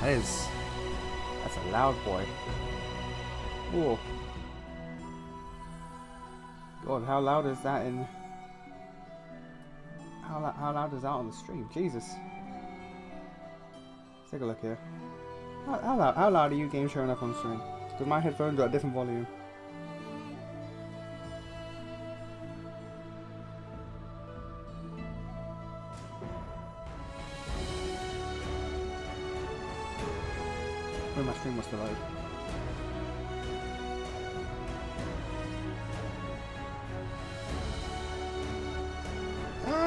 That's a loud boy. Whoa. God, how loud is that in... How loud is that on the stream? Jesus. Let's take a look here. How loud are you games showing up on stream? Because my headphones are at a different volume. When my stream was to load.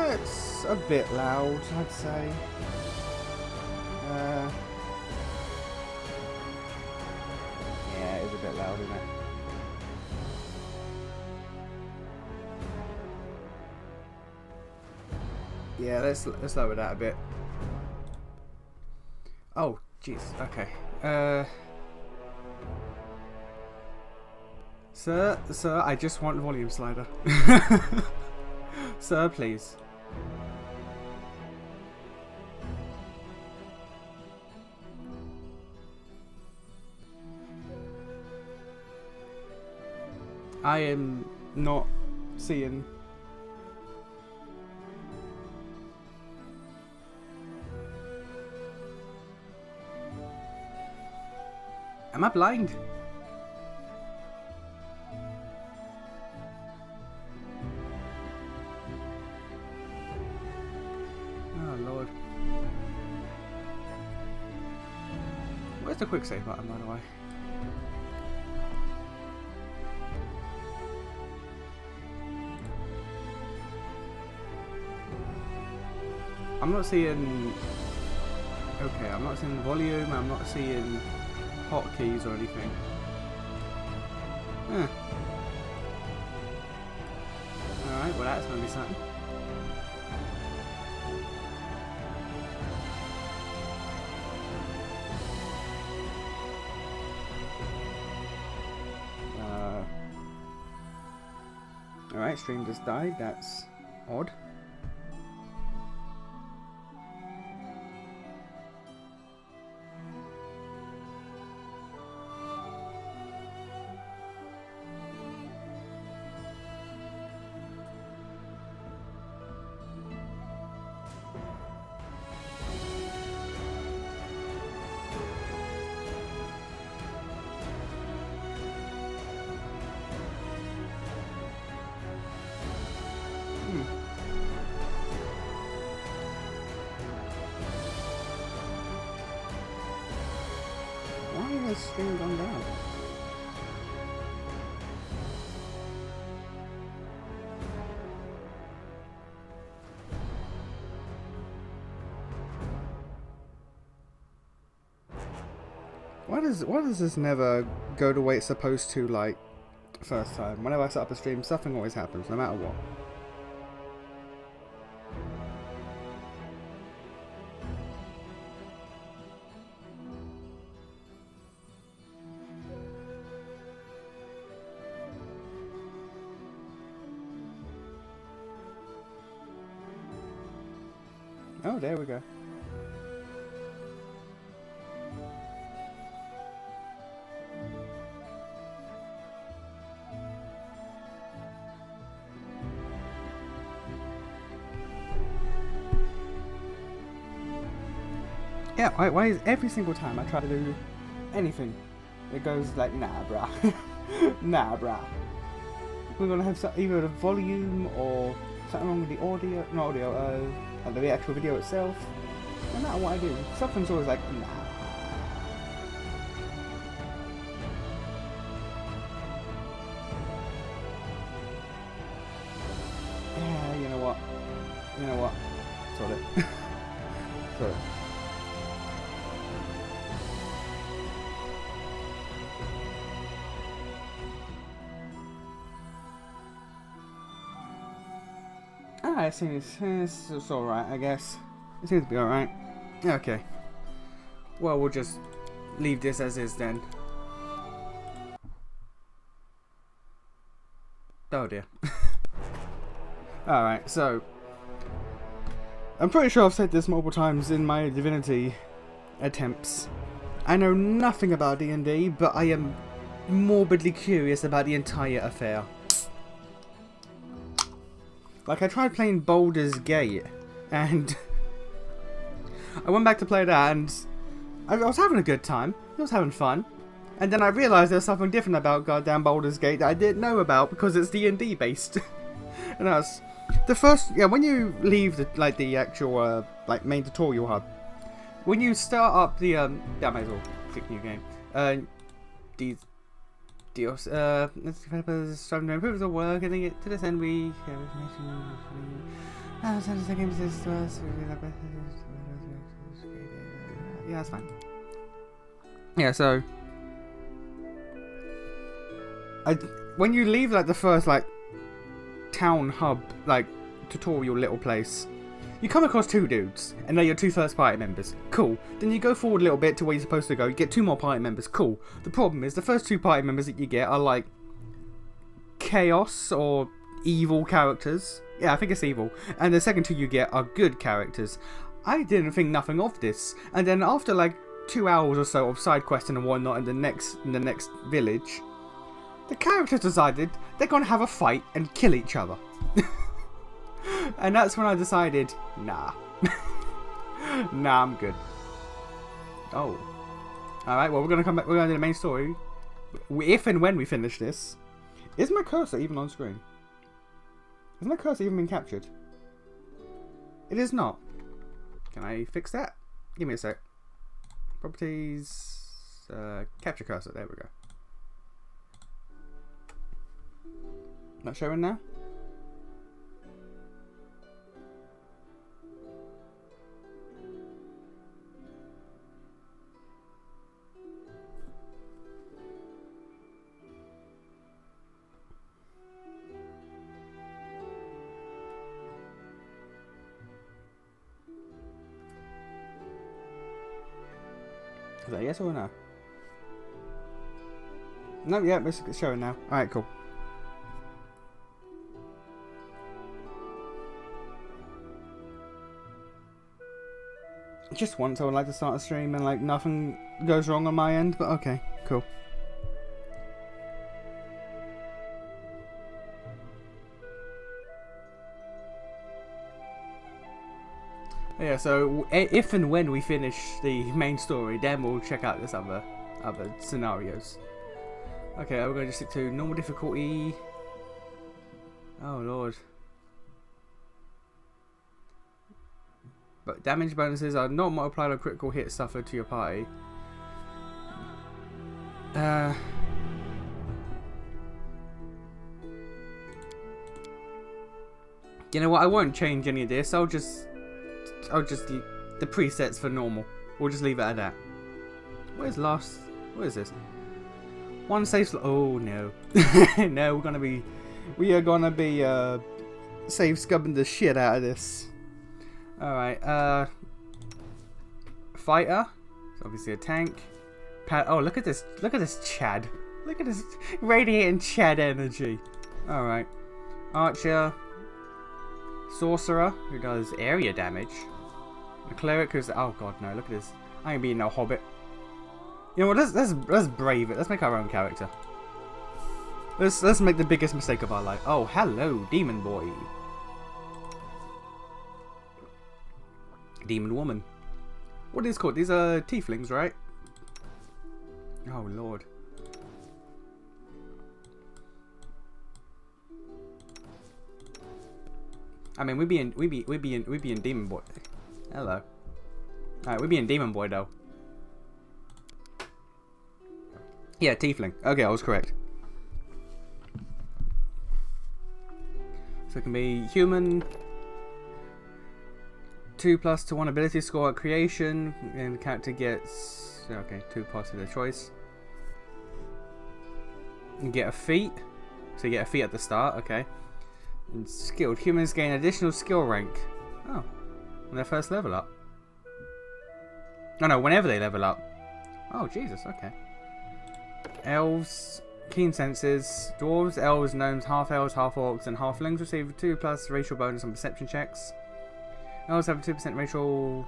It's a bit loud, I'd say. Yeah, it is a bit loud, isn't it? Yeah, let's lower that a bit. Oh, jeez. Okay. Sir, I just want the volume slider. Sir, please. I am not seeing. Am I blind? Oh Lord. Where's the quick save button, by the way? I'm not seeing... Okay, I'm not seeing volume, I'm not seeing hotkeys or anything. Huh. Alright, well that's gonna be something. Alright, stream just died, that's odd. Why has stream gone down? Why does this never go the way it's supposed to, like, first time? Whenever I set up a stream, something always happens, no matter what. Oh, there we go. Yeah, why is every single time I try to do anything, it goes like, nah, bruh. Nah, bruh. We're gonna have either the volume or something wrong with the audio, not audio, the actual video itself. No matter what I do, something's always like, nah. Yeah, you know what? You know what? Sort it. Sort it. I think it's alright, I guess. It seems to be alright. Okay. Well, we'll just leave this as is then. Oh dear. Alright, so I'm pretty sure I've said this multiple times in my Divinity attempts, I know nothing about D&D, but I am morbidly curious about the entire affair. Like, I tried playing Baldur's Gate, and I went back to play that, and I was having a good time. I was having fun. And then I realised there was something different about goddamn Baldur's Gate that I didn't know about because it's D&D based. And that's the first, yeah, when you leave the actual main tutorial hub, when you start up the yeah, I might as well click new game. Let's developers striving to improve the work, and get to this end we have yeah, that's fine. Yeah, so when you leave like the first town hub tutorial little place, you come across two dudes, and they're your two first party members. Cool. Then you go forward a little bit to where you're supposed to go. You get two more party members. Cool. The problem is the first two party members that you get are like chaos or evil characters. Yeah, I think it's evil. And the second two you get are good characters. I didn't think nothing of this. And then after like 2 hours or so of side questing and whatnot in the next village, the characters decided they're gonna have a fight and kill each other. And that's when I decided, nah. Nah, I'm good. Oh. Alright, well, we're going to come back. We're going to do the main story. If and when we finish this. Is my cursor even on screen? Has my cursor even been captured? It is not. Can I fix that? Give me a sec. Properties. Capture cursor. There we go. Not showing now? Is that yes or no? No, yeah, it's showing now. Alright, cool. Just once I would like to start a stream and like nothing goes wrong on my end, but okay, cool. Yeah, so if and when we finish the main story, then we'll check out this other scenarios. Okay, we're going to stick to normal difficulty. Oh lord. But damage bonuses are not multiplied on critical hits suffered to your party. You know what? I won't change any of this. I'll just the presets for normal. We'll just leave it at that. Where's last? What is this? One save slot. Oh no, no, we are gonna be save scubbing the shit out of this. All right, fighter. It's obviously a tank. Oh, look at this! Look at this Chad! Look at this radiating Chad energy. All right, archer. Sorcerer, who does area damage. The cleric, who's oh god no, look at this. I ain't being no hobbit. You know what? Let's brave it. Let's make our own character. Let's make the biggest mistake of our life. Oh, hello, demon boy. Demon woman. What is it called? These are tieflings, right? Oh lord. I mean, we be in Demon Boy. Hello. Alright, we be in Demon Boy though. Yeah, tiefling. Okay, I was correct. So it can be human. 2+ to 1 ability score at creation, and the character gets 2 parts of their choice. You get a feat, so you get a feat at the start. Okay. And skilled humans gain additional skill rank. Oh, when they first level up. Oh no, whenever they level up. Oh Jesus, okay. Elves, keen senses. Dwarves, elves, gnomes, half elves, half orcs, and halflings receive 2+ racial bonus on perception checks. Elves have a 2% racial.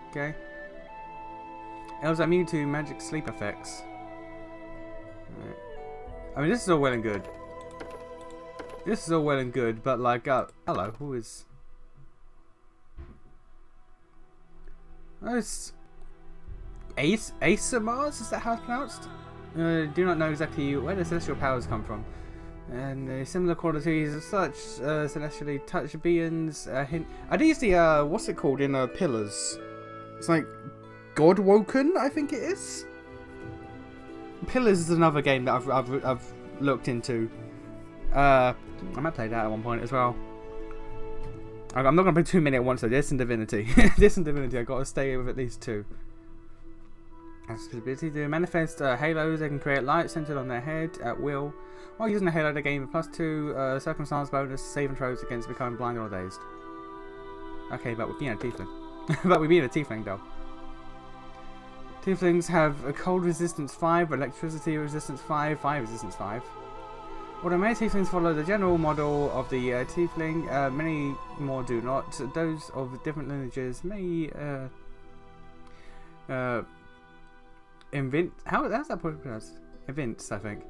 Okay. Elves are immune to magic sleep effects. Right. I mean, this is all well and good. This is all well and good, but like, hello, who is... Oh, it's... Asamars? Is that how it's pronounced? Do not know exactly where the celestial powers come from. And the similar qualities of such celestially touched beings hint... Are these the, what's it called in Pillars? It's like... Godwoken, I think it is? Pillars is another game that I've looked into. I might play that at one point as well. I'm not going to play too many at once though. This and Divinity. This and Divinity, I've got to stay with at least 2. Has the ability to manifest halos. They can create light centered on their head at will. While using a halo, they gain a +2 circumstance bonus saving throws against becoming blind or dazed. Okay, but we're being a tiefling. But we're being a tiefling though. Tieflings have a cold resistance 5, electricity resistance 5, fire resistance 5. Although many tieflings follow the general model of the tiefling, many more do not. Those of different lineages may invent. How's that pronounced? Events, I think.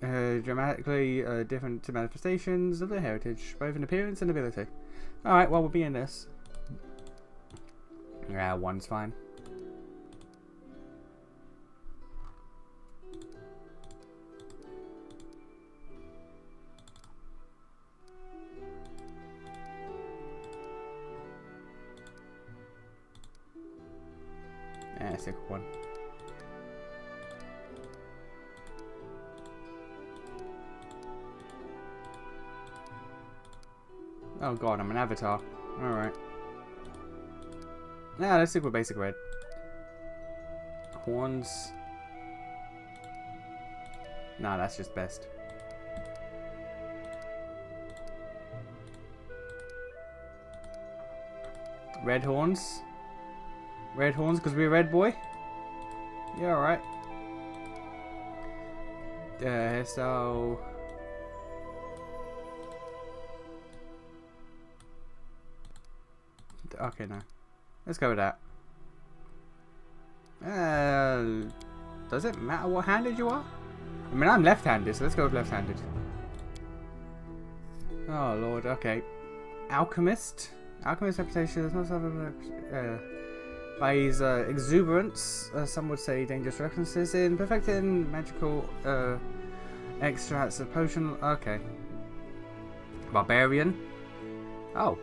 Dramatically different manifestations of their heritage, both in appearance and ability. Alright, well, we'll be in this. Yeah, 1's fine. Yeah, stick with 1. Oh god, I'm an avatar. Alright. Yeah, let's stick with basic red. Horns. Nah, that's just best. Red horns. Red horns because we're a red boy. Yeah, alright. So... Okay, no. Let's go with that. Does it matter what handed you are? I mean, I'm left-handed, so let's go with left-handed. Oh, Lord, okay. Alchemist. Alchemist reputation is not something by his exuberance, some would say dangerous references in perfecting magical extracts of potion. Okay. Barbarian. Oh.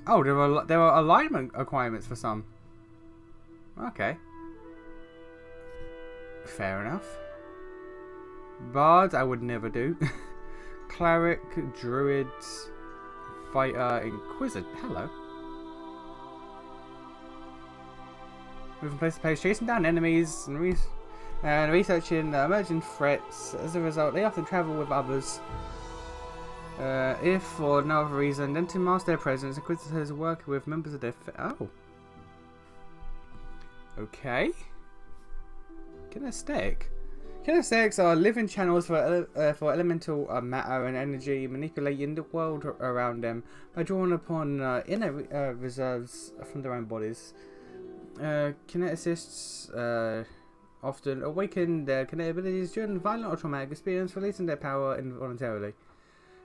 Oh, there are alignment requirements for some. Okay. Fair enough. Bard, I would never do. Cleric, Druid, Fighter, Inquisitor. Hello. Moving place to place, chasing down enemies and researching emerging threats. As a result, they often travel with others. If for no other reason than to mask their presence, Inquisitors work with members of their oh. Okay. Kinesthetic. Kinesthetics are living channels for elemental matter and energy, manipulating the world around them by drawing upon inner reserves from their own bodies. Kineticists often awaken their kinetic abilities during violent or traumatic experience, releasing their power involuntarily.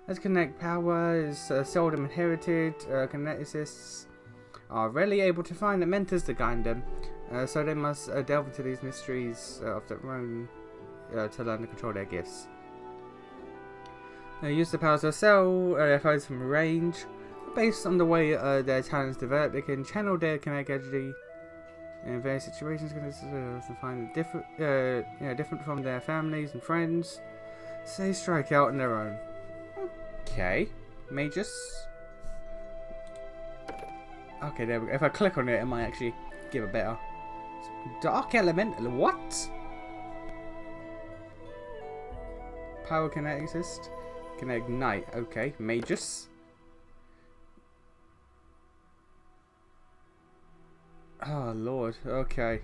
As kinetic power is seldom inherited, kineticists are rarely able to find the mentors to guide them, so they must delve into these mysteries of their own to learn to control their gifts. They use the powers to sell their foes from range. Based on the way their talents develop, they can channel their kinetic energy in various situations, to find different, different from their families and friends. So they strike out on their own. Okay, Magus. Okay, there we go. If I click on it, it might actually give a better. Dark Elemental. What? Power Kineticist. Can ignite. Okay, Magus. Oh Lord. Okay.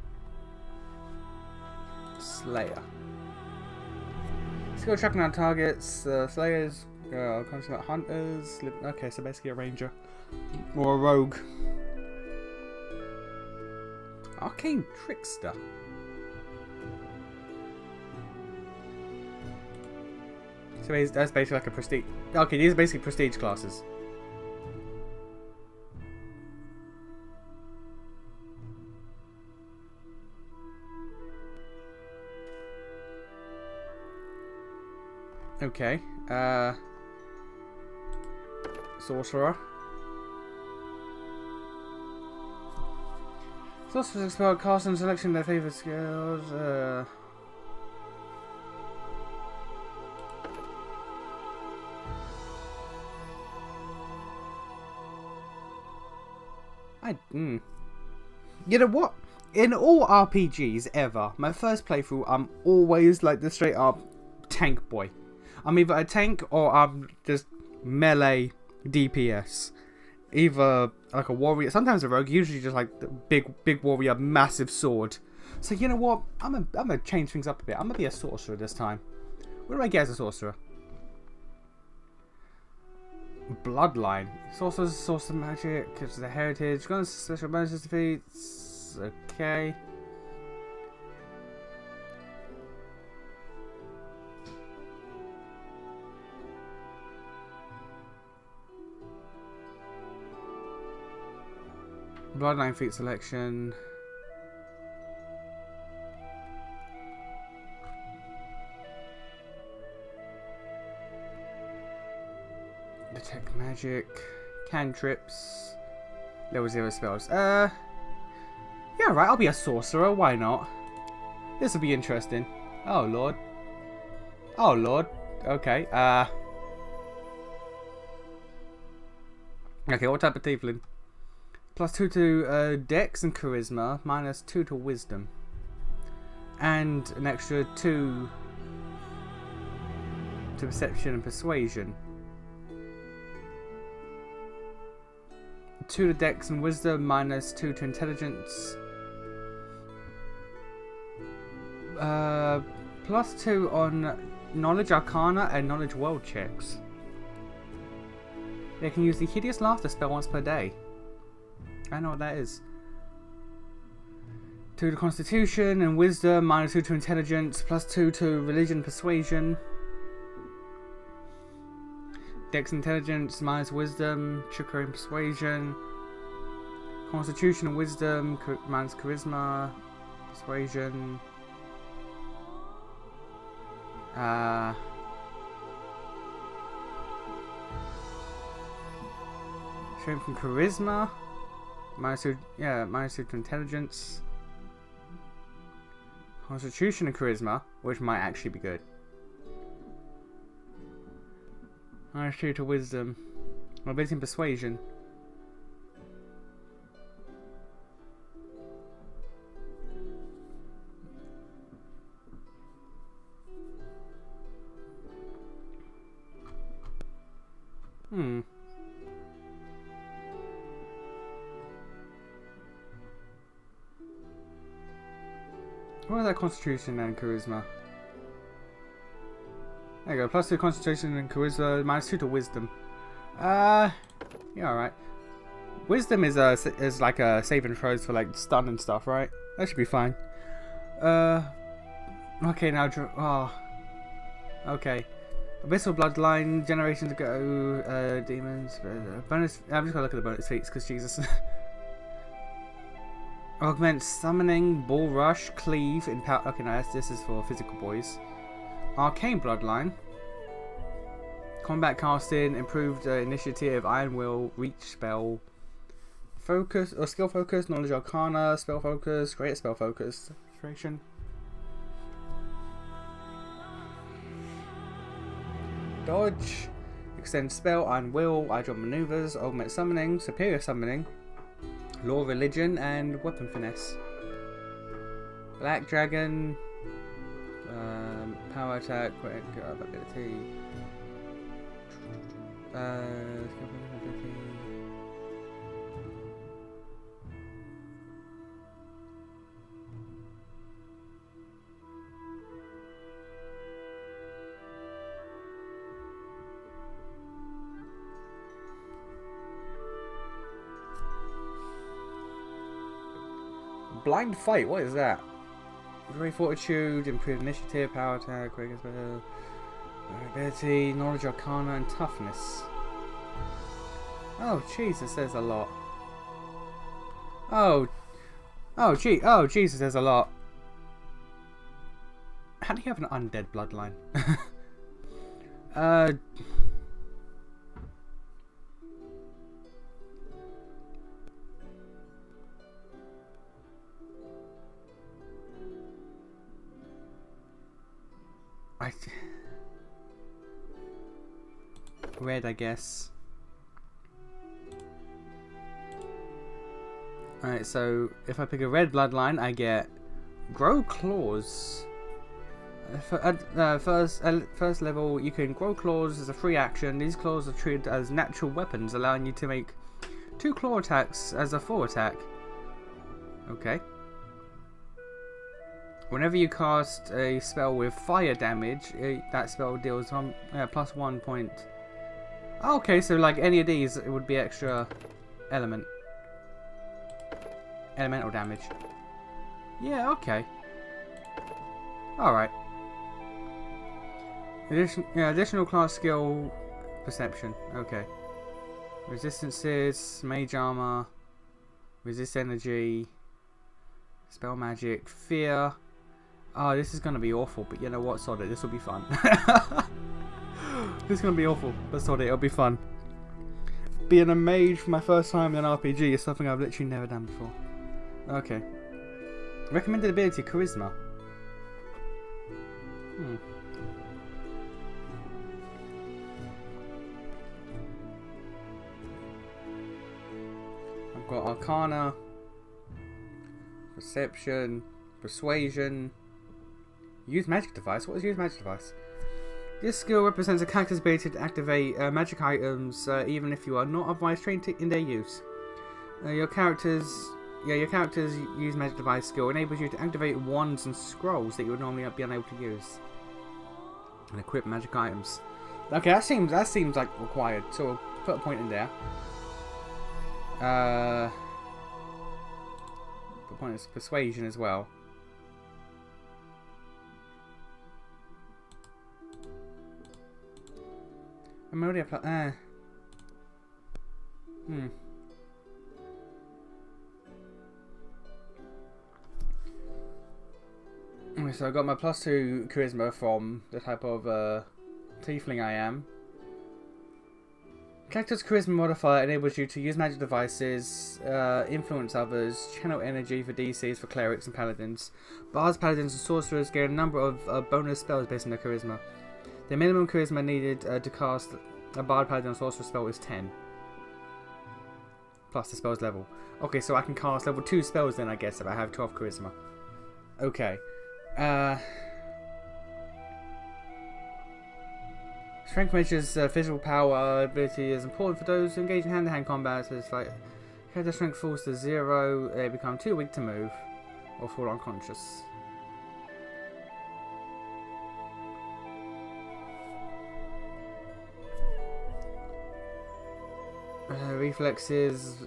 Slayer. Skill tracking on targets. Slayers. Consummate hunters. Okay, so basically a ranger or a rogue. Arcane Trickster. So that's basically like a prestige. Okay, these are basically prestige classes. Okay. Sorcerer. Sorcerer's expert cast and selection their favorite skills. You know what? In all RPGs ever, my first playthrough, I'm always like the straight up tank boy. I'm either a tank or I'm just melee DPS. Either like a warrior, sometimes a rogue, usually just like the big warrior, massive sword. So you know what? I'm gonna change things up a bit. I'm gonna be a sorcerer this time. What do I get as a sorcerer? Bloodline. Sorcerers, sorcerer magic, it's the heritage, guns, special bonuses, defeats. Okay. Bloodline feat selection. Detect magic. Cantrips. Level 0 spells. Yeah, right, I'll be a sorcerer, why not? This will be interesting. Oh lord. Oh lord. Okay, okay, what type of tiefling? +2 to Dex and Charisma, -2 to Wisdom. And an extra 2 to Perception and Persuasion. 2 to Dex and Wisdom, -2 to Intelligence. +2 on Knowledge Arcana and Knowledge World checks. They can use the Hideous Laughter spell once per day. I know what that is. 2 to Constitution and Wisdom, -2 to Intelligence, +2 to Religion Persuasion. Dex Intelligence, -Wisdom, Trickery and Persuasion. Constitution and Wisdom, -Charisma, Persuasion. Strength and Charisma. -2 to Intelligence. Constitution and Charisma, which might actually be good. -2 to Wisdom. Ability and Persuasion. What is that Constitution and Charisma? There you go, +2 Constitution and Charisma, -2 to Wisdom. Yeah, alright. Wisdom is like a saving throws for like stun and stuff, right? That should be fine. Okay, now okay. Abyssal Bloodline, generations ago, demons, bonus. I'm just gonna look at the bonus feats because Jesus. Augment Summoning, Bull Rush, Cleave, Empower. Okay, no, this is for physical boys. Arcane Bloodline. Combat Casting, Improved Initiative, Iron Will, Reach Spell. Focus, or Skill Focus, Knowledge Arcana, Spell Focus, Greater Spell Focus. Duration. Dodge. Extend Spell, Iron Will, Eye Drop Maneuvers, Augment Summoning, Superior Summoning. Law, Religion, and Weapon Finesse. Black Dragon, Power Attack, Quick Ability, Blind Fight, what is that? Great Fortitude, Improved Initiative, Power Attack, Great Ability, Knowledge Arcana, and Toughness. Oh, Jesus, there's a lot. Oh, Jesus, there's a lot. How do you have an undead bloodline? Red, I guess. Alright, so if I pick a red bloodline, I get Grow Claws. At first level, you can grow claws as a free action. These claws are treated as natural weapons, allowing you to make 2 claw attacks as a full attack. Okay. Whenever you cast a spell with fire damage, that spell deals plus 1 point. Okay, so like any of these, it would be extra elemental damage. Yeah, okay. Alright. Additional class skill, perception. Okay. Resistances, mage armor, resist energy, spell magic, fear. Oh, this is gonna be awful, but you know what? Sod it, this will be fun. This is gonna be awful, but sod it, it'll be fun. Being a mage for my first time in an RPG is something I've literally never done before. Okay. Recommended ability, Charisma. I've got Arcana, Perception, Persuasion. Use Magic Device. What is Use Magic Device? This skill represents a character's ability to activate magic items, even if you are not otherwise trained in their use. Your character's Use Magic Device skill enables you to activate wands and scrolls that you would normally be unable to use, and equip magic items. Okay, that seems like required. So we'll put a point in there. Put a point of Persuasion as well. I'm already up. Okay, so I got my +2 charisma from the type of tiefling I am. Character's charisma modifier enables you to use magic devices, influence others, channel energy for DCs for clerics and paladins. Bards, paladins, and sorcerers gain a number of bonus spells based on their charisma. The minimum charisma needed to cast a bard, paladin, or sorcerer spell is 10. Plus the spell's level. Okay, so I can cast level 2 spells then, I guess, if I have 12 charisma. Okay. Strength measures physical power ability is important for those who engage in hand-to-hand combat, so it's like character strength falls to 0, they become too weak to move or fall unconscious. Reflexes,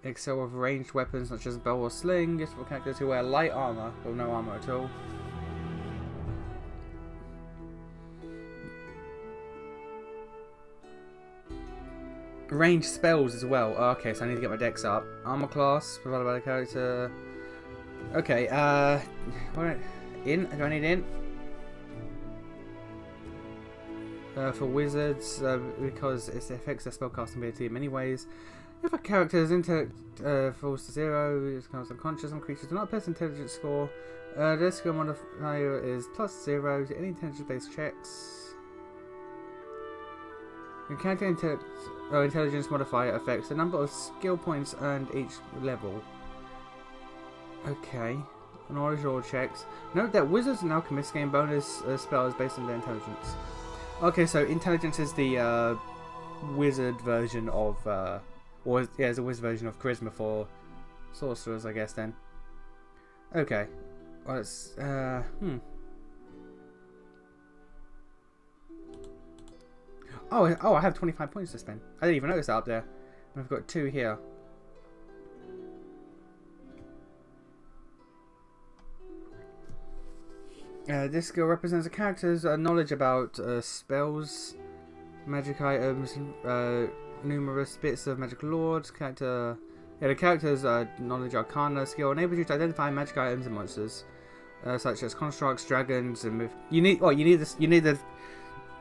excel with ranged weapons such as bow or sling, useful for characters who wear light armor or no armor at all. Ranged spells as well. Oh, okay, so I need to get my dex up. Armor class provided by the character. Okay, in? Do I need in? For wizards, because it affects their spellcasting ability in many ways. If a character's intellect falls to 0, it becomes unconscious. Some creatures do not pass intelligence score. Their skill modifier is +0 to any intelligence-based checks. Your character intelligence modifier affects the number of skill points earned each level. Okay. Knowledge roll checks. Note that wizards and alchemists gain bonus spells based on their intelligence. Okay, so intelligence is the wizard version of, it's a wizard version of charisma for sorcerers, I guess, then. Okay. Well, it's, Oh, I have 25 points to spend. I didn't even notice that up there. We've got 2 here. This skill represents a character's knowledge about spells, magic items, numerous bits of magic lords. The character's knowledge arcana skill enables you to identify magic items and monsters, such as constructs, dragons, and you need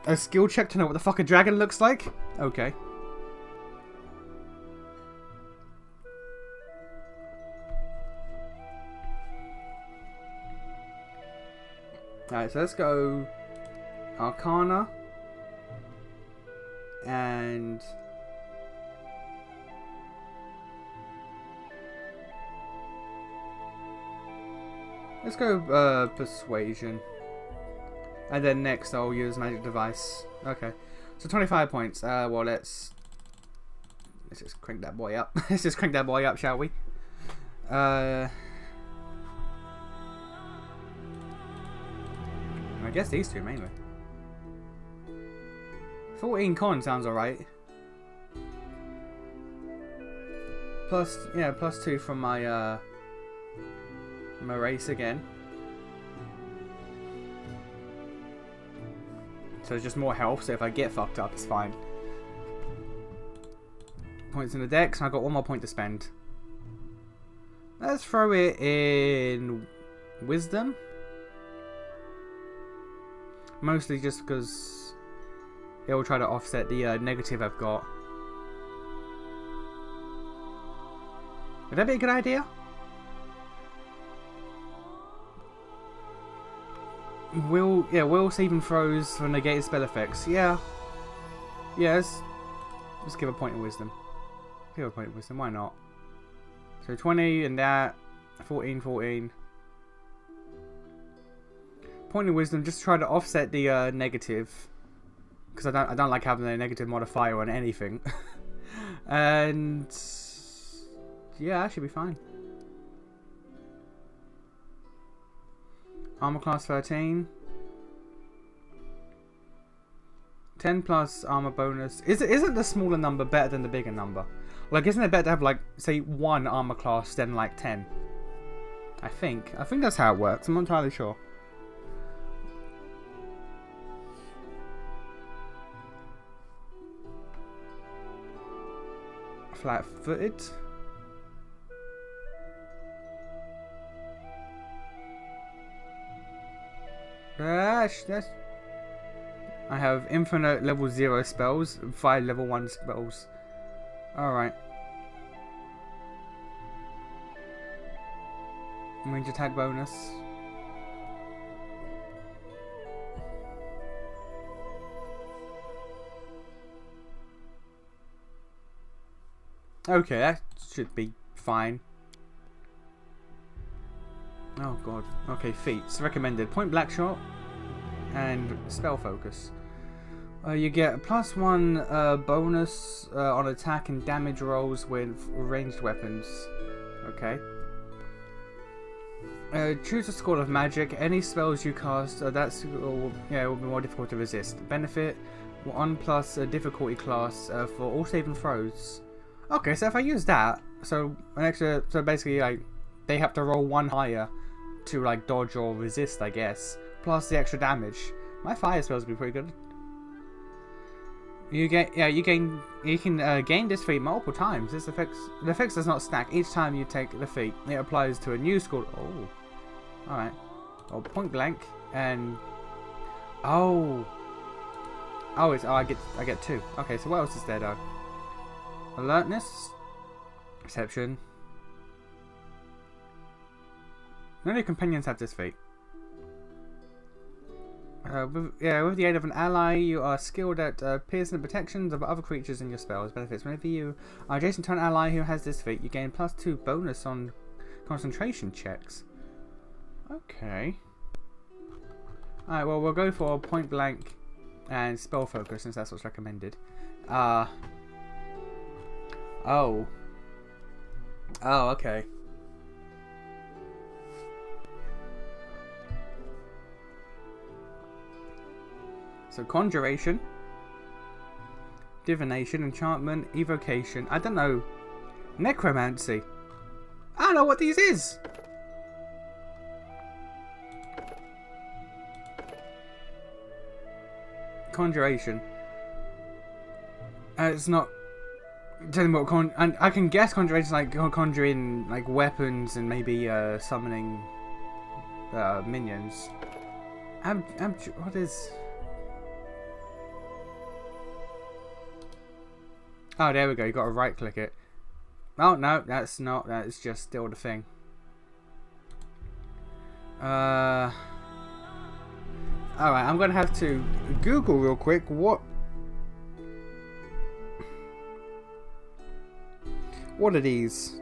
a skill check to know what the fuck a dragon looks like. Okay. Alright, so let's go Arcana and let's go Persuasion, and then next I'll use Magic Device. Okay, so 25 points. Well, let's just crank that boy up. Let's just crank that boy up, shall we? I guess these two mainly. 14 con sounds alright. Plus, yeah, plus 2 from my my race again. So it's just more health, so if I get fucked up, it's fine. Points in the dex, and I've got 1 more point to spend. Let's throw it in Wisdom. Mostly just because it will try to offset the negative I've got. Would that be a good idea? Will saving throws for negated spell effects. Yeah. Yes. Let's give a point of wisdom. Give a point of wisdom, why not? So 20 and that. 14. Point of wisdom, just try to offset the negative, because I don't like having a negative modifier on anything. And yeah, that should be fine. Armor class 13. 10 plus armor bonus. Isn't the smaller number better than the bigger number? Like, isn't it better to have, like, say 1 armor class than like 10? I think that's how it works. I'm not entirely sure. Flat-footed. That's... I have infinite level 0 spells, 5 level 1 spells. Alright. Range attack bonus. Okay, that should be fine. Oh god. Okay, feats. Recommended. Point blank shot and spell focus. You get a +1 bonus on attack and damage rolls with ranged weapons. Okay. Choose a school of magic. Any spells you cast, it will be more difficult to resist. Benefit 1+ difficulty class for all saving throws. Okay, so if I use that, so basically, like, they have to roll 1 higher to, like, dodge or resist, I guess. Plus the extra damage. My fire spells will be pretty good. You can gain this feat multiple times. The effects does not stack. Each time you take the feat, it applies to a new school. Oh, all right. Oh, point blank and I get 2. Okay, so what else is there though? Alertness, perception. None of your companions have this feat. With the aid of an ally, you are skilled at piercing the protections of other creatures in your spells. Benefits: whenever you are adjacent to an ally who has this feat, you gain +2 bonus on concentration checks. Okay. Alright, well, we'll go for point blank and spell focus since that's what's recommended. Oh, okay. So conjuration. Divination, enchantment, evocation. I don't know. Necromancy. I don't know what these is. Conjuration. It's not. Tell me what I can guess conjuration is like conjuring like weapons and maybe summoning minions. What is? Oh, there we go. You got to right click it. Oh no, that's not. That's just still the thing. Alright, I'm gonna have to Google real quick what are these?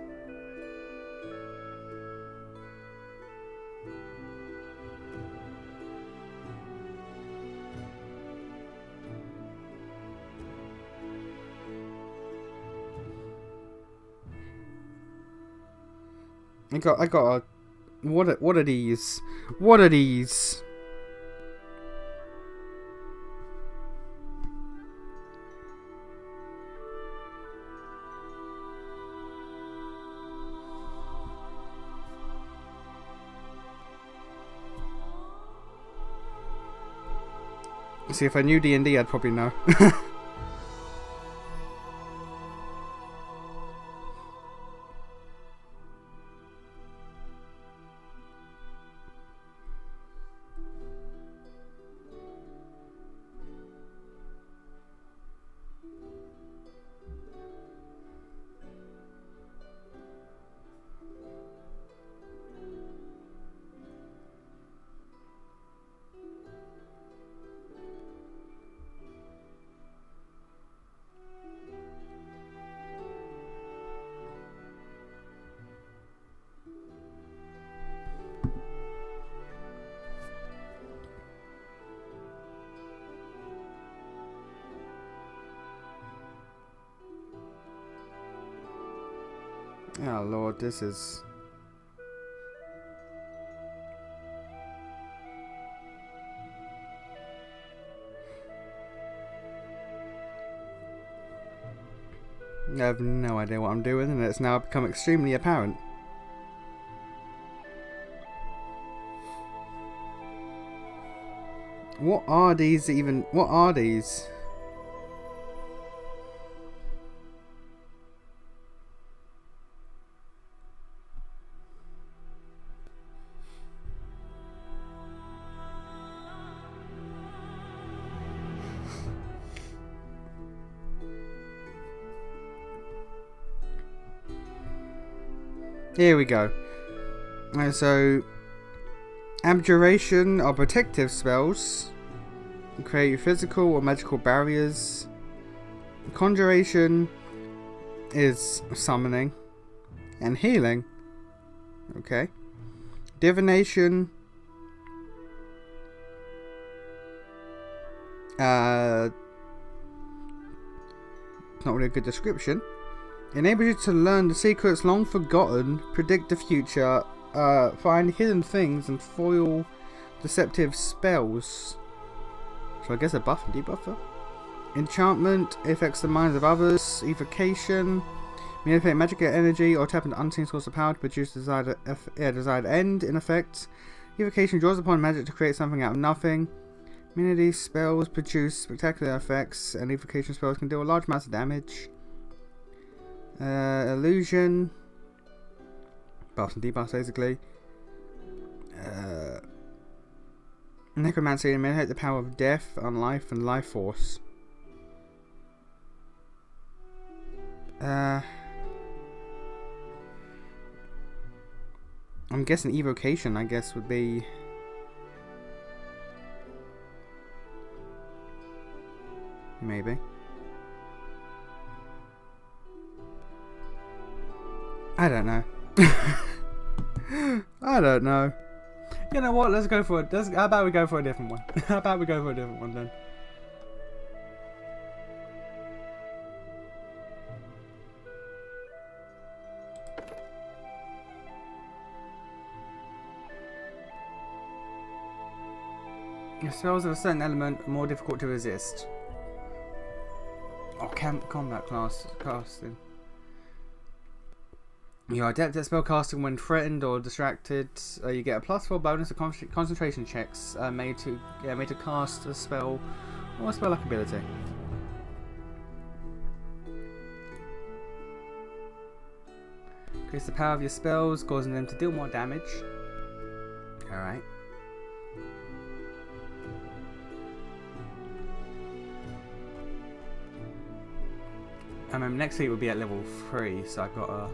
I got a what are these? What are these? See, if I knew D&D, I'd probably know. Oh Lord, this is... I have no idea what I'm doing, and it's now become extremely apparent. What are these even? What are these? Here we go. And so, abjuration are protective spells. Create physical or magical barriers. Conjuration is summoning and healing. Okay. Divination. Not really a good description. Enables you to learn the secrets long forgotten, predict the future, find hidden things, and foil deceptive spells. So I guess a buff and debuffer. Enchantment affects the minds of others. Evocation. Manipulate magic energy or tap into unseen source of power to produce desired end. In effect, evocation draws upon magic to create something out of nothing. Many of these spells produce spectacular effects, and evocation spells can deal large amounts of damage. Illusion. Buffs and debuffs, basically. Necromancy manipulate the power of death, unlife, and life force. I'm guessing evocation, I guess, would be... Maybe. I don't know. I don't know. You know what? Let's go for it. How about we go for a different one? How about we go for a different one then? The spells of a certain element are more difficult to resist. Oh, combat class casting. You're adept at spellcasting when threatened or distracted. You get a +4 bonus to concentration checks made to cast a spell or a spell-like ability. Increase the power of your spells, causing them to deal more damage. Alright. And my next feat will be at level 3, so I've got a...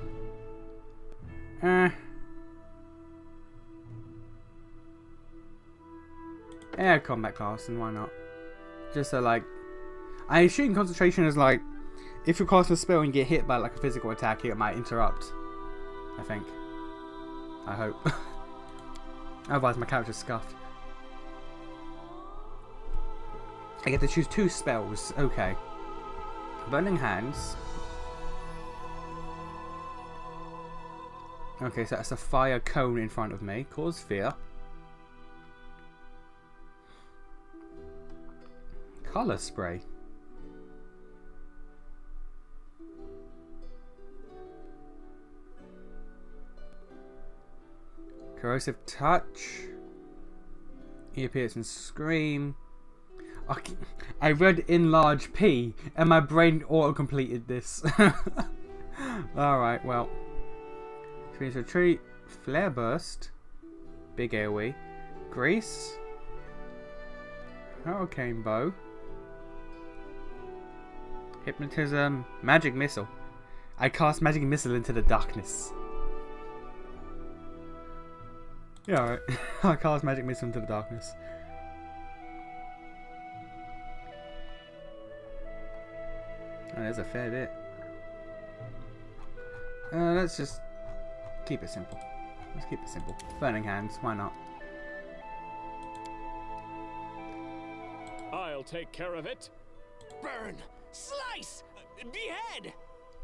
yeah, combat class, and why not? Just so, like... I assume concentration is like... If you cast a spell and get hit by like a physical attack, it might interrupt. I think. I hope. Otherwise my character's scuffed. I get to choose 2 spells. Okay. Burning Hands. Okay, so that's a fire cone in front of me. Cause fear. Colour spray. Corrosive touch. Ear pierce and scream. I read enlarge P and my brain auto-completed this. Alright, well. Freeze retreat. Flare burst. Big AoE. Grease. Hurricane bow. Hypnotism. Magic missile. I cast magic missile into the darkness. Yeah, alright. I cast magic missile into the darkness. Oh, there's a fair bit. Let's just keep it simple. Let's keep it simple. Burning Hands, why not? I'll take care of it. Burn! Slice! Behead!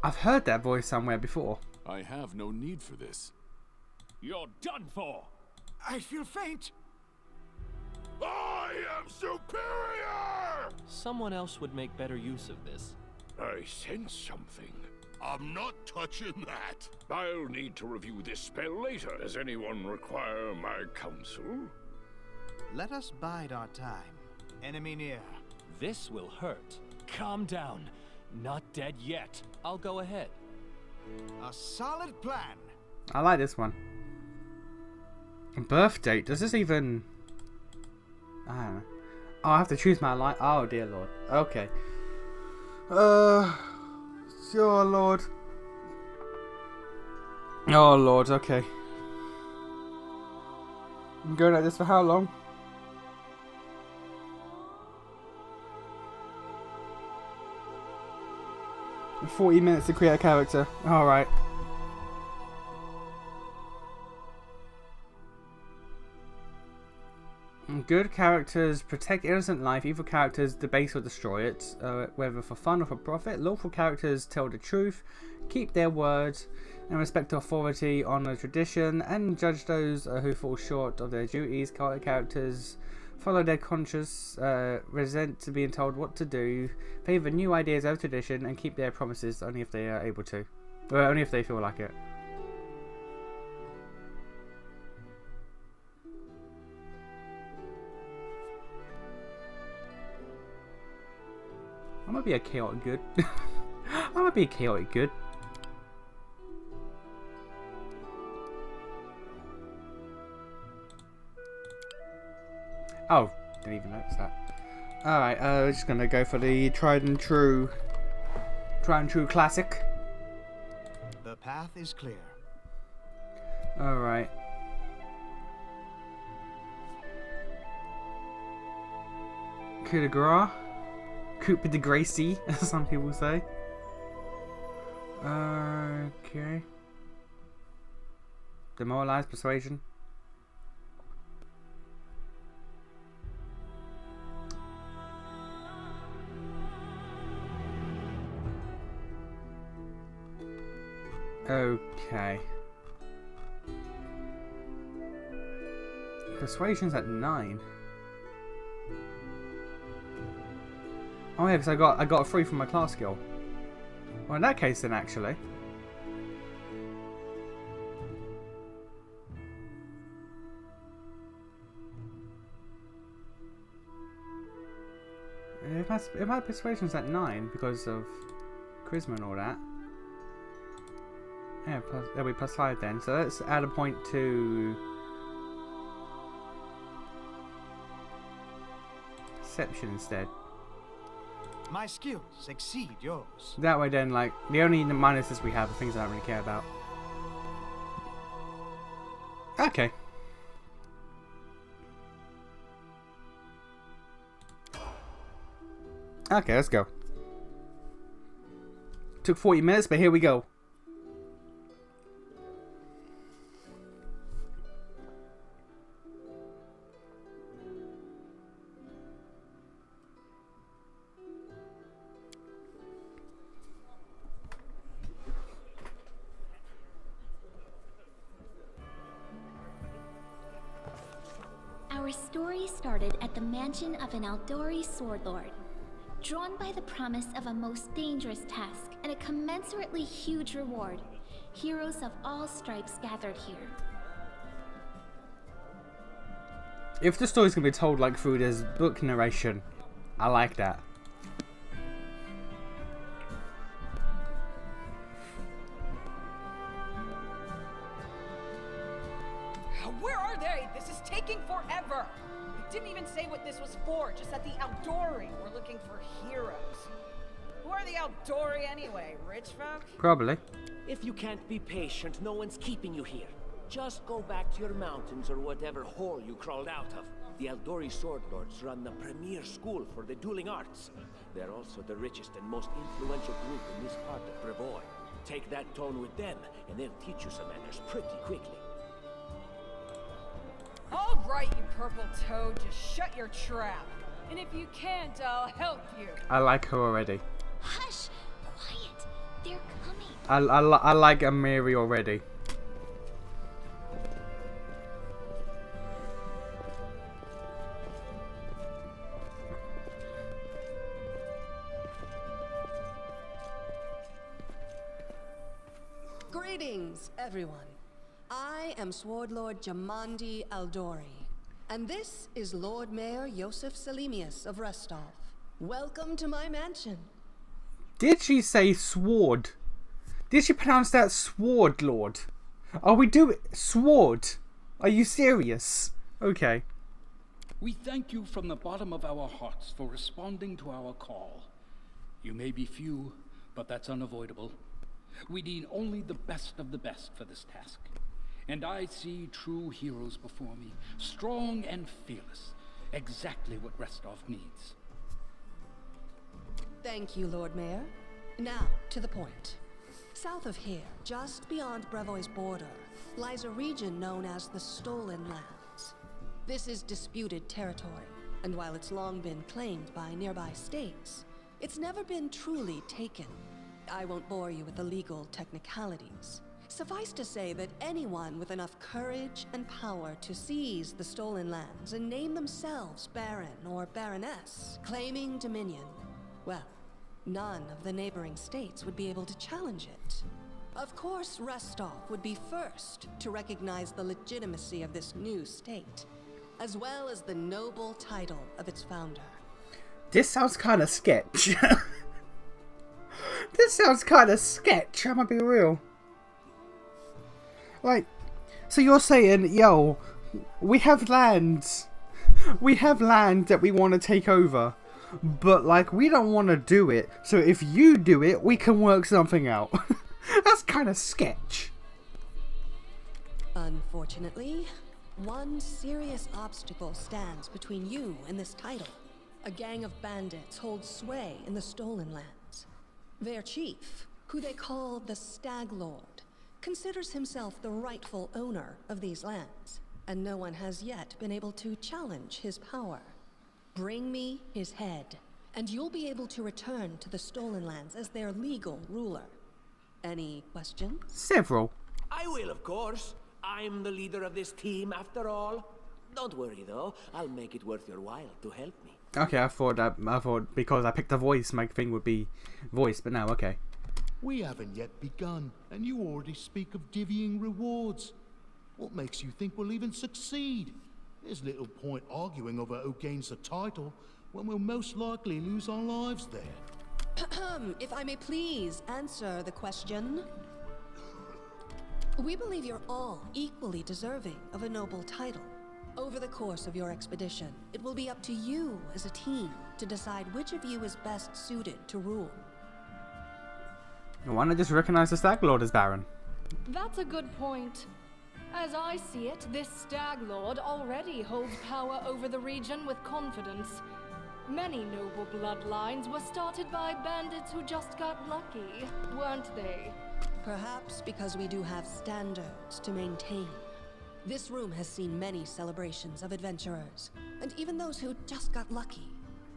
I've heard that voice somewhere before. I have no need for this. You're done for! I feel faint. I am superior! Someone else would make better use of this. I sense something. I'm not touching that. I'll need to review this spell later. Does anyone require my counsel? Let us bide our time. Enemy near. This will hurt. Calm down. Not dead yet. I'll go ahead. A solid plan. I like this one. Birth date? Does this even... I don't know. Oh, I have to choose my line. Oh, dear lord. Okay. Sure, lord. Oh, lord. Okay. I'm going at this for how long? 40 minutes to create a character. Alright. Good characters protect innocent life, evil characters debase or destroy it, whether for fun or for profit. Lawful characters tell the truth, keep their word, and respect authority, honour tradition, and judge those who fall short of their duties. Chaotic characters follow their conscience, resent to being told what to do, favour new ideas over tradition, and keep their promises only if they are able to. Well, only if they feel like it. I might be a chaotic good. I might be a chaotic good. Oh, didn't even notice that. Alright, we're just gonna go for the tried and true classic. The path is clear. Alright. Coup de grace. Coup de Gracie, as some people say. Okay. Demoralize, persuasion. Okay. Persuasion's at 9. Oh yeah, because I got a 3 from my class skill. Well, in that case then, actually. If my persuasion's at 9 because of charisma and all that. Yeah, it'll be +5 then. So let's add a point to perception instead. My skills exceed yours. That way then, like, the only minuses we have are things I don't really care about. Okay. Okay, let's go. Took 40 minutes, but here we go. Our story started at the mansion of an Aldori sword lord. Drawn by the promise of a most dangerous task and a commensurately huge reward, heroes of all stripes gathered here. If the story's gonna be told like through this book narration, I like that. Where are they? This is taking forever! They didn't even say what this was for, just that the Aldori were looking for heroes. Who are the Aldori anyway? Rich folk? Probably. If you can't be patient, no one's keeping you here. Just go back to your mountains or whatever hole you crawled out of. The Aldori Sword Lords run the premier school for the dueling arts. They're also the richest and most influential group in this part of Brevoy. Take that tone with them, and they'll teach you some manners pretty quickly. All right, you purple toad, just shut your trap. And if you can't, I'll help you. I like her already. Hush! Quiet! They're coming. I like Amiri already. Greetings, everyone. I am Sword Lord Jamandi Aldori, and this is Lord Mayor Yosef Salimius of Restov. Welcome to my mansion. Did she say sword? Did she pronounce that sword, Lord? Are we doing sword? Are you serious? Okay. We thank you from the bottom of our hearts for responding to our call. You may be few, but that's unavoidable. We need only the best of the best for this task. And I see true heroes before me, strong and fearless, exactly what Restov needs. Thank you, Lord Mayor. Now, to the point. South of here, just beyond Brevoy's border, lies a region known as the Stolen Lands. This is disputed territory, and while it's long been claimed by nearby states, it's never been truly taken. I won't bore you with the legal technicalities. Suffice to say that anyone with enough courage and power to seize the stolen lands and name themselves Baron or Baroness, claiming dominion, well, none of the neighboring states would be able to challenge it. Of course, Restov would be first to recognize the legitimacy of this new state, as well as the noble title of its founder. This sounds kind of sketch. This sounds kind of sketch, I'm gonna be real. Like, so you're saying, yo, we have lands. We have land that we want to take over. But, like, we don't want to do it. So if you do it, we can work something out. That's kind of sketch. Unfortunately, one serious obstacle stands between you and this title. A gang of bandits holds sway in the Stolen Lands. Their chief, who they call the Stag Lord, considers himself the rightful owner of these lands, and no one has yet been able to challenge his power. Bring me his head, and you'll be able to return to the Stolen Lands as their legal ruler. Any questions? Several. I will, of course. I'm the leader of this team, after all. Don't worry, though. I'll make it worth your while to help me. Okay, I thought because I picked a voice, my thing would be voice, but no, okay. We haven't yet begun, and you already speak of divvying rewards. What makes you think we'll even succeed? There's little point arguing over who gains the title when we'll most likely lose our lives there. If I may please answer the question. We believe you're all equally deserving of a noble title. Over the course of your expedition, it will be up to you as a team to decide which of you is best suited to rule. Why not just recognize the Stag Lord as Baron? That's a good point. As I see it, this Stag Lord already holds power over the region with confidence. Many noble bloodlines were started by bandits who just got lucky, weren't they? Perhaps because we do have standards to maintain. This room has seen many celebrations of adventurers, and even those who just got lucky.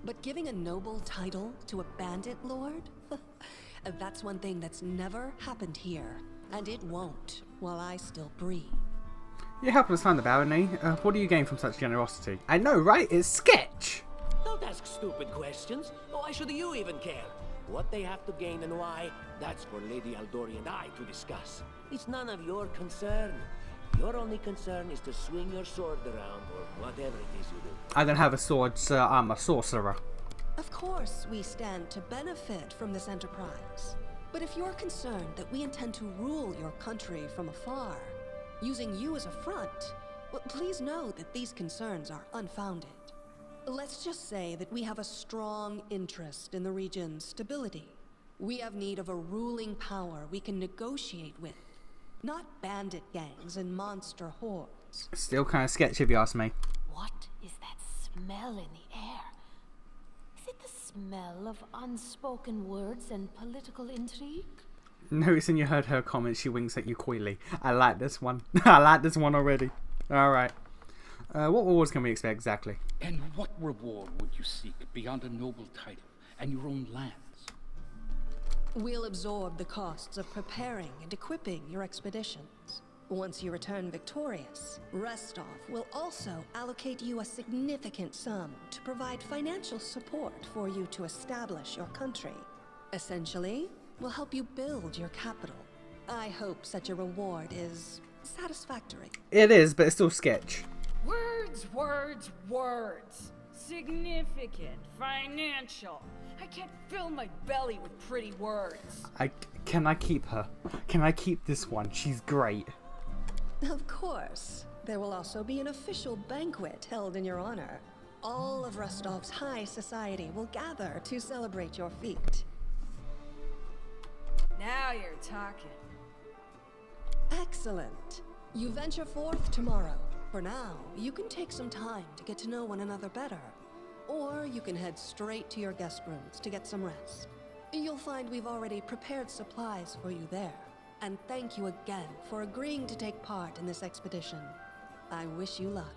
But giving a noble title to a bandit lord? That's one thing that's never happened here, and it won't while I still breathe. You're helping us find the barony. What do you gain from such generosity? I know, right? It's sketch! Don't ask stupid questions. Why should you even care? What they have to gain and why, that's for Lady Aldori and I to discuss. It's none of your concern. Your only concern is to swing your sword around, or whatever it is you do. I don't have a sword, sir. I'm a sorcerer. Of course, we stand to benefit from this enterprise. But if you're concerned that we intend to rule your country from afar, using you as a front, well, please know that these concerns are unfounded. Let's just say that we have a strong interest in the region's stability. We have need of a ruling power we can negotiate with, not bandit gangs and monster hordes. Still kind of sketchy if you ask me. What is that smell in the air? Is it the smell of unspoken words and political intrigue? Noticing you heard her comment, she winks at you coyly. I like this one. I like this one already. Alright. What rewards can we expect exactly? And what reward would you seek beyond a noble title and your own lands? We'll absorb the costs of preparing and equipping your expeditions. Once you return victorious, Restov will also allocate you a significant sum to provide financial support for you to establish your country. Essentially, we'll help you build your capital. I hope such a reward is satisfactory. It is, but it's still sketch. Words, words, words. Significant, financial. I can't fill my belly with pretty words. Can I keep her? Can I keep this one? She's great. Of course. There will also be an official banquet held in your honor. All of Rostov's high society will gather to celebrate your feat. Now you're talking. Excellent. You venture forth tomorrow. For now, you can take some time to get to know one another better. Or you can head straight to your guest rooms to get some rest. You'll find we've already prepared supplies for you there. And thank you again for agreeing to take part in this expedition. I wish you luck.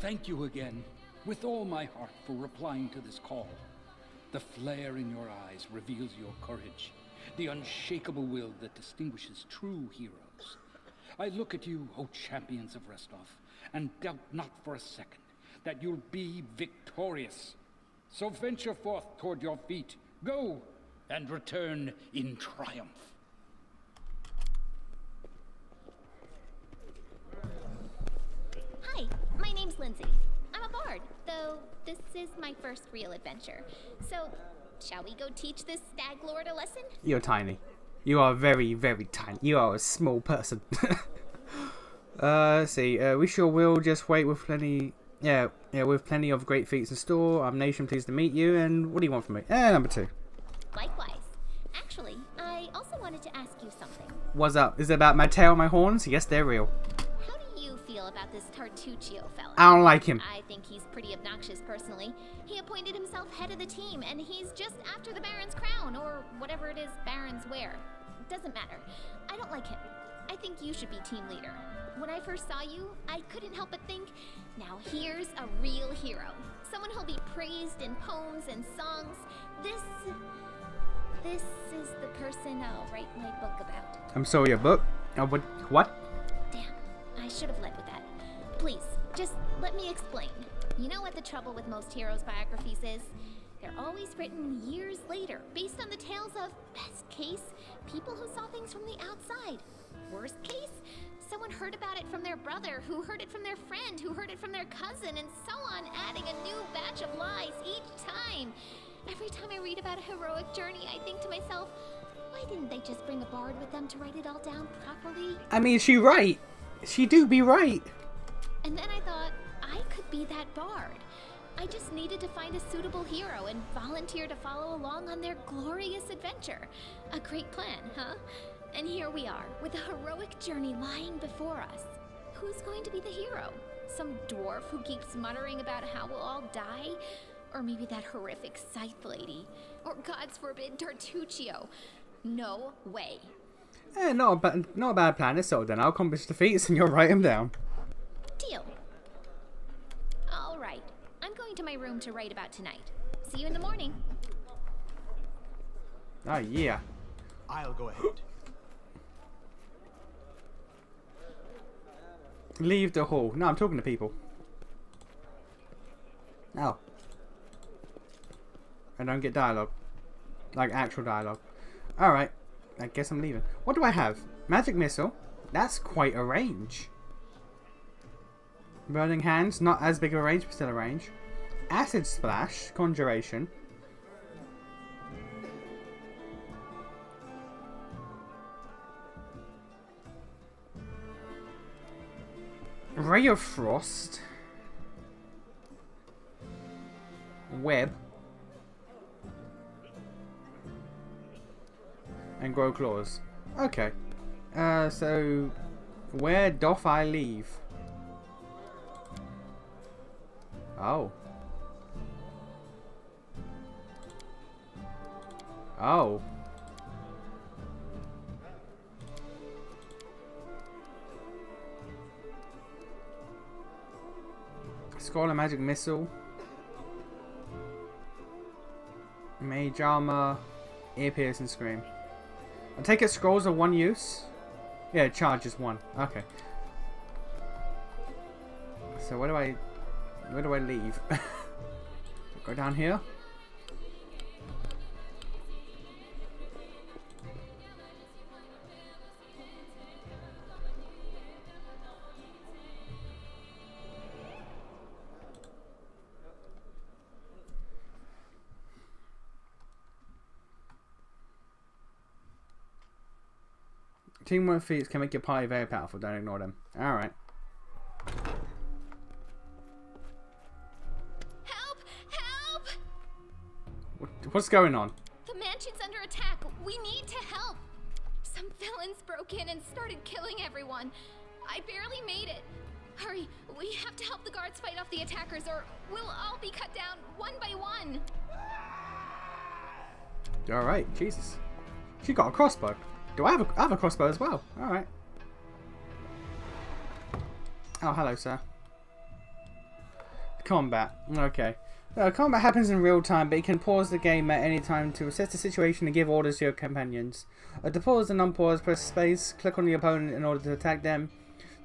Thank you again, with all my heart, for replying to this call. The flare in your eyes reveals your courage, the unshakable will that distinguishes true heroes. I look at you, O champions of Restov, and doubt not for a second that you'll be victorious. So venture forth toward your feet. Go, and return in triumph. Hi, my name's Lindsay. I'm a bard, though this is my first real adventure. So, shall we go teach this stag lord a lesson? You're tiny. You are very, very tiny. You are a small person. Let's see. We sure will just wait with plenty... Yeah, with plenty of great feats in store. I'm Nation, pleased to meet you. And what do you want from me? Number 2. Likewise. Actually, I also wanted to ask you something. What's up? Is it about my tail and my horns? Yes, they're real. How do you feel about this Tartuccio fella? I don't like him. I think he's pretty obnoxious personally. He appointed himself head of the team, and he's just after the Baron's crown, or whatever it is barons wear. Doesn't matter. I don't like him. I think you should be team leader. When I first saw you, I couldn't help but think, now here's a real hero. Someone who'll be praised in poems and songs. This is the person I'll write my book about. I'm sorry, your book? What? Damn, I should have led with that. please, just let me explain. You know what the trouble with most heroes' biographies is? They're always written years later, based on the tales of, best case, people who saw things from the outside. Worst case, someone heard about it from their brother, who heard it from their friend, who heard it from their cousin, and so on, adding a new batch of lies each time. Every time I read about a heroic journey, I think to myself, why didn't they just bring a bard with them to write it all down properly? I mean, is she right? She do be right. And then I thought, I could be that bard. I just needed to find a suitable hero and volunteer to follow along on their glorious adventure. A great plan, huh? And here we are, with a heroic journey lying before us. Who's going to be the hero? Some dwarf who keeps muttering about how we'll all die? Or maybe that horrific scythe lady? Or, God's forbid, Tartuccio? No way. Not a bad plan. So then I'll accomplish the feats and you'll write them down. Deal. All right. I'm going to my room to write about tonight. See you in the morning. Oh, yeah. I'll go ahead. Leave the hall. No, I'm talking to people. Oh. I don't get dialogue. Like actual dialogue. Alright. I guess I'm leaving. What do I have? Magic missile. That's quite a range. Burning hands. Not as big a range, but still a range. Acid splash. Conjuration. Ray of Frost. Web. And Grow Claws. Okay. So where doth I leave? Oh. Oh. Scroll and Magic Missile. Mage Armor. Ear Pierce and Scream. I take it scrolls are one use? Yeah, charge is one. Okay. So where do I leave? Go down here? Teamwork feats can make your party very powerful. Don't ignore them. Alright. Help! Help! What's going on? The mansion's under attack. We need to help. Some villains broke in and started killing everyone. I barely made it. Hurry, we have to help the guards fight off the attackers or we'll all be cut down one by one. Alright, Jesus. She got a crossbow. Do I have a crossbow as well? Alright. Oh, hello, sir. Combat. Okay. Combat happens in real time, but you can pause the game at any time to assess the situation and give orders to your companions. To pause and unpause, press space, click on the opponent in order to attack them.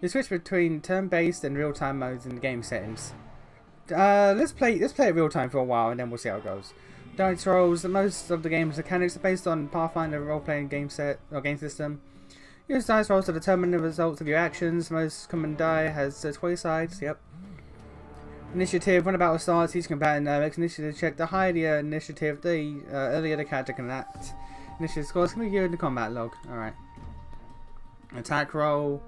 You switch between turn-based and real-time modes in the game settings. Let's play it real time for a while, and then we'll see how it goes. Dice rolls. Most of the game's mechanics are based on Pathfinder role-playing game system. Use dice rolls to determine the results of your actions. Most common die has 20 sides. Yep. Initiative. When a battle starts, each combatant makes an initiative check. The higher the initiative, the earlier the character can act. Initiative scores can be viewed in the combat log. Alright. Attack roll.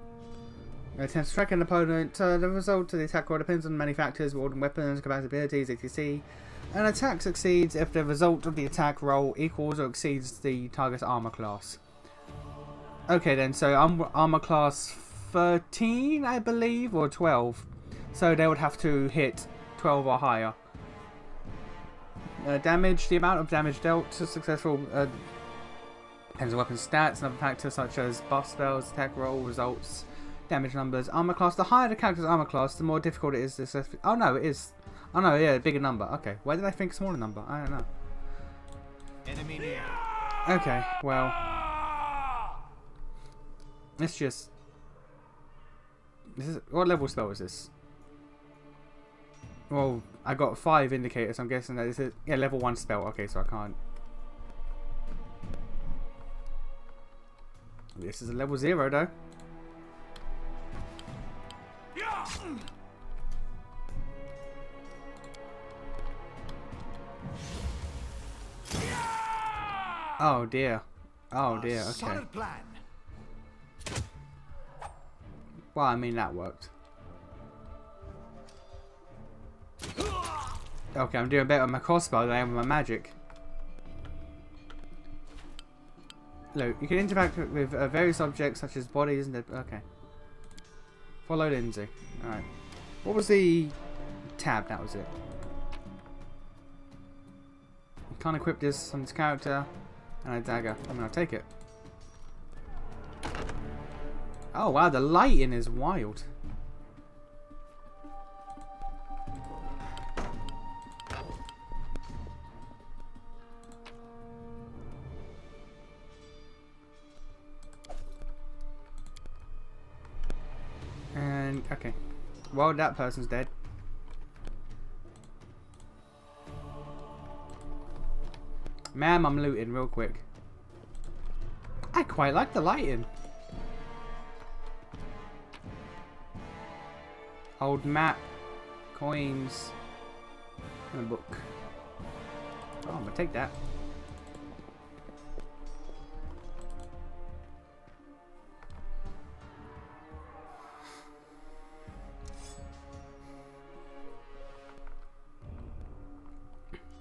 Attempts to track an opponent. The result of the attack roll depends on many factors: wielding weapons, combat abilities, etc. An attack succeeds if the result of the attack roll equals or exceeds the target's armor class. Okay then, so I'm armor class 13, I believe, or 12. So they would have to hit 12 or higher. Damage. The amount of damage dealt to successful depends on weapon stats and other factors such as buff spells, attack roll, results, damage numbers. Armor class. The higher the character's armor class, the more difficult it is to successfully... Oh no, it is... Oh no, yeah, bigger number. Okay, why did I think smaller number? I don't know. Enemy near. Okay, well... Let's just... This is... What level spell is this? Well, I got 5 indicators. I'm guessing that this is level 1 spell. Okay, so I can't. This is a level 0 though. Oh dear. Oh dear. Okay. Well, I mean that worked. Okay, I'm doing better with my crossbow than I am with my magic. Look, you can interact with various objects such as bodies and... Okay. Follow Lindsay. Alright. What was the tab? That was it. You can't equip this on this character. And a dagger. I mean, I'll take it. Oh wow, the lighting is wild. And okay, well, that person's dead. Ma'am, I'm looting real quick. I quite like the lighting. Old map, coins, and a book. Oh, I'm gonna take that.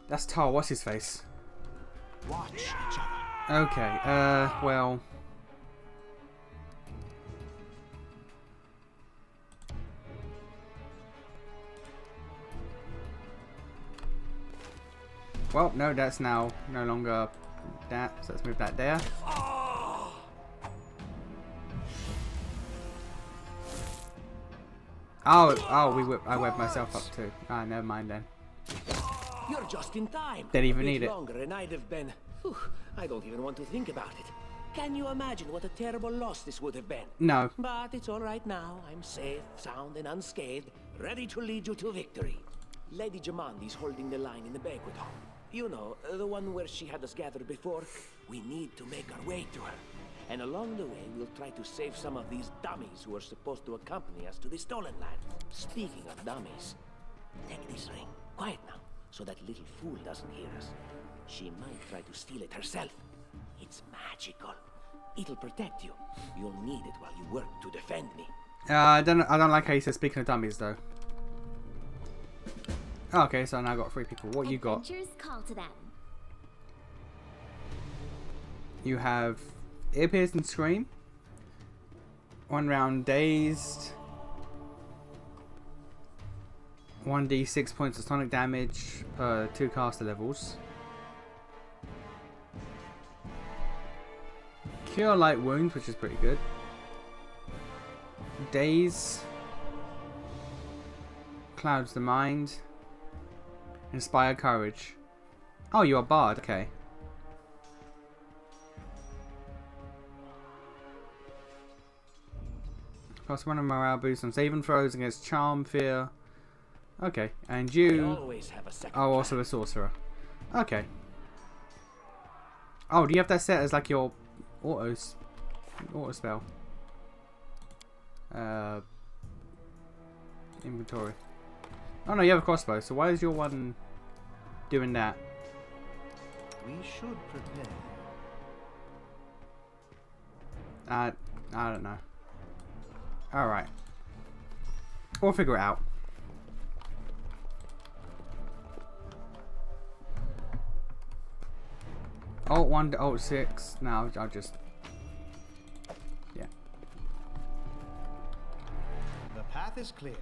That's Tar, what's his face? Watch each other. Okay, well. Well, no, that's now no longer that, so let's move that there. I whipped myself up too. Ah, never mind then. You're just in time. Didn't even A bit need it. longer and I'd have been... Whew, I don't even want to think about it. Can you imagine what a terrible loss this would have been? No. But it's all right now. I'm safe, sound, and unscathed, ready to lead you to victory. Lady Jamandi's holding the line in the banquet hall. You know, the one where she had us gathered before. We need to make our way to her. And along the way, we'll try to save some of these dummies who are supposed to accompany us to the stolen land. Speaking of dummies, take this ring. Quiet now, so that little fool doesn't hear us. She might try to steal it herself. It's magical. It'll protect you. You'll need it while you work to defend me. I don't like how you said speaking of dummies though. Okay, so now I've got 3 people. What you got? Adventures call to them. You have Ear Piercing Scream. 1 round dazed. 1d6 points of sonic damage per 2 caster levels. Cure Light Wounds, which is pretty good. Daze. Clouds the Mind. Inspire Courage. Oh, you're a bard, okay. Plus 1 of morale boost on saving throws against Charm, Fear. Okay, and you are also a sorcerer. Okay. Oh, do you have that set as like your auto spell? Inventory. Oh no, you have a crossbow, so why is your one doing that? We should prepare. I don't know. Alright. We'll figure it out. Alt 1 to Alt 6. No, I'll just... Yeah. The path is clear.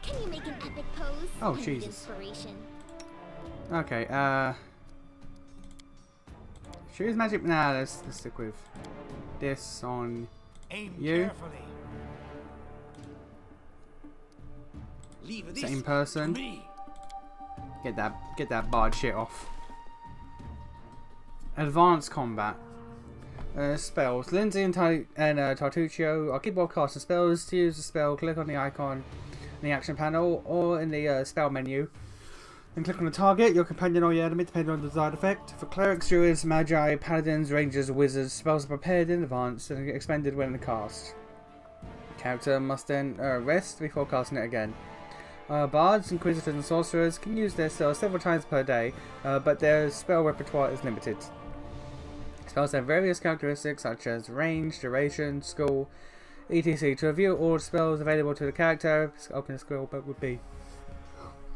Can you make an epic pose? Oh, I need Jesus. inspiration. Okay, choose magic. Nah, let's stick with this on Aim you. carefully. Leave this Same person. to me. Get that bard shit off. Advanced combat. Spells. Lindsay and Tartuccio are keyboard casting spells. To use the spell, click on the icon in the action panel or in the spell menu. Then click on the target, your companion or your enemy, depending on the desired effect. For clerics, druids, magi, paladins, rangers, wizards, spells are prepared in advance and expended when cast. Character must then rest before casting it again. Bards, inquisitors and sorcerers can use their spells several times per day, but their spell repertoire is limited. Spells have various characteristics such as range, duration, skill, etc. To review all spells available to the character, open the skill book would be.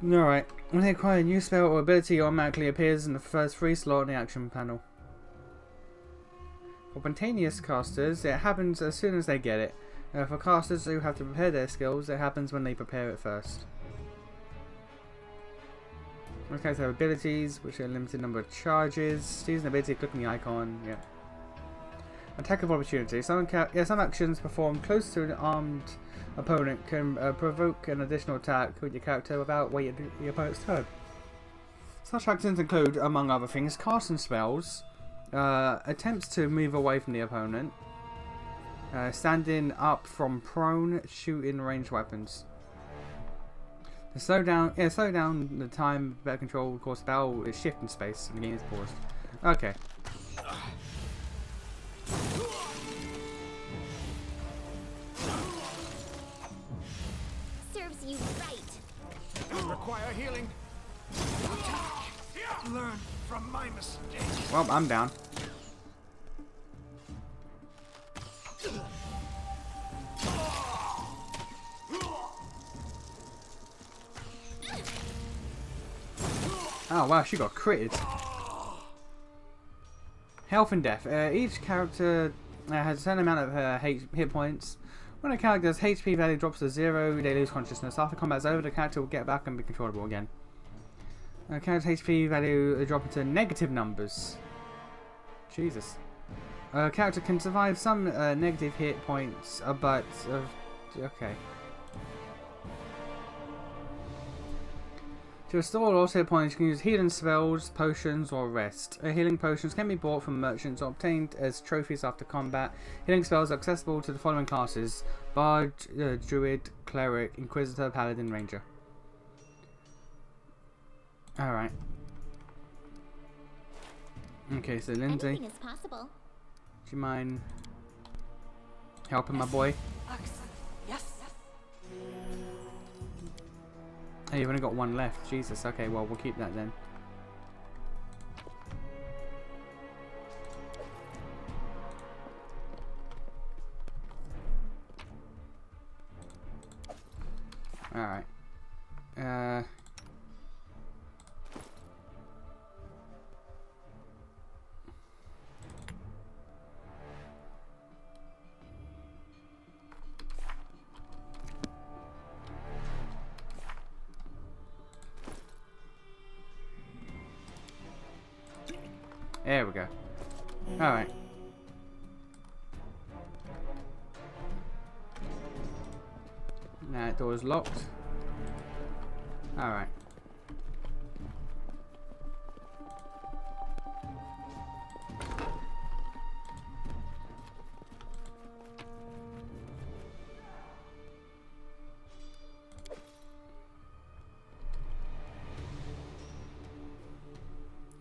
Alright, when they acquire a new spell or ability, it automatically appears in the first free slot in the action panel. For spontaneous casters, it happens as soon as they get it. For casters who have to prepare their skills, it happens when they prepare it first. Most characters have abilities, which are a limited number of charges. To use an ability, click on the icon. Yeah. Attack of opportunity. Some actions performed close to an armed opponent can provoke an additional attack with your character without waiting the opponent's turn. Such actions include, among other things, casting spells, attempts to move away from the opponent, standing up from prone, shooting ranged weapons. To slow down the time, better control, of course, spell is shift in space, and the game is paused. Okay. Serves you right. Require healing. Learn from my mistake. Well, I'm down. Oh wow, she got critted. Health and death. Each character has a certain amount of hit points. When a character's HP value drops to 0, they lose consciousness. After combat is over, the character will get back and be controllable again. A character's HP value drops to negative numbers. Jesus. A character can survive some negative hit points, but... okay. To restore all hit points, you can use healing spells, potions, or rest. Healing potions can be bought from merchants or obtained as trophies after combat. Healing spells are accessible to the following classes: Bard, Druid, Cleric, Inquisitor, Paladin, Ranger. Alright. Okay, so Lindsay, Anything is possible. do you mind helping my boy? Yes. Hey, you've only got one left. Jesus, okay, well, we'll keep that then. Alright. There we go. Alright. Now that door's locked. Alright.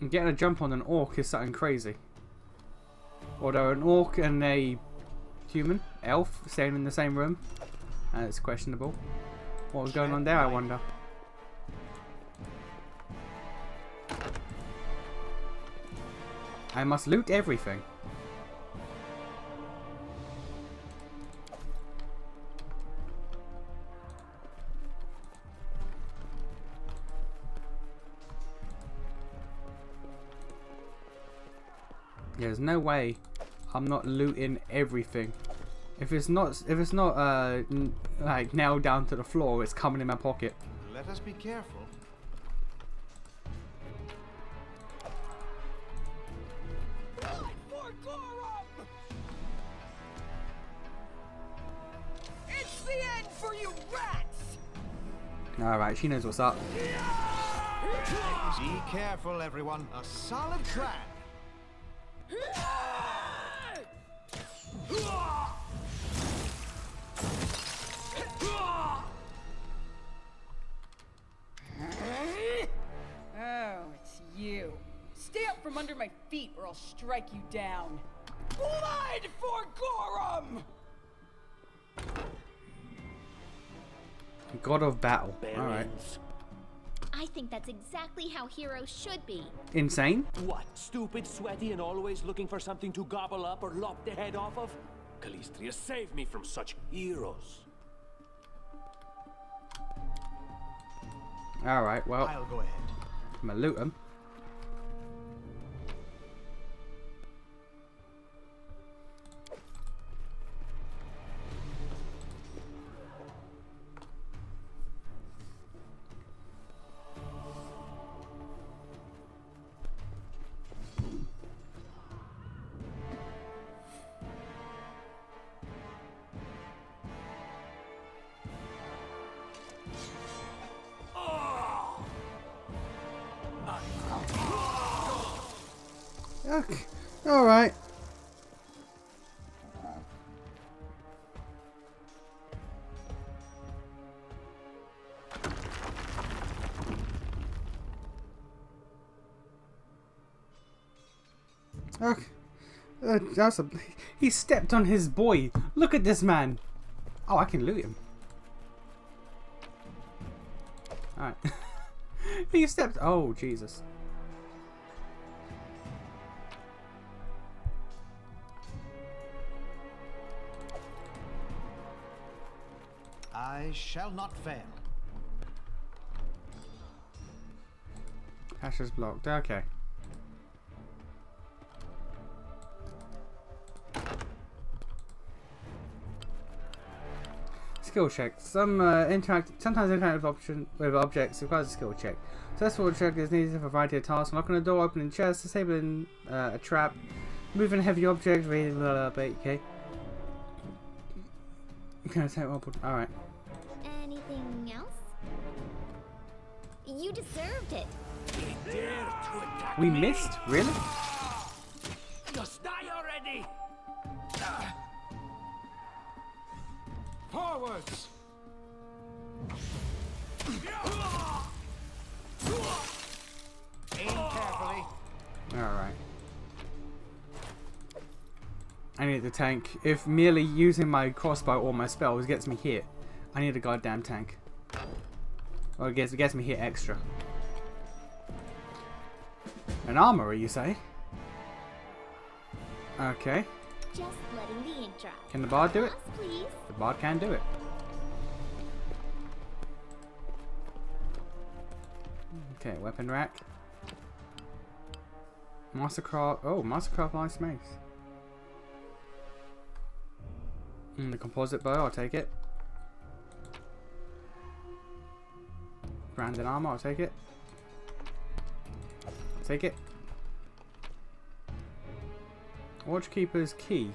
And getting a jump on an orc is something crazy. Although an orc and a human, elf, staying in the same room, it's questionable. What was going on there, I wonder. I must loot everything. There's no way I'm not looting everything. If it's not like nailed down to the floor, it's coming in my pocket. Let us be careful. It's the end for you rats! Alright, she knows what's up. Be careful, everyone. A solid trap. under my feet or I'll strike you down. Blood for Gorum! God of Battle. Alright. I think that's exactly how heroes should be. Insane? What, stupid, sweaty, and always looking for something to gobble up or lop the head off of? Calistria, save me from such heroes. Alright, well. I'll go ahead. I'm gonna loot them. Okay. Alright. Okay. That's a... He stepped on his boy. Look at this man. Oh, I can loot him. Alright. He stepped... Oh, Jesus. I shall not fail. Hash is blocked. Okay. Skill check. Sometimes interact with objects requires a skill check. Successful check is needed for a variety of tasks: unlocking a door, opening chests, disabling a trap, moving a heavy object, reading blah blah. Okay. Can I take alright. Anything else? You deserved it. He dared to attack We me. missed? Really? Just die already! Forwards! Aim carefully. Alright. I need the tank. If merely using my crossbow or my spells gets me hit, I need a goddamn tank. Or it gets me hit extra. An armory, you say? Okay. Just letting the ink dry. Can the bard do it? Boss, please. The bard can do it. Okay, weapon rack. Mastercraft. Oh, Mastercraft Ice Mace. The composite bow, I'll take it. Branded armor, I'll take it. I'll take it. Watchkeeper's key.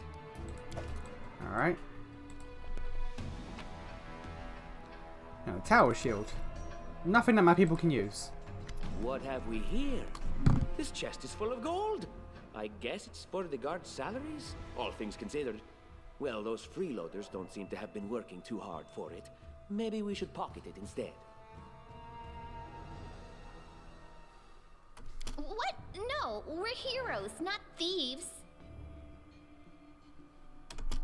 Alright. Now, the tower shield. Nothing that my people can use. What have we here? This chest is full of gold. I guess it's for the guards' salaries, all things considered. Well, those freeloaders don't seem to have been working too hard for it. Maybe we should pocket it instead. What? No, we're heroes, not thieves.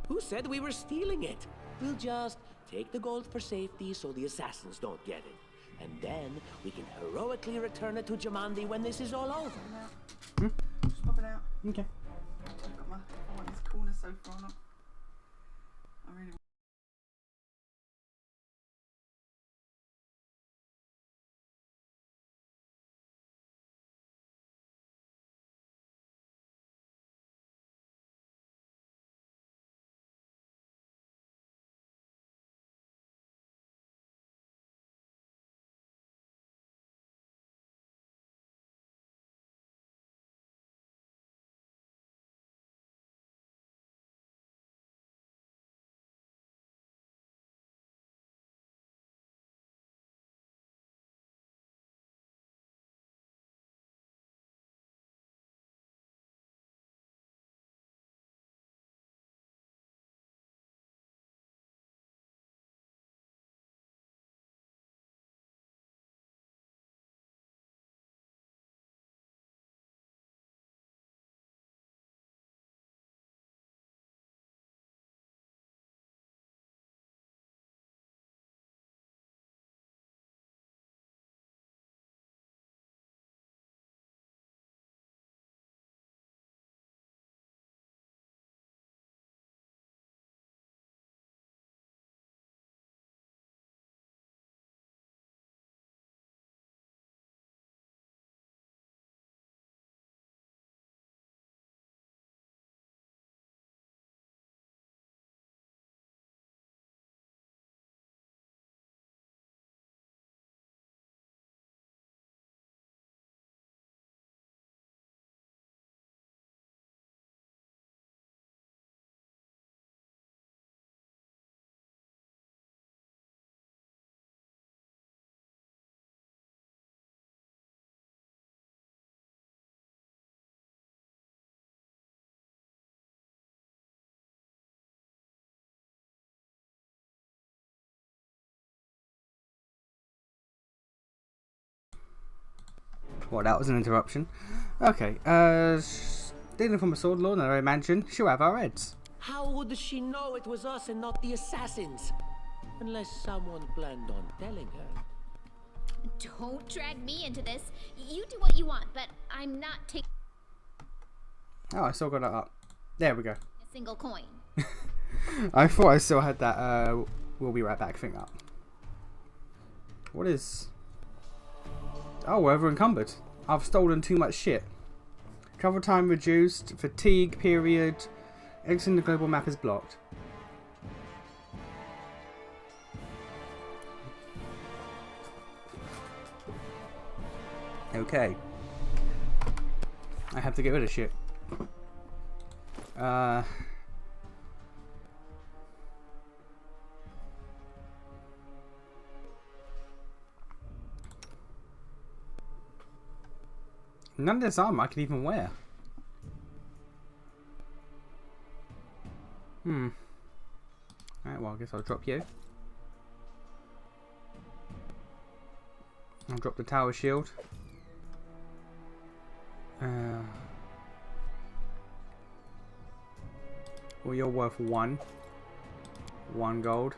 Who said we were stealing it? We'll just take the gold for safety so the assassins don't get it. And then we can heroically return it to Jamandi when this is all over. Just pop it out. Okay. I've got my I want this corner sofa on it. I really Well, that was an interruption. Okay, stealing from a sword lord in our mansion, she'll have our heads. How would she know it was us and not the assassins? Unless someone planned on telling her. Don't drag me into this. You do what you want, but I'm not taking Oh, I still got it up. There we go. a single coin. I thought I still had that we'll be right back thing up. What is... Oh, we're over encumbered. I've stolen too much shit. Travel time reduced. Fatigue period. Exiting the global map is blocked. Okay. I have to get rid of shit. None of this armor I could even wear. Alright, well, I guess I'll drop you. I'll drop the tower shield. Well, you're worth one gold.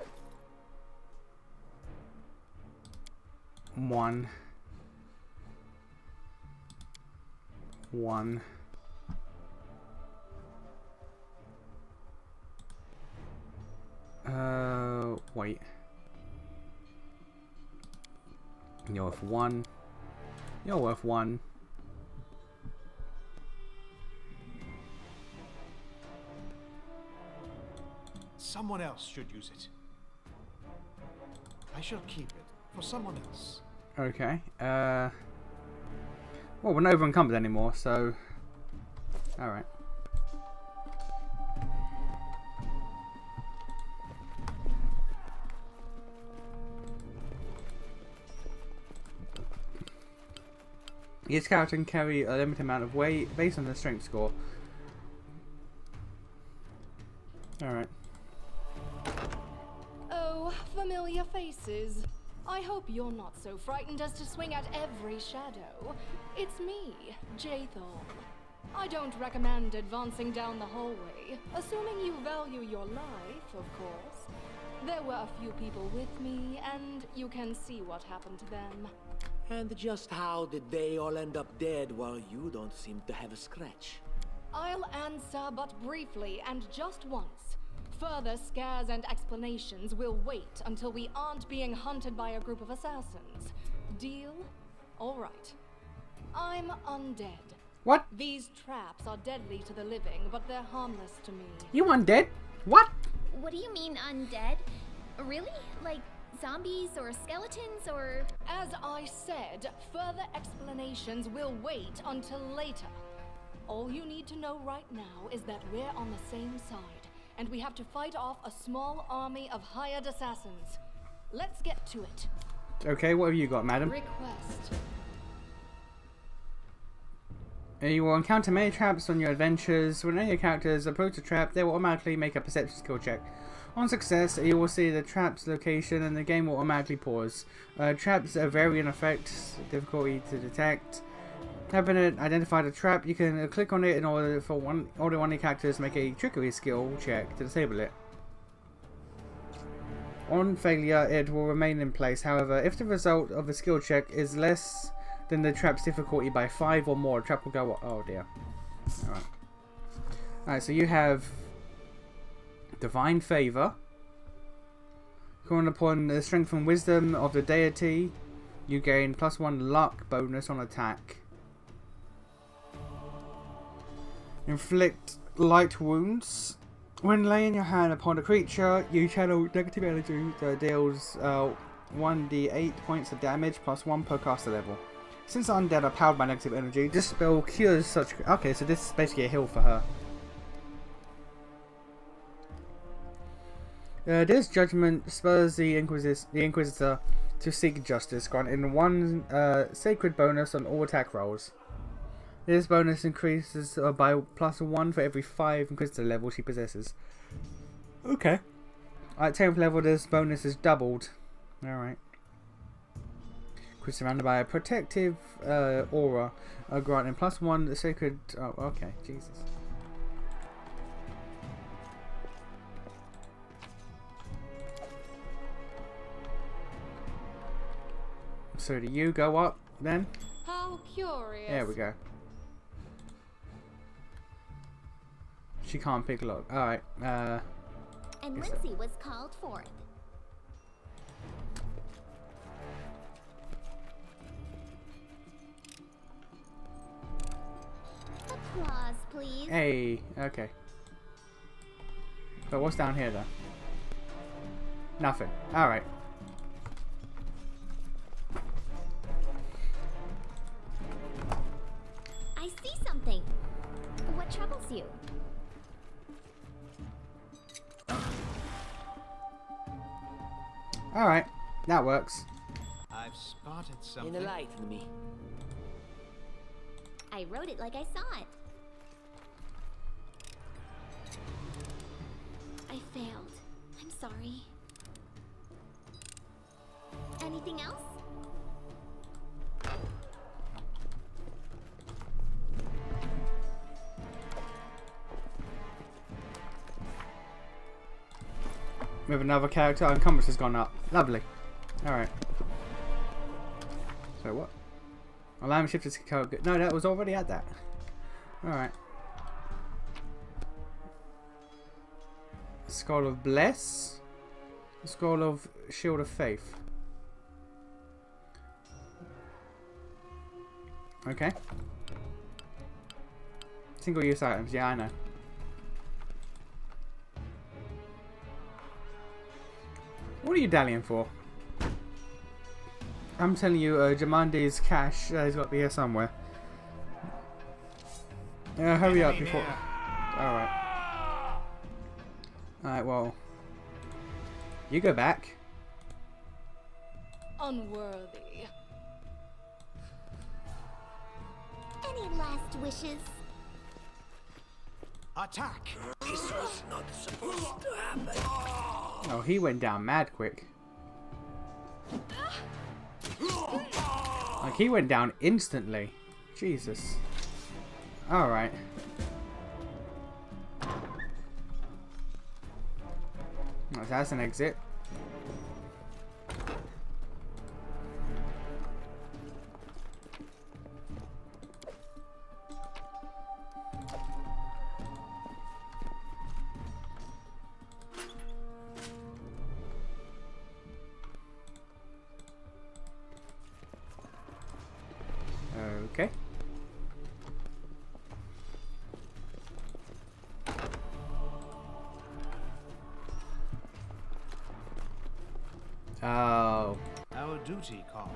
One. Wait. You're worth one. You're worth one. Someone else should use it. I shall keep it for someone else. Okay. Well, we're not over encumbered anymore, so... Alright. Each character can carry a limited amount of weight based on their strength score. Alright. Oh, familiar faces. I hope you're not so frightened as to swing at every shadow. It's me, Jathal. I don't recommend advancing down the hallway, assuming you value your life, of course. There were a few people with me, and you can see what happened to them. And just how did they all end up dead while you don't seem to have a scratch? I'll answer but briefly and just once. Further scares and explanations will wait until we aren't being hunted by a group of assassins. Deal? All right. I'm undead. What? These traps are deadly to the living, but they're harmless to me. You undead? What? What do you mean undead? Really? Like zombies or skeletons or... As I said, further explanations will wait until later. All you need to know right now is that we're on the same side, and we have to fight off a small army of hired assassins. Let's get to it. Okay, what have you got, madam? Request. You will encounter many traps on your adventures. When any of your characters approach a trap, they will automatically make a perception skill check. On success, you will see the trap's location and the game will automatically pause. Traps vary in effect, difficulty to detect. Having identified a trap, you can click on it in order for one of your characters to make a trickery skill check to disable it. On failure, it will remain in place. However, if the result of the skill check is less than the trap's difficulty by 5 or more, the trap will go... Oh dear. Alright. Alright, so you have Divine Favor. Calling upon the strength and wisdom of the deity, you gain +1 luck bonus on attack. Inflict light wounds. When laying your hand upon a creature, you channel negative energy that deals 1d8 points of damage +1 per caster level. Since undead are powered by negative energy, this spell cures such... Okay, so this is basically a heal for her. This judgment spurs the Inquisitor to seek justice, granting 1 sacred bonus on all attack rolls. This bonus increases by +1 for every 5 Inquisitor levels she possesses. Okay. At 10th level, this bonus is doubled. Alright. We're surrounded by a protective aura, granting +1 the sacred. Oh, okay, Jesus. So do you go up then? How curious. There we go. She can't pick lock. All right. And Lindsay was called forth. Applause, please. Hey. Okay. But what's down here though? Nothing. All right. I see something. What troubles you? All right. That works. I've spotted something. Enlighten me. I wrote it like I saw it. I failed. I'm sorry. Anything else? We have another character. Our compass has gone up. Lovely. Alright. So what? Alarm shifted to character. No, that was already at that. Alright. Scroll of Bless. Scroll of Shield of Faith. Okay. Single use items. Yeah, I know. What are you dallying for? I'm telling you, Jamandi's cash has got to be here somewhere. Hurry up before. Alright. Alright, well. You go back. Unworthy. Any last wishes? Attack! This was not supposed to happen. Oh, he went down mad quick. Like, he went down instantly. Jesus. Alright. Oh, that's an exit. Okay. Oh. Our duty calls.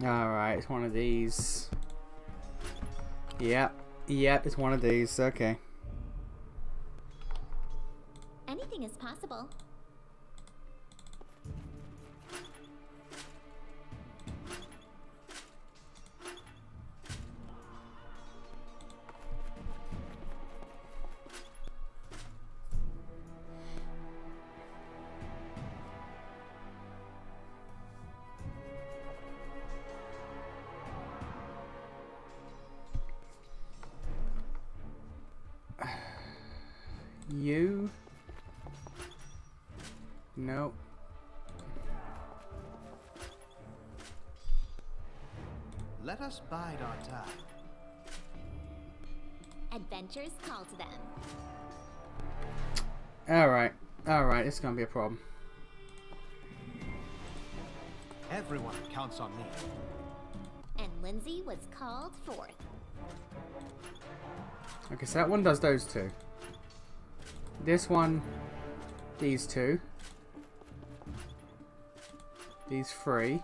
Alright, it's one of these. Yep, it's one of these. Okay. Anything is possible. You? No. Let us bide our time. Adventures call to them. Alright, it's gonna be a problem. Everyone counts on me. And Lindsay was called forth. Okay, so that one does those two. This one, these two. These three.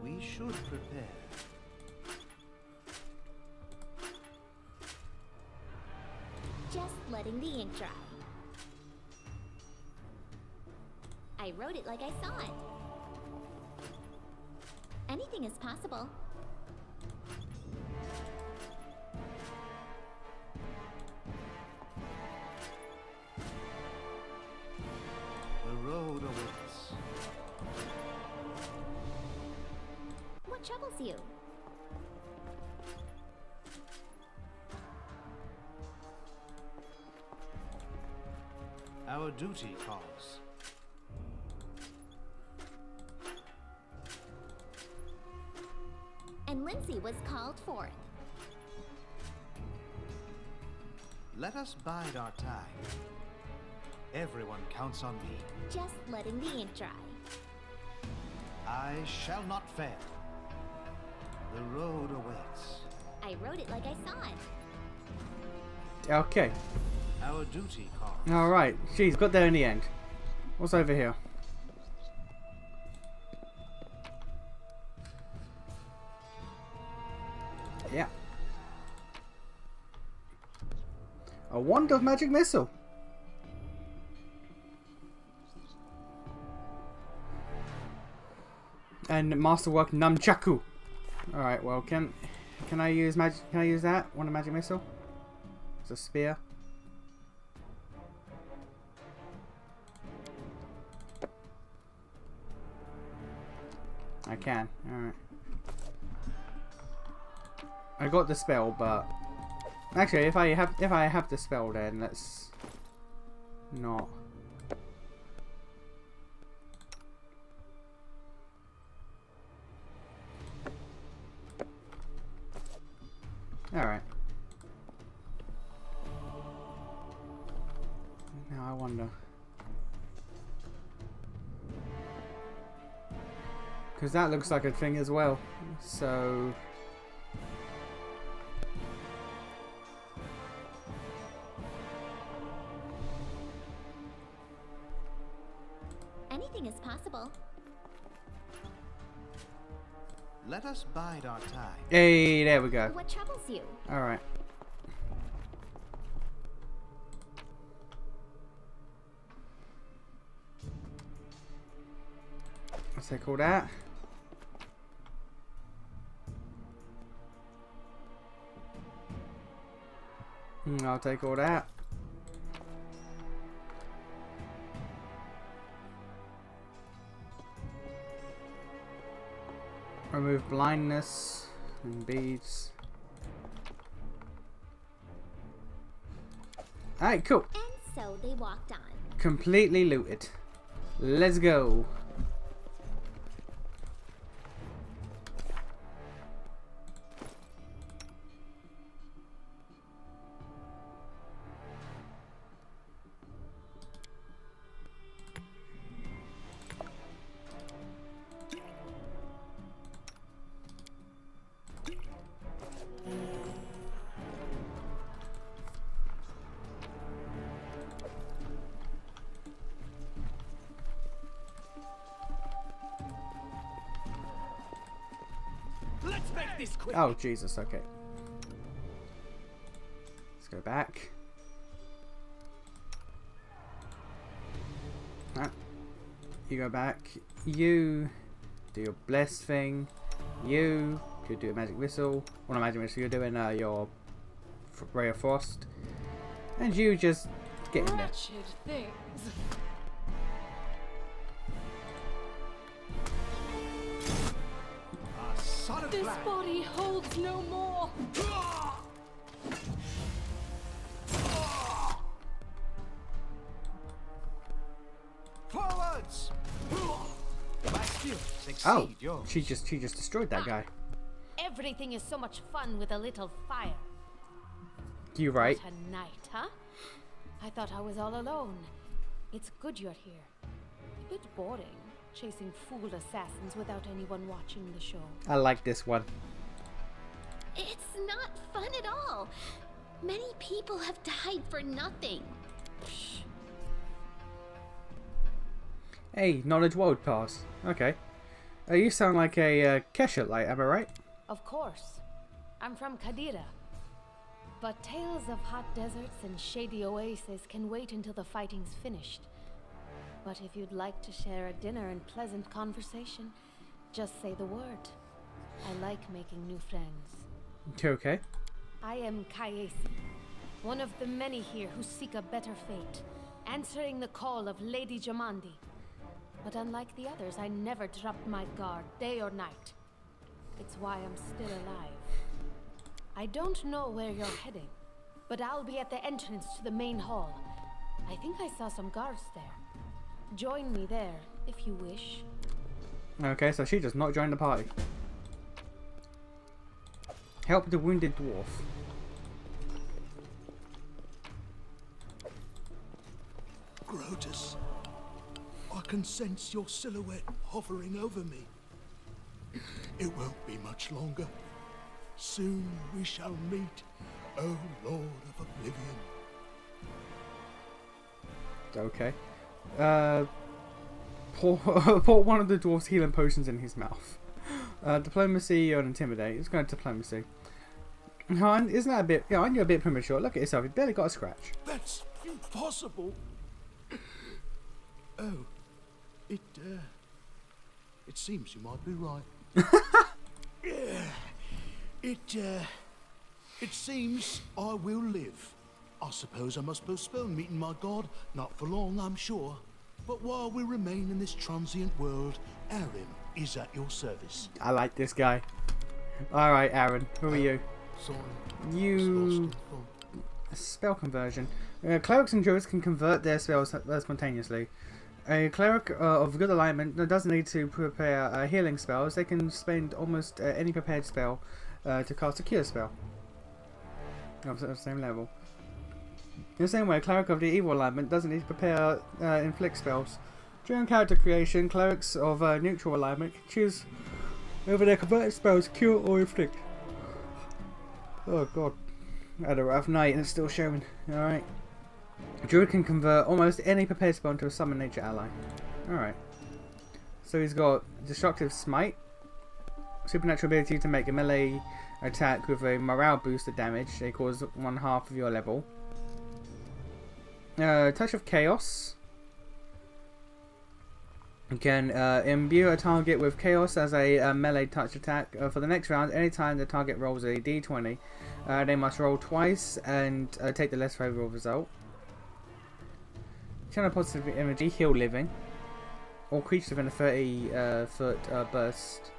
We should prepare. Just letting the ink dry. I wrote it like I saw it. Anything is possible. The road awaits. What troubles you? Our duty calls. And Lindsay was called forth. Let us bide our time. Everyone counts on me. Just letting the ink dry. I shall not fail. The road awaits. I wrote it like I saw it. Okay. Our duty calls. Alright. Jeez, got there in the end. What's over here? Yeah. A wand of magic missile. And masterwork nunchaku. All right. Well, can I use magic? Can I use that? Wand of magic missile. It's a spear. I can. All right. I got the spell, but actually, if I have the spell, then let's not. All right. Now I wonder, because that looks like a thing as well. So. Anything is possible. Let us bide our time. Hey, there we go. What troubles you? All right. I'll take all that. I'll take all that. Remove blindness and beads. Alright, cool. And so they walked on. Completely looted. Let's go. Let's make this quick. Oh, Jesus, okay. Let's go back. Ah. You go back. You do your bless thing. You could do a magic missile. Well, not magic missile, you're doing your ray of frost. And you just get in there. Wretched things. This body holds no more. Forwards! My skills exceed Oh, yours. she just destroyed that guy. Everything is so much fun with a little fire. You right. What a night, huh? I thought I was all alone. It's good you're here. A bit boring, chasing fool assassins without anyone watching the show. I like this one. It's not fun at all. Many people have died for nothing. Hey, knowledge world pass. Okay. You sound like a Kesha-lite, am I right? Of course. I'm from Kadira. But tales of hot deserts and shady oases can wait until the fighting's finished. But if you'd like to share a dinner and pleasant conversation, just say the word. I like making new friends. Okay. I am Kayesi, one of the many here who seek a better fate, answering the call of Lady Jamandi. But unlike the others, I never dropped my guard, day or night. It's why I'm still alive. I don't know where you're heading, but I'll be at the entrance to the main hall. I think I saw some guards there. Join me there, if you wish. Okay, so she does not join the party. Help the wounded dwarf. Grotus, I can sense your silhouette hovering over me. It won't be much longer. Soon we shall meet, O Lord of Oblivion. Okay. Pour one of the dwarf's healing potions in his mouth. Diplomacy or intimidate. Let's go to diplomacy. Isn't that a bit... Yeah, aren't you a bit premature? Look at yourself. You've barely got a scratch. That's impossible. Oh. It seems you might be right. It seems I will live. I suppose I must postpone meeting my god. Not for long, I'm sure. But while we remain in this transient world, Aaron is at your service. I like this guy. Alright, Aaron. Who are you? Sorry. You... Spell conversion. Clerics and druids can convert their spells spontaneously. A cleric of good alignment doesn't need to prepare healing spells. They can spend almost any prepared spell to cast a cure spell. At the same level. In the same way, a cleric of the evil alignment doesn't need to prepare inflict spells. During character creation, clerics of neutral alignment can choose whether their converted spells cure or inflict. Oh god. I had a rough night and it's still showing. Alright. Druid can convert almost any prepared spell into a summon nature ally. Alright. So he's got Destructive Smite. Supernatural ability to make a melee attack with a morale booster damage. It equals 1/2 of your level. Touch of Chaos. You can imbue a target with Chaos as a melee touch attack. For the next round, anytime the target rolls a d20, they must roll twice and take the less favourable result. Channel positive energy, heal living. All creatures within a 30-foot burst.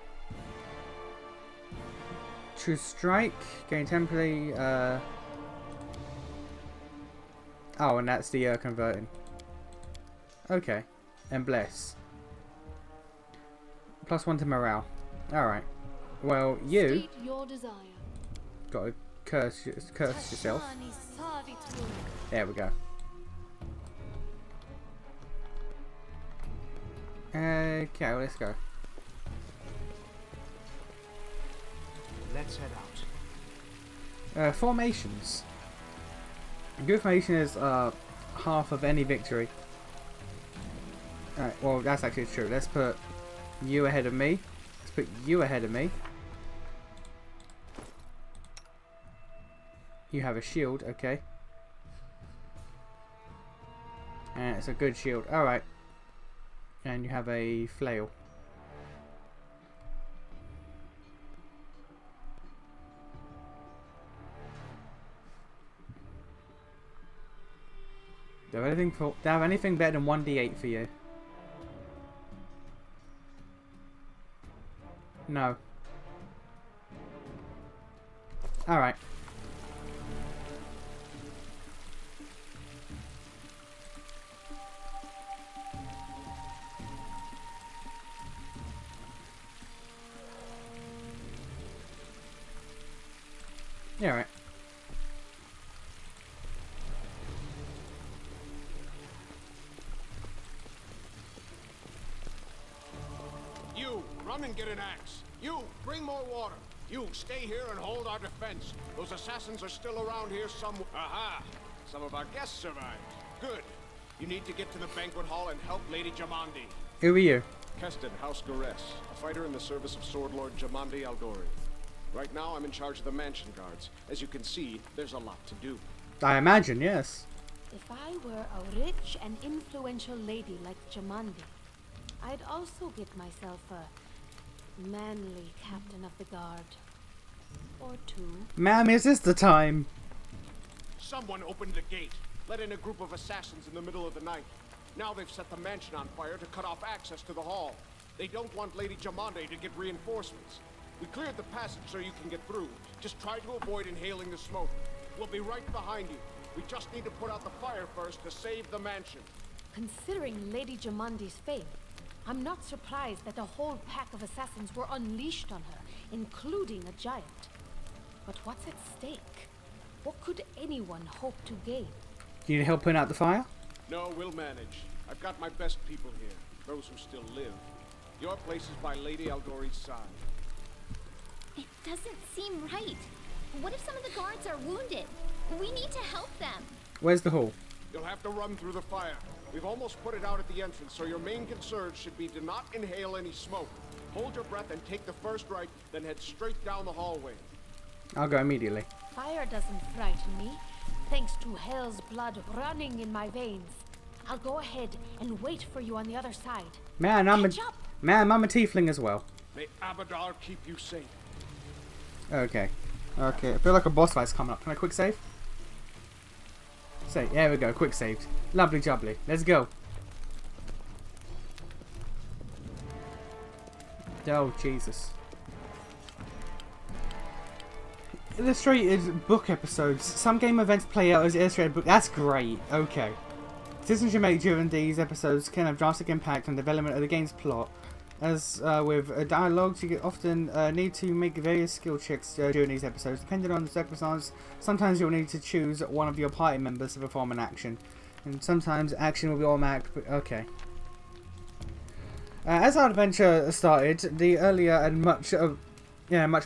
True Strike, gain temporary. Oh, and that's the converting. Okay, and Bless. +1 to morale. Alright. Well, you State your desire. got to curse yourself. There we go. Okay, well, let's go. Let's head out. Formations. A good formation is half of any victory. Alright, well, that's actually true. Let's put you ahead of me. Let's put you ahead of me. You have a shield, okay. And it's a good shield. Alright. And you have a flail. Do I have anything better than 1d8 for you? No. Alright. Yeah, right. You, run and get an axe. You, bring more water. You, stay here and hold our defense. Those assassins are still around here somewhere. Aha! Some of our guests survived. Good. You need to get to the banquet hall and help Lady Jamandi. Who are you? Keston, House Garess, a fighter in the service of Sword Lord Jamandi Aldori. Right now, I'm in charge of the mansion guards. As you can see, there's a lot to do. I imagine, yes. If I were a rich and influential lady like Jamandi, I'd also get myself a manly captain of the guard. Or two. Ma'am, is this the time? Someone opened the gate, let in a group of assassins in the middle of the night. Now they've set the mansion on fire to cut off access to the hall. They don't want Lady Jamande to get reinforcements. We cleared the passage so you can get through. Just try to avoid inhaling the smoke. We'll be right behind you. We just need to put out the fire first to save the mansion. Considering Lady Jamandi's fame, I'm not surprised that a whole pack of assassins were unleashed on her, including a giant. But what's at stake? What could anyone hope to gain? Do you need help putting out the fire? No, we'll manage. I've got my best people here, those who still live. Your place is by Lady Aldori's side. It doesn't seem right. What if some of the guards are wounded? We need to help them. Where's the hall? You'll have to run through the fire. We've almost put it out at the entrance, so your main concern should be to not inhale any smoke. Hold your breath and take the first right, then head straight down the hallway. I'll go immediately. Fire doesn't frighten me, thanks to hell's blood running in my veins. I'll go ahead and wait for you on the other side. Man, I'm a tiefling as well. May Abadar keep you safe. Okay. Okay, I feel like a boss fight's coming up. Can I quick save? Save. There we go, quick saved. Lovely jubbly. Let's go. Oh, Jesus. Illustrated book episodes. Some game events play out as illustrated book. That's great. Okay. Decisions you make during these episodes can have drastic impact on the development of the game's plot. As with dialogues, you often need to make various skill checks during these episodes. Depending on the circumstance, sometimes you'll need to choose one of your party members to perform an action. And sometimes action will be automatic. Okay. As our adventure started, the earlier and much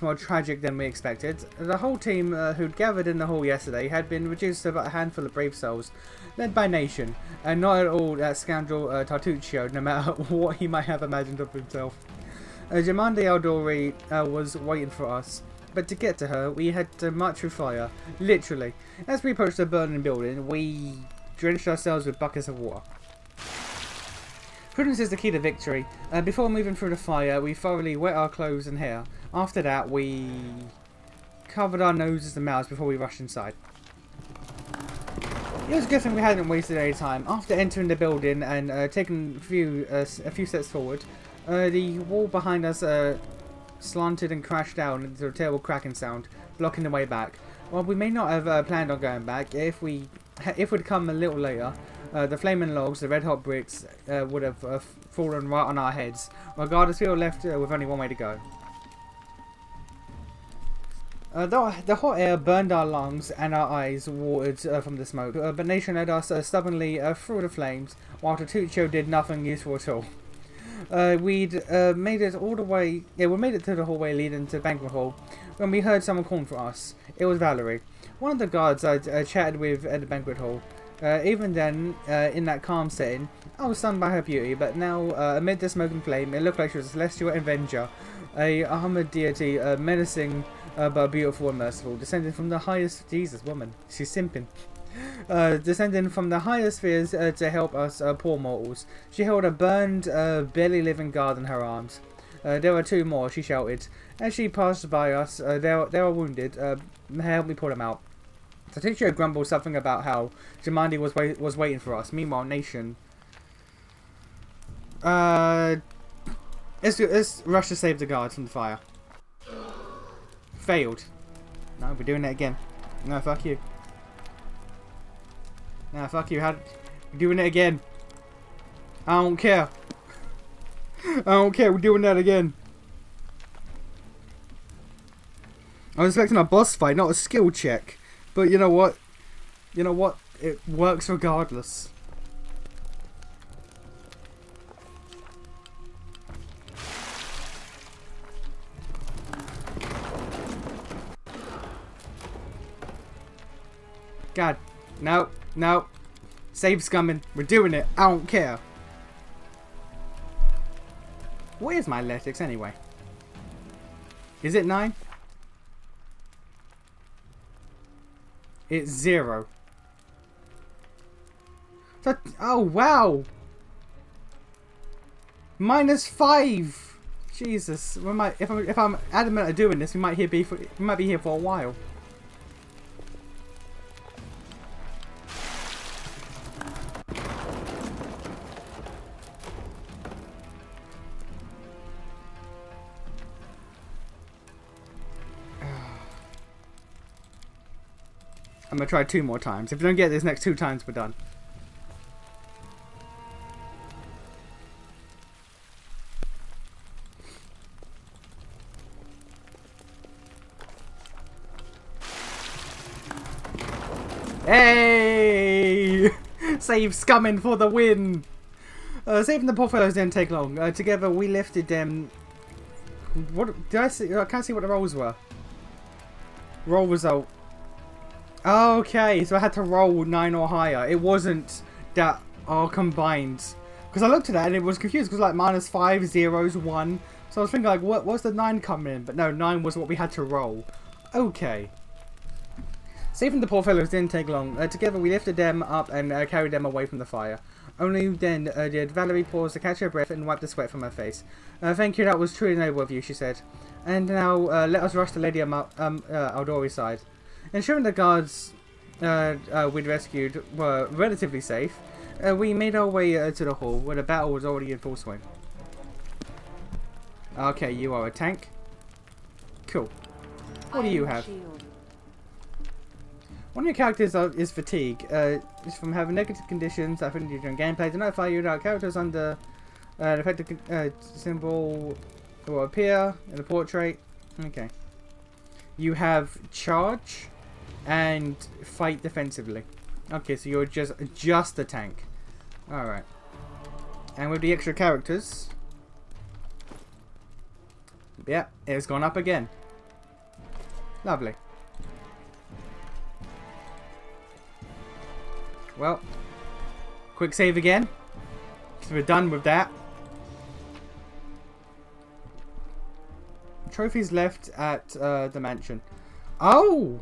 more tragic than we expected, the whole team who'd gathered in the hall yesterday had been reduced to about a handful of brave souls, led by Nation, and not at all that scoundrel Tartuccio, no matter what he might have imagined of himself. Jamande Aldori was waiting for us, but to get to her, we had to march through fire, literally. As we approached the burning building, we drenched ourselves with buckets of water. Prudence is the key to victory. Before moving through the fire, we thoroughly wet our clothes and hair. After that, we covered our noses and mouths before we rushed inside. It was a good thing we hadn't wasted any time. After entering the building and taking a few steps forward, the wall behind us slanted and crashed down into a terrible cracking sound, blocking the way back. While we may not have planned on going back, if we'd come a little later, the flaming logs, the red hot bricks, would have fallen right on our heads. Regardless, we were left with only one way to go. The hot air burned our lungs and our eyes watered from the smoke, but Nation led us stubbornly through the flames, while Tartuccio did nothing useful at all. We'd made it all the way. Yeah, we made it to the hallway leading to the banquet hall when we heard someone calling for us. It was Valerie, one of the guards I'd chatted with at the banquet hall. Even then, in that calm setting, I was stunned by her beauty, but now, amid the smoke and flame, it looked like she was a celestial avenger, a armored deity, menacing but beautiful and merciful, descending from the highest... Jesus, woman, she's simping. Descending from the highest spheres to help us poor mortals. She held a burned, barely living guard in her arms. There were two more, she shouted. As she passed by us, they were wounded. Help me pull them out. Tartuccio grumbled something about how Jamandi was waiting for us. Meanwhile, Nation... Let's rush to save the guards from the fire. Failed. No, we're doing it again. No, fuck you. No, fuck you. We're doing it again. I don't care. I don't care. We're doing that again. I was expecting a boss fight, not a skill check. But you know what? You know what? It works regardless. God. No. No. Save's coming. We're doing it. I don't care. What is my athletics anyway? Is it 9? It's 0. Oh wow! -5. Jesus, if I'm adamant of doing this, we might be here for a while. I'm gonna try 2 more times. If we don't get this next 2 times, we're done. Hey! Save scumming for the win! Saving the poor fellows didn't take long. Together we lifted them. What did I see? I can't see what the rolls were. Roll result. Okay, so I had to roll 9 or higher. It wasn't that all combined. Because I looked at that and it was confused because like -5, 0s, 1. So I was thinking like, what's the 9 coming in? But no, 9 was what we had to roll. Okay. Saving the poor fellows didn't take long. Together we lifted them up and carried them away from the fire. Only then did Valerie pause to catch her breath and wipe the sweat from her face. Thank you, that was truly noble of you, she said. And now let us rush to Lady Aldori's side. Ensuring the guards we'd rescued were relatively safe, we made our way to the hall where the battle was already in full swing. Okay, you are a tank. Cool. What do you have? One of your characters is fatigue. It's from having negative conditions that affect you during gameplay. To notify you that characters under the affected symbol will appear in the portrait. Okay. You have charge and fight defensively. Okay, so you're just a tank. Alright. And with the extra characters, yeah, it's gone up again. Lovely. Well, quick save again. So we're done with that. Trophies left at the mansion. Oh!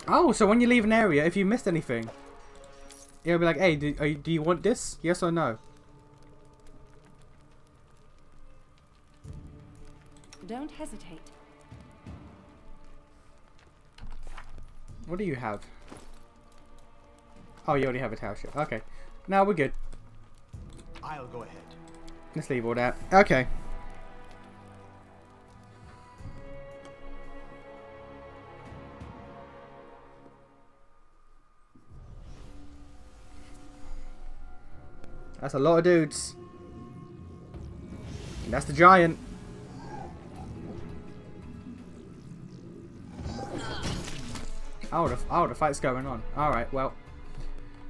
Oh, so when you leave an area, if you missed anything, it'll be like, hey, do you want this? Yes or no? Don't hesitate. What do you have? Oh, you already have a tower ship. Okay. Now we're good. I'll go ahead. Let's leave all that. Okay. That's a lot of dudes. And that's the giant. Oh, the fight's going on. Alright, well.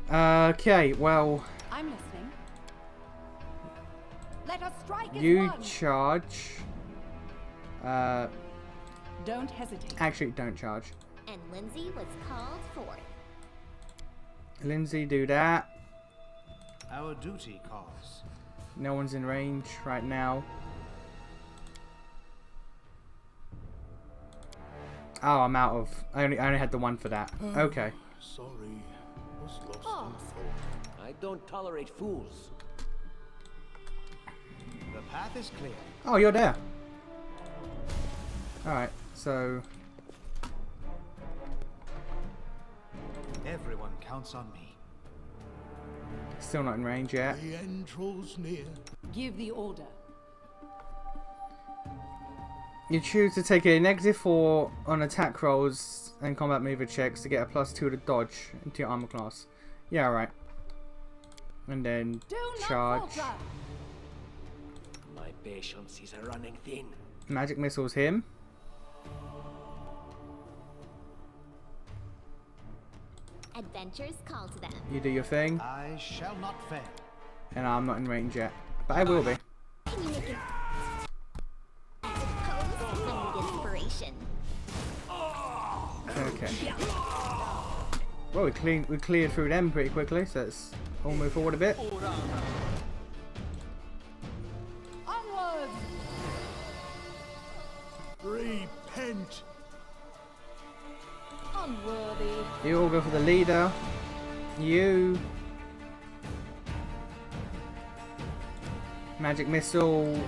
Okay, well. I'm listening. Let us strike as you one. charge. Don't hesitate. Actually, don't charge. And Lindsay was called forth. Lindsay, do that. Our duty calls. No one's in range right now. Oh, I'm out of. I only had the one for that. Okay. Sorry. Was lost Oh. I don't tolerate fools. The path is clear. Oh, you're there. Alright, so. Everyone counts on me. Still not in range yet. The end draws near. Give the order. You choose to take a -4 on attack rolls and combat mover checks to get a +2 to dodge into your armor class. Yeah, right. And then charge. My patience is running thin. Magic missiles him. Adventures call to them. You do your thing. I shall not fail. And I'm not in range yet. But I will be. Can you make it? Pose and inspiration. Okay. Well, we cleared through them pretty quickly, so let's all move forward a bit. Onward! Repent. Unworthy. You all go for the leader. You Magic Missile,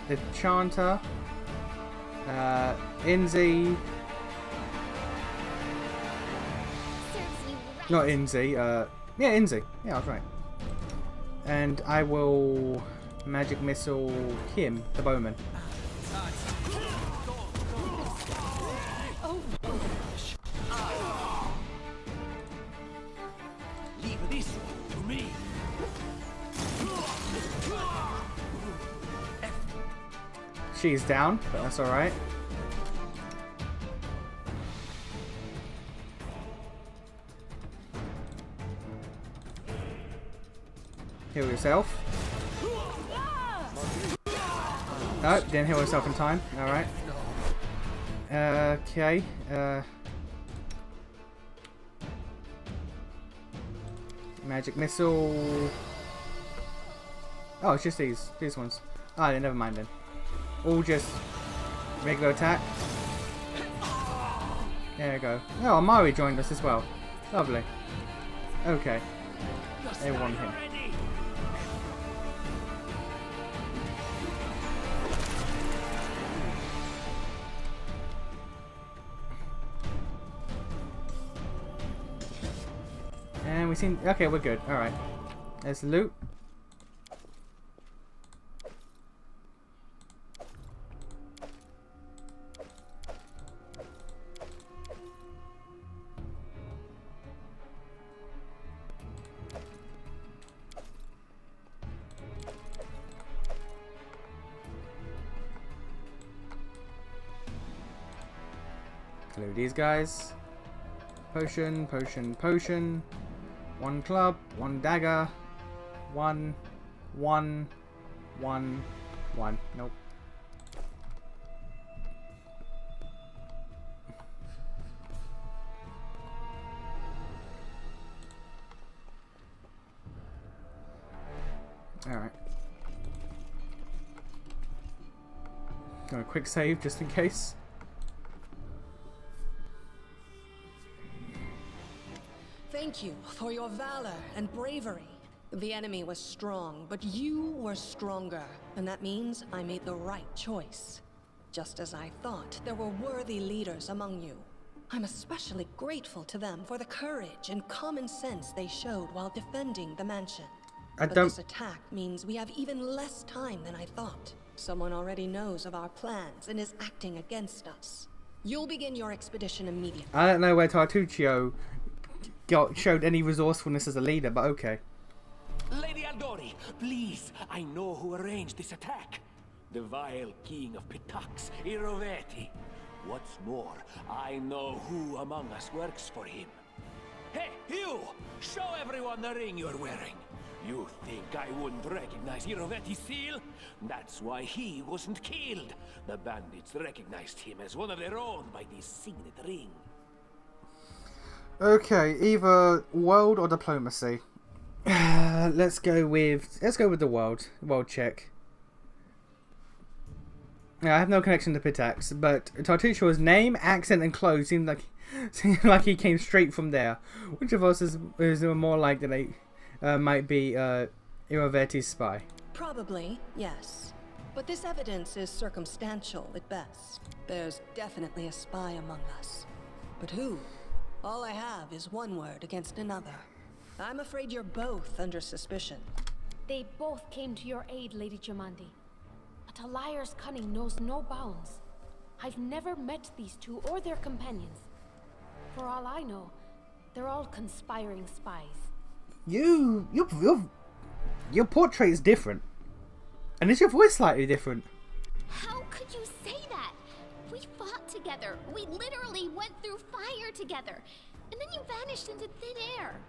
the Chanter, Inzi, not Inzi, yeah, Inzi, yeah, I was right. And I will Magic Missile him, the bowman. Leave this one to me. She's down, but that's alright. Heal yourself. Oh, didn't heal herself in time. Alright. Okay. Magic Missile. Oh, it's just these ones. Oh, yeah, never mind then. All just regular attack. There we go. Oh, Mari joined us as well. Lovely. Okay. They won him. And we seem... Okay, we're good. Alright. There's loot. Hello, these guys. Potion, potion, potion. One club, one dagger. One. Nope. Alright. Got a quick save just in case. Thank you for your valor and bravery. The enemy was strong, but you were stronger. And that means I made the right choice. Just as I thought, there were worthy leaders among you. I'm especially grateful to them for the courage and common sense they showed while defending the mansion. But this attack means we have even less time than I thought. Someone already knows of our plans and is acting against us. You'll begin your expedition immediately. I don't know where Tartuccio showed any resourcefulness as a leader, but okay. Lady Aldori, please, I know who arranged this attack. The vile king of Pitax, Iroveti. What's more, I know who among us works for him. Hey, you! Show everyone the ring you're wearing. You think I wouldn't recognize Iroveti's seal? That's why he wasn't killed. The bandits recognized him as one of their own by this signet ring. Okay, either world or diplomacy. Let's go with the world check. Yeah, I have no connection to Pitax, but Tartuccio's name, accent, and clothes seem like he came straight from there. Which of us is more likely that they might be Iroveti's spy? Probably, yes. But this evidence is circumstantial at best. There's definitely a spy among us. But who? All I have is one word against another. I'm afraid you're both under suspicion. They both came to your aid, Lady Jamandi. But a liar's cunning knows no bounds. I've never met these two or their companions. For all I know, they're all conspiring spies. Your portrait is different. And is your voice slightly different? How could you say that? We fought together. We literally went through fire together. And then you vanished into thin air.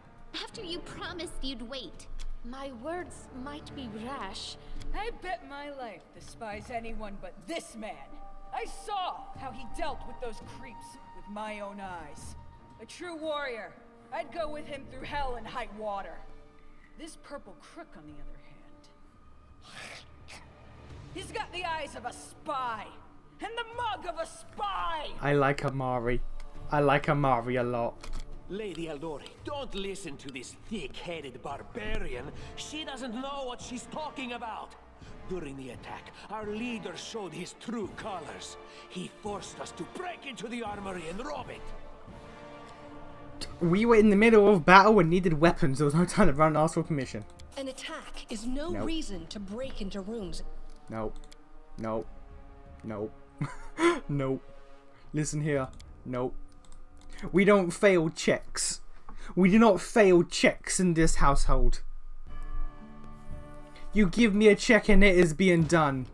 After you promised you'd wait. My words might be rash. I bet my life despises anyone but this man. I saw how he dealt with those creeps with my own eyes. A true warrior. I'd go with him through hell and high water. This purple crook, on the other hand, he's got the eyes of a spy and the mug of a spy. I like Amari. I like Amari a lot. Lady Aldori, don't listen to this thick-headed barbarian. She doesn't know what she's talking about. During the attack, our leader showed his true colors. He forced us to break into the armory and rob it. We were in the middle of battle and needed weapons. There was no time to run and ask for permission. An attack is no Nope. reason to break into rooms. Nope. Nope. Nope. Nope. Listen here. Nope. We don't fail checks. We do not fail checks in this household. You give me a check and it is being done.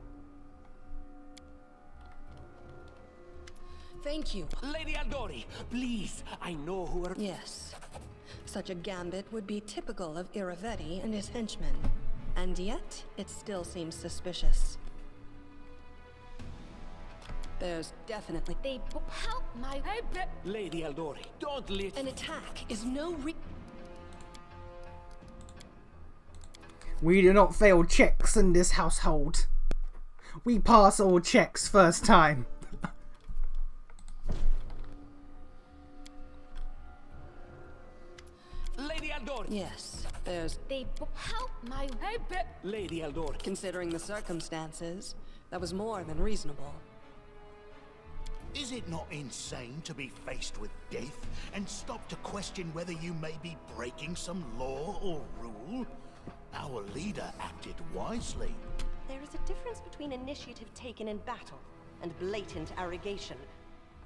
Thank you. Lady Aldori, please, I know who are... Yes. Such a gambit would be typical of Iravetti and his henchmen. And yet, it still seems suspicious. There's definitely... They help my... Lady Aldori, don't let... An attack is no We do not fail checks in this household. We pass all checks first time. Lady Aldori! Yes, there's... They help my... Lady Aldori. Considering the circumstances, that was more than reasonable. Is it not insane to be faced with death and stop to question whether you may be breaking some law or rule? Our leader acted wisely. There is a difference between initiative taken in battle and blatant arrogation.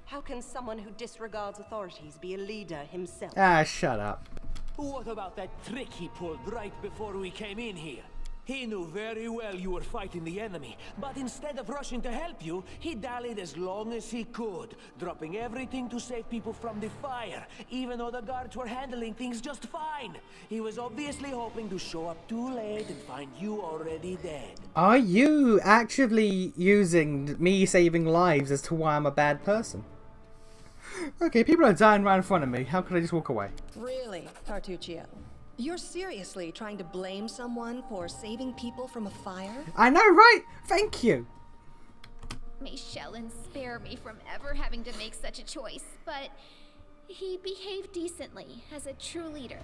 How can someone who disregards authorities be a leader himself? Ah, shut up. What about that trick he pulled right before we came in here? He knew very well you were fighting the enemy, but instead of rushing to help you, he dallied as long as he could, dropping everything to save people from the fire, even though the guards were handling things just fine. He was obviously hoping to show up too late and find you already dead. Are you actively using me saving lives as to why I'm a bad person? Okay, people are dying right in front of me. How could I just walk away? Really, Tartuccio? You're seriously trying to blame someone for saving people from a fire? I know, right? Thank you. May Shellen spare me from ever having to make such a choice, but he behaved decently as a true leader.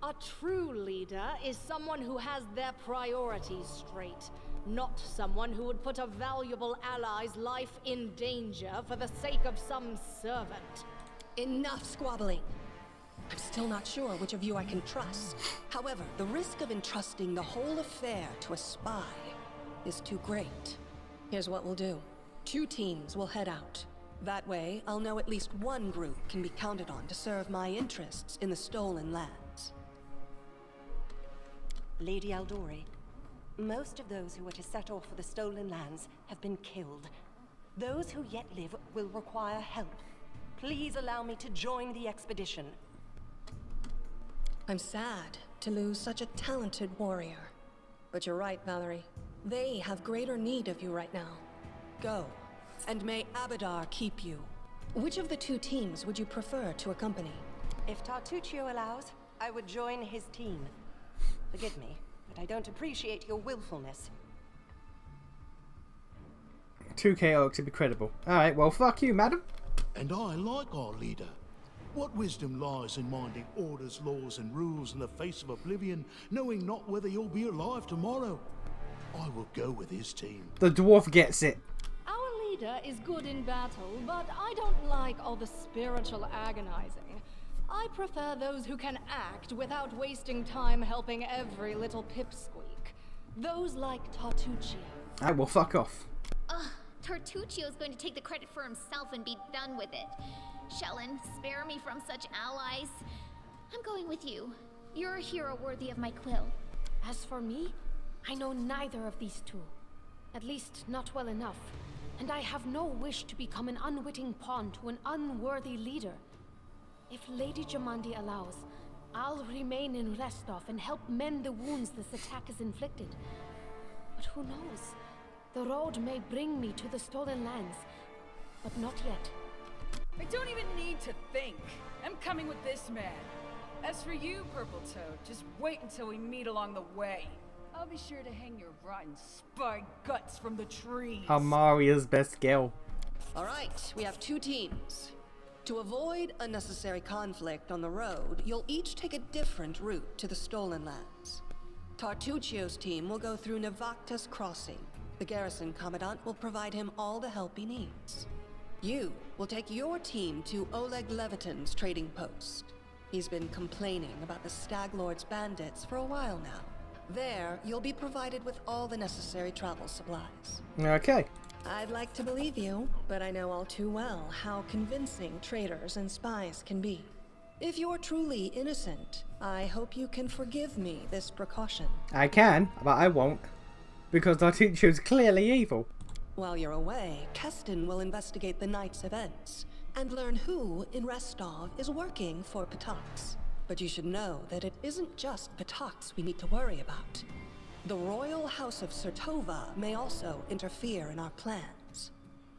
A true leader is someone who has their priorities straight, not someone who would put a valuable ally's life in danger for the sake of some servant. Enough squabbling. I'm still not sure which of you I can trust. However, the risk of entrusting the whole affair to a spy is too great. Here's what we'll do. 2 teams will head out. That way, I'll know at least one group can be counted on to serve my interests in the stolen lands. Lady Aldori, most of those who are to set off for the stolen lands have been killed. Those who yet live will require help. Please allow me to join the expedition. I'm sad to lose such a talented warrior. But you're right, Valerie. They have greater need of you right now. Go, and may Abadar keep you. Which of the 2 teams would you prefer to accompany? If Tartuccio allows, I would join his team. Forgive me, but I don't appreciate your willfulness. 2 chaotic to be credible. Alright, well, fuck you, madam. And I like our leader. What wisdom lies in minding orders, laws, and rules in the face of oblivion, knowing not whether you'll be alive tomorrow? I will go with his team. The dwarf gets it. Our leader is good in battle, but I don't like all the spiritual agonizing. I prefer those who can act without wasting time helping every little pipsqueak. Those like Tartuccio. Alright, well, fuck off. Ugh, Tartuccio's going to take the credit for himself and be done with it. Shellen, spare me from such allies. I'm going with you. You're a hero worthy of my quill. As for me, I know neither of these 2. At least, not well enough. And I have no wish to become an unwitting pawn to an unworthy leader. If Lady Jamandi allows, I'll remain in Restov and help mend the wounds this attack has inflicted. But who knows? The road may bring me to the stolen lands, but not yet. I don't even need to think. I'm coming with this man. As for you, Purple Toad, just wait until we meet along the way. I'll be sure to hang your rotten spy guts from the trees. Amaria's best girl. Alright, we have 2 teams. To avoid unnecessary conflict on the road, you'll each take a different route to the stolen lands. Tartuccio's team will go through Navacta's crossing. The garrison commandant will provide him all the help he needs. You will take your team to Oleg Levitin's trading post. He's been complaining about the Stag Lord's bandits for a while now. There, you'll be provided with all the necessary travel supplies. Okay. I'd like to believe you, but I know all too well how convincing traitors and spies can be. If you're truly innocent, I hope you can forgive me this precaution. I can, but I won't. Because Tartuccio's clearly evil. While you're away, Keston will investigate the night's events and learn who in Restov is working for Patax. But you should know that it isn't just Patax we need to worry about. The royal house of Sertova may also interfere in our plans.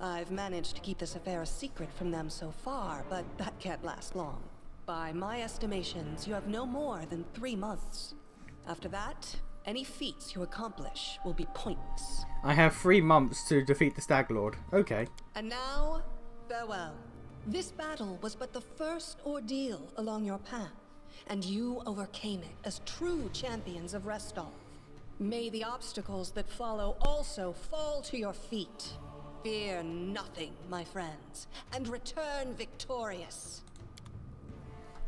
I've managed to keep this affair a secret from them so far, but that can't last long. By my estimations, you have no more than 3 months. After that, any feats you accomplish will be pointless. I have 3 months to defeat the Stag Lord. Okay. And now, farewell. This battle was but the first ordeal along your path, and you overcame it as true champions of Restov. May the obstacles that follow also fall to your feet. Fear nothing, my friends, and return victorious.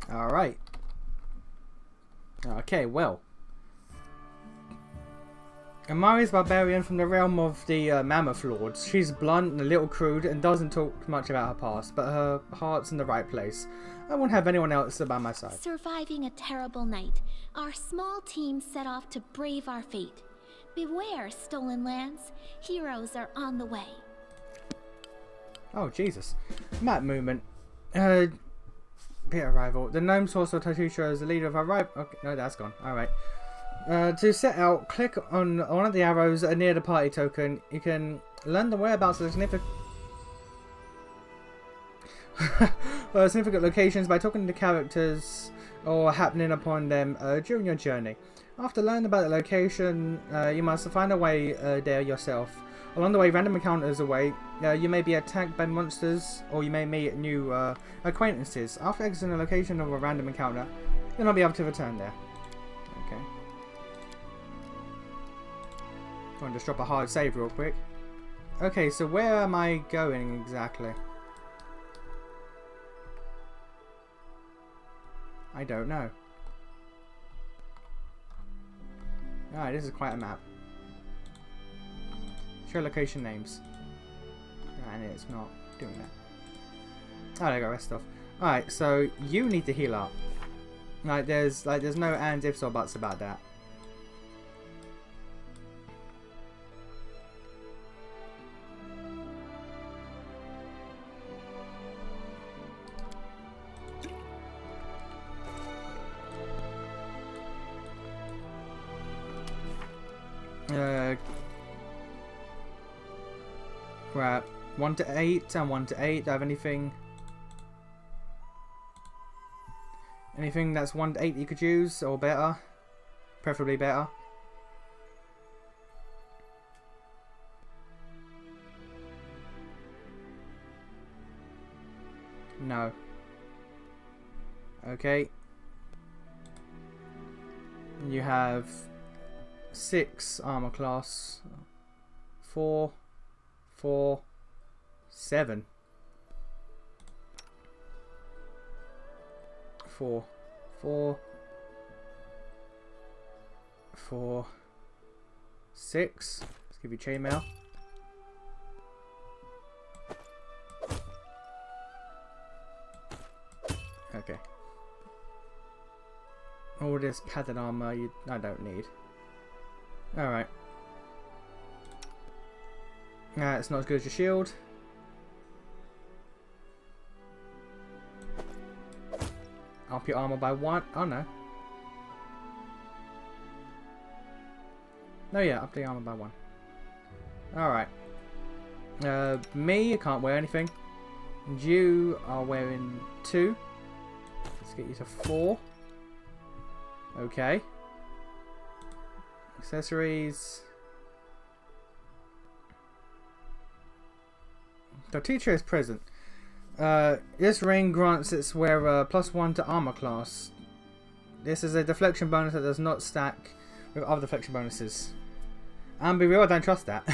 Alright. Okay, well. Amari's barbarian from the realm of the Mammoth Lords. She's blunt and a little crude and doesn't talk much about her past, but her heart's in the right place. I won't have anyone else by my side. Surviving a terrible night, our small team set off to brave our fate. Beware, stolen lands. Heroes are on the way. Oh, Jesus. Map movement. Peter rival. The gnome source of Tartuccio is the leader of our rival. Okay, no, that's gone. Alright. To set out, click on one of the arrows near the party token. You can learn the whereabouts of significant locations by talking to characters or happening upon them during your journey. After learning about the location, you must find a way there yourself. Along the way, random encounters await. You may be attacked by monsters, or you may meet new acquaintances. After exiting the location of a random encounter, you'll not be able to return there. Okay. I'll just drop a hard save real quick. Okay, so where am I going exactly? I don't know. Alright, this is quite a map. Show location names. And it's not doing that. Oh, I got rest off. Alright, so you need to heal up. There's no ands, ifs, or buts about that. Right, 1 to 8 and 1 to 8. Do I have anything? Anything that's 1 to 8 that you could use or better? Preferably better. No. Okay. You have 6 armor class. 4, 7. 4, 6. Let's give you chainmail. Okay. All this padded armor I don't need. Alright. It's not as good as your shield. Up your armor by 1. Oh no. No, yeah, up the armor by 1. Alright. Me, I can't wear anything. And you are wearing 2. Let's get you to 4. Okay. Accessories. The teacher is present. This ring grants its wearer +1 to armor class. This is a deflection bonus that does not stack with other deflection bonuses. And be real, I don't trust that.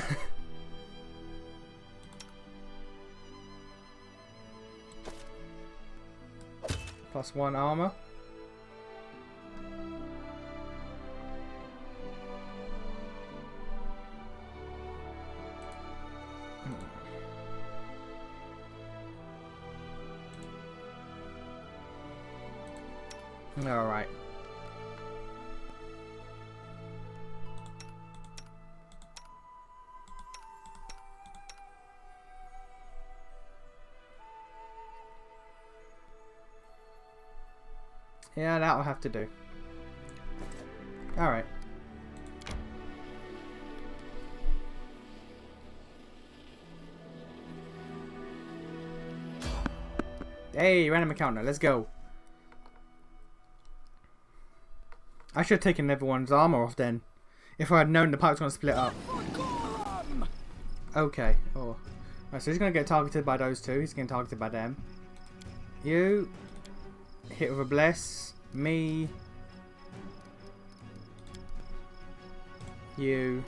+1 armor. Alright. Yeah, that'll have to do. Alright. Hey, random encounter, let's go. I should have taken everyone's armor off then. If I had known the pipe was going to split up. Okay. Oh. Right, so he's going to get targeted by those two. He's getting targeted by them. You. Hit with a bless. Me. You.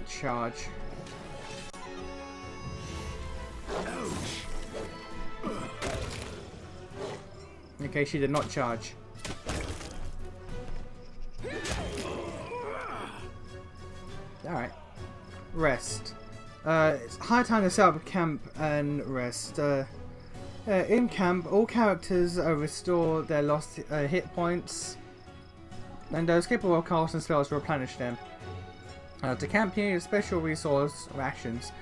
Charge. Okay, she did not charge. Alright. Rest. It's high time to set up camp and rest. In camp, all characters restore their lost hit points, and those capable of casting spells replenish them. To camp, you need special resource rations.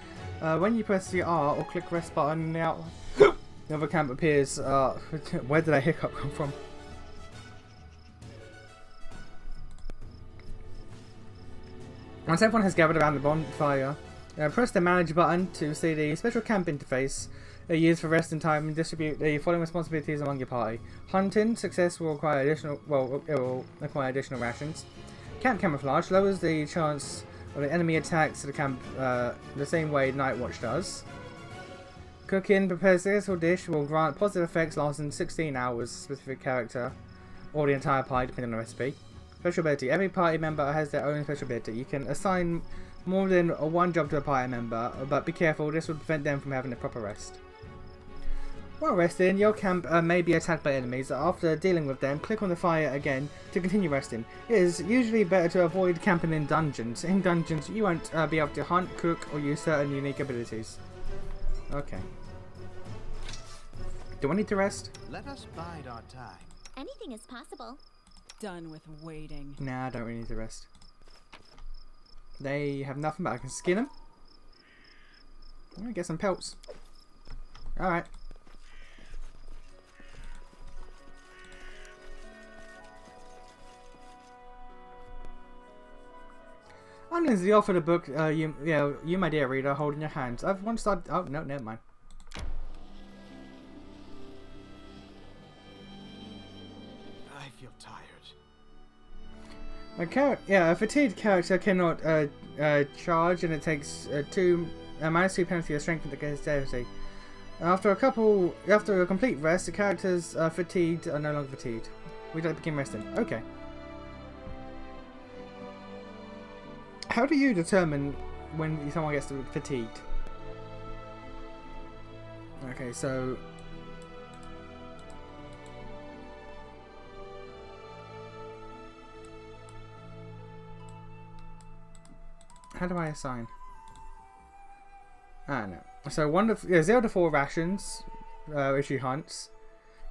When you press the R or click rest button, now another camp appears. Where did that hiccup come from? Once everyone has gathered around the bonfire, press the manage button to see the special camp interface used for rest and time and distribute the following responsibilities among your party. Hunting success will require additional, it will require additional rations. Camp camouflage lowers the chance of an enemy attacks to the camp the same way Night Watch does. Cooking prepares a successful dish will grant positive effects lasting 16 hours to a specific character or the entire party depending on the recipe. Special ability. Every party member has their own special ability. You can assign more than one job to a party member, but be careful, this will prevent them from having a proper rest. While resting, your camp may be attacked by enemies. After dealing with them, click on the fire again to continue resting. It is usually better to avoid camping in dungeons. In dungeons, you won't be able to hunt, cook, or use certain unique abilities. Okay. Do I need to rest? Let us bide our time. Anything is possible. Done with waiting. Nah, I don't really need to rest. They have nothing, but I can skin them. I'm gonna get some pelts. Alright. Onions, the offer the book you my dear reader, hold in your hands. I've once started. Oh no, never mind. I feel tired. A fatigued character cannot charge, and it takes -2 penalty of strength and dexterity. After a complete rest, the characters fatigued are no longer fatigued. We don't begin resting. Okay. How do you determine when someone gets fatigued? Okay, so how do I assign? Ah, no. So 0 to 4 rations, if she hunts.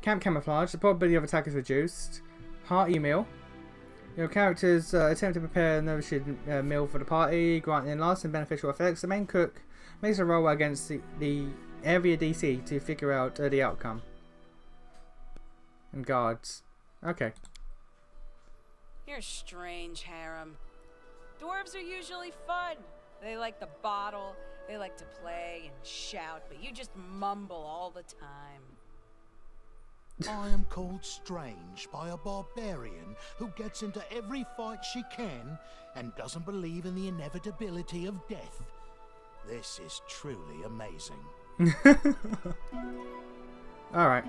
Camp camouflage, the probability of attack is reduced. Hearty meal. Your characters attempt to prepare a nourishing meal for the party, granting lasting beneficial effects. The main cook makes a roll against the area DC to figure out the outcome. And guards. Okay. You're strange, Harem. Dwarves are usually fun. They like the bottle, they like to play and shout, but you just mumble all the time. I am called strange by a barbarian who gets into every fight she can and doesn't believe in the inevitability of death. This is truly amazing. Alright.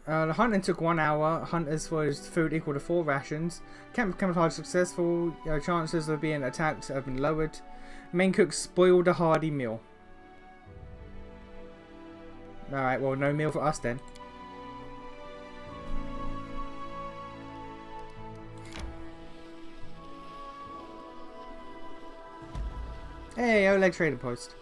The hunting took 1 hour. Hunters for food equal to 4 rations. Camp camouflage successful. Chances of being attacked have been lowered. Main cook spoiled a hearty meal. Alright, well, no meal for us then. Hey, Oleg trading post.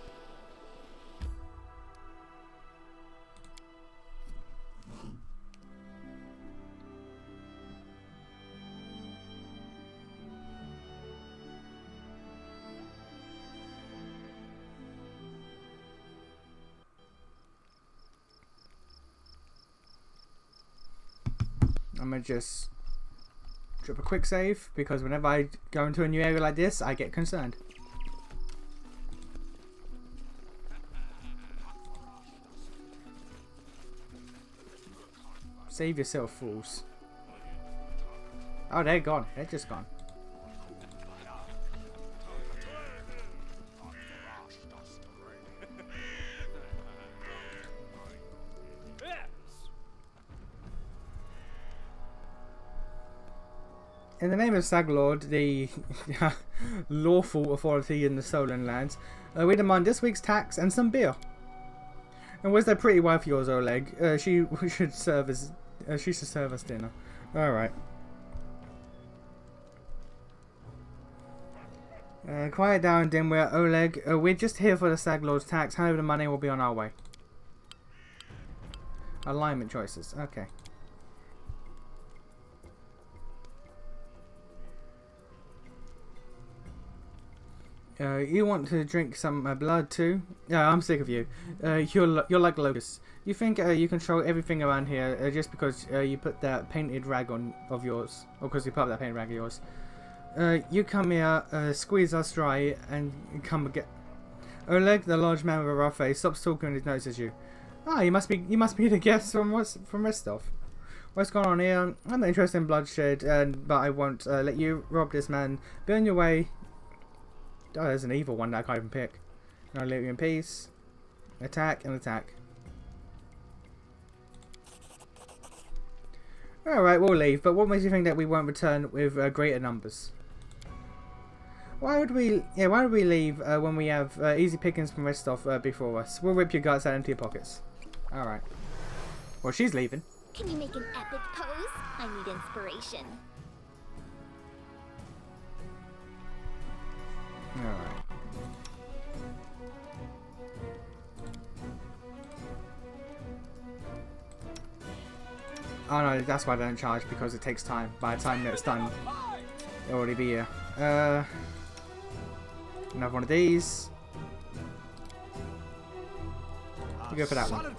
I'm gonna just drop a quick save because whenever I go into a new area like this, I get concerned. Save yourself, fools. Oh, they're gone. They're just gone. In the name of Saglord, the lawful authority in the Stolen Lands, we demand this week's tax and some beer. And where's that pretty wife of yours, Oleg? She should serve us dinner. All right. Quiet down, dimwit. Oleg, we're just here for the Saglord's tax. Hand over the money, we'll be on our way. Alignment choices. Okay. You want to drink some blood too? Yeah, I'm sick of you. You're like locusts. You think you control everything around here just because you put that painted rag on of yours, or because you put up that painted rag of yours. You come here, squeeze us dry, and come again. Oleg, the large man with a rough face, stops talking and notices you. Ah, you must be the guest from Restov. What's going on here? I'm not interested in bloodshed, but I won't let you rob this man. Be on your way. Oh, there's an evil one that I can't even pick. I'll leave you in peace. Attack and attack. Alright, we'll leave, but what makes you think that we won't return with greater numbers? Why would we leave when we have easy pickings from Restov before us? We'll rip your guts out into your pockets. Alright. Well, she's leaving. Can you make an epic pose? I need inspiration. Alright. Oh no, that's why I don't charge, because it takes time. By the time that it's done, it'll already be here. Another one of these. You go for that one.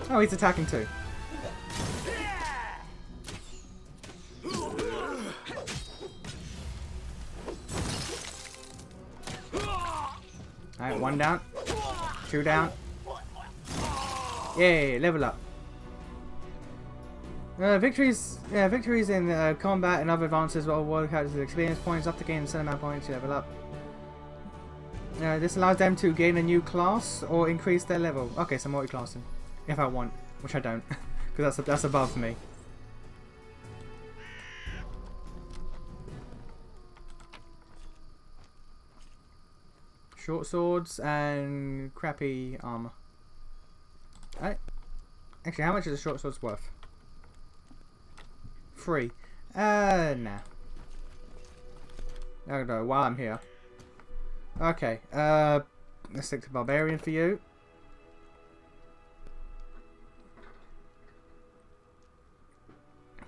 Oh, he's attacking too. Alright, 1 down. 2 down. Yay, level up. Victories in combat and other advances will award characters experience points up to gain a certain amount of points to level up. This allows them to gain a new class or increase their level. Okay, so multi-classing. If I want, which I don't, because that's above me. Short swords and crappy armor. Alright. Actually, how much is a short sword's worth? 3. Nah. I'll go while I'm here. Okay, let's stick to Barbarian for you.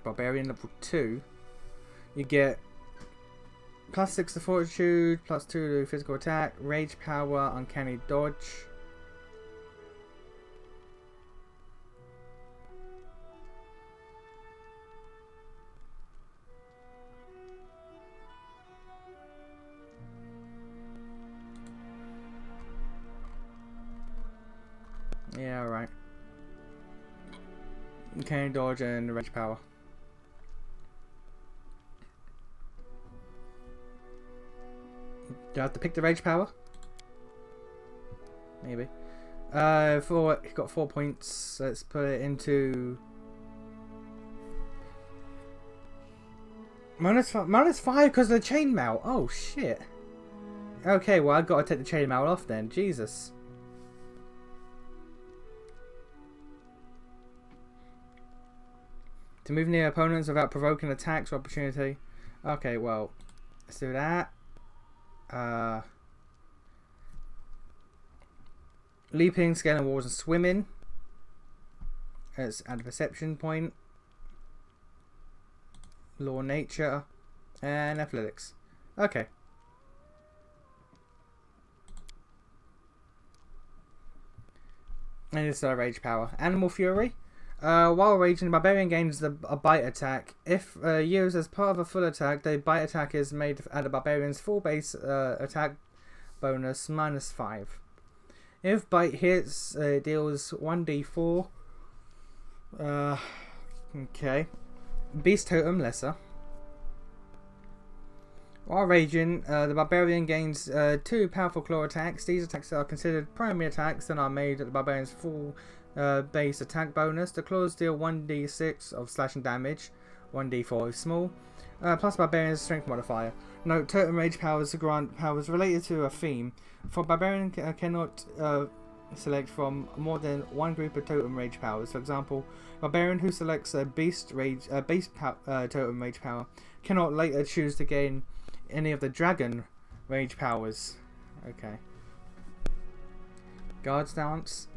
Barbarian level 2. You get +6 to fortitude, +2 to physical attack, rage power, uncanny dodge. Yeah, alright. Uncanny dodge and rage power. Do I have to pick the rage power? Maybe. Got 4 points. Let's put it into -5 because of the chainmail. Oh shit. Okay, well I've got to take the chainmail off then. Jesus. To move near opponents without provoking attacks or opportunity. Okay, well, let's do that. Leaping, scaling walls, and swimming. Let's add a perception point. Law, nature, and athletics. Okay. And it's rage power. Animal fury. While raging, the barbarian gains a bite attack. If used as part of a full attack, the bite attack is made at the barbarian's full base attack bonus -5. If bite hits, it deals 1d4. Okay. Beast totem lesser. While raging, the barbarian gains 2 powerful claw attacks. These attacks are considered primary attacks and are made at the barbarian's full base attack bonus. The claws deal 1d6 of slashing damage, 1d4 is small, plus barbarian's strength modifier. Note, totem rage powers grant powers related to a theme. For barbarian cannot select from more than one group of totem rage powers. For example, barbarian who selects a beast rage totem rage power cannot later choose to gain any of the dragon rage powers. Okay. Guard stance.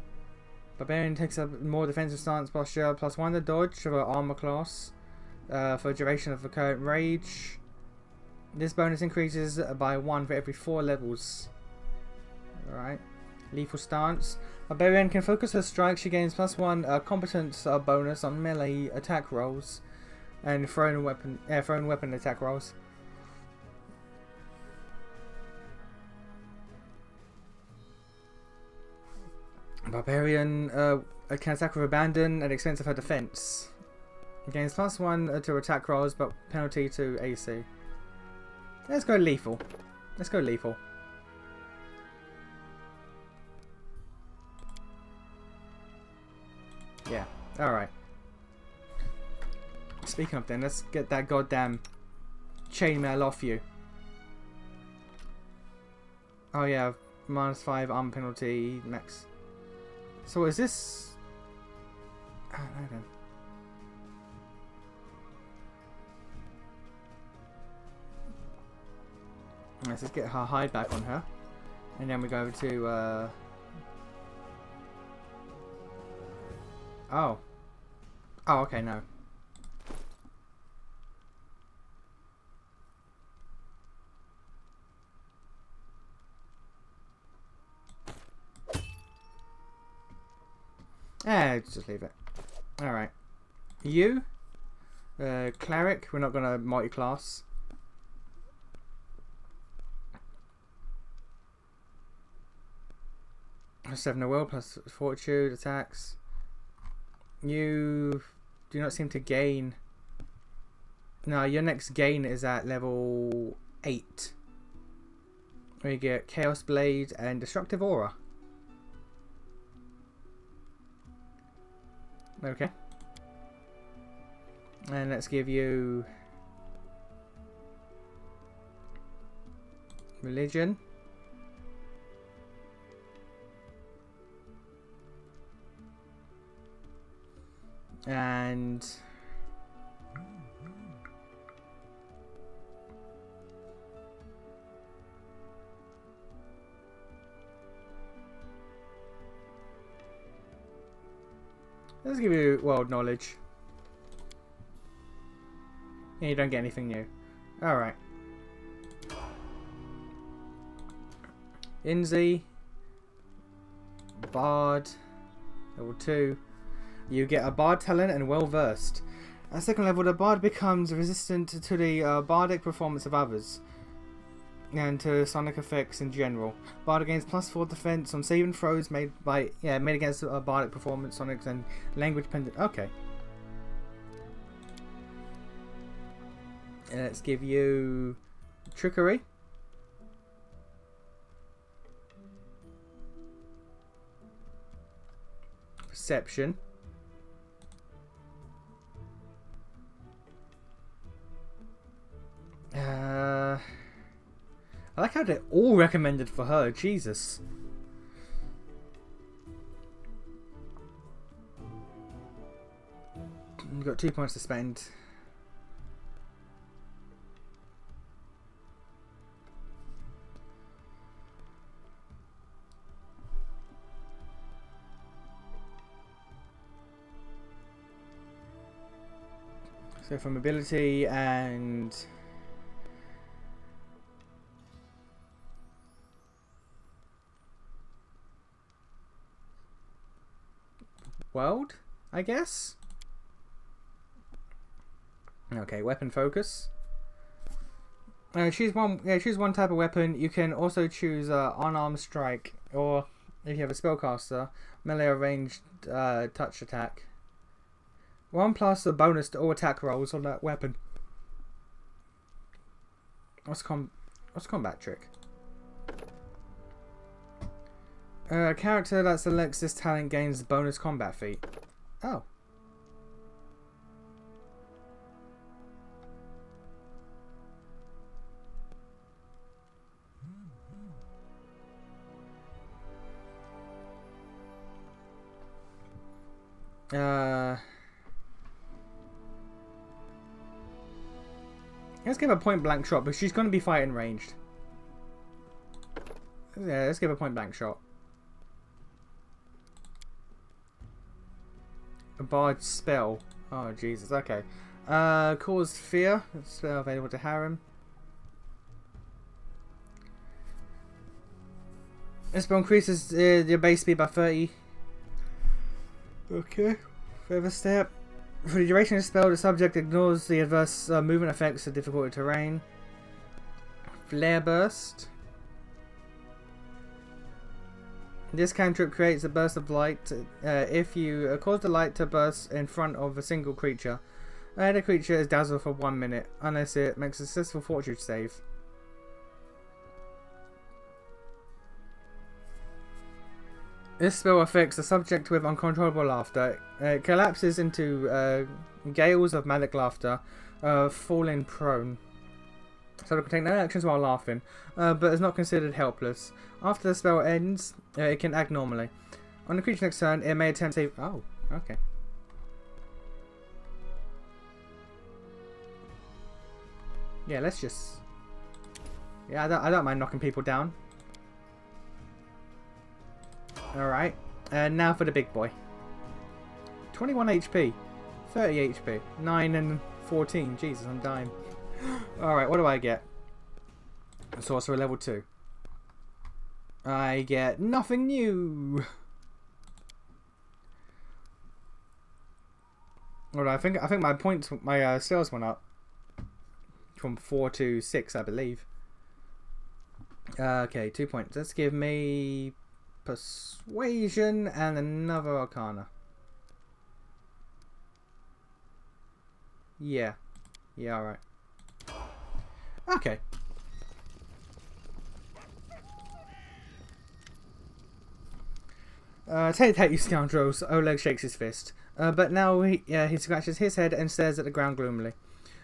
Barbarian takes a more defensive stance posture, +1 to dodge for armor class for duration of the current rage. This bonus increases by 1 for every 4 levels. Alright. Lethal stance. Barbarian can focus her strike. She gains +1 competence bonus on melee attack rolls and thrown weapon attack rolls. Barbarian can attack with abandon at the expense of her defense. Gains +1 to attack rolls, but penalty to AC. Let's go lethal. Let's go lethal. Yeah. All right. Speaking of then, let's get that goddamn chainmail off you. Oh yeah, -5 armor penalty max. So is this? I don't know. Let's just get her hide back on her, and then we go over to. Oh. Oh, okay, no. Just leave it. Alright. You? Cleric. We're not going to multi-class. +7 will, plus fortitude attacks. You do not seem to gain. No, your next gain is at level 8. Where you get Chaos Blade and Destructive Aura. Okay. And let's give you Religion. And let's give you world knowledge. And you don't get anything new. Alright. Inzi. Bard. Level 2. You get a Bard talent and well versed. At second level, the Bard becomes resistant to the bardic performance of others. And to sonic effects in general. Bard gains +4 defense on saving throws made against bardic performance, sonics, and language pendant. Okay. And let's give you Trickery. perception. I like how they're all recommended for her. Jesus. You've got 2 points to spend. So from ability and world, I guess. Okay, weapon focus. Choose one. Yeah, choose one type of weapon. You can also choose unarmed strike, or if you have a spellcaster, melee or ranged touch attack. 1+ a bonus to all attack rolls on that weapon. What's combat trick? A character that selects this talent gains bonus combat feat. Oh. Let's give a point blank shot, but she's going to be fighting ranged. Yeah, let's give a point blank shot. A bard spell. Oh Jesus. Okay. Cause fear. Spell available to Harem. This spell increases your base speed by 30. Okay. Further step. For the duration of the spell, the subject ignores the adverse movement effects of difficult terrain. Flare burst. This cantrip creates a burst of light. If you cause the light to burst in front of a single creature, the creature is dazzled for 1 minute, unless it makes a successful fortitude save. This spell affects the subject with uncontrollable laughter. It collapses into gales of manic laughter, falling prone. So it can take no actions while laughing, but is not considered helpless. After the spell ends, it can act normally. On the creature's next turn, it may attempt to save... Oh, okay. Yeah, let's just... Yeah, I don't mind knocking people down. Alright, and now for the big boy. 21 HP, 30 HP, 9 and 14. Jesus, I'm dying. Alright, what do I get? Sorcerer level 2. I get nothing new. Well, I think my points, my sales went up from 4 to 6, I believe. Okay, 2 points. Let's give me Persuasion and another Arcana. Yeah. Yeah, alright. Okay. Take that, you scoundrels. Oleg shakes his fist. But now he scratches his head and stares at the ground gloomily.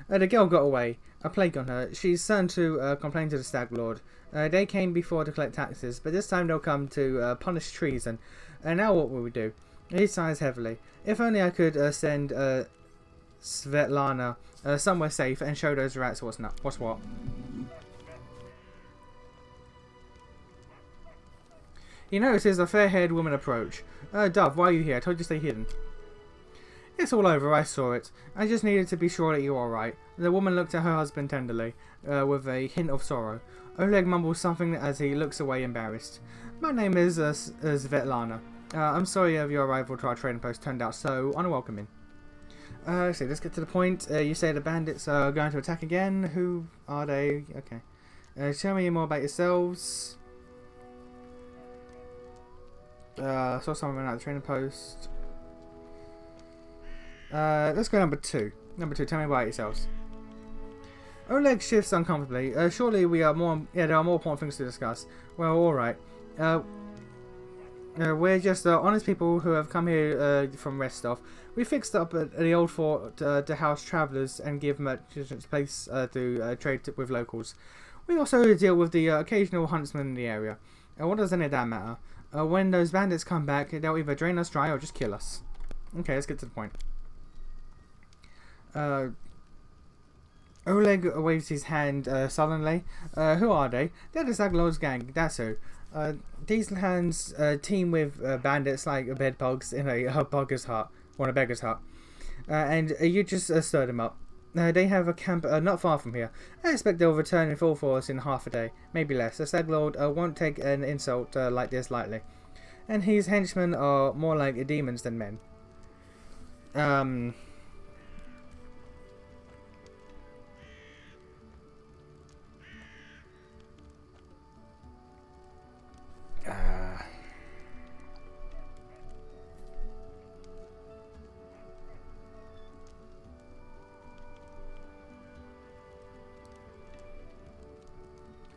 The girl got away. A plague on her. She's certain to complain to the Stag Lord. They came before to collect taxes, but this time they'll come to punish treason. And now what will we do? He sighs heavily. If only I could send Svetlana somewhere safe and show those rats what's what. He notices a fair-haired woman approach. Dove, why are you here? I told you to stay hidden. It's all over, I saw it. I just needed to be sure that you're alright. The woman looked at her husband tenderly, with a hint of sorrow. Oleg mumbles something as he looks away embarrassed. My name is Svetlana. I'm sorry your arrival to our trading post turned out so unwelcoming. Let's see, let's get to the point. You say the bandits are going to attack again. Who are they? Okay. Tell me more about yourselves. Saw someone at the trading post. Let's go number 2. Number 2, tell me about yourselves. Oleg shifts uncomfortably. Surely we are more. Yeah, there are more important things to discuss. Well, all right. We're just honest people who have come here from Restov. We fixed up the old fort to house travellers and give merchants place to trade with locals. We also deal with the occasional huntsman in the area. What does any of that matter? When those bandits come back, they'll either drain us dry or just kill us. Okay, let's get to the point. Oleg waves his hand sullenly. Who are they? They're the Zaglord's gang, that's who. These hands team with bandits like bedbugs in a beggar's hut, or a beggar's hut. And you just stir them up. They have a camp not far from here. I expect they'll return in full force in half a day, maybe less. The Zaglord won't take an insult like this lightly. And his henchmen are more like demons than men.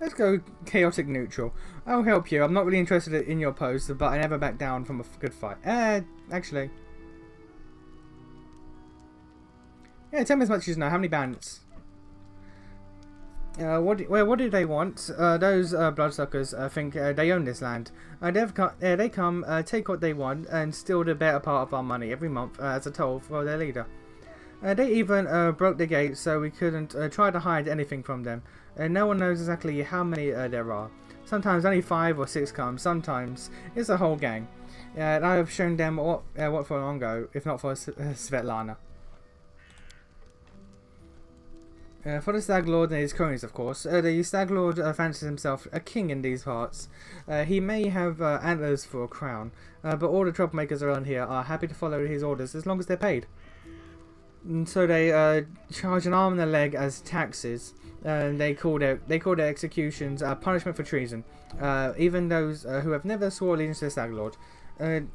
Let's go chaotic neutral. I'll help you. I'm not really interested in your post, but I never back down from a good fight. Actually. Yeah, tell me as much as you know. How many bandits? What do they want? Those bloodsuckers think they own this land. They come, take what they want, and steal the better part of our money every month as a toll for their leader. They even broke the gates so we couldn't try to hide anything from them. No one knows exactly how many there are. Sometimes only 5 or 6 come, sometimes it's a whole gang. And I have shown them what for long ago, if not for Svetlana. For the Staglord and his cronies, of course. The Staglord fancies himself a king in these parts. He may have antlers for a crown, but all the troublemakers around here are happy to follow his orders as long as they're paid. And so they charge an arm and a leg as taxes. They call their executions punishment for treason. Even those who have never sworn allegiance to the Staglord,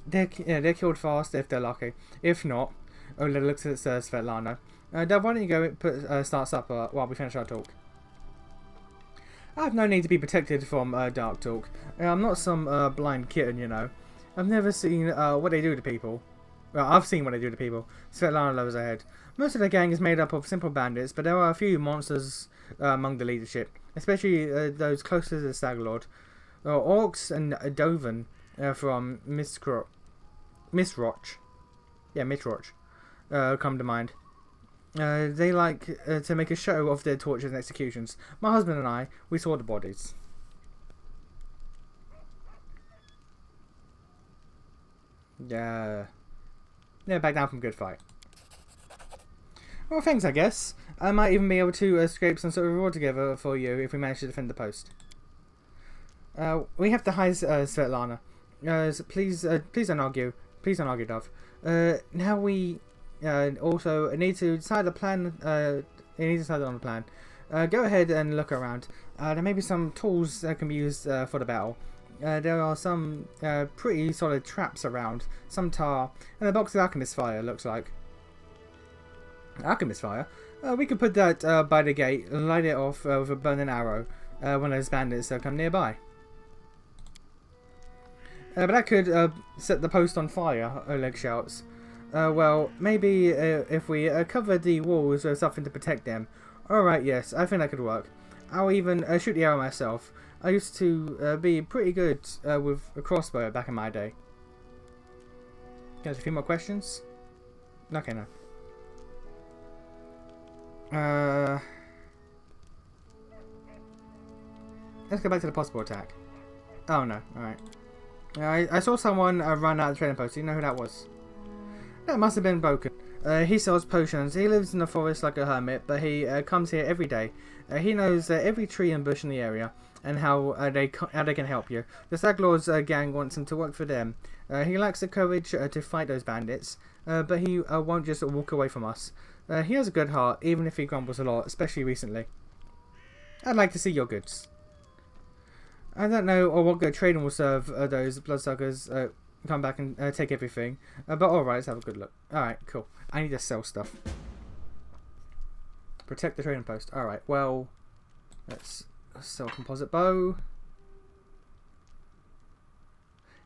they're killed fast if they're lucky. If not, Ola looks at Svetlana. Dad, why don't you go start supper while we finish our talk? I have no need to be protected from dark talk. I'm not some blind kitten, you know. I've never seen what they do to people. Well, I've seen what they do to people. Svetlana lowers her head. Most of the gang is made up of simple bandits, but there are a few monsters among the leadership, especially those close to the Staglord. Orcs and Doven from Misroch. Yeah, Misroch come to mind. They like to make a show of their tortures and executions. My husband and I, we saw the bodies. Yeah, back down from good fight. Well, thanks, I guess. I might even be able to scrape some sort of reward together for you if we manage to defend the post. We have to hide Svetlana. So please don't argue. Please don't argue, Dove. Now we also need to decide a plan. You need to decide on a plan. Go ahead and look around. There may be some tools that can be used for the battle. There are some pretty solid traps around. Some tar and a box of alchemist fire. Looks like alchemist fire. We could put that by the gate and light it off with a burning arrow when those bandits come nearby. But that could set the post on fire, Oleg shouts. Well, maybe if we cover the walls with something to protect them. Alright, yes, I think that could work. I'll even shoot the arrow myself. I used to be pretty good with a crossbow back in my day. Guys, a few more questions? Okay, no. Let's go back to the possible attack. Oh no, alright. I saw someone run out of the trading post. Do you know who that was? That must have been Boken. He sells potions. He lives in the forest like a hermit, but he comes here every day. He knows every tree and bush in the area and how they can help you. The Staglord's gang wants him to work for them. He lacks the courage to fight those bandits, but he won't just walk away from us. He has a good heart, even if he grumbles a lot, especially recently. I'd like to see your goods. I don't know what good trading will serve those bloodsuckers. Come back and take everything. But alright, let's have a good look. Alright, cool. I need to sell stuff. Protect the trading post. Alright, well, let's sell composite bow.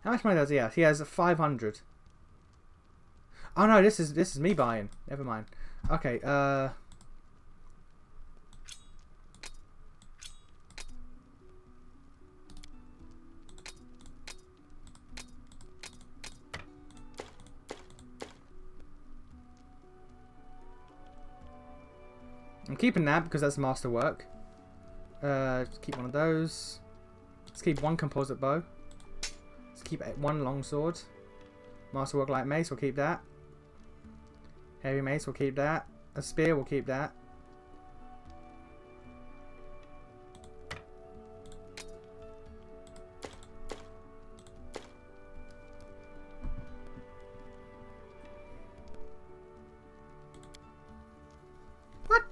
How much money does he have? He has 500. Oh no, this is me buying. Never mind. Okay, I'm keeping that because that's masterwork. Just keep one of those. Let's keep one composite bow. Let's keep one longsword. Masterwork light mace, we'll keep that. Heavy mace, we'll keep that. A spear, we'll keep that. What?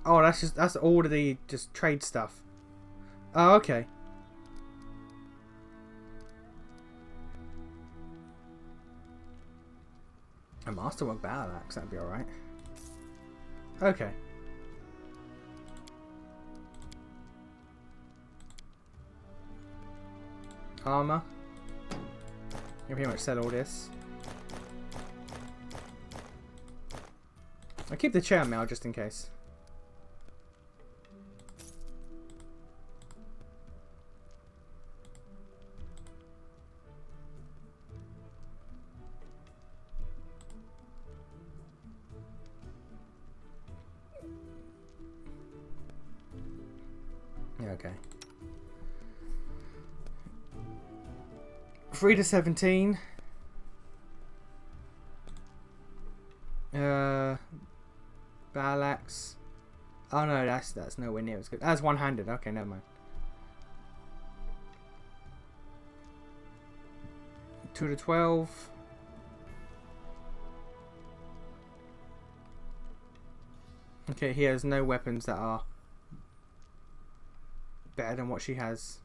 Oh, that's all of the just trade stuff. Oh, okay. A masterwork battle axe, that'd be alright. Okay. Armor. You can pretty much sell all this. I'll keep the chainmail just in case. Yeah, okay. 3 to 17. Battle axe. Oh no, that's nowhere near as good. That's one-handed. Okay, never mind. 2 to 12. Okay, he has no weapons that are better than what she has.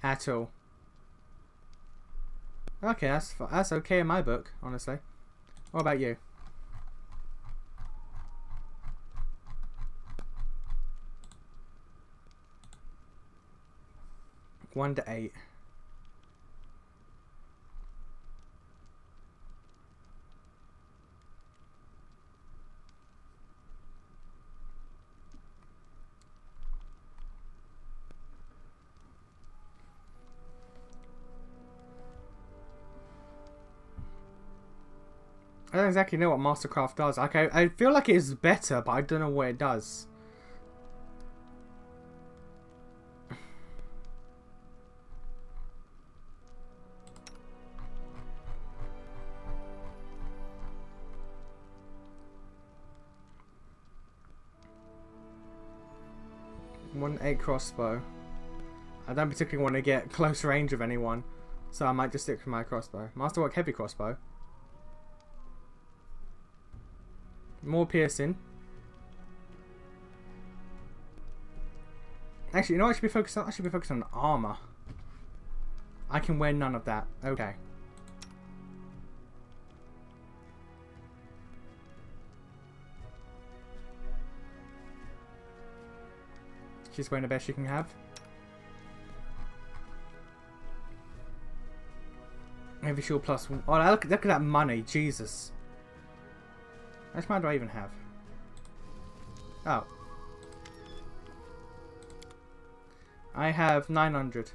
At all. Okay, that's okay in my book, honestly. What about you? One to 8. I don't exactly know what Mastercraft does. Okay, I feel like it is better, but I don't know what it does. One 8 crossbow. I don't particularly want to get close range of anyone, so I might just stick with my crossbow. Masterwork heavy crossbow. More piercing. Actually, you know what I should be focused on? I should be focused on armor. I can wear none of that. Okay. She's wearing the best she can have. Maybe she'll plus one. Oh, look at that money. Jesus. How much money do I even have? Oh. I have 900.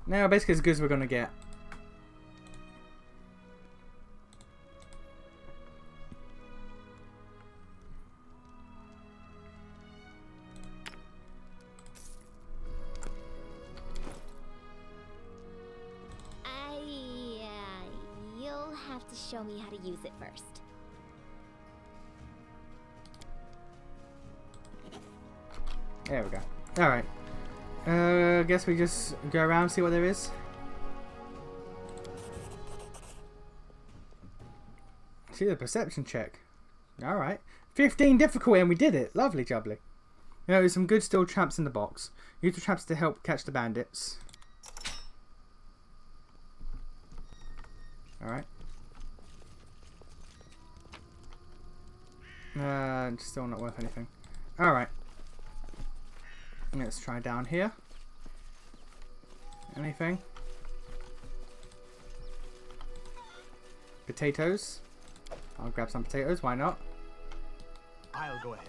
Now, basically as good as we're going to get. You'll have to show me how to use it first. There we go. Alright. Guess we just go around and see what there is. See the perception check. Alright. 15 difficulty and we did it. Lovely jubbly. You know, there's some good steel traps in the box. Use the traps to help catch the bandits. Alright. Still not worth anything. Alright. Let's try down here. Anything? Potatoes. I'll grab some potatoes, why not? I'll go ahead.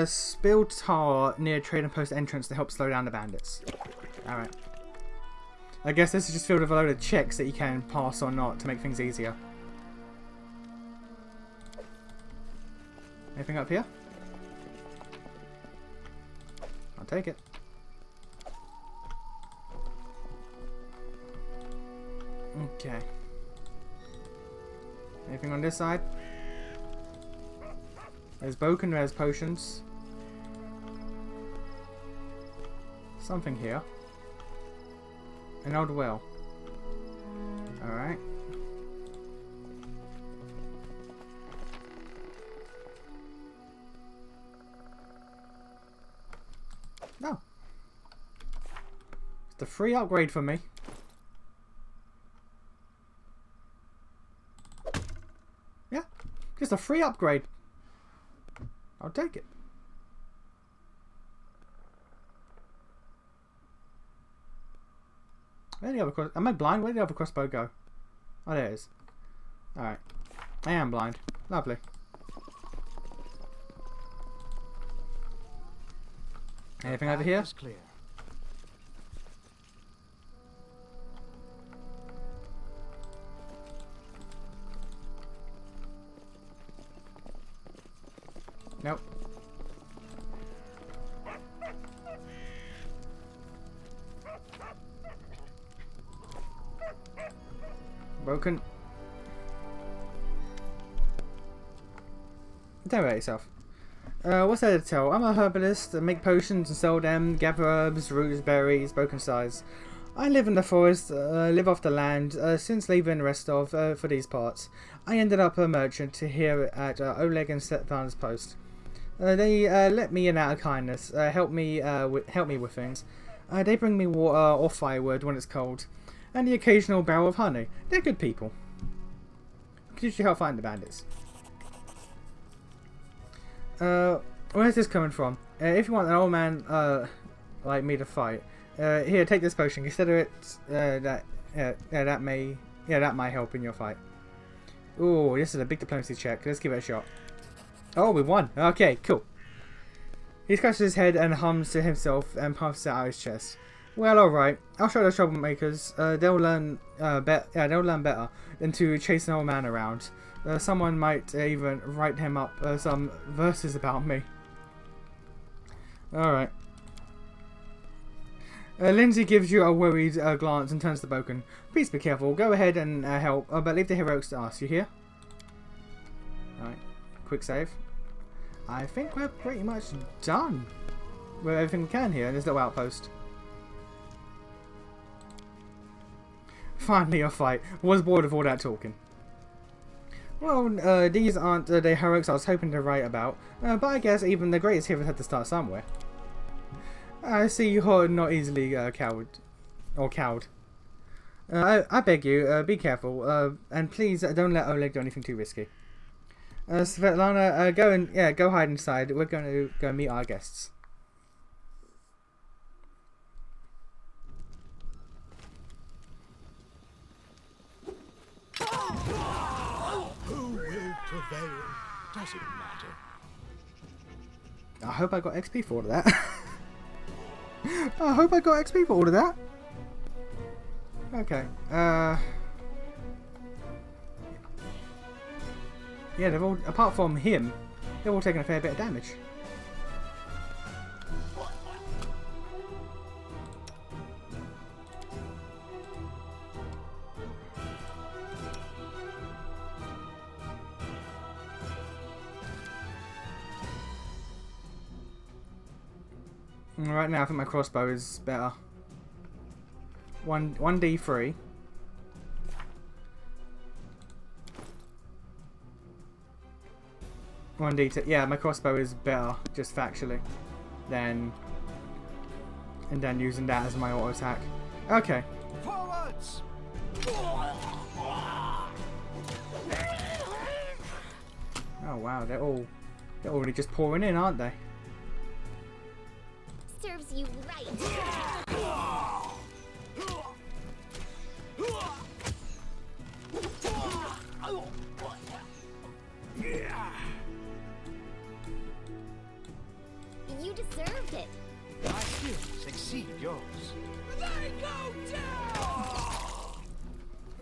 Spilled tar near trading post entrance to help slow down the bandits. Alright. I guess this is just filled with a load of checks that you can pass or not to make things easier. Anything up here? I'll take it. Okay. Anything on this side? There's Boken, there's potions. Something here. An old well. Alright. No. It's a free upgrade for me. Yeah. Just a free upgrade. I'll take it. Where did the other am I blind? Where did the other crossbow go? Oh, there it is. Alright. I am blind. Lovely. Anything over here? Clear. Nope. Broken. Don't worry yourself. What's there to tell? I'm a herbalist, make potions and sell them, gather herbs, roots, berries, broken size. I live in the forest, live off the land. Since leaving Restov for these parts, I ended up a merchant here at Oleg and Stephan's post. They let me in out of kindness, help me with things. They bring me water or firewood when it's cold, and the occasional barrel of honey. They're good people. Could usually help find the bandits. Where's this coming from? If you want an old man like me to fight, here, take this potion. Consider it that might help in your fight. Ooh, this is a big diplomacy check. Let's give it a shot. Oh, we won. Okay, cool. He scratches his head and hums to himself and puffs it out his chest. Well, alright. I'll show those troublemakers. They'll learn better than to chase an old man around. Someone might even write him up some verses about me. Alright. Lindsay gives you a worried glance and turns to Boken. Please be careful. Go ahead and help, but leave the heroics to us. You hear? Alright. Quick save. I think we're pretty much done with everything we can here in this little outpost. Finally a fight. Was bored of all that talking. Well, these aren't the heroics I was hoping to write about, but I guess even the greatest heroes had to start somewhere. I see you're not easily cowed. I beg you, be careful, and please don't let Oleg do anything too risky. Svetlana, go hide inside. We're going to go meet our guests. Who will prevail? Does it matter? I hope I got XP for all of that. I hope I got XP for all of that. Okay. Yeah, they've all, apart from him, they've all taken a fair bit of damage. Right now, I think my crossbow is better. 1d3. One D2. Yeah, my crossbow is better, just factually, than using that as my auto attack. Okay. Forwards! Oh wow, they're already just pouring in, aren't they? Serves you right. You deserved it. My skills exceed yours. They go down!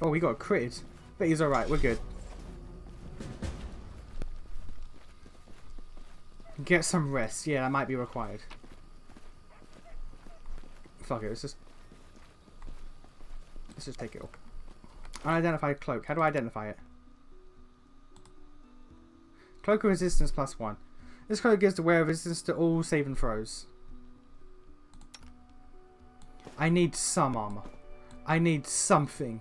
Oh, we got a crit. But he's alright, we're good. Get some rest. Yeah, that might be required. Fuck it, let's just take it all. Unidentified cloak. How do I identify it? Cloak of resistance +1. This cloak gives the wearer resistance to all saving throws. I need some armor. I need something.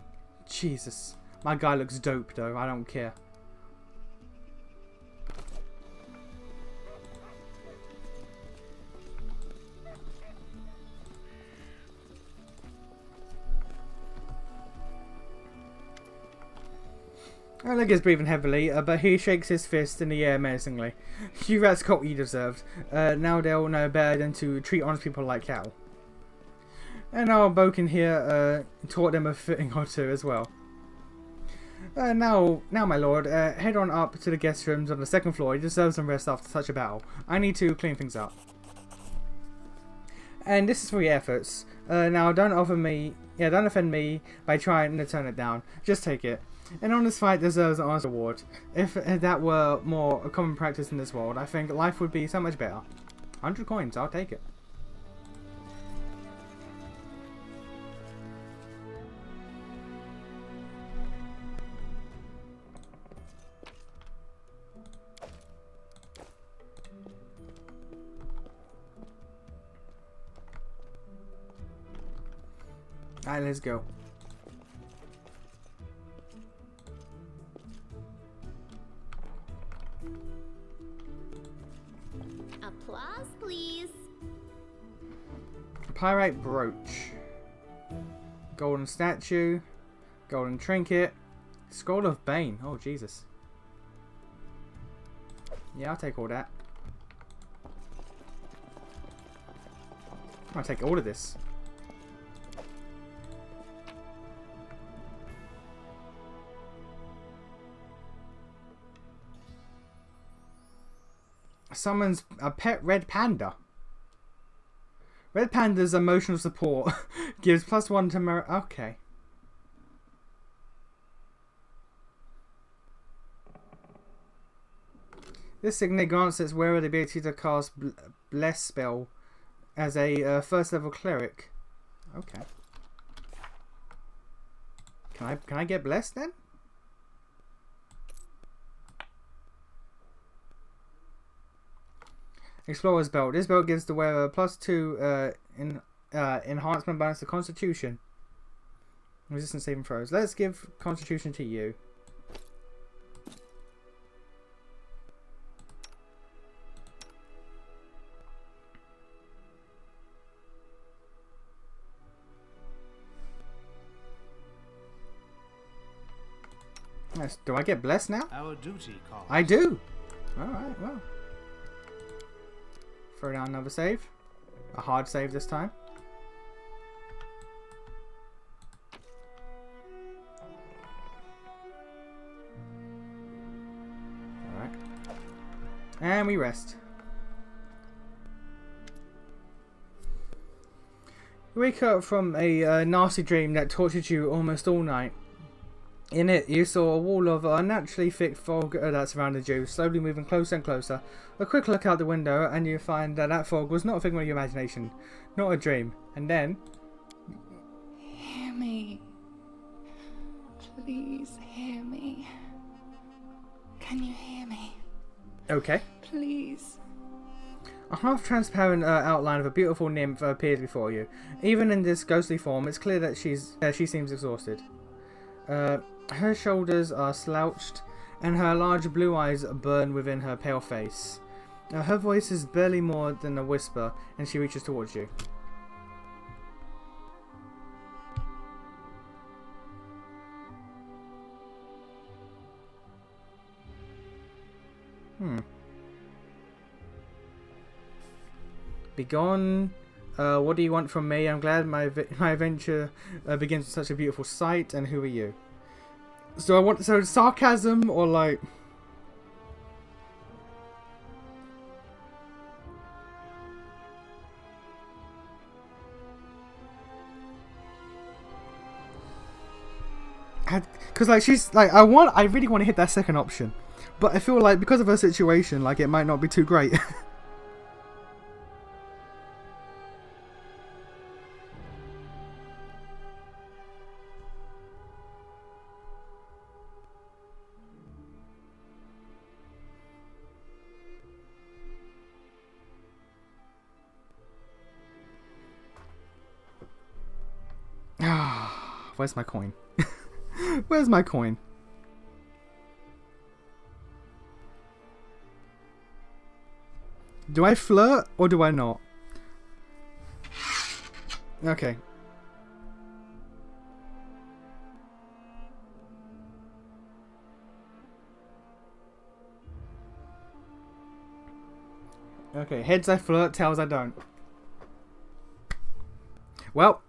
Jesus. My guy looks dope though, I don't care. Oleg is breathing heavily, but he shakes his fist in the air menacingly. You rats got what you deserved. Now they'll know better than to treat honest people like cattle. And our Boken here taught them a thing or two as well. Now, my lord, head on up to the guest rooms on the second floor. You deserve some rest after such a battle. I need to clean things up. And this is for your efforts. Now, don't offend me by trying to turn it down. Just take it. An honest fight deserves an honest reward. If that were more a common practice in this world, I think life would be so much better. 100 coins, I'll take it. Alright, let's go. Applause, please. Pyrite brooch. Golden statue. Golden trinket. Scroll of Bane. Oh, Jesus. Yeah, I'll take all that. I'll take all of this. Summons a pet red panda. Red panda's emotional support gives +1 to okay. This signet grants its wearer the ability to cast bless spell as a first level cleric. Okay. Can I get blessed then? Explorer's Belt. This belt gives the wearer +2 enhancement bonus to Constitution. Resistance saving throws. Let's give Constitution to you. Yes. Do I get blessed now? Our duty calls. I do. Alright, well. Throw down another save. A hard save this time. Alright. And we rest. You wake up from a nasty dream that tortured you almost all night. In it, you saw a wall of unnaturally thick fog that surrounded you, slowly moving closer and closer. A quick look out the window, and you find that that fog was not a figment of your imagination, not a dream. And then... Hear me. Please hear me. Can you hear me? Okay. Please. A half-transparent outline of a beautiful nymph appears before you. Even in this ghostly form, it's clear that she seems exhausted. Her shoulders are slouched, and her large blue eyes burn within her pale face. Her voice is barely more than a whisper, and she reaches towards you. Begone. What do you want from me? I'm glad my adventure begins with such a beautiful sight. And who are you? So I want sarcasm or like. Because like she's like I really want to hit that second option, but I feel like because of her situation, like it might not be too great. Where's my coin? Where's my coin? Do I flirt or do I not? Okay. Okay, heads I flirt, tails I don't. Well,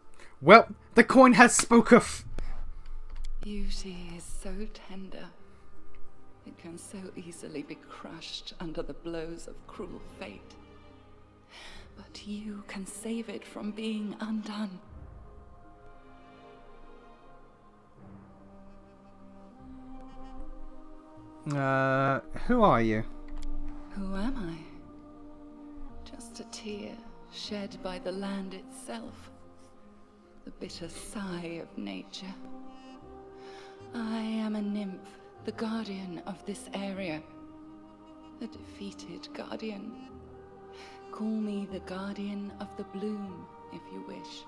the coin has spoketh. Beauty is so tender. It can so easily be crushed under the blows of cruel fate. But you can save it from being undone. Who are you? Who am I? Just a tear shed by the land itself. The bitter sigh of nature. I am a nymph, the guardian of this area. A defeated guardian. Call me the guardian of the bloom, if you wish.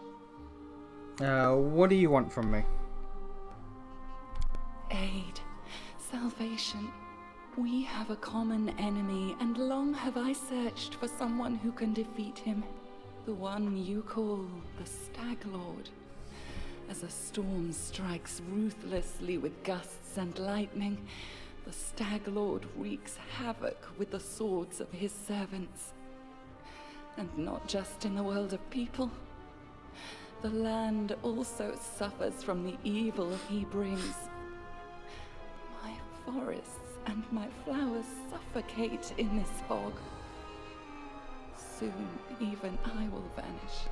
What do you want from me? Aid. Salvation. We have a common enemy, and long have I searched for someone who can defeat him. The one you call the Stag Lord. As a storm strikes ruthlessly with gusts and lightning, the Stag Lord wreaks havoc with the swords of his servants. And not just in the world of people. The land also suffers from the evil he brings. My forests and my flowers suffocate in this fog. Soon even I will vanish,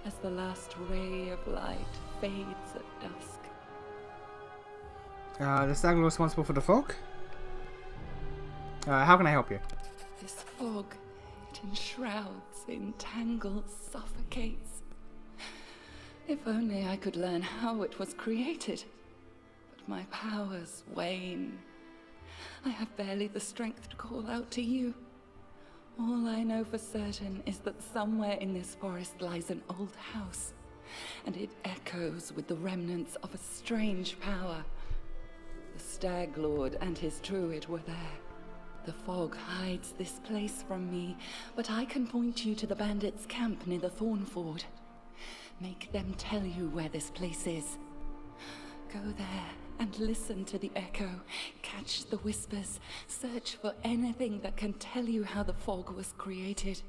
as the last ray of light fades at dusk. The Stag Lord responsible for the fog? How can I help you? This fog, it enshrouds, entangles, suffocates. If only I could learn how it was created. But my powers wane. I have barely the strength to call out to you. All I know for certain is that somewhere in this forest lies an old house, and it echoes with the remnants of a strange power. The Stag Lord and his druid were there. The fog hides this place from me, but I can point you to the bandits' camp near the Thornford. Make them tell you where this place is. Go there and listen to the echo, catch the whispers, search for anything that can tell you how the fog was created.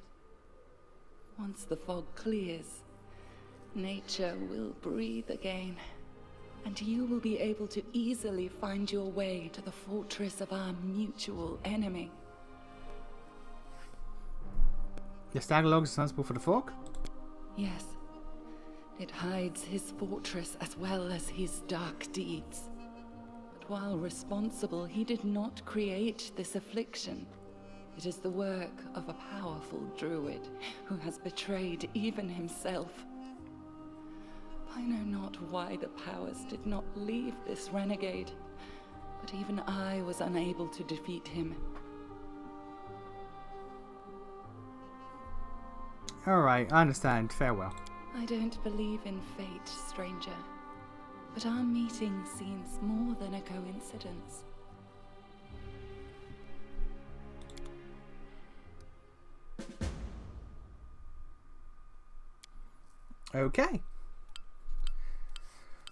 Once the fog clears, nature will breathe again, and you will be able to easily find your way to the fortress of our mutual enemy. The Stag Lord is responsible for the fog? Yes. It hides his fortress as well as his dark deeds. But while responsible, he did not create this affliction. It is the work of a powerful druid who has betrayed even himself. I know not why the powers did not leave this renegade, but even I was unable to defeat him. Alright, I understand. Farewell. I don't believe in fate, stranger. But our meeting seems more than a coincidence. Okay.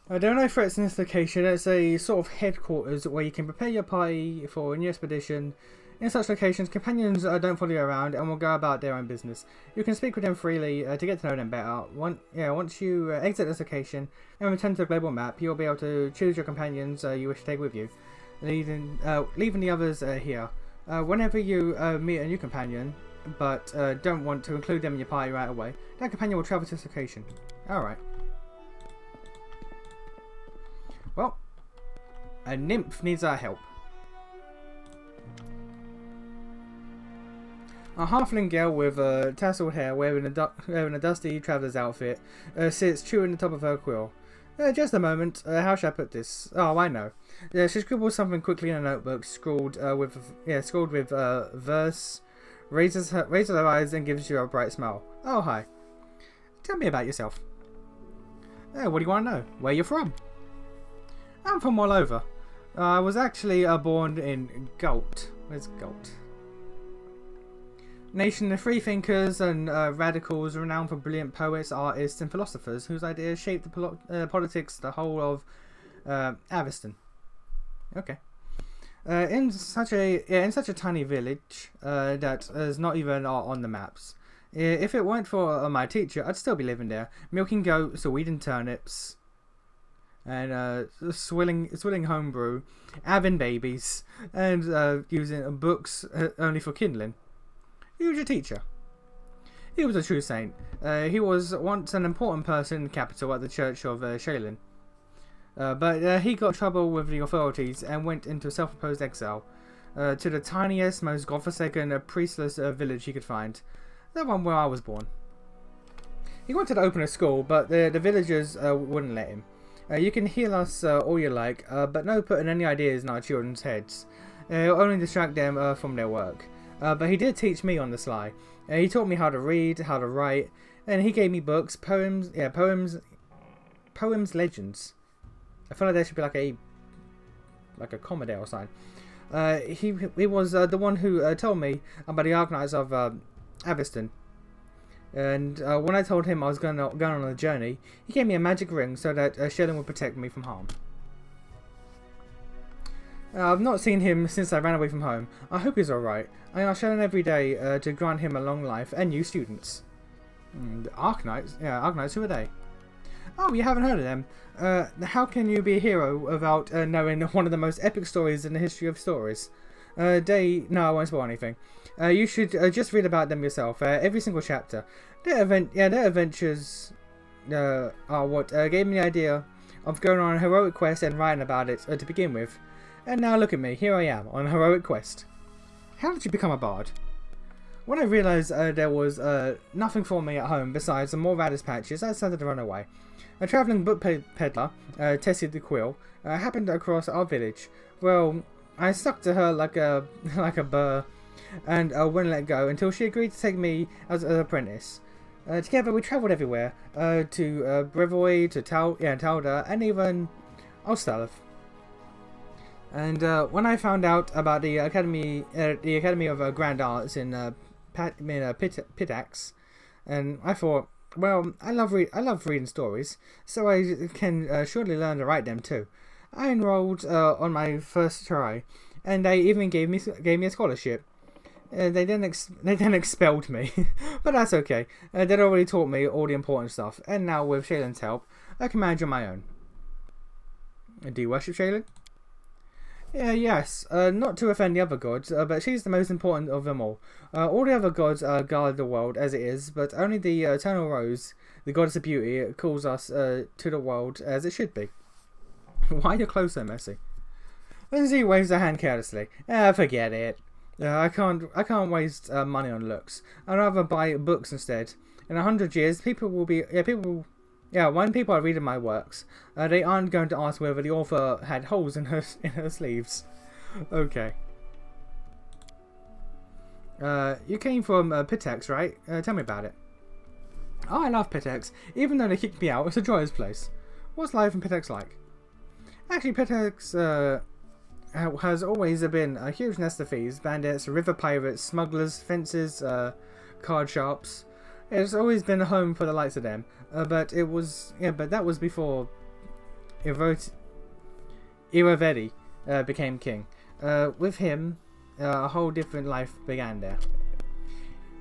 I don't know if it's in this location. It's a sort of headquarters where you can prepare your party for a new expedition. In such locations, companions don't follow you around and will go about their own business. You can speak with them freely to get to know them better. Once you exit this location and return to the global map, you'll be able to choose your companions you wish to take with you, leaving the others here. Whenever you meet a new companion, but don't want to include them in your party right away, that companion will travel to this location. Alright. Well, a nymph needs our help. A halfling girl with tasseled hair wearing a dusty traveller's outfit sits chewing the top of her quill. Just a moment, how shall I put this? Oh, I know. She scribbles something quickly in a notebook, scrawled with verse, raises her eyes and gives you a bright smile. Oh, hi. Tell me about yourself. What do you want to know? Where you from? I'm from all over. I was actually born in Galt. Where's Galt? Nation of free thinkers and radicals renowned for brilliant poets, artists and philosophers whose ideas shaped the politics the whole of Aviston. Okay. In such a tiny village that is not even on the maps. If it weren't for my teacher, I'd still be living there, milking goats or weeding turnips, and swilling homebrew, having babies, and using books only for kindling. He was a teacher. He was a true saint. He was once an important person in the capital at the Church of Shaylin. But he got in trouble with the authorities and went into self-imposed exile to the tiniest, most godforsaken, priestless village he could find. The one where I was born. He wanted to open a school, but the villagers wouldn't let him. You can heal us all you like, but no putting any ideas in our children's heads. It'll only distract them from their work. But he did teach me on the sly. He taught me how to read, how to write, and he gave me books, poems, legends. I feel like there should be like a Commodore sign. He was the one who told me about the Arcanines of Aviston. And when I told him I was going on a journey, he gave me a magic ring so that Sheldon would protect me from harm. I've not seen him since I ran away from home. I hope he's alright. I ask Sheldon every day to grant him a long life and new students. The Arknights? Yeah, Arknights, who are they? Oh, you haven't heard of them. How can you be a hero without knowing one of the most epic stories in the history of stories? No, I won't spoil anything. You should just read about them yourself. Every single chapter. Their adventures are what gave me the idea of going on a heroic quest and writing about it to begin with. And now look at me, here I am, on a heroic quest. How did you become a bard? When I realised there was nothing for me at home besides some more radish patches, I decided to run away. A travelling book peddler, Tessie the Quill, happened across our village. Well, I stuck to her like a burr, and wouldn't let go until she agreed to take me as an apprentice. Together we travelled everywhere, to Brevoy, to Talda, and even Ostalov. And when I found out about the Academy of Grand Arts in Pitax, and I thought, well, I love reading stories, so I can surely learn to write them too. I enrolled on my first try, and they even gave me a scholarship. They then expelled me, but that's okay. They'd already taught me all the important stuff, and now with Shaylin's help, I can manage on my own. Do you worship Shaylin? Yes, not to offend the other gods, but she's the most important of them all. All the other gods guard the world as it is, but only the Eternal Rose, the goddess of beauty, calls us to the world as it should be. Why are your clothes so messy? Lindsay waves her hand carelessly. Forget it. I can't waste money on looks. I'd rather buy books instead. In 100 years, when people are reading my works, they aren't going to ask whether the author had holes in her sleeves. Okay. You came from Pitex, right? Tell me about it. I love Pitex, even though they kicked me out. It's a joyous place. What's life in Pitex like? Actually, Pitex has always been a huge nest of thieves, bandits, river pirates, smugglers, fences, card shops. It's always been a home for the likes of them. But that was before Iravedi became king. With him, a whole different life began there.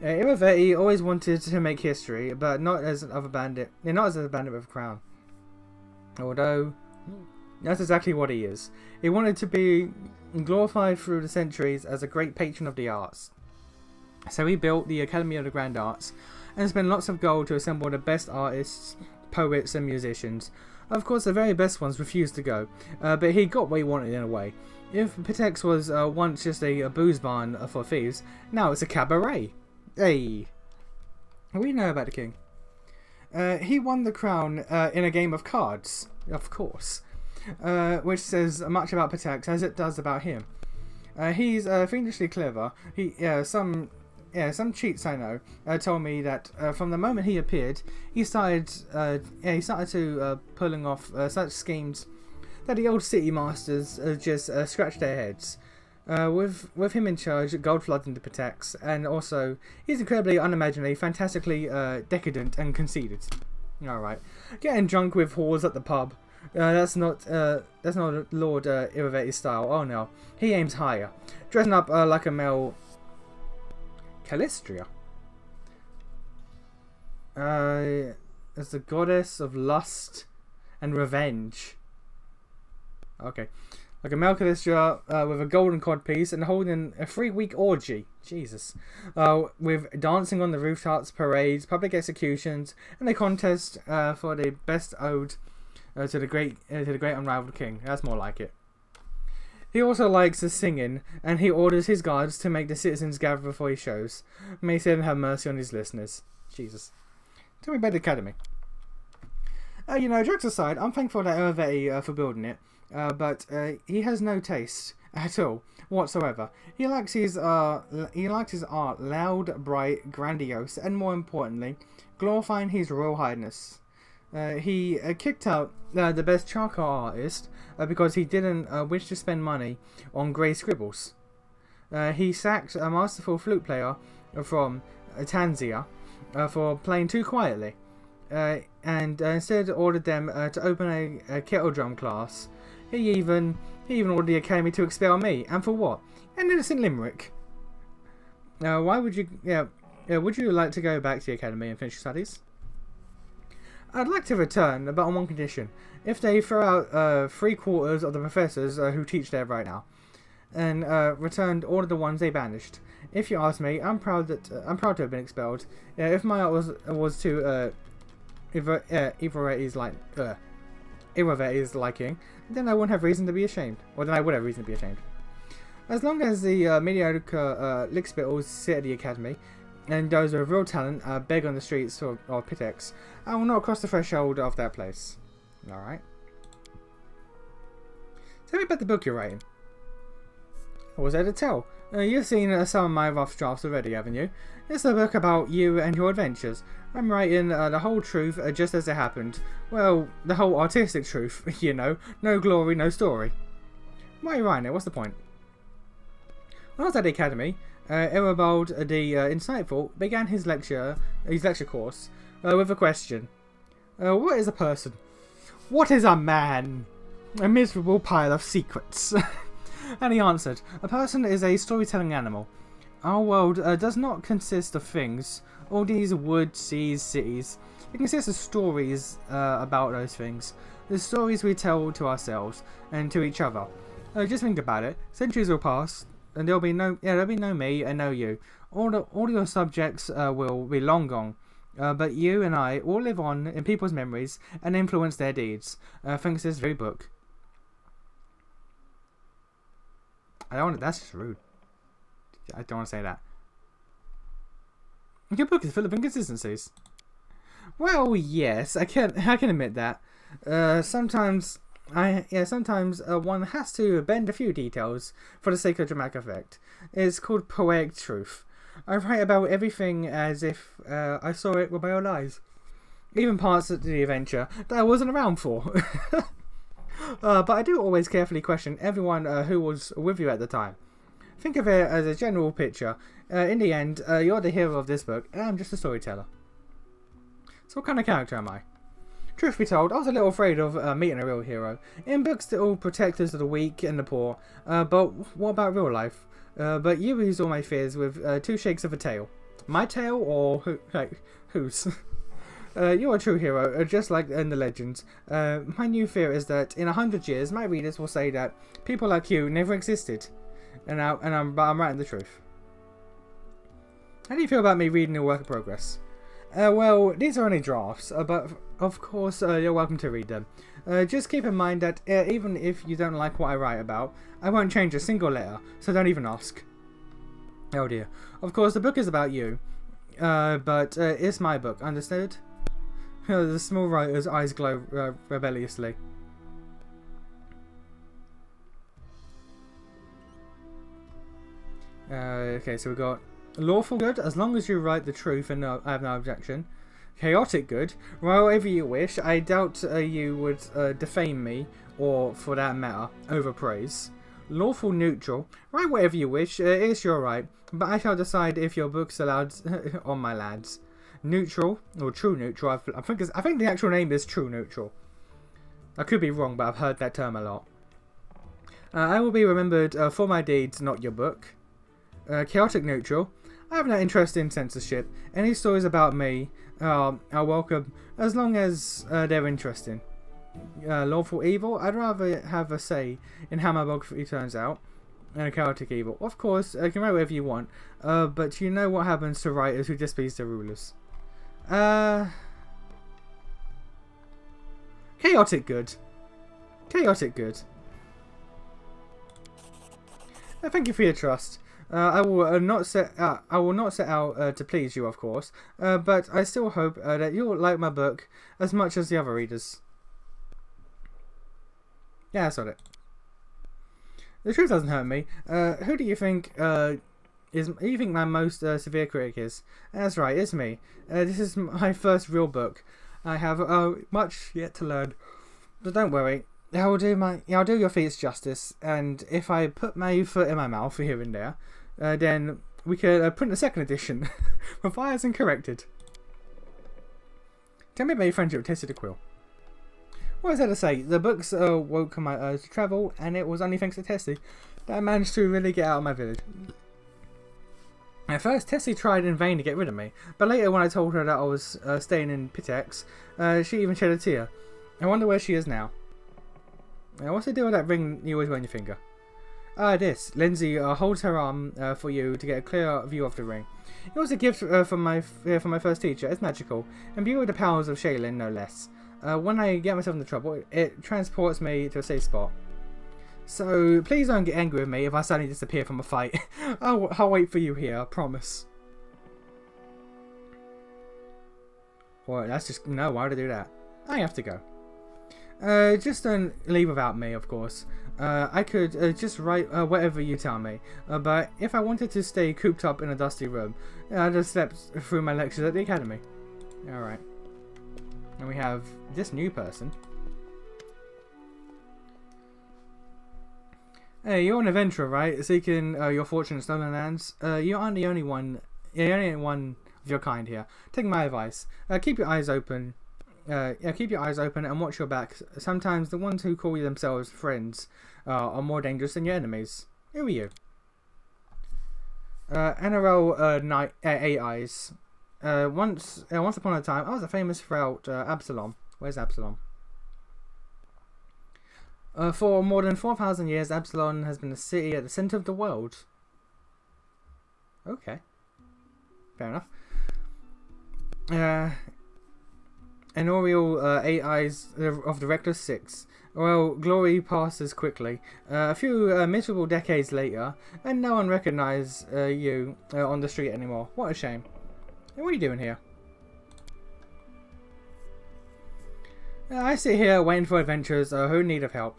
Iravedi always wanted to make history, but not as a bandit with a crown. Although that's exactly what he is. He wanted to be glorified through the centuries as a great patron of the arts. So he built the Academy of the Grand Arts and spent lots of gold to assemble the best artists, poets and musicians. Of course, the very best ones refused to go, but he got what he wanted in a way. If Pitex was once just a booze barn for thieves, now it's a cabaret. Hey! What do you know about the king? He won the crown in a game of cards, of course, which says much about Pitex as it does about him. He's fiendishly clever. Some cheats I know told me that from the moment he appeared, he started to pulling off such schemes that the old city masters just scratched their heads. With him in charge, gold floods into Pitex, and also he's incredibly unimaginably, fantastically decadent and conceited. All right, getting drunk with whores at the pub. That's not Lord Iraveti's style. Oh no, he aims higher, dressing up like a male. Calistria. As the goddess of lust and revenge. Okay. Like a male Calistria with a golden codpiece and holding a 3-week orgy. Jesus. With dancing on the rooftops, parades, public executions, and a contest for the best ode to the great unrivaled king. That's more like it. He also likes the singing, and he orders his guards to make the citizens gather before he shows. May Satan have mercy on his listeners. Jesus. Tell me about the academy. Jokes aside, I'm thankful that Iraveti for building it, but he has no taste at all whatsoever. He likes his art loud, bright, grandiose, and more importantly, glorifying his Royal Highness. He kicked out the best charcoal artist because he didn't wish to spend money on grey scribbles. He sacked a masterful flute player from Tanzania for playing too quietly, and instead ordered them to open a kettle drum class. He even ordered the academy to expel me, and for what? An innocent limerick. Why would you? Would you like to go back to the academy and finish your studies? I'd like to return, but on one condition: if they throw out 3/4 of the professors who teach there right now, and returned all of the ones they banished. If you ask me, I'm proud to have been expelled. If my art was to Iraveti's liking, then I wouldn't have reason to be ashamed. Or then I would have reason to be ashamed. As long as the mediocre lickspittles sit at the academy, and those with real talent beg on the streets of Pitex, I will not cross the threshold of that place. Alright. Tell me about the book you're writing. What was there to tell? You've seen some of my rough drafts already, haven't you? It's a book about you and your adventures. I'm writing the whole truth just as it happened. Well, the whole artistic truth, you know. No glory, no story. Why are you writing it? What's the point? When I was at the academy, Erabald the Insightful began his lecture course with a question. What is a person? What is a man? A miserable pile of secrets. And he answered, a person is a storytelling animal. Our world does not consist of things. All these woods, seas, cities. It consists of stories about those things. The stories we tell to ourselves and to each other. Just think about it. Centuries will pass, and there'll be no me and no you. All your subjects will be long gone. But you and I all live on in people's memories and influence their deeds. Thanks to this very book. That's just rude. I don't want to say that. Your book is full of inconsistencies. Well, yes, I can admit that. Sometimes one has to bend a few details for the sake of dramatic effect. It's called poetic truth. I write about everything as if I saw it with my own eyes. even parts of the adventure that I wasn't around for. But I do always carefully question everyone who was with you at the time. Think of it as a general picture. In the end, you're the hero of this book, and I'm just a storyteller. So what kind of character am I? Truth be told, I was a little afraid of meeting a real hero. In books, they're all protectors of the weak and the poor. But what about real life? But you lose all my fears with 2 shakes of a tail. My tail, or whose? You're a true hero, just like in the legends. My new fear is that in 100 years, my readers will say that people like you never existed. But I'm writing the truth. How do you feel about me reading your work in progress? Well, these are only drafts, but of course you're welcome to read them. Just keep in mind that even if you don't like what I write about, I won't change a single letter, so don't even ask. Oh dear. Of course, the book is about you, but it's my book, understood? The small writer's eyes glow rebelliously. Okay, so we've got lawful good, as long as you write the truth and I have no objection. Chaotic good, whatever you wish. I doubt you would defame me, or for that matter, overpraise. Lawful neutral, write whatever you wish, it's your right, but I shall decide if your book's allowed on my lads. Neutral, or true neutral, I think the actual name is true neutral. I could be wrong, but I've heard that term a lot. I will be remembered for my deeds, not your book. Chaotic neutral, I have no interest in censorship. Any stories about me are welcome, as long as they're interesting. Lawful evil, I'd rather have a say in how my biography turns out. And a chaotic evil, of course, you can write whatever you want, but you know what happens to writers who displease the rulers. Chaotic good. Chaotic good. Thank you for your trust. I will not set out to please you, of course, but I still hope that you'll like my book as much as the other readers. Yeah, that's it. The truth doesn't hurt me. Who do you think my most severe critic is? That's right, it's me. This is my first real book. I have much yet to learn, but don't worry. I'll do your feats justice, and if I put my foot in my mouth here and there, then we can print a second edition, revised and corrected. Tell me about your friendship with Tessie the Quill. What is there to say? The books woke my urge to travel, and it was only thanks to Tessie that I managed to really get out of my village. At first, Tessie tried in vain to get rid of me, but later when I told her that I was staying in Pitex, she even shed a tear. I wonder where she is now. What's the deal with that ring you always wear on your finger? This. Lindsay holds her arm for you to get a clear view of the ring. It was a gift from my first teacher. It's magical, imbued with the powers of Shaylin, no less. When I get myself into trouble, it transports me to a safe spot. So please don't get angry with me if I suddenly disappear from a fight. I'll wait for you here, I promise. Well, that's just... No, why would I do that? I have to go. Just don't leave without me, of course. I could just write whatever you tell me. But if I wanted to stay cooped up in a dusty room, I'd just slept through my lectures at the academy. Alright. And we have this new person. Hey, you're an adventurer, right? Seeking your fortune in stolen lands. You aren't the only one. You're the only one of your kind here. Take my advice. Keep your eyes open. Keep your eyes open and watch your back. Sometimes the ones who call themselves friends are more dangerous than your enemies. Who are you? NRL Knight 8 Eyes. Once upon a time, I was a famous Sprout Absalom. Where's Absalom? For more than 4,000 years, Absalom has been a city at the center of the world. Okay. Fair enough. An Oriole 8 Eyes of the Reckless 6. Well, glory passes quickly. A few miserable decades later, and no one recognizes you on the street anymore. What a shame. What are you doing here? I sit here waiting for adventurers who need of help.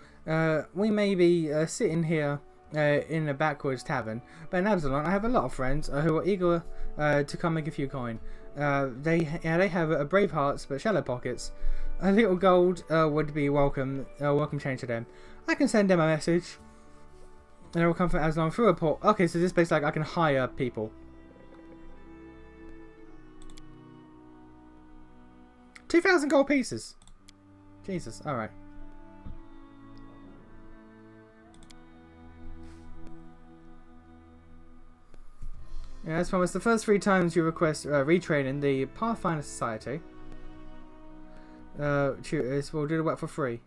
We may be sitting here in a backwards tavern. But in Absalom, I have a lot of friends who are eager to come make a few coin. They have brave hearts but shallow pockets. A little gold would be welcome change to them. I can send them a message, and it will come from Absalom through a port. Okay, so this basically like I can hire people. 2,000 gold pieces. Jesus. All right. Yeah, as promised, the first 3 times you request retraining the Pathfinder Society, tutors will do the work for free.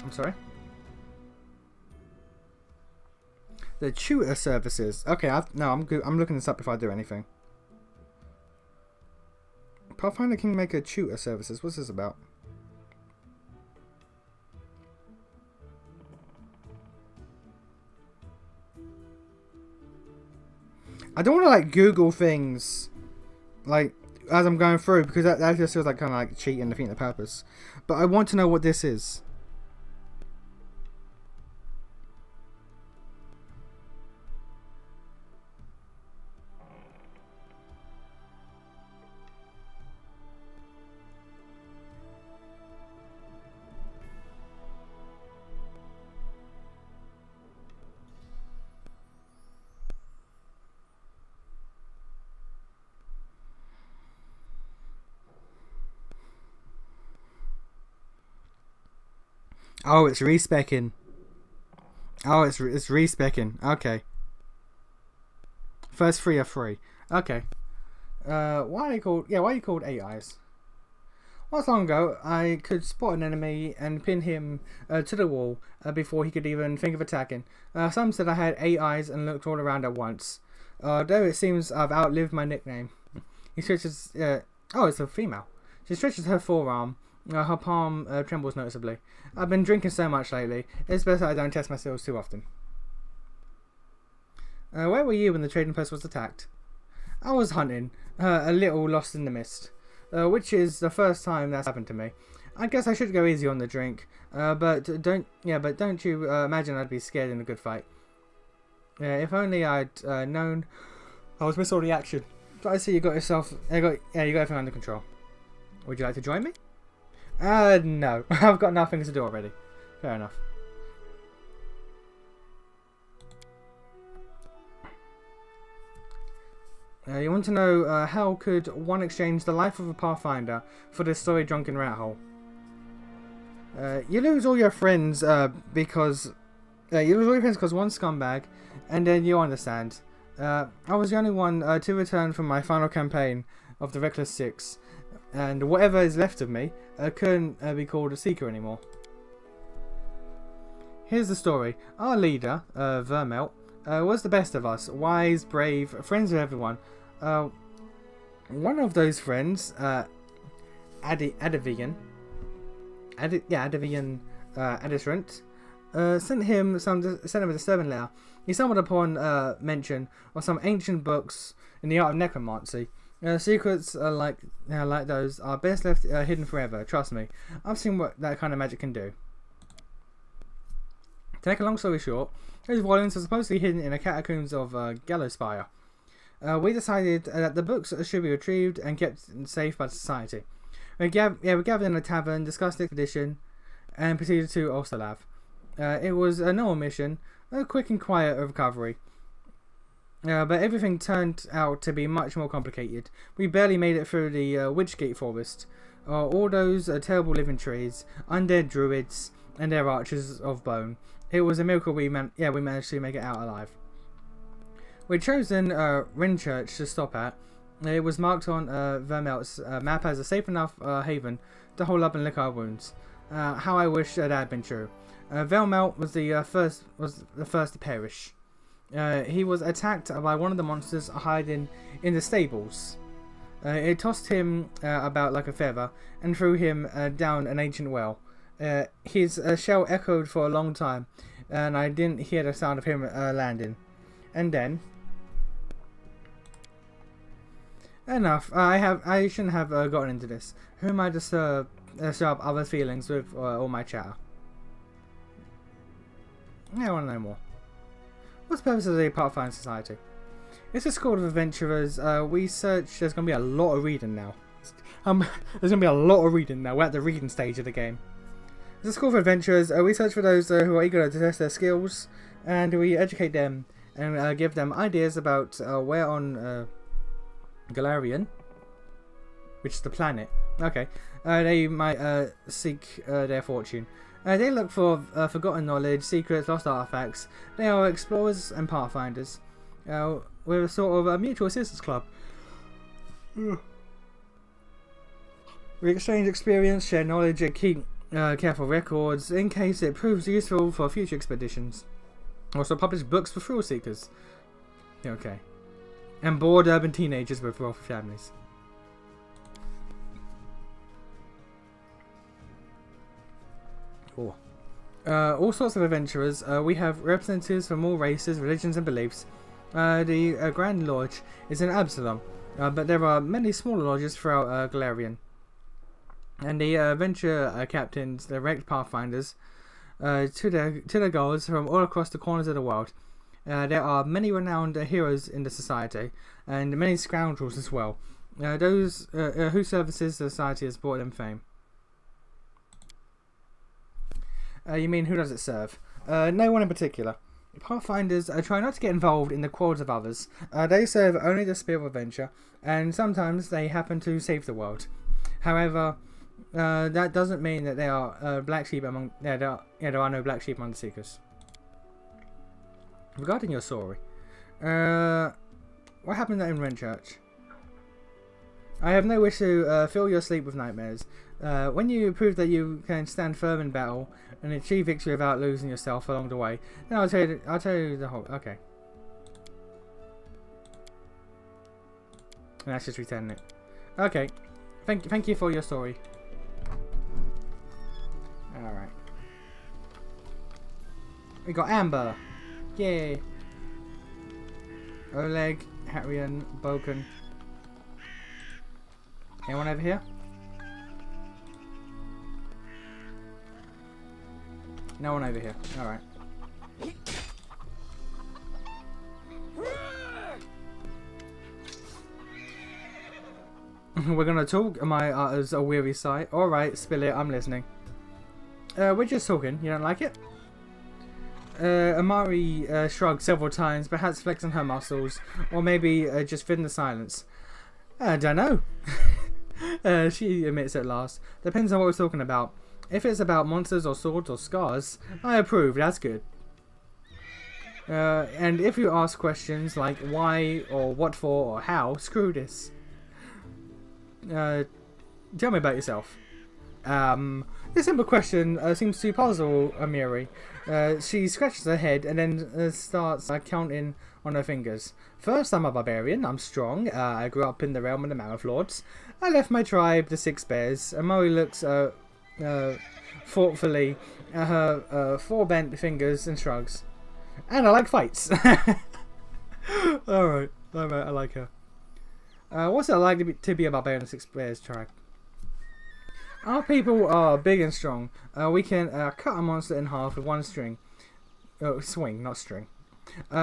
I'm sorry? The tutor services. Okay, I'm good. I'm looking this up before I do anything. Pathfinder Kingmaker tutor services. What's this about? I don't want to like Google things like as I'm going through because that just feels like kind of like cheating and defeating the purpose. But I want to know what this is. Oh, it's respecking. Oh, it's respecking. Okay. First 3 are free. Okay. Why are they called? Yeah, why are you called AIs? Once long ago, I could spot an enemy and pin him to the wall before he could even think of attacking. Some said I had 8 eyes and looked all around at once. Though it seems I've outlived my nickname. He stretches. Oh, it's a female. She stretches her forearm. Her palm trembles noticeably. I've been drinking so much lately. It's best that I don't test my skills too often. Where were you when the trading post was attacked? I was hunting, a little lost in the mist, which is the first time that's happened to me. I guess I should go easy on the drink, but don't you imagine I'd be scared in a good fight. If only I'd known I was missing all the action. But I see you got yourself. You got everything under control. Would you like to join me? No. I've got nothing to do already. Fair enough. You want to know how could one exchange the life of a Pathfinder for this story-drunken rat hole? You lose all your friends because one scumbag, and then you understand. I was the only one to return from my final campaign of the Reckless Six. And whatever is left of me couldn't be called a seeker anymore. Here's the story. Our leader, Vermelt, was the best of us. Wise, brave, friends with everyone. One of those friends, Adivian Adisrant, sent him a disturbing letter. He stumbled upon mention of some ancient books in the art of necromancy. Secrets like those are best left hidden forever. Trust me, I've seen what that kind of magic can do. To make a long story short, those volumes are supposedly hidden in the catacombs of Gallowspire. We decided that the books should be retrieved and kept safe by society. We gathered in a tavern, discussed the expedition, and proceeded to Ostalav. It was a normal mission, a quick and quiet recovery. But everything turned out to be much more complicated. We barely made it through the Witchgate Forest. All those terrible living trees, undead druids, and their archers of bone. It was a miracle we managed to make it out alive. We'd chosen Renchurch to stop at. It was marked on Vermelt's map as a safe enough haven to hold up and lick our wounds. How I wish that had been true. Vermelt was the first to perish. He was attacked by one of the monsters hiding in the stables. It tossed him about like a feather and threw him down an ancient well. His shell echoed for a long time, and I didn't hear the sound of him landing. And then, enough. I shouldn't have gotten into this. Who am I to disturb show up other feelings with all my chatter. I want to know more. What's the purpose of the Pathfinder Society? It's a school of adventurers. We search. There's going to be a lot of reading now. There's going to be a lot of reading now. We're at the reading stage of the game. It's a school for adventurers. We search for those who are eager to test their skills, and we educate them and give them ideas about where on Galarian, which is the planet. Okay, they might seek their fortune. They look for forgotten knowledge, secrets, lost artifacts. They are explorers and pathfinders. We're a sort of a mutual assistance club. We exchange experience, share knowledge, and keep careful records in case it proves useful for future expeditions. Also publish books for thrill seekers. Okay. And bored urban teenagers with wealthy families. All sorts of adventurers. We have representatives from all races, religions, and beliefs. The Grand Lodge is in Absalom, but there are many smaller lodges throughout Galarian. And the adventure captains direct pathfinders to their goals from all across the corners of the world. There are many renowned heroes in the society, and many scoundrels as well. Those whose services the society has brought them fame. You mean who does it serve? No one in particular. Pathfinders try not to get involved in the quarrels of others. They serve only the spirit of adventure, and sometimes they happen to save the world. However, that doesn't mean that there are black sheep among. There are no black sheep among the seekers. Regarding your story, what happened in Renchurch? I have no wish to fill your sleep with nightmares. When you prove that you can stand firm in battle and achieve victory without losing yourself along the way, then I'll tell you the whole. Okay. And that's just returning it. Okay. Thank you for your story. All right. We got Amber. Yay. Oleg, Harian, Boken. Anyone over here? No one over here. Alright. We're gonna talk. My art is a weary sight. Alright, spill it. I'm listening. We're just talking. You don't like it? Amari shrugged several times, perhaps flexing her muscles, or maybe just filling the silence. I don't know. She admits at last. Depends on what we're talking about. If it's about monsters or swords or scars, I approve. That's good. And if you ask questions like why or what for or how, screw this. Tell me about yourself. This simple question seems to puzzle Amiri. She scratches her head and then starts counting on her fingers. First, I'm a barbarian. I'm strong. I grew up in the realm of the Mammoth Lords. I left my tribe, the Six Bears. Amiri looks thoughtfully at her four bent fingers and shrugs. And I like fights. Alright, I like her. What's it like to be a barbarian in the Six Bears tribe? Our people are big and strong. We can cut a monster in half with one string. Swing, not string.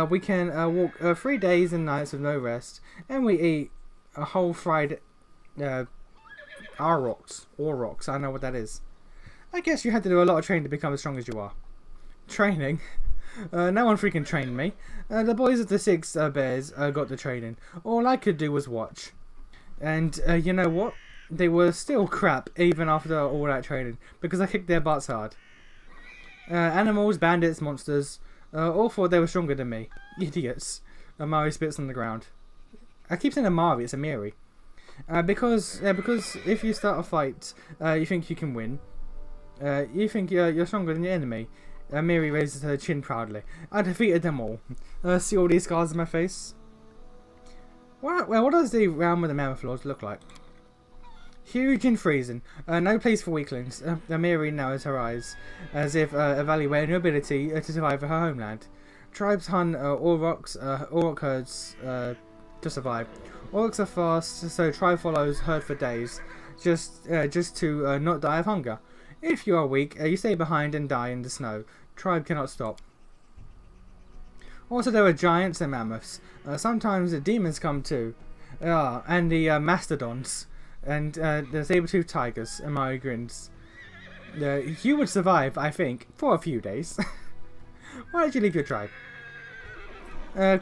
We can walk 3 days and nights with no rest. And we eat a whole fried Aurochs. I know what that is. I guess you had to do a lot of training to become as strong as you are. Training? No one freaking trained me. The boys of the Six Bears got the training. All I could do was watch. And you know what? They were still crap even after all that training because I kicked their butts hard. Animals, bandits, monsters, all thought they were stronger than me. Idiots. Amari spits on the ground. I keep saying Amari, it's Amiri. Because if you start a fight, you think you can win. You think you're stronger than your enemy. Amiri raises her chin proudly. I defeated them all. See all these scars on my face? What does the realm of the Mammoth Lords look like? Huge and freezing. No place for weaklings. Amiri narrows her eyes, as if evaluating her ability to survive her homeland. Tribes hunt Auroch herds to survive. Aurochs are fast, so tribe follows herd for days. just to not die of hunger. If you are weak, you stay behind and die in the snow. Tribe cannot stop. Also, there are giants and mammoths. Sometimes the demons come too. And the mastodons. And the saber-toothed tigers and Maori grins. You would survive, I think, for a few days. Why did you leave your tribe?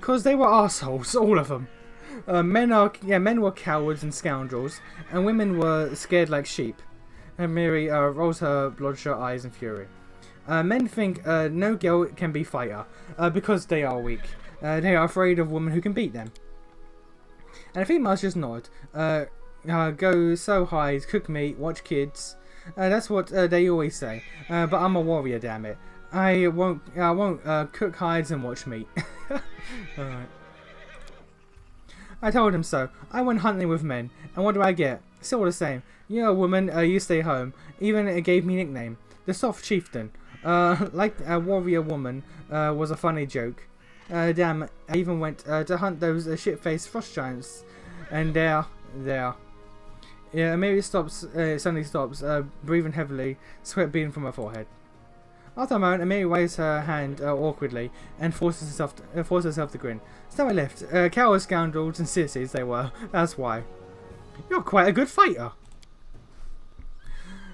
'Cause they were assholes, all of them. Men were cowards and scoundrels, and women were scared like sheep. And Miri rolls her bloodshot eyes in fury. Men think no girl can be fighter, because they are weak. They are afraid of women who can beat them. And the females just nod. Go so high, cook meat, watch kids. That's what they always say. But I'm a warrior, damn it. I won't cook hides and watch meat. Alright. I told him so. I went hunting with men, and what do I get? Still the same. You're a woman, you stay home. Even it gave me a nickname. The Soft Chieftain. Like a warrior woman was a funny joke. Damn, I even went to hunt those shit-faced frost giants. And there. Yeah, maybe suddenly stops, breathing heavily, sweat beading from her forehead. After a moment, Amiri waves her hand awkwardly and forces herself to grin. So I left. Cowards, scoundrels, and sissies they were. That's why. You're quite a good fighter.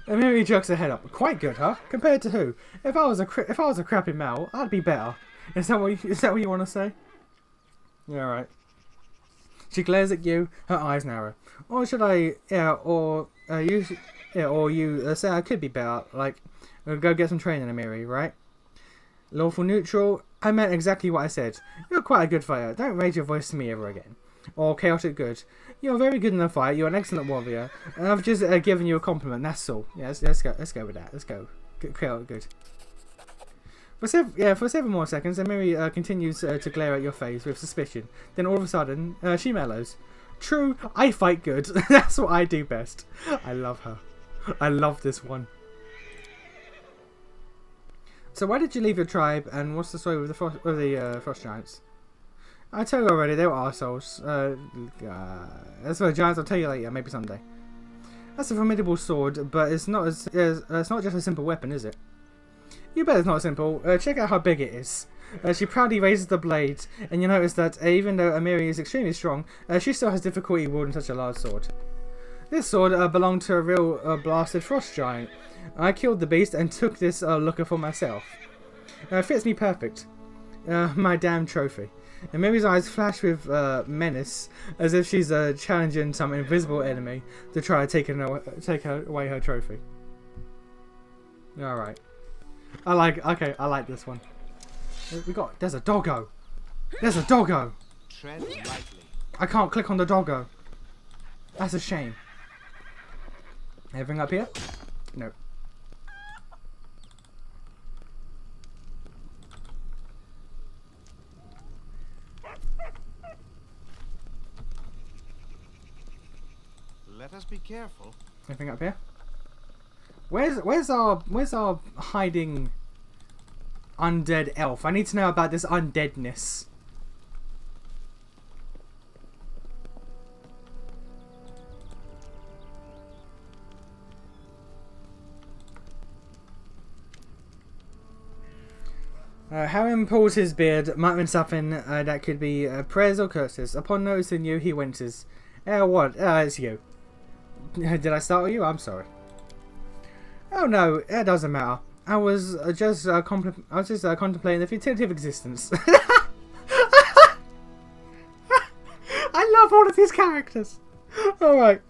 Amiri jerks her head up. Quite good, huh? Compared to who? If I was a crappy Mal, I'd be better. Is that what you want to say? Yeah, right. She glares at you. Her eyes narrow. Or should I? You say I could be better. Like. Go get some training, Amiri, right? Lawful neutral. I meant exactly what I said. You're quite a good fighter. Don't raise your voice to me ever again. Or chaotic good. You're very good in the fight. You're an excellent warrior. And I've just given you a compliment. That's all. Yeah, let's go with that. Let's go. Chaotic good. For 7 more seconds, Amiri continues to glare at your face with suspicion. Then all of a sudden, she mellows. True, I fight good. That's what I do best. I love her. I love this one. So why did you leave your tribe, and what's the story with the frost giants? I told you already, they were arseholes. As for the giants, I'll tell you later, maybe someday. That's a formidable sword, but it's not just a simple weapon, is it? You bet it's not simple. Check out how big it is. She proudly raises the blade, and you notice that even though Amiri is extremely strong, she still has difficulty wielding such a large sword. This sword belonged to a real blasted frost giant. I killed the beast and took this looker for myself. Fits me perfect. My damn trophy. And Mary's eyes flash with menace, as if she's challenging some invisible enemy to try to take away her trophy. Alright. I like this one. There's a doggo. There's a doggo. Tread lightly. I can't click on the doggo. That's a shame. Anything up here? No. Let us be careful. Anything up here? Where's our hiding undead elf? I need to know about this undeadness. Harry pulls his beard, muttering something that could be prayers or curses. Upon noticing you, he winces. What? It's you. Did I startle you? I'm sorry. Oh no, it doesn't matter. I was just contemplating the futility of existence. I love all of these characters. All right.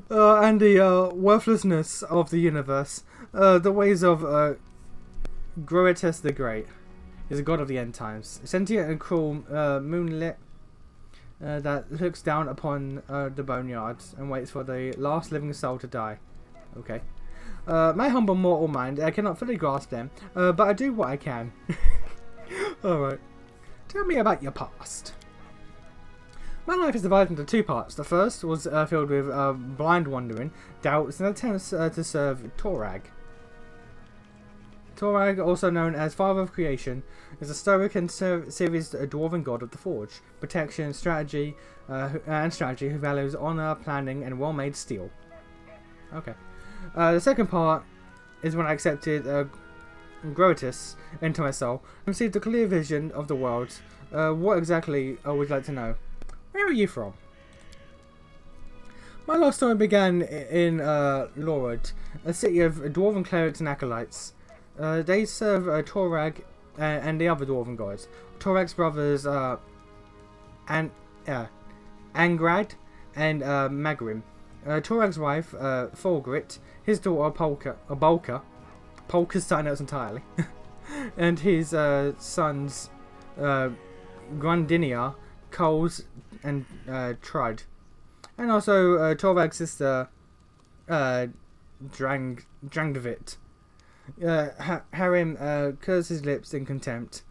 And the worthlessness of the universe. The ways of Groetus the Great is a god of the end times. Sentient and cruel, moonlit, that looks down upon the boneyards and waits for the last living soul to die. Okay. My humble mortal mind, I cannot fully grasp them, but I do what I can. Alright. Tell me about your past. My life is divided into 2 parts. The first was filled with blind wandering, doubts, and attempts to serve Torag. Torag, also known as Father of Creation, is a stoic and serious dwarven god of the Forge, protection, strategy, who values honor, planning, and well-made steel. Okay. The second part is when I accepted Grotus into my soul and received a clear vision of the world. What exactly would you like to know? Where are you from? My love story began in Lorud, a city of dwarven clerics and acolytes. They serve Torag and the other dwarven gods. Torag's brothers Angrad and Magrim. Torag's wife, Thorgrit, his daughter Polka's starting out entirely, and his sons Grundinia, Coles, and Trud. And also Torvag's sister Drangvit. Harim curls his lips in contempt.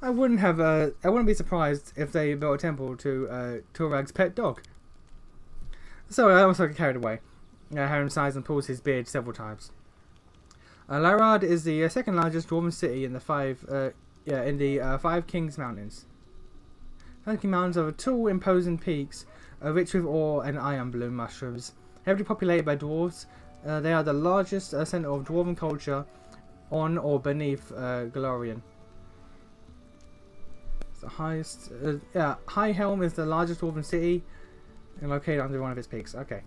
I wouldn't be surprised if they built a temple to Torvag's pet dog. So I almost got carried away. Harim sighs and pulls his beard several times. Larad is the second largest dwarven city in the Five Kings Mountains. 5 King Mountains are tall, imposing peaks, rich with ore and iron bloom mushrooms. Heavily populated by dwarves, they are the largest centre of dwarven culture on or beneath Galorian. It's the highest. High Helm is the largest dwarven city and located under one of its peaks. Okay.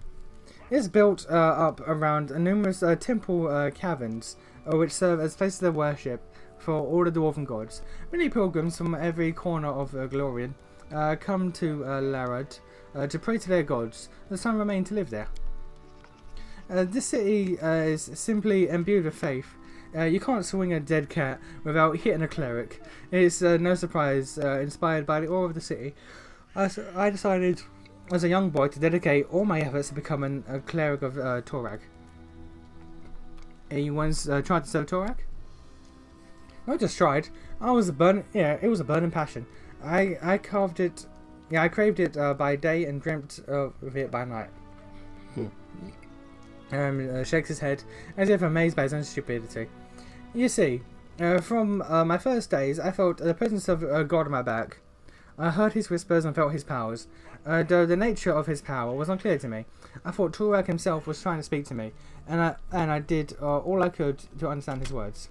It's built up around numerous temple caverns, which serve as places of worship for all the dwarven gods. Many pilgrims from every corner of Galorian come to Larad to pray to their gods. Some remain to live there. This city is simply imbued with faith. You can't swing a dead cat without hitting a cleric. It's no surprise, inspired by the awe of the city. I decided as a young boy to dedicate all my efforts to becoming a cleric of Torag. You once tried to serve Torag? I just tried. It was a burning passion. I carved it. Yeah, I craved it by day and dreamt of it by night. Shakes his head as if amazed by his own stupidity. You see, from my first days, I felt the presence of God on my back. I heard his whispers and felt his powers. Though the nature of his power was unclear to me, I thought Torag himself was trying to speak to me, and I did all I could to understand his words.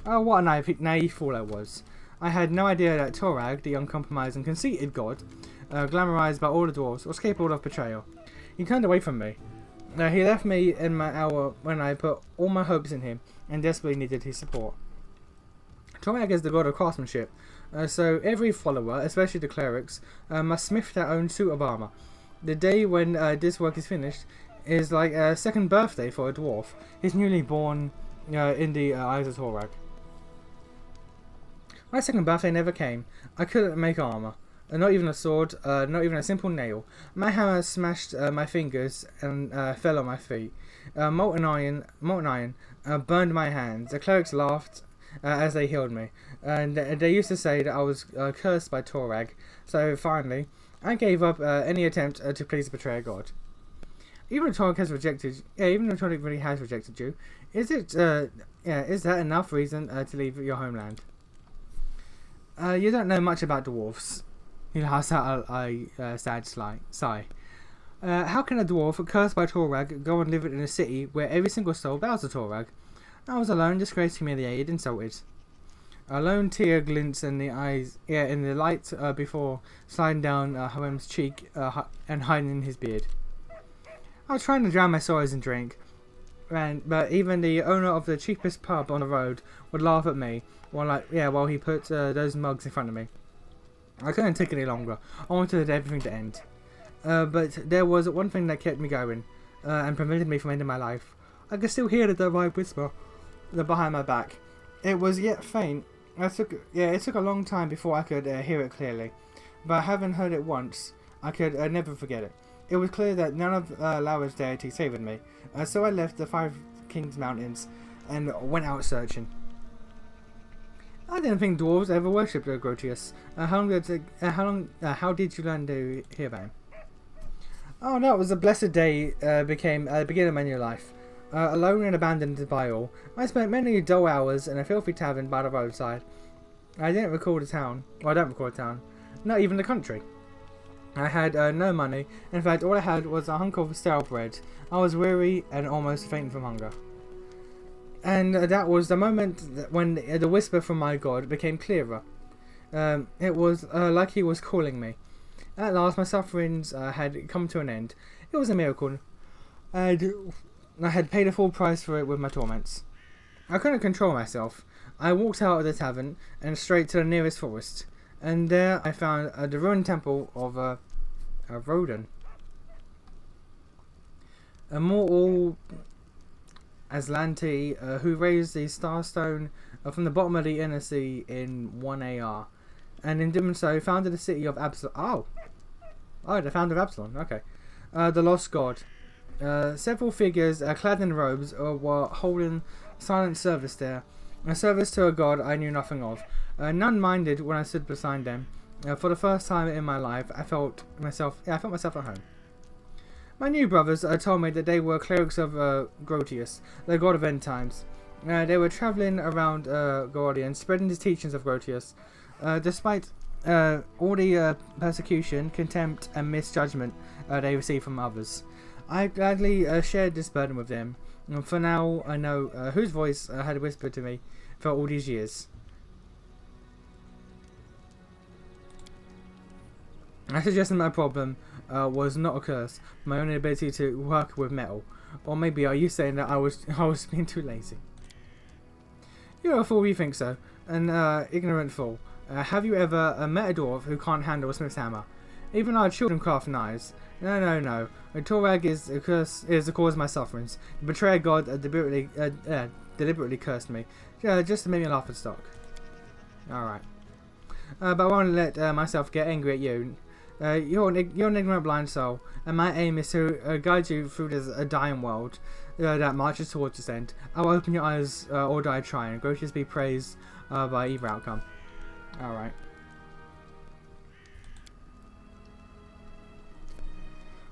Oh, what a naive fool I was. I had no idea that Torag, the uncompromised and conceited god, glamorized by all the dwarves, was capable of betrayal. He turned away from me. He left me in my hour when I put all my hopes in him and desperately needed his support. Torag is the god of craftsmanship, so every follower, especially the clerics, must smith their own suit of armor. The day when this work is finished is like a second birthday for a dwarf. He's newly born in the eyes of Torag. My second birthday never came. I couldn't make armor. Not even a sword, not even a simple nail. My hammer smashed my fingers and fell on my feet. Molten iron burned my hands. The clerics laughed as they healed me, and they used to say that I was cursed by Torag. So finally, I gave up any attempt to please the betrayer god. Even if Torag has rejected, even if Torag really has rejected you, is that enough reason to leave your homeland? You don't know much about dwarves. He laughs out a sad sigh. How can a dwarf cursed by Torag go and live in a city where every single soul bows to Torag? I was alone, disgraced, humiliated, insulted. A lone tear glints in the eyes, in the light before sliding down Harim's cheek and hiding in his beard. I was trying to drown my sorrows in drink, but even the owner of the cheapest pub on the road would laugh at me while he put those mugs in front of me. I couldn't take it any longer. I wanted everything to end. But there was one thing that kept me going and prevented me from ending my life. I could still hear the divine whisper behind my back. It was yet faint. It took a long time before I could hear it clearly. But having heard it once, I could never forget it. It was clear that none of Laura's deities favored me. So I left the 5 Kings Mountains and went out searching. I didn't think dwarves ever worshipped Grotius. How did you learn to hear about him? Oh no, it was a blessed day became the beginning of my new life. Alone and abandoned by all, I spent many dull hours in a filthy tavern by the roadside. I didn't recall the town. Well, I don't recall the town. Not even the country. I had no money. In fact, all I had was a hunk of stale bread. I was weary and almost faint from hunger. And that was the moment when the whisper from my God became clearer. It was like he was calling me. At last, my sufferings had come to an end. It was a miracle, and I had paid a full price for it with my torments. I couldn't control myself. I walked out of the tavern and straight to the nearest forest, and there I found the ruined temple of Rodan. A mortal Aslanti who raised the Starstone from the bottom of the inner sea in 1 AR, and in doing so founded the city of Absalom. Oh, the founder of Absalom. Okay, the lost god. Several figures clad in robes were holding silent service there, a service to a god I knew nothing of. None minded when I stood beside them. For the first time in my life, I felt myself at home. My new brothers told me that they were clerics of Grotius, the god of end times. They were travelling around Gordian, spreading the teachings of Grotius. Despite all the persecution, contempt, and misjudgment they received from others, I gladly shared this burden with them. And for now, I know whose voice had whispered to me for all these years. I suggested my problem was not a curse, my own inability to work with metal. Or maybe are you saying that I was being too lazy? You're a fool, you think so. An ignorant fool. Have you ever met a dwarf who can't handle a smith's hammer? Even our children craft knives. No. A Torag is the cause of my sufferings. The betrayer god deliberately cursed me, just to make me laugh and stock. Alright. But I won't let myself get angry at you. You're an ignorant blind soul, and my aim is to guide you through this dying world that marches towards its end. I will open your eyes or die trying. Gracious be praised by either outcome. Alright.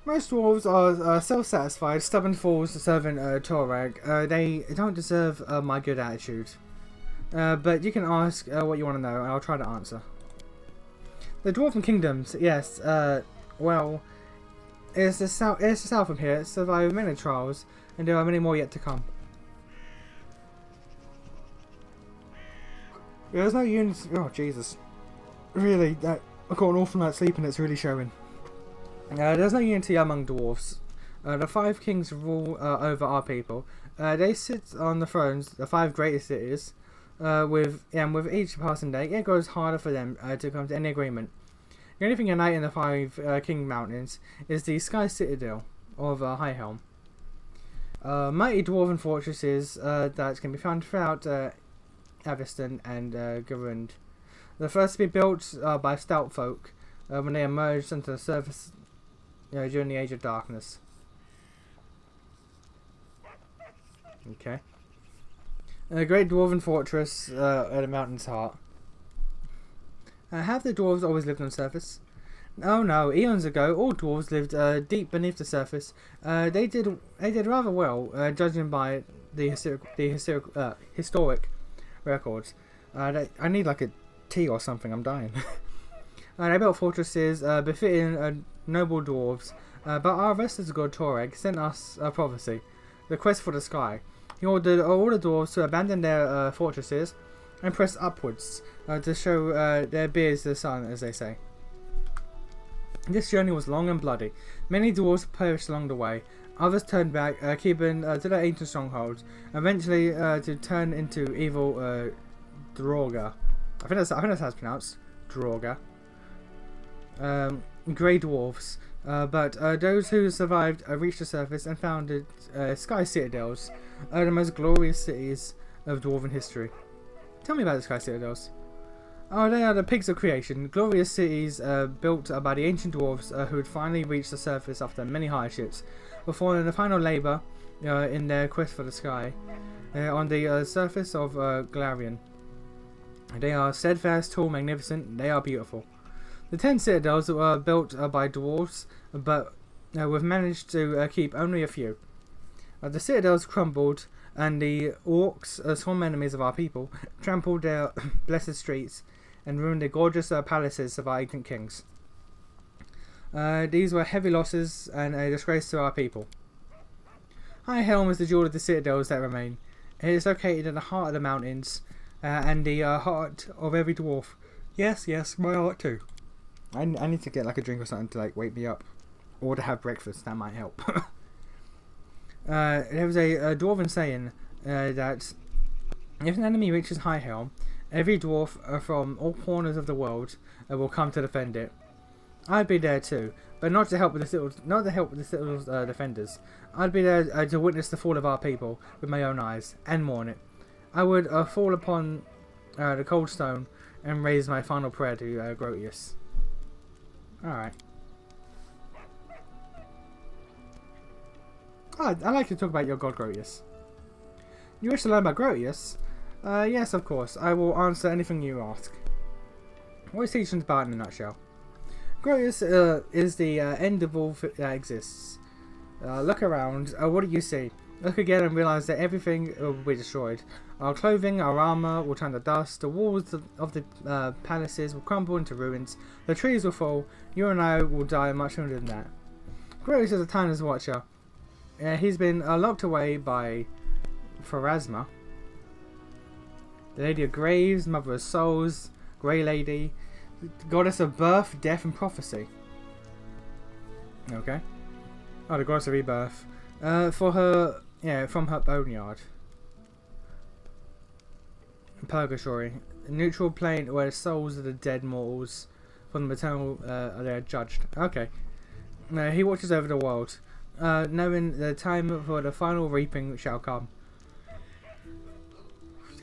Most dwarves are self-satisfied, stubborn fools serving Torag. They don't deserve my good attitude. But you can ask what you want to know, and I'll try to answer. The Dwarven Kingdoms, yes, well, it's the south from here. It survived many trials, and there are many more yet to come. There's no unity. Oh, Jesus. Really, I got an awful night's sleep and it's really showing. There's no unity among dwarves. The 5 kings rule over our people. They sit on the thrones, the 5 greatest cities. With each passing day, it grows harder for them to come to any agreement. The only thing uniting the 5 King Mountains is the Sky Citadel of High Helm. Mighty dwarven fortresses that can be found throughout Aveston and Garund. The first to be built by stout folk when they emerged onto the surface during the Age of Darkness. Okay. A great dwarven fortress at a mountain's heart. Have the dwarves always lived on the surface? Oh no, eons ago, all dwarves lived deep beneath the surface. They did rather well, judging by the historic records. I need like a tea or something. I'm dying. They built fortresses befitting noble dwarves, but our restless god Torag sent us a prophecy: the quest for the sky. He ordered all the dwarves to abandon their fortresses and press upwards to show their beards to the sun, as they say. This journey was long and bloody. Many dwarves perished along the way. Others turned back, keeping to their ancient strongholds, eventually to turn into evil Droga. I think that's how it's pronounced. Droga. Grey dwarves. But those who survived reached the surface and founded Sky Citadels, the most glorious cities of dwarven history. Tell me about the Sky Citadels. Oh, they are the pigs of creation, glorious cities built by the ancient dwarves who had finally reached the surface after many hardships, before the final labour in their quest for the sky on the surface of Galarian. They are steadfast, tall, magnificent. They are beautiful. The 10 citadels were built by dwarves, but we've managed to keep only a few. The citadels crumbled, and the orcs, sworn enemies of our people, trampled their blessed streets and ruined the gorgeous palaces of our ancient kings. These were heavy losses and a disgrace to our people. High Helm is the jewel of the citadels that remain. It is located in the heart of the mountains, and the heart of every dwarf. Yes, my heart too. I need to get like a drink or something to like wake me up, or to have breakfast. That might help. There was a dwarven saying that if an enemy reaches High Helm, every dwarf from all corners of the world will come to defend it. I'd be there too, but not to help with the citadel's defenders. I'd be there to witness the fall of our people with my own eyes and mourn it. I would fall upon the cold stone and raise my final prayer to Grotius. Alright. Oh, I'd like to talk about your god Grotius. You wish to learn about Grotius? Yes, of course. I will answer anything you ask. What is teaching about in a nutshell? Grotius is the end of all that exists. Look around. What do you see? Look again and realize that everything will be destroyed. Our clothing, our armor will turn to dust. The walls of the palaces will crumble into ruins. The trees will fall. You and I will die much sooner than that. Grotius is a timeless watcher. He's been locked away by Pharasma, the Lady of Graves, Mother of Souls, Grey Lady, Goddess of Birth, Death, and Prophecy. Okay. Oh, the Goddess of Rebirth. For her, from her boneyard. Purgatory, a neutral plane where the souls of the dead mortals from the maternal they are judged. Okay. He watches over the world, knowing the time for the final reaping shall come.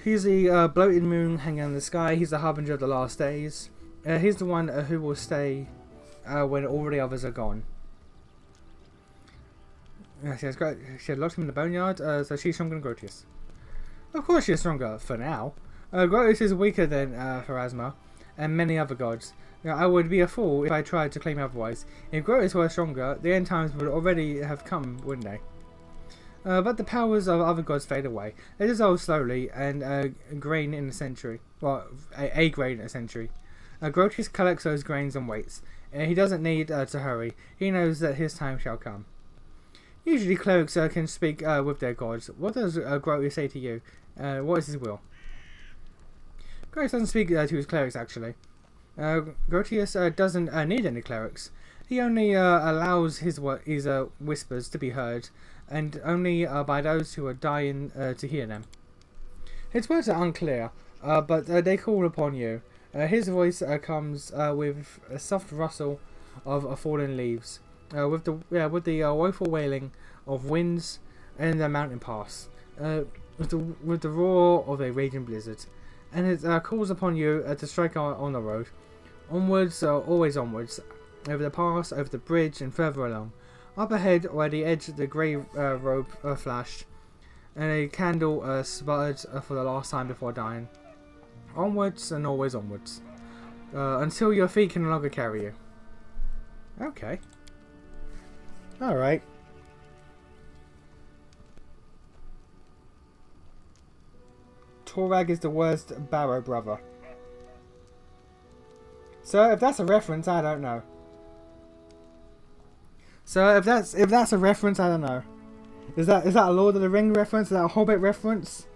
He's the bloated moon hanging in the sky. He's the harbinger of the last days. He's the one who will stay when all the others are gone. She had locked him in the boneyard, so she's stronger than Grotius. Of course she is stronger, for now. Grotius is weaker than Pharasma and many other gods. I would be a fool if I tried to claim otherwise. If Grotius were stronger, the end times would already have come, wouldn't they? But the powers of other gods fade away. They dissolve slowly, and a grain in a century. Well, a grain in a century. Grotius collects those grains and waits. He doesn't need to hurry. He knows that his time shall come. Usually clerics can speak with their gods. What does Grotius say to you? What is his will? Grotius doesn't speak to his clerics, actually. Grotius doesn't need any clerics. He only allows his whispers to be heard, and only by those who are dying to hear them. His words are unclear, but they call upon you. His voice comes with a soft rustle of fallen leaves, with the woeful wailing of winds in the mountain pass, with the roar of a raging blizzard, and it calls upon you to strike on the road, onwards, always onwards, over the pass, over the bridge, and further along. Up ahead, where the edge of the grey robe flashed, and a candle sputtered for the last time before dying. Onwards and always onwards, until your feet can no longer carry you. Okay. Alright. Torag is the worst Barrow brother. So if that's a reference, I don't know. So if that's a reference, I don't know. Is that a Lord of the Ring reference? Is that a Hobbit reference?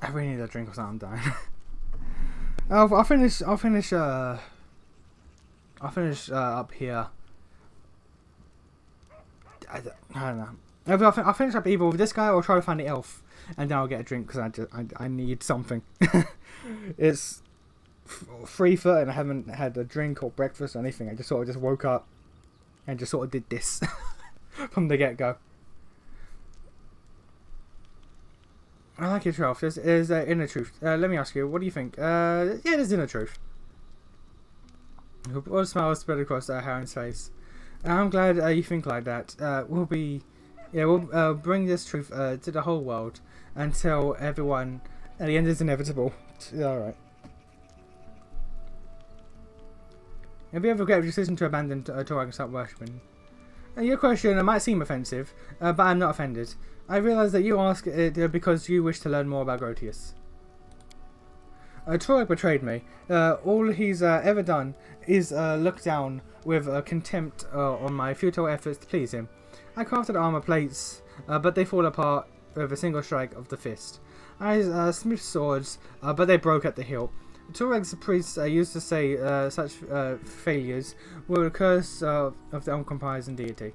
I really need a drink or something. I'm dying. I'll finish up here. I don't know. I'll finish up either with this guy or try to find the elf, and then I'll get a drink because I need something. It's 3:30 and I haven't had a drink or breakfast or anything. I just sort of woke up and just sort of did this from the get-go. I like your trough. There's inner truth. Let me ask you, what do you think? Yeah, there's inner truth. A broad smile spread across Harren's face. I'm glad you think like that. We'll bring this truth to the whole world until everyone. At the end is inevitable. Alright. Have you ever regretted your decision to abandon Torag and start worshipping? Your question might seem offensive, but I'm not offended. I realize that you ask it because you wish to learn more about Grotius. Torek betrayed me. All he's ever done is look down with contempt on my futile efforts to please him. I crafted armor plates, but they fall apart with a single strike of the fist. I smithed swords, but they broke at the hilt. Tuareg's priests used to say such failures were a curse of the uncompromising deity.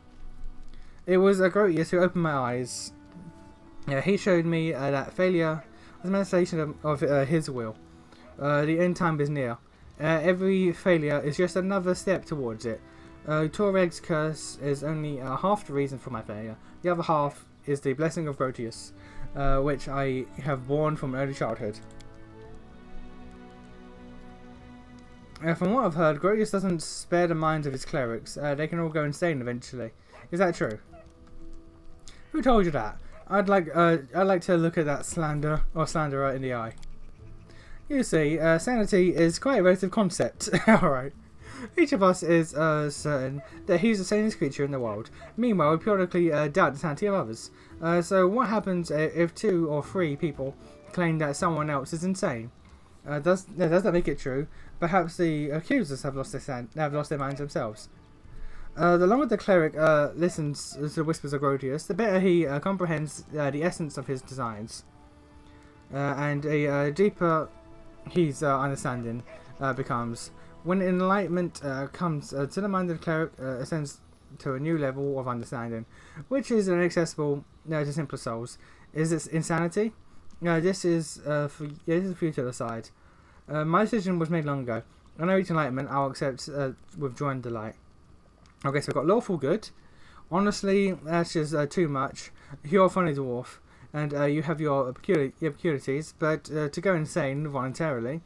It was Grotius who opened my eyes. He showed me that failure was a manifestation of his will. The end time is near. Every failure is just another step towards it. Tuareg's curse is only half the reason for my failure. The other half is the blessing of Grotius, which I have borne from early childhood. From what I've heard, Grotius doesn't spare the minds of his clerics. They can all go insane eventually. Is that true? Who told you that? I'd like to look at that slanderer in the eye. You see, sanity is quite a relative concept. Alright. Each of us is certain that he's the sanest creature in the world. Meanwhile, we periodically doubt the sanity of others. So what happens if 2 or 3 people claim that someone else is insane? Does that make it true? Perhaps the accusers have lost their minds themselves. The longer the cleric listens to the whispers of Grotius, the better he comprehends the essence of his designs. And a deeper his understanding becomes. When enlightenment comes to the mind of the cleric, ascends to a new level of understanding, which is inaccessible to simpler souls. Is this insanity? This is for you to decide. My decision was made long ago. When I reach enlightenment, I'll accept with joy and delight. Okay, so we've got lawful good. Honestly, that's just too much. You're a funny dwarf, and you have your peculiarities, but to go insane voluntarily,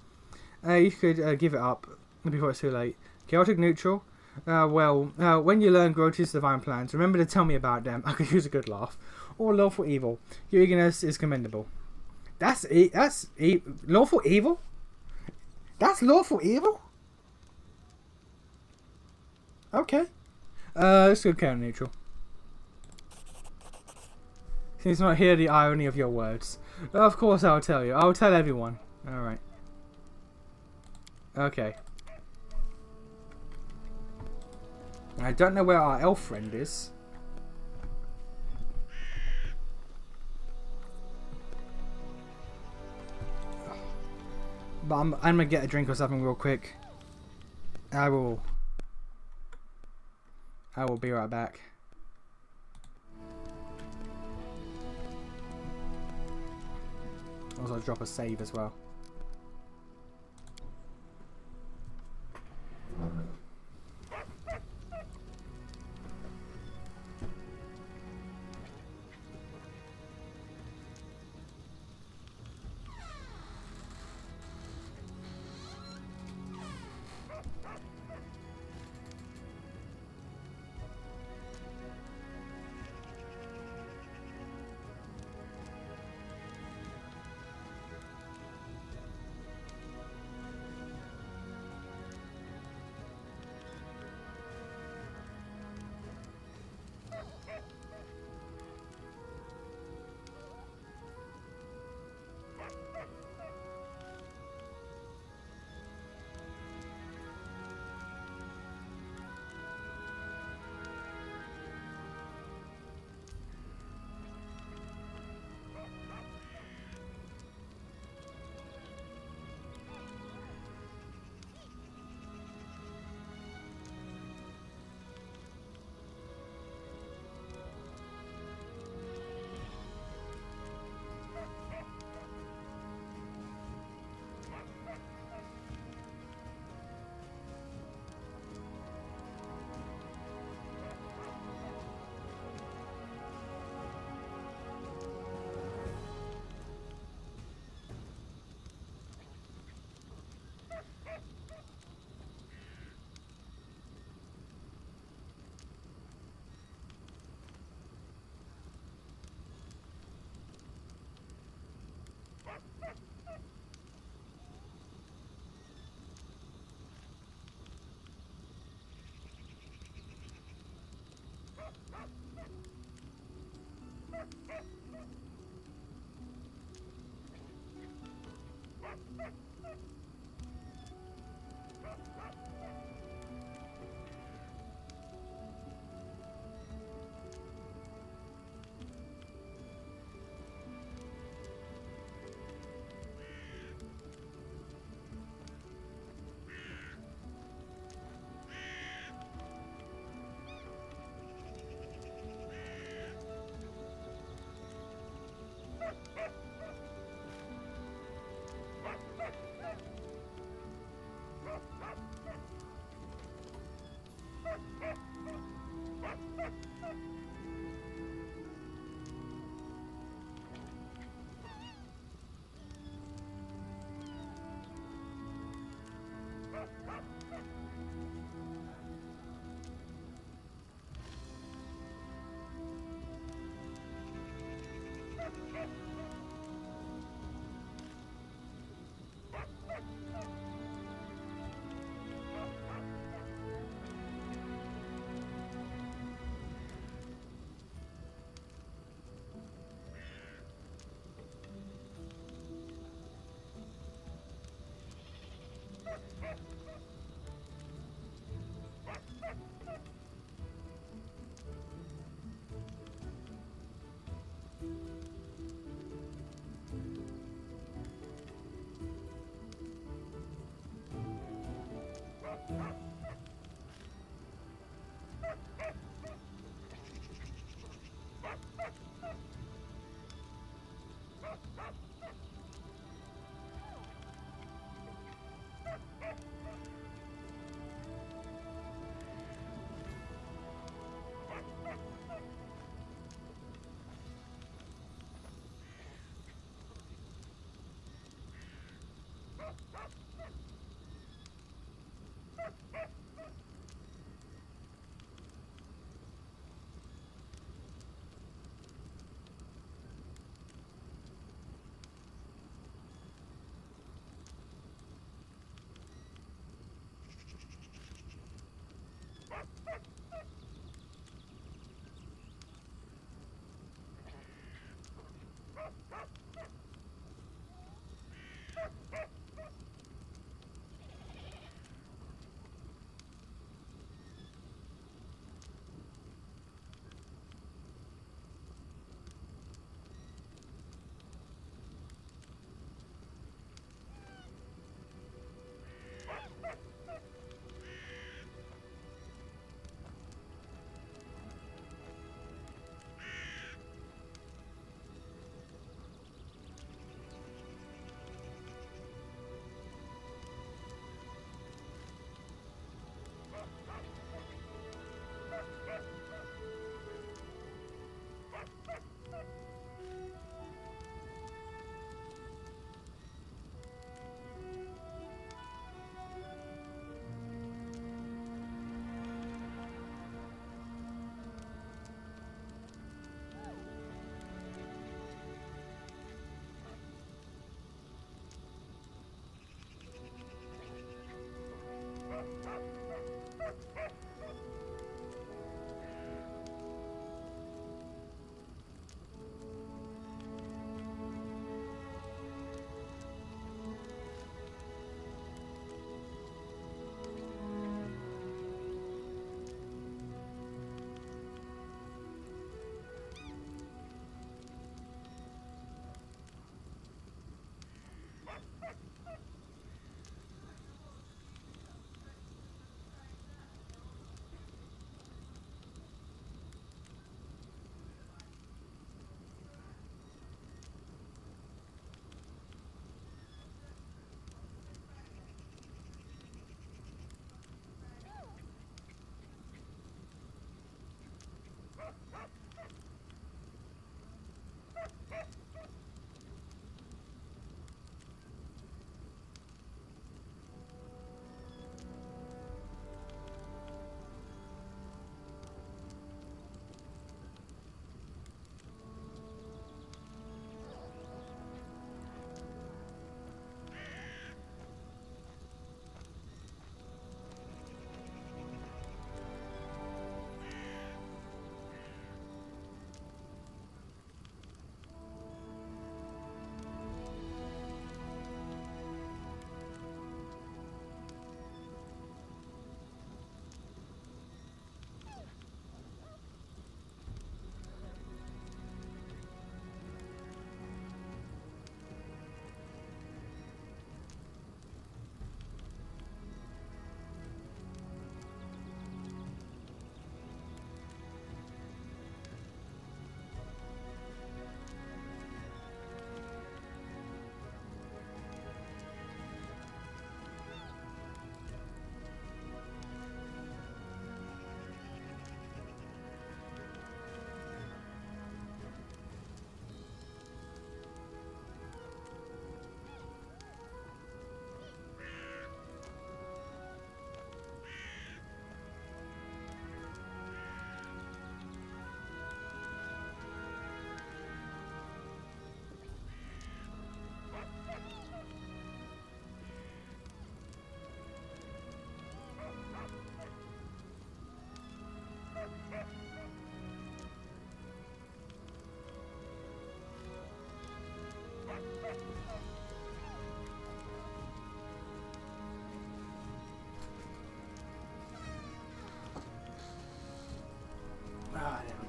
you could give it up before it's too late. Chaotic neutral. When you learn Grotius' divine plans, remember to tell me about them. I could use a good laugh. Or lawful evil. Your eagerness is commendable. That's lawful evil? That's lawful evil? Okay. Let's go chaotic neutral. Seems not hear the irony of your words. Of course I'll tell you. I'll tell everyone. Alright. Okay. I don't know where our elf friend is. But I'm gonna get a drink or something real quick. I will be right back. Also drop a save as well.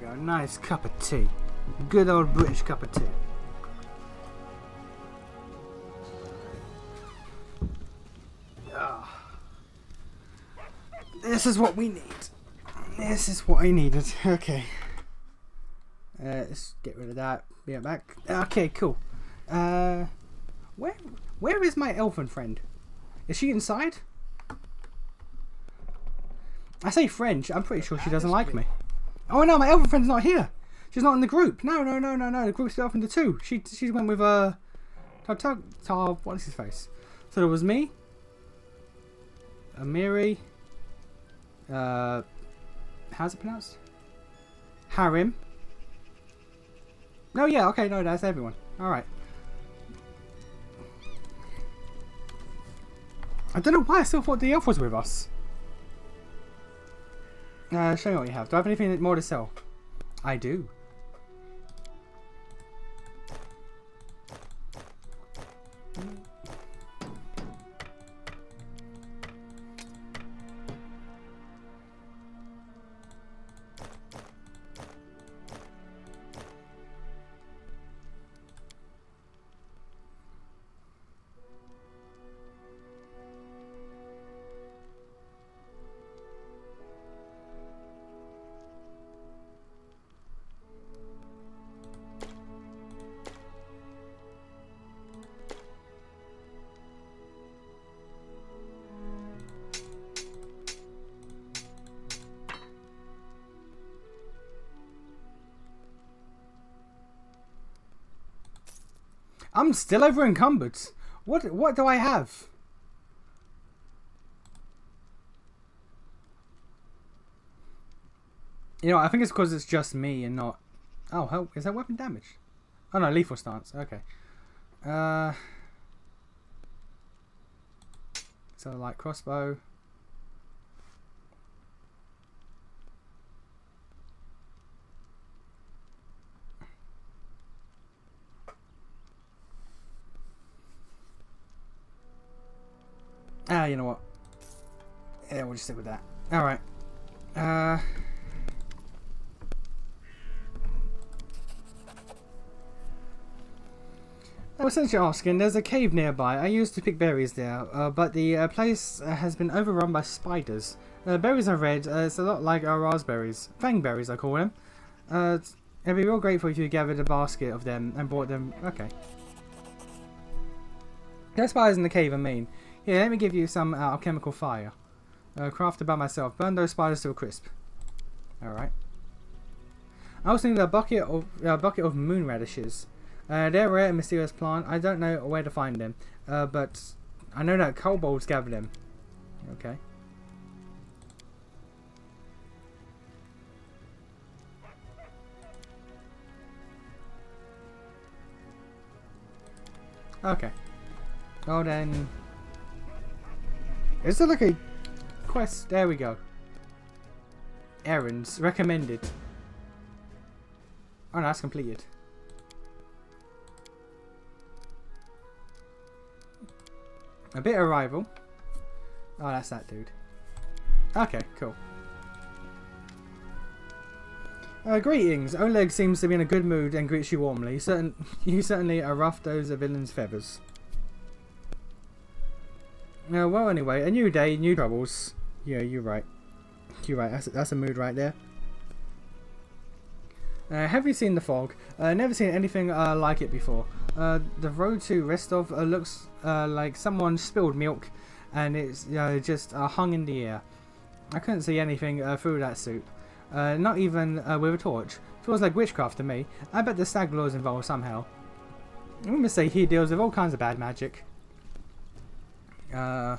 we go. Nice cup of tea. Good old British cup of tea. This is what we need. This is what I needed. Okay. Let's get rid of that. Be right back. Okay, cool. Where is my elfin friend? Is she inside? I say French. I'm pretty sure she doesn't like me. Oh no, my elfin friend's not here. She's not in the group. No. The group's split up into two. She went with what is his face? So there was me, Amiri. How's it pronounced? Harim. No, yeah, okay, no, that's everyone. Alright. I don't know why I still thought the elf was with us. Show me what you have. Do I have anything more to sell? I do. I'm still over encumbered. What do I have? You know, I think it's because it's just me and not... Oh, hell, is that weapon damage? Oh no, lethal stance. Okay. So light crossbow. You know what? Yeah, we'll just stick with that. Alright. I was essentially asking, there's a cave nearby. I used to pick berries there, but the place has been overrun by spiders. Berries are red. It's a lot like our raspberries. Fangberries, I call them. It'd be real grateful if you gathered a basket of them and brought them... Okay. Those spiders in the cave are mean. Here, let me give you some alchemical fire. Crafted by myself. Burn those spiders to a crisp. Alright. I also need a bucket of moon radishes. They're a rare and mysterious plant. I don't know where to find them. But I know that kobolds gather them. Okay. Okay. Oh then... Is there like a quest? There we go. Errands. Recommended. Oh no, that's completed. A bit of rival. Oh, that's that dude. Okay, cool. Greetings. Oleg seems to be in a good mood and greets you warmly. You certainly are rough those villain's feathers. Well, anyway, a new day, new troubles. Yeah, you're right. You're right. That's a mood right there. Have you seen the fog? Never seen anything like it before. The road to Restov looks like someone spilled milk, and it's just hung in the air. I couldn't see anything through that soup. Not even with a torch. Feels like witchcraft to me. I bet the stag lord is involved somehow. I'm gonna say he deals with all kinds of bad magic. I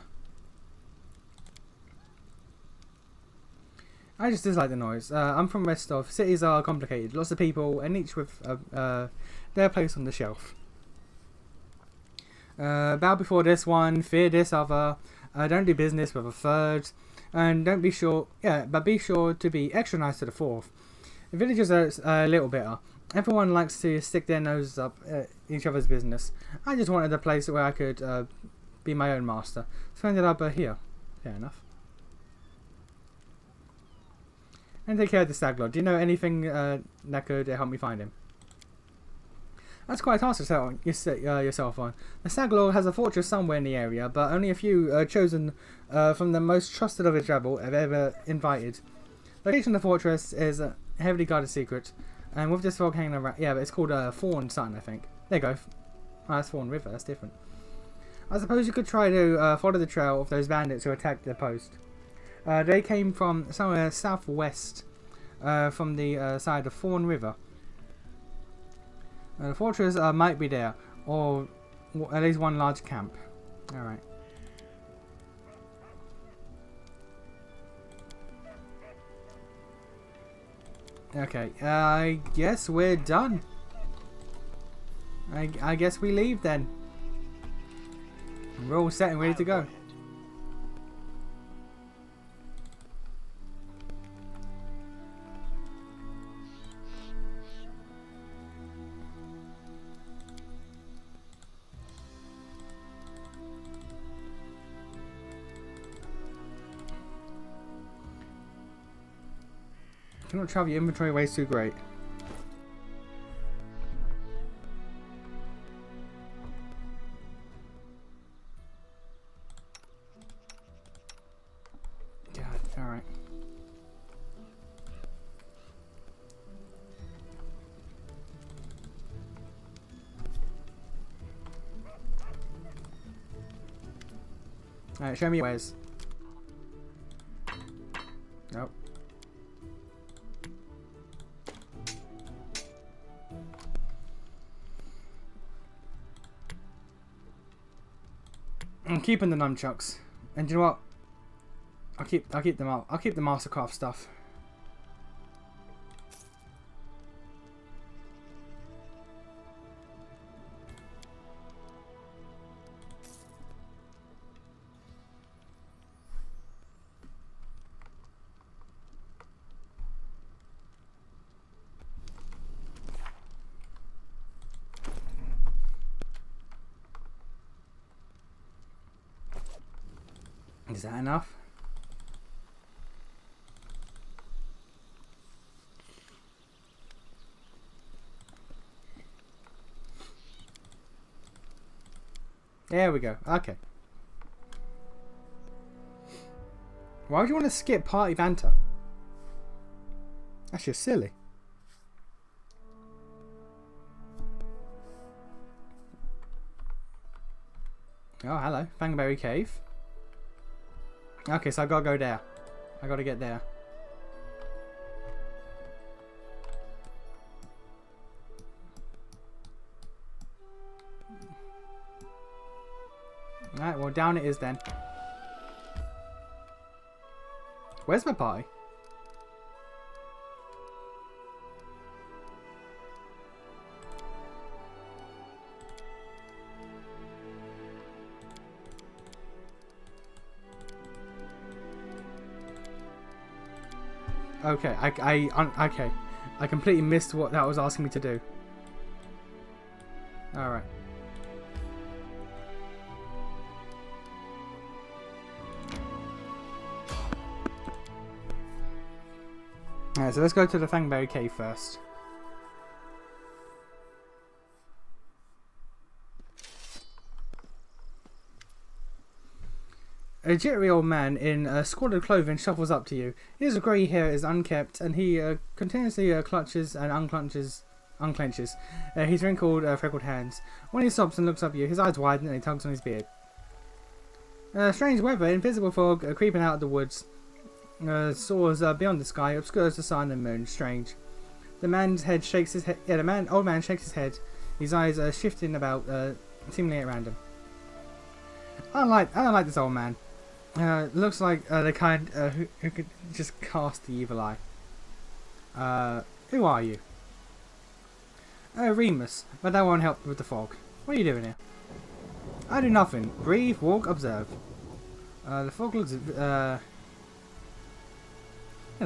just dislike the noise. I'm from Restov. Cities are complicated. Lots of people, and each with their place on the shelf. Bow before this one, fear this other. Don't do business with a third, and don't be sure. Yeah, but be sure to be extra nice to the fourth. The villagers are a little bitter. Everyone likes to stick their noses up each other's business. I just wanted a place where I could be my own master. So I ended up here. Fair enough. And take care of the Stag Lord. Do you know anything that could help me find him? That's quite a task to set yourself on. The Stag Lord has a fortress somewhere in the area, but only a few chosen from the most trusted of his rabble have ever invited. The location of the fortress is a heavily guarded secret, and with this fog hanging around, yeah, but it's called Fawn Sun, I think. There you go. Oh, that's Fawn River. That's different. I suppose you could try to follow the trail of those bandits who attacked the post. They came from somewhere southwest from the side of Fawn River. The fortress might be there, or at least one large camp. Alright. Okay, I guess we're done. I guess we leave then. We're all set and ready to go. Cannot travel your inventory waste too great. God, alright. Alright, show me your wares. Nope. I'm keeping the nunchucks, and you know what? I'll keep them out. I'll keep the Mastercraft stuff. Is that enough? There we go. Okay. Why would you want to skip party banter? That's just silly. Oh, hello. Fangberry Cave. Okay, so I gotta go there. I gotta get there. Alright, well down it is then. Where's my party? Okay, okay. I completely missed what that was asking me to do. Alright. Alright, so let's go to the Fangberry Cave first. A jittery old man in squalid clothing shuffles up to you. His grey hair is unkempt, and he continuously clutches and unclenches his wrinkled, freckled hands. When he stops and looks up at you, his eyes widen and he tugs on his beard. Strange weather, invisible fog creeping out of the woods. Soars beyond the sky, obscures the sun and moon. Strange. The man's head shakes his head. Yeah, old man shakes his head. His eyes are shifting about, seemingly at random. I don't like this old man. Looks like the kind who could just cast the evil eye. Who are you? Remus, but that won't help with the fog. What are you doing here? I do nothing. Breathe, walk, observe. The fog looks yeah,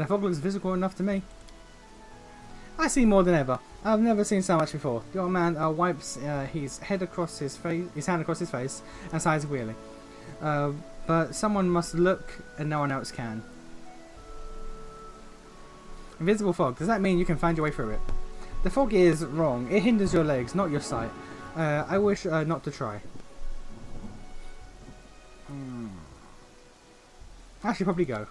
the fog looks physical enough to me. I see more than ever. I've never seen so much before. The old man wipes his hand across his face, and sighs wearily. But someone must look, and no one else can. Invisible fog. Does that mean you can find your way through it? The fog is wrong. It hinders your legs, not your sight. I wish not to try. I should probably go.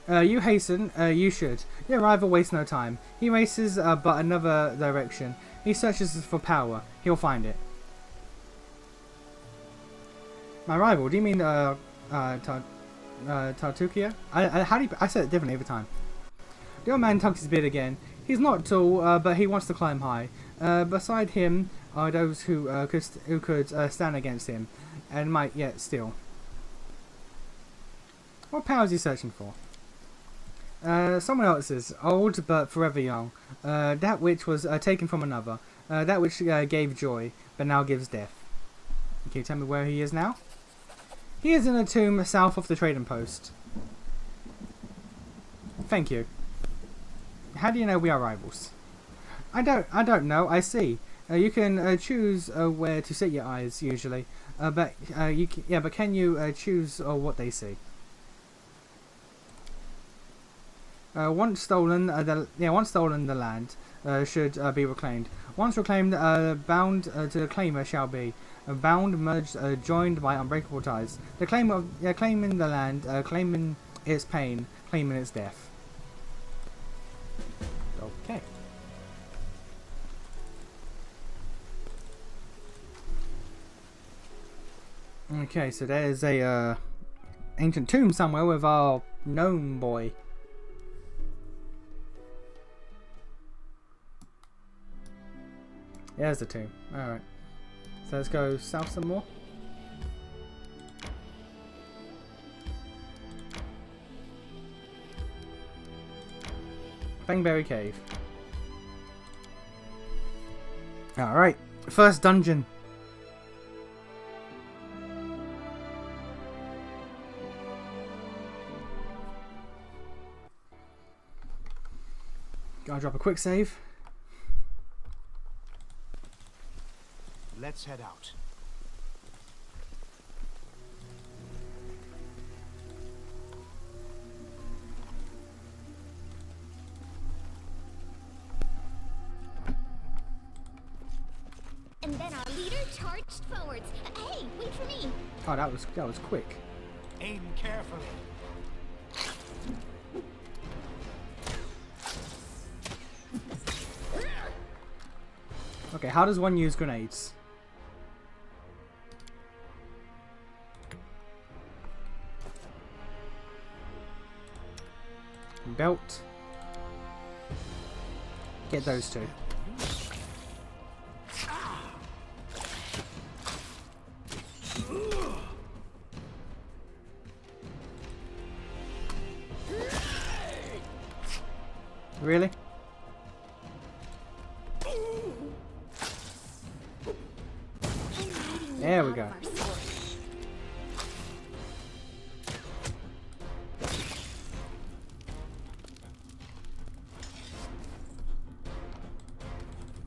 You hasten. You should. Your rival wastes no time. He races but another direction. He searches for power. He'll find it. My rival? Do you mean Tartukia? How do you? I said it differently every time. The old man tugs his beard again. He's not tall, but he wants to climb high. Beside him are those who could stand against him, and might yet steal. What power is he searching for? Someone else's, old but forever young. That which was taken from another. That which gave joy, but now gives death. Can you tell me where he is now? He is in a tomb south of the trading post. Thank you. How do you know we are rivals? I don't know. I see. You can choose where to set your eyes usually, but can you choose what they see? Once stolen, the land should be reclaimed. Once reclaimed, bound to the claimer shall be. Bound, merged, joined by unbreakable ties. The claimer, claiming the land, claiming its pain, claiming its death. Okay. Okay, so there's a ancient tomb somewhere with our gnome boy. Yeah, there's the tomb. Alright. So let's go south some more. Fangberry Cave. Alright. First dungeon. Gotta drop a quick save. Let's head out. And then our leader charged forwards. Hey, wait for me. Oh, that was quick. Aim carefully. Okay, how does one use grenades? Belt. Get those two. Really? There we go.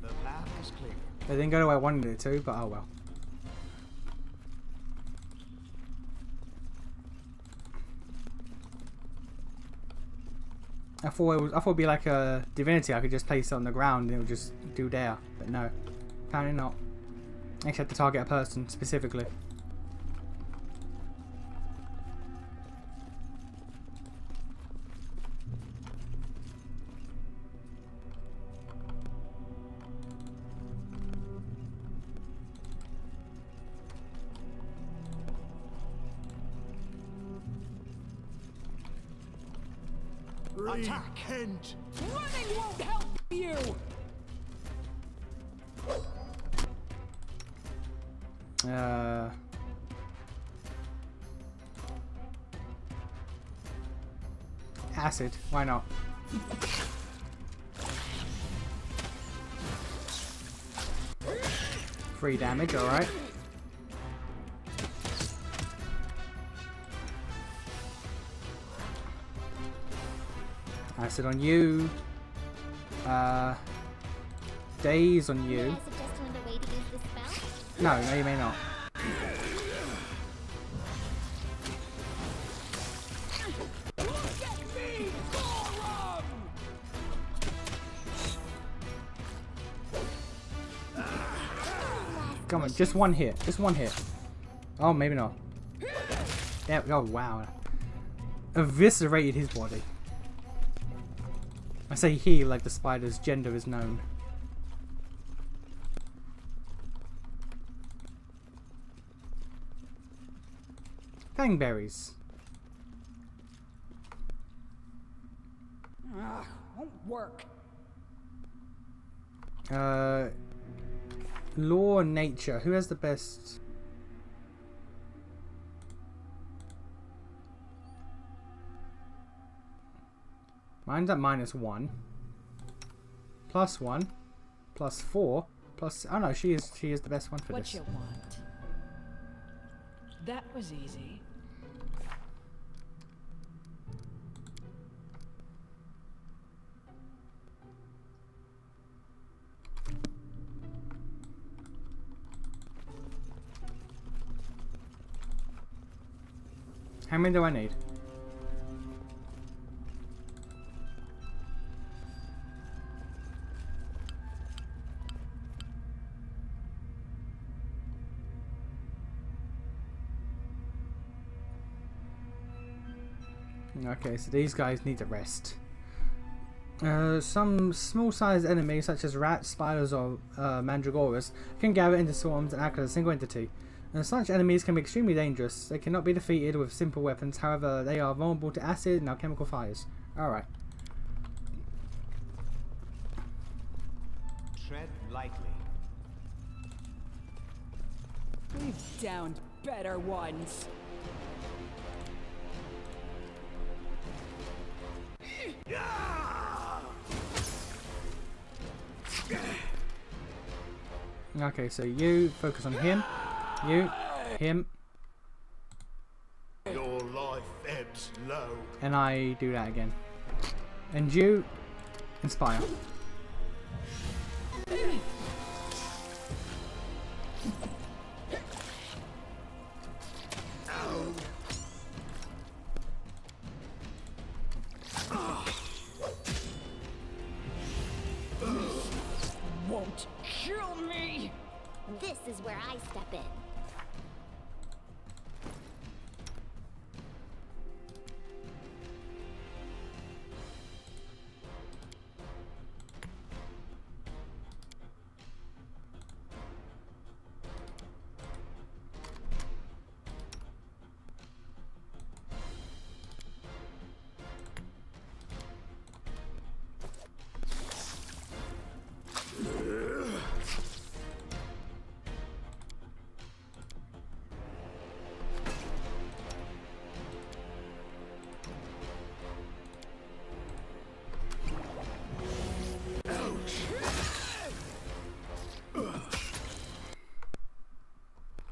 The path is clear. They didn't go the way I wanted it to, but oh well. I thought it'd be like a divinity. I could just place it on the ground and it would just do there, but no, apparently not. I actually have to target a person specifically. Attack! Kent! Running won't help you! Acid, why not? Free damage, alright. Acid on you. Daze on you. No, you may not. Come on, just one hit. Just one hit. Oh, maybe not. Yeah, oh, wow. Eviscerated his body. I say he like the spider's gender is known. Fangberries. Won't work. Law and nature. Who has the best? Mine's at -1. +1. +4. Plus. Oh no, she is the best one for What this. you want? That was easy. How many do I need? Okay, so these guys need to rest. Some small-sized enemies, such as rats, spiders, or mandragoras, can gather into swarms and act as a single entity. Such enemies can be extremely dangerous. They cannot be defeated with simple weapons, however, they are vulnerable to acid and alchemical fires. Alright. Tread lightly. We've downed better ones. Okay, so you focus on him. You, him. Your life ebbs low. And I do that again. And you, inspire. Won't kill me. This is where I step in.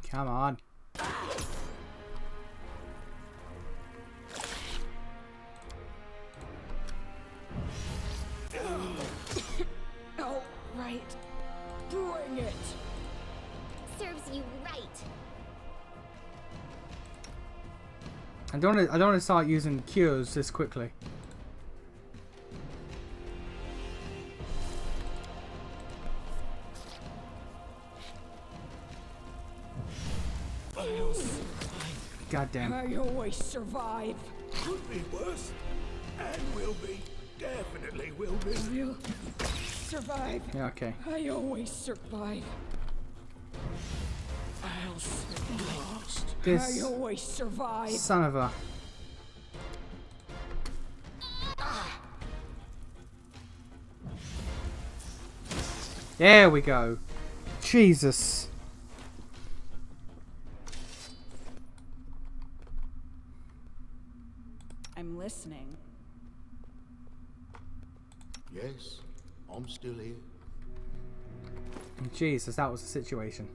Come on. Oh, right. Bring it. Serves you right. I don't want to start using cures this quickly. God damn. I always survive. Could be worse. And will be. Definitely will be. We'll survive. Yeah, okay. I always survive. I'll survive. This I always survive. son of a... There we go. Jesus. I'm listening. Yes, I'm still here. Jesus, that was the situation.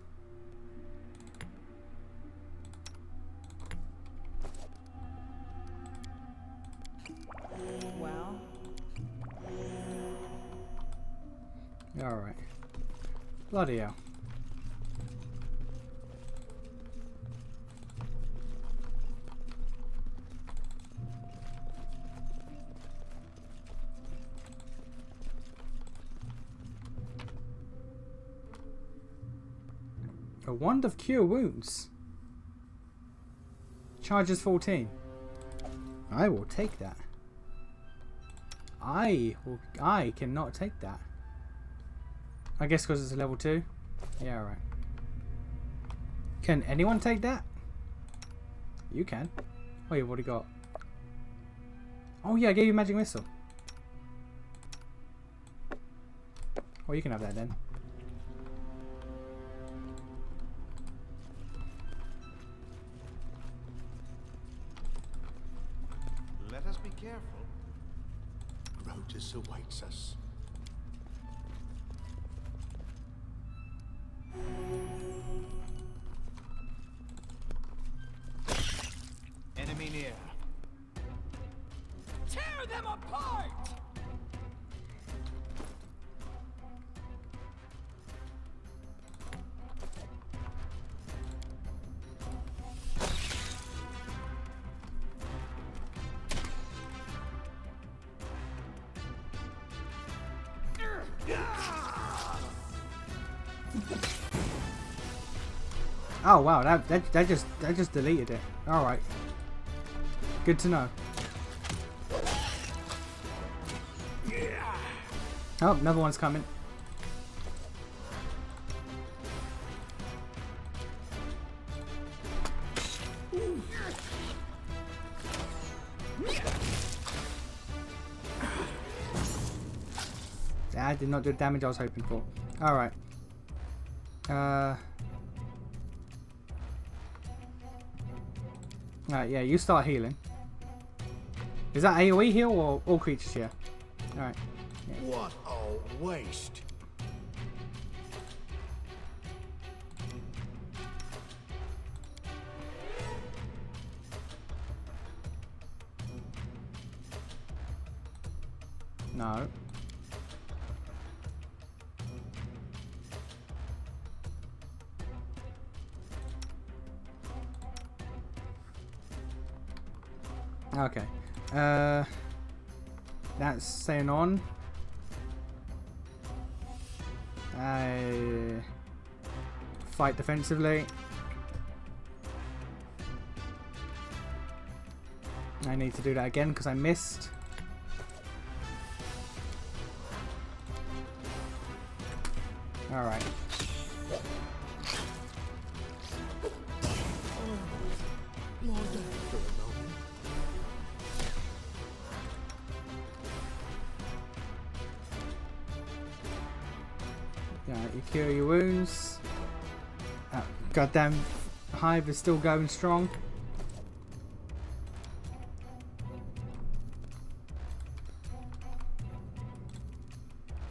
Well, Alright. Bloody hell. A wand of cure wounds. Charges 14. I will take that. I cannot take that. I guess because it's a level 2. Yeah, right. Can anyone take that? You can. Oh, you've already got. Oh yeah, I gave you magic missile. Oh, you can have that then. Let us be careful. Grotus awaits us. Enemy near. Tear them apart! Oh wow, that just deleted it. All right. Good to know. Oh, another one's coming. That did not do the damage I was hoping for. All right. Yeah, you start healing. Is that AoE heal or all creatures here? Alright. Yeah. What a waste. No. Okay. That's staying on. I fight defensively. I need to do that again because I missed. All right. You cure your wounds. Goddamn hive is still going strong.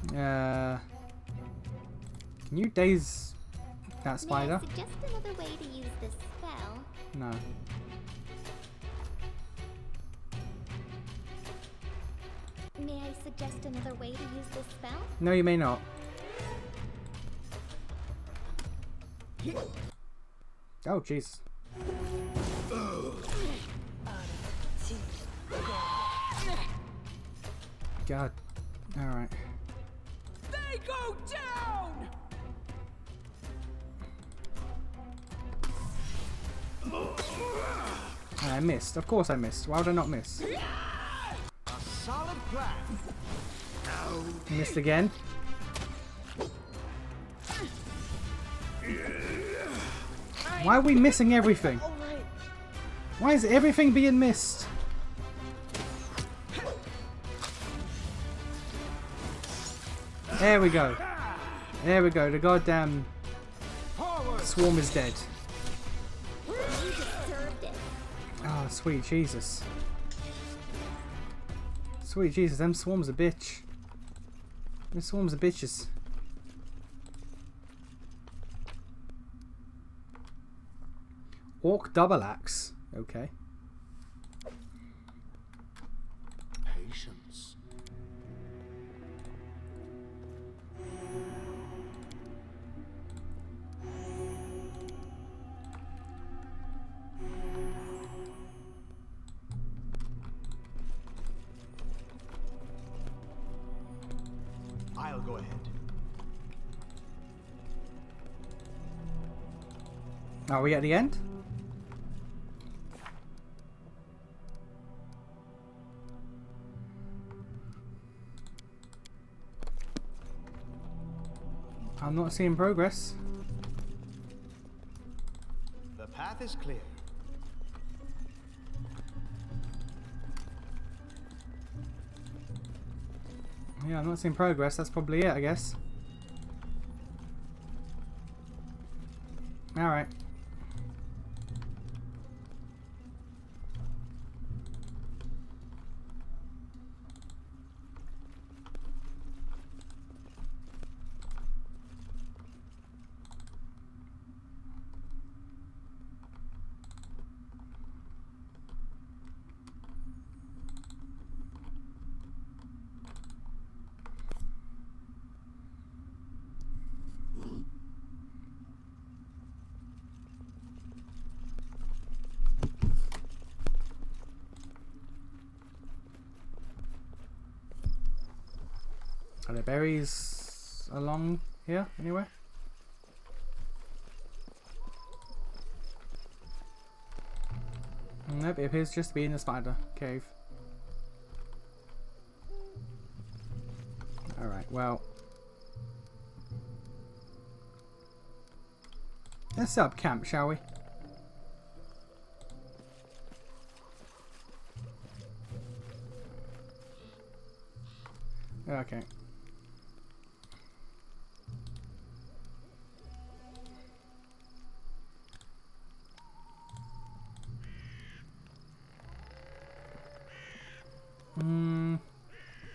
Can you daze that spider? May I suggest another way to use this spell? No. May I suggest another way to use this spell? No, you may not. Oh, jeez. God. Alright. They go down! I missed. Of course I missed. Why would I not miss? A solid plan. Missed again. Why are we missing everything? Why is everything being missed? There we go. There we go. The goddamn swarm is dead. Oh, sweet Jesus. Sweet Jesus, them swarms are bitch. Them swarms are bitches. Orc double axe. Okay. Patience. I'll go ahead. Are we at the end? I'm not seeing progress. The path is clear. Yeah, I'm not seeing progress. That's probably it, I guess. Alright. Are there berries along here anywhere? Nope, it appears just to be in the spider cave. Alright, well. Let's set up camp, shall we? Okay.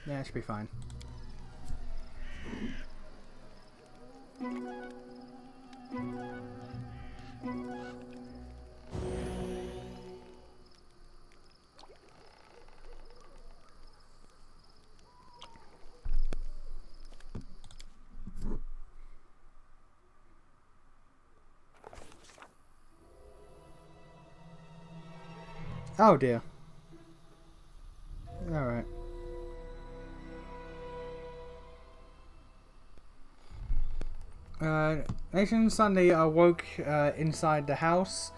Yeah, it should be fine. Oh dear. Alright. Nation suddenly awoke inside the house.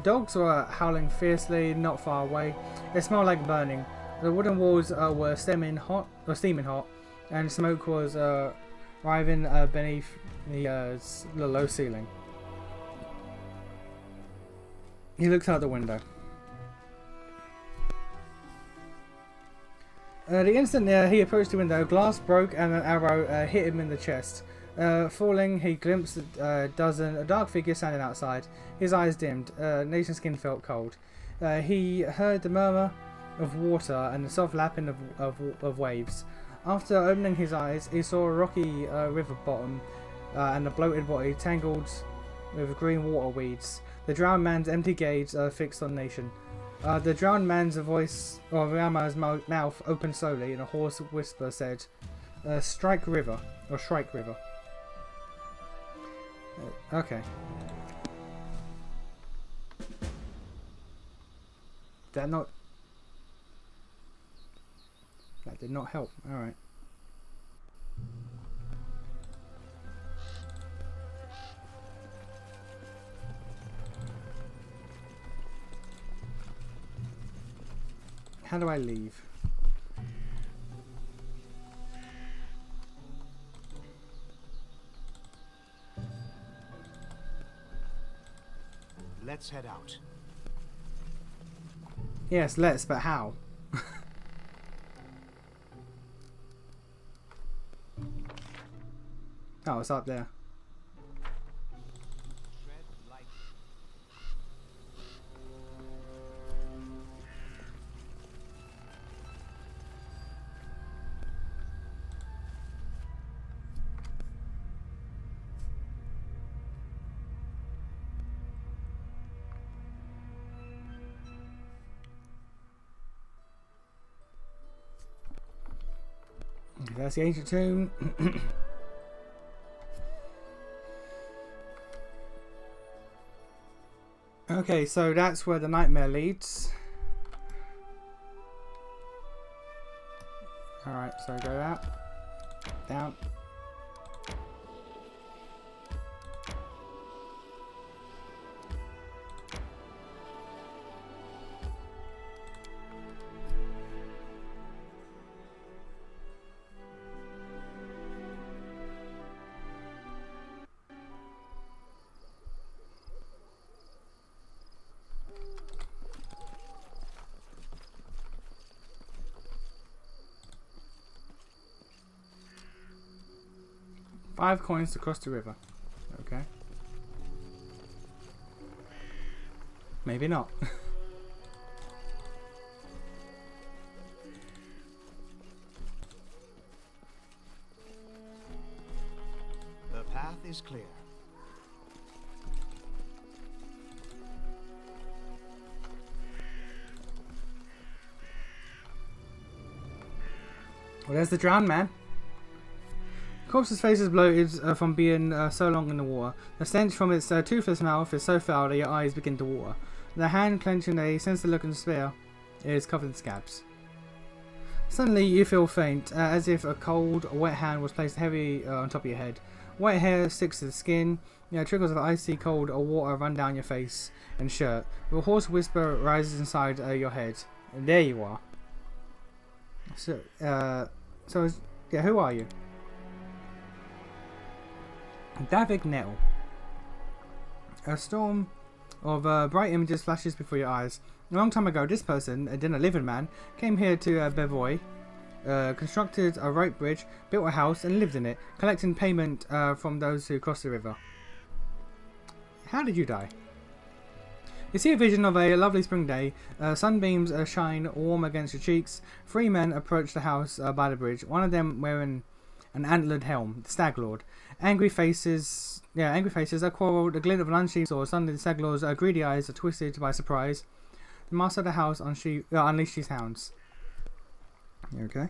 Dogs were howling fiercely not far away. It smelled like burning. The wooden walls were steaming hot, and smoke was writhing beneath the low ceiling. He looked out the window. The instant he approached the window, glass broke and an arrow hit him in the chest. Falling, he glimpsed a dark figure standing outside. His eyes dimmed. Nation's skin felt cold. He heard the murmur of water and the soft lapping of waves. After opening his eyes, he saw a rocky river bottom and a bloated body tangled with green water weeds. The drowned man's empty gaze fixed on Nation. The drowned man's voice, or Rama's mouth, opened slowly, and a hoarse whisper said, "Strike River," or "Shrike River." Okay. That did not help. All right. How do I leave? Let's head out. Yes, let's, but how? Oh, it's up there. That's the ancient tomb. Okay, so that's where the nightmare leads. Alright, so go out. Down. 5 coins to cross the river. Okay. Maybe not. The path is clear. Well, there's the drowned man. The corpse's face is bloated from being so long in the water. The stench from its toothless mouth is so foul that your eyes begin to water. The hand clenching a sinister look in despair is covered in scabs. Suddenly you feel faint, as if a cold, wet hand was placed heavy on top of your head. Wet hair sticks to the skin. Trickles of icy cold water run down your face and shirt. A hoarse whisper rises inside your head. And there you are. So, who are you? Davig Nettle. A storm of bright images flashes before your eyes. A long time ago, this person, then a living man, came here to Bevoy, constructed a rope bridge, built a house, and lived in it, collecting payment from those who crossed the river. How did you die? You see a vision of a lovely spring day. Sunbeams shine warm against your cheeks. 3 men approach the house by the bridge. One of them wearing an antlered helm, the Stag Lord. Angry faces are quarreled. A glint of an unsheathed sword. Suddenly, the Stag Lord's greedy eyes are twisted by surprise. The master of the house unleashed his hounds. You okay?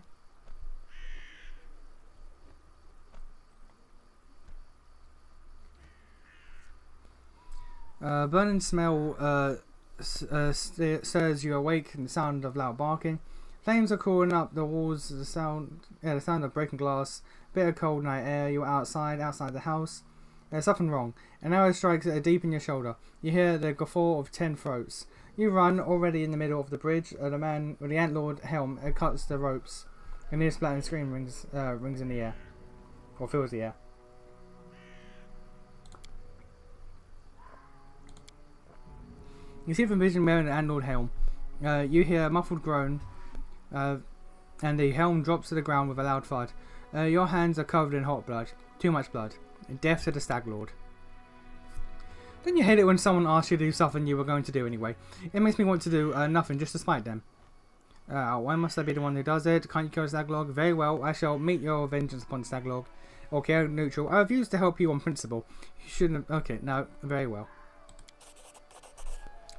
Burning smell stirs you awake in the sound of loud barking. Flames are crawling up the walls. The sound of breaking glass. Bitter cold night air. You're outside the house. There's something wrong. An arrow strikes deep in your shoulder. You hear the guffaw of 10 throats. You run, already in the middle of the bridge. The man with the Antlord helm cuts the ropes. A near splattering scream rings in the air, or fills the air. You see from vision wearing an Antlord helm. You hear a muffled groan, and the helm drops to the ground with a loud thud. Your hands are covered in hot blood. Too much blood. Death to the Stag Lord. Don't you hate it when someone asks you to do something you were going to do anyway? It makes me want to do nothing just to spite them. Why must I be the one who does it? Can't you kill the Stag Lord? Very well, I shall meet your vengeance upon the Stag Lord. Okay, neutral. I refuse to help you on principle. You shouldn't have... Okay, no, very well.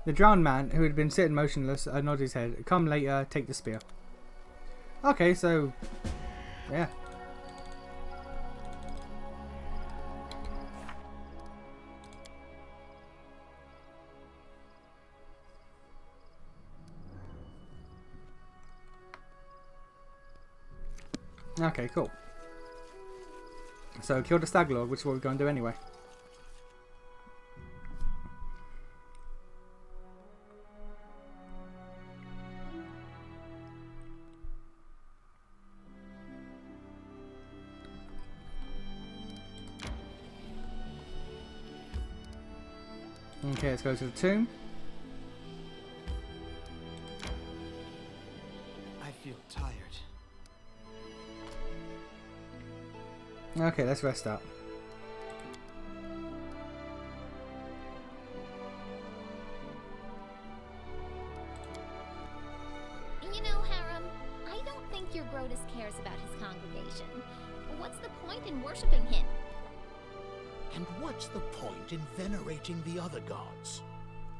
The drowned man, who had been sitting motionless, nodded his head. Come later, take the spear. Okay, so... yeah. Okay, cool. So, kill the Stag Lord, which is what we're going to do anyway. Okay, let's go to the tomb. I feel tired. Okay, let's rest up. You know, Harem, I don't think your Grotus cares about his congregation. What's the point in worshipping him? And what's the point in venerating the other gods?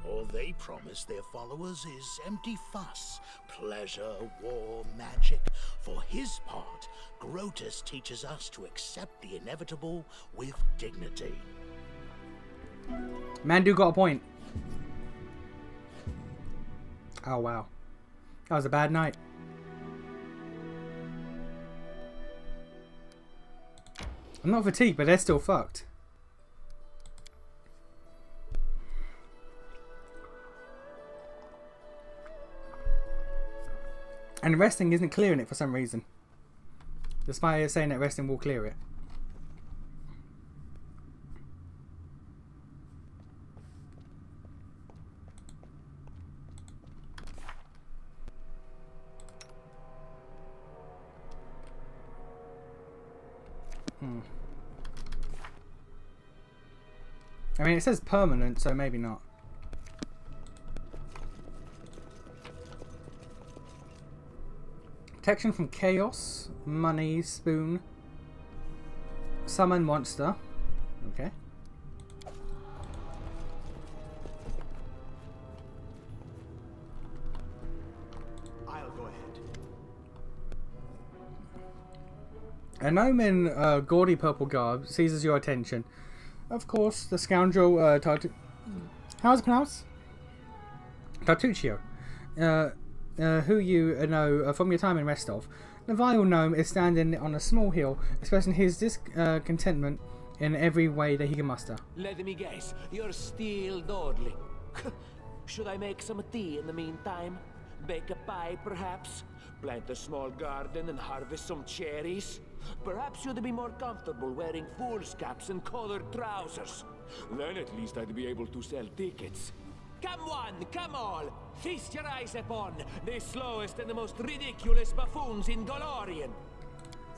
All they promise their followers is empty fuss, pleasure, war, magic. For his part, Grotus teaches us to accept the inevitable with dignity. Mandu got a point. Oh wow. That was a bad night. I'm not fatigued, but they're still fucked. And resting isn't clearing it for some reason. Despite it saying that resting will clear it. I mean, it says permanent, so maybe not. Protection from chaos, money, spoon, summon monster. Okay. I'll go ahead. A gnome in gaudy purple garb seizes your attention. Of course, the scoundrel how's it pronounced? Tartuccio. Who you know from your time in Restov. The vile gnome is standing on a small hill, expressing his discontentment in every way that he can muster. Let me guess, you're still dawdling. Should I make some tea in the meantime? Bake a pie, perhaps? Plant a small garden and harvest some cherries? Perhaps you'd be more comfortable wearing fool's caps and collared trousers. Then at least I'd be able to sell tickets. Come one, come all! Feast your eyes upon the slowest and the most ridiculous buffoons in Golorian!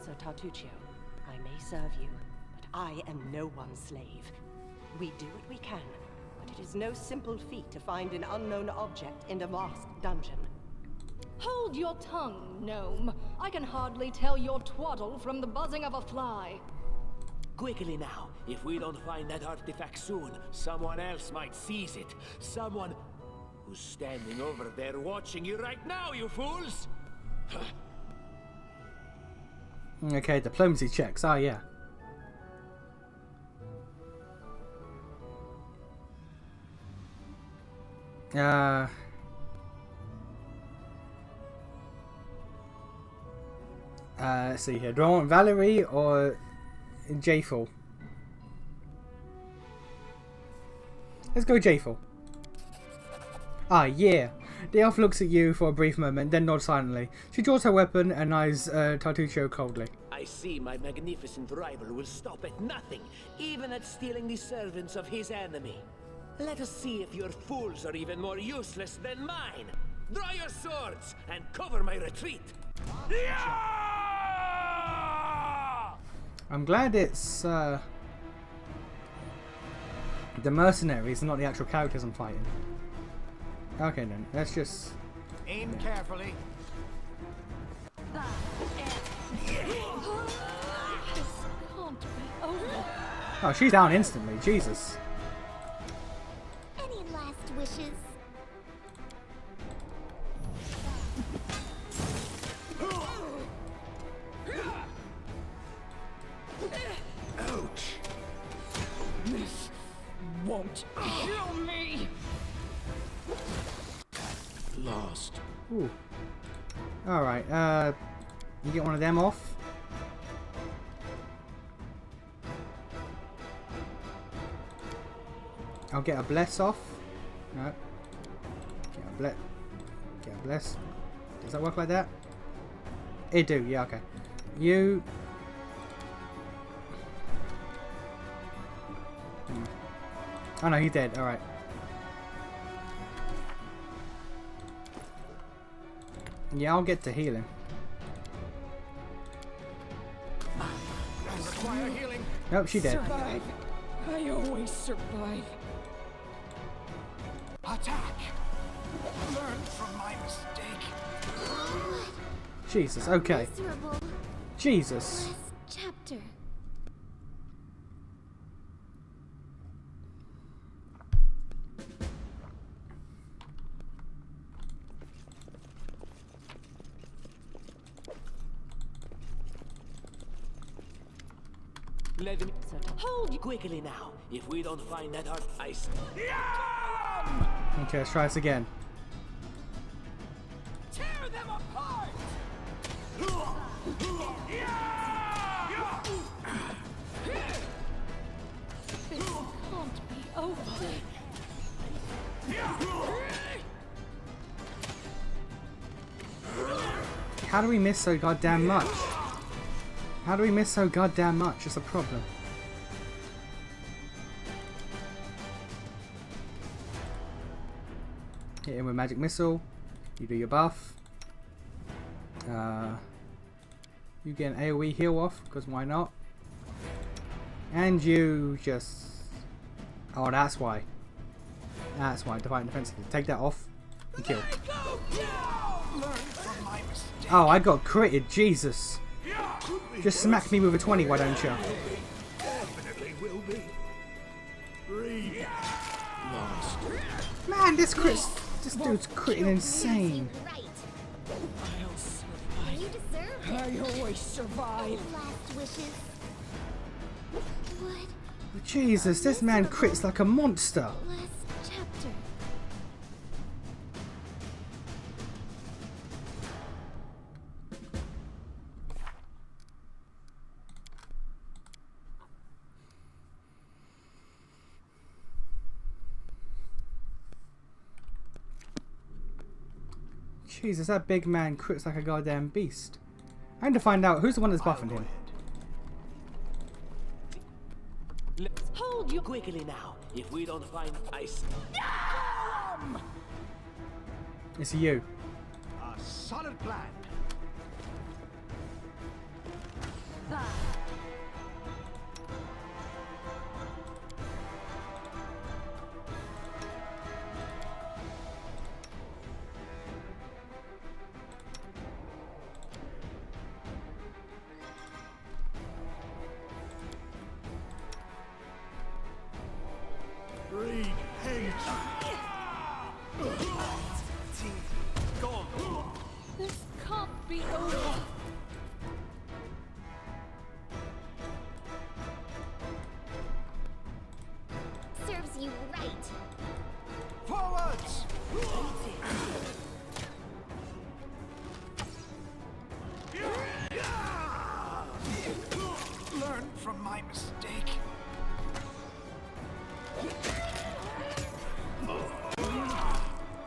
Sir Tartuccio, I may serve you, but I am no one's slave. We do what we can, but it is no simple feat to find an unknown object in a vast dungeon. Hold your tongue, gnome. I can hardly tell your twaddle from the buzzing of a fly. Quickly now, if we don't find that artifact soon, someone else might seize it. Someone who's standing over there watching you right now, you fools! Okay, diplomacy checks. Ah, yeah. Let's see here. Do I want Valerie or Jayful? Let's go Jayful. Ah, yeah. The elf looks at you for a brief moment, then nods silently. She draws her weapon and eyes Tartuccio coldly. I see my magnificent rival will stop at nothing, even at stealing the servants of his enemy. Let us see if your fools are even more useless than mine. Draw your swords and cover my retreat. I'm glad it's the mercenaries and not the actual characters I'm fighting. Okay then, let's just aim carefully. Oh, she's down instantly. Jesus. Any last wishes? Ouch. This won't kill me. Lost. Ooh. Alright, you get one of them off. I'll get a bless off. No. Get a bless. Get a bless. Does that work like that? It do, yeah, okay. You. Oh no, he's dead, alright. Yeah, I'll get to heal him. Require healing. Nope, she dead. Survive. I always survive. Attack! Learn from my mistake. Jesus, okay. Miserable. Jesus. Last chapter. Let me hold you quickly now. If we don't find that art, ice. Okay, let's try this again. Tear them apart! This can't be over. How do we miss so goddamn much? How do we miss so goddamn much? It's a problem. Hit him with magic missile. You do your buff. You get an AoE heal off, because why not? And you just Oh, that's why. That's why. Divine defensively. Take that off. And kill. Oh, I got critted. Jesus. Just smack me with a 20, why don't you? Definitely will be. Read. Lost. Man, this dude's critting insane. I'll survive. You deserve it. I always survive. Last wishes. What? Jesus, this man crits like a monster. Last chapter. Jesus, that big man crits like a goddamn beast. I need to find out who's the one that's buffing him. Let's hold you quickly now. If we don't find ice. It's you. A solid plan. Read. Hate. This can't be over. Serves you right. Forwards! Learn from my mistake.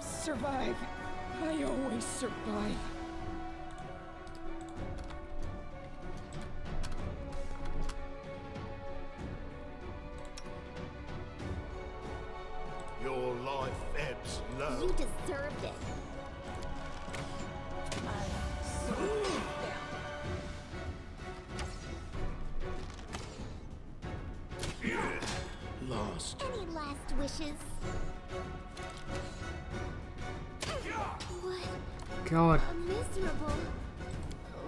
Survive. I always survive. Your life ebbs low. You deserved it. Lost. Any last wishes? What? God. A miserable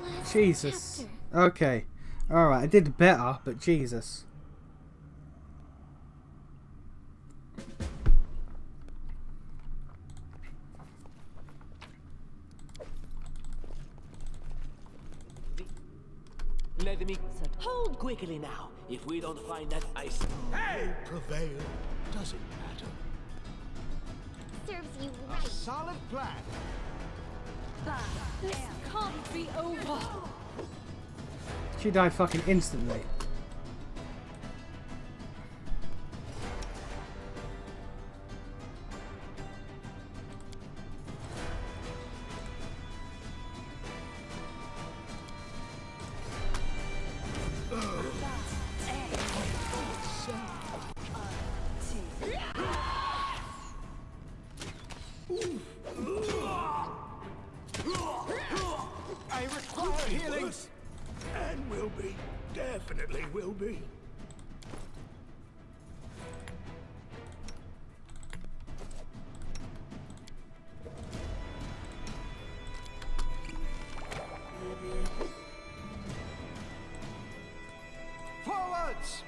last Jesus. chapter. Okay. Alright, I did better, but Jesus. Let me hold quickly now. If we don't find that ice. Hey! Prevail. Doesn't matter. Serves you A right. solid plan. This can't be over. She died fucking instantly. I require healing. And will be. Definitely will be. Forwards!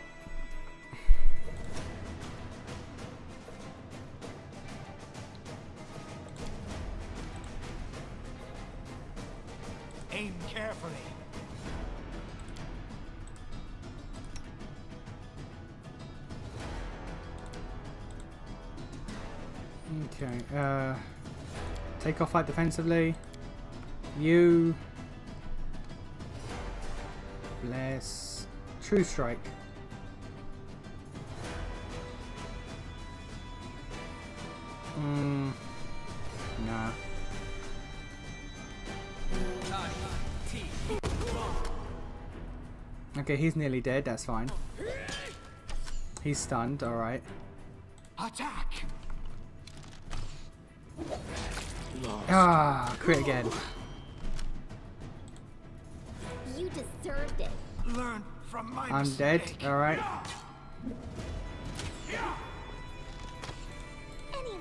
Aim carefully. Okay, take off fight defensively. You. Bless. True strike. Nah. Okay, he's nearly dead, that's fine. He's stunned, alright. Attack! Ah, crit again. You deserved it. Learn from my I'm mistake. dead, alright.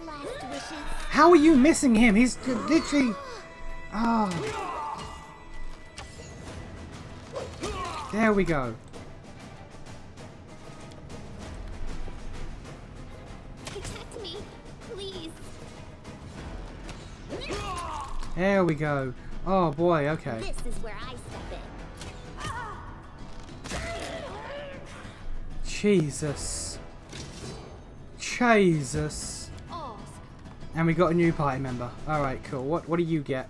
last wishes? How are you missing him? He's literally... Oh. There we go. Protect me, please. There we go. Oh boy, okay. This is where I step in. Jesus. Jesus. And we got a new party member. Alright, cool. What do you get?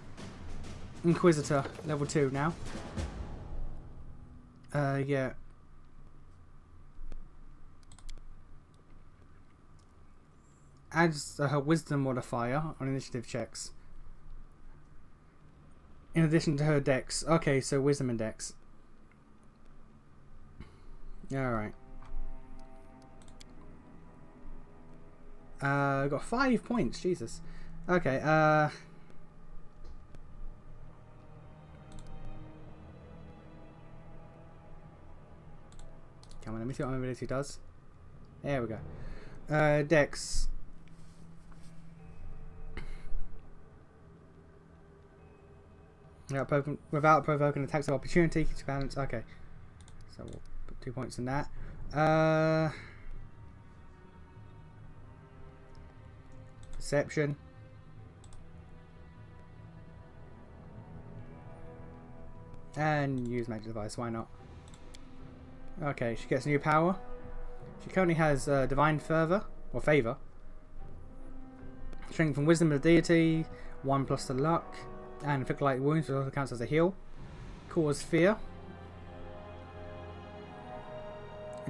Inquisitor, level 2 now. Yeah. Adds her wisdom modifier on initiative checks. In addition to her dex. Okay, so wisdom and dex. Alright. Got 5 points, Jesus. Okay, come on, let me see what my ability does. There we go. Dex. Without provoking attacks of opportunity, keeps balance. Okay. So we'll put 2 points in that. Perception. And use magic device, why not? Okay, she gets new power. She currently has divine fervor, or favor. Strength and wisdom of the deity, 1 plus the luck. And inflict light wounds, which also counts as a heal. Cause fear.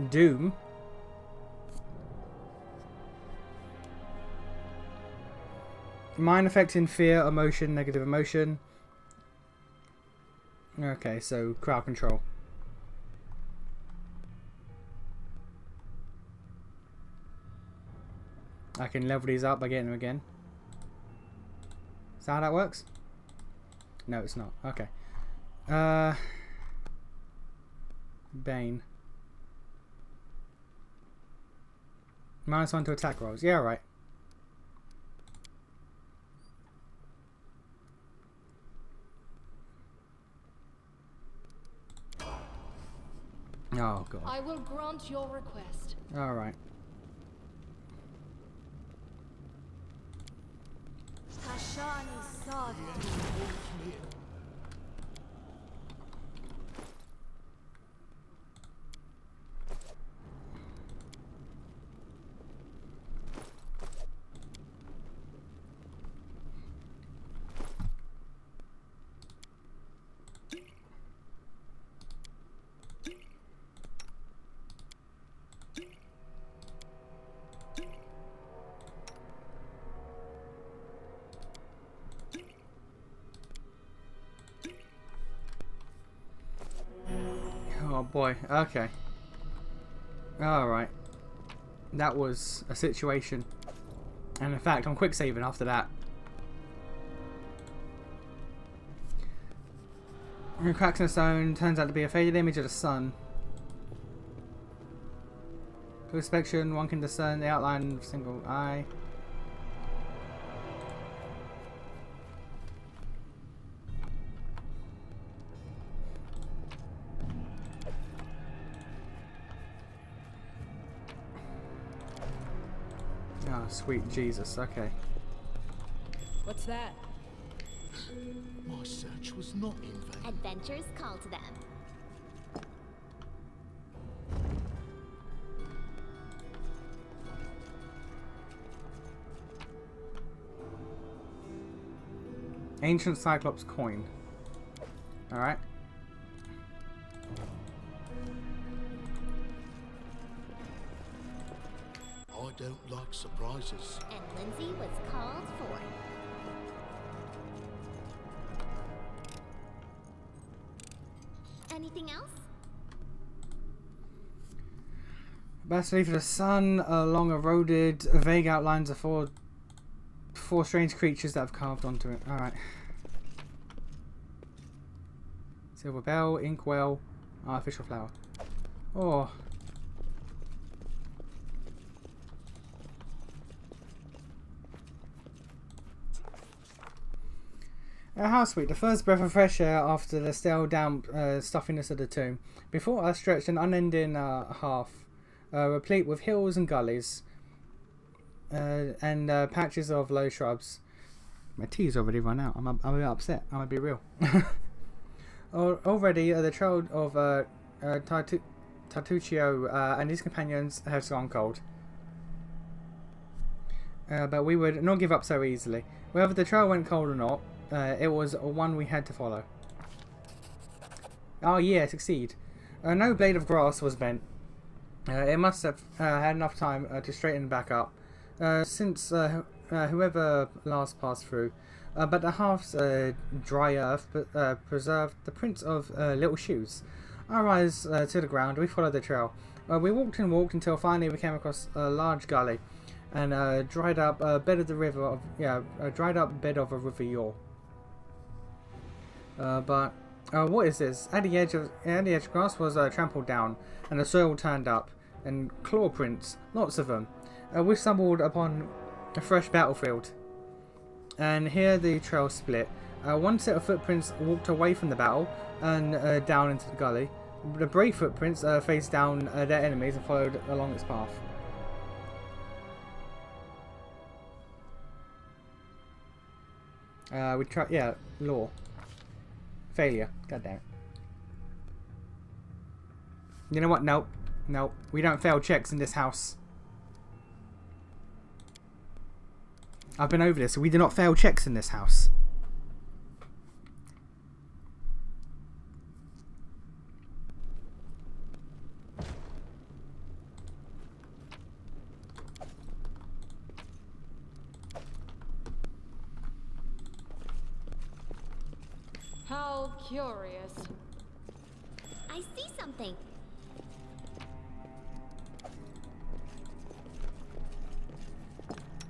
Doom. Mind affecting fear, emotion, negative emotion. Okay, so crowd control. I can level these up by getting them again. Is that how that works? No, it's not. Okay. Bane. -1 to attack rolls. Yeah, right. Oh god. I will grant your request. All right. Oh boy, okay. Alright. That was a situation. And in fact, I'm quick saving after that. Cracks in the stone turns out to be a faded image of the sun. Good inspection, one can discern the outline of a single eye. Oh, sweet Jesus, okay. What's that? My search was not in vain. Adventures call to them. Ancient Cyclops coin. Alright. I don't like surprises. And Lindsay was called for. Anything else? Battery for the sun along eroded vague outlines of four strange creatures that have carved onto it. Alright. Silver bell, inkwell, artificial flower. Oh. How sweet, the first breath of fresh air after the stale, damp stuffiness of the tomb. Before us stretched an unending half, replete with hills and gullies, and patches of low shrubs. My tea's already run out. I'm a bit upset. I'm gonna be real. Already, the trail of Tartuccio and his companions has gone cold. But we would not give up so easily. Whether the trail went cold or not, it was one we had to follow. Oh yeah, succeed. No blade of grass was bent. It must have had enough time to straighten back up, since whoever last passed through. But the half's dry earth preserved the prints of little shoes. Our eyes to the ground, we followed the trail. We walked and walked until finally we came across a large gully and dried up bed of the river of a dried up bed of a river yaw. But what is this? At the edge, grass was trampled down, and the soil turned up, and claw prints, lots of them. We stumbled upon a fresh battlefield, and here the trail split. One set of footprints walked away from the battle and down into the gully. The brave footprints faced down their enemies and followed along its path. We tried, law. Failure. God damn it. You know what? Nope. Nope. We don't fail checks in this house. I've been over this. We do not fail checks in this house. How curious. I see something.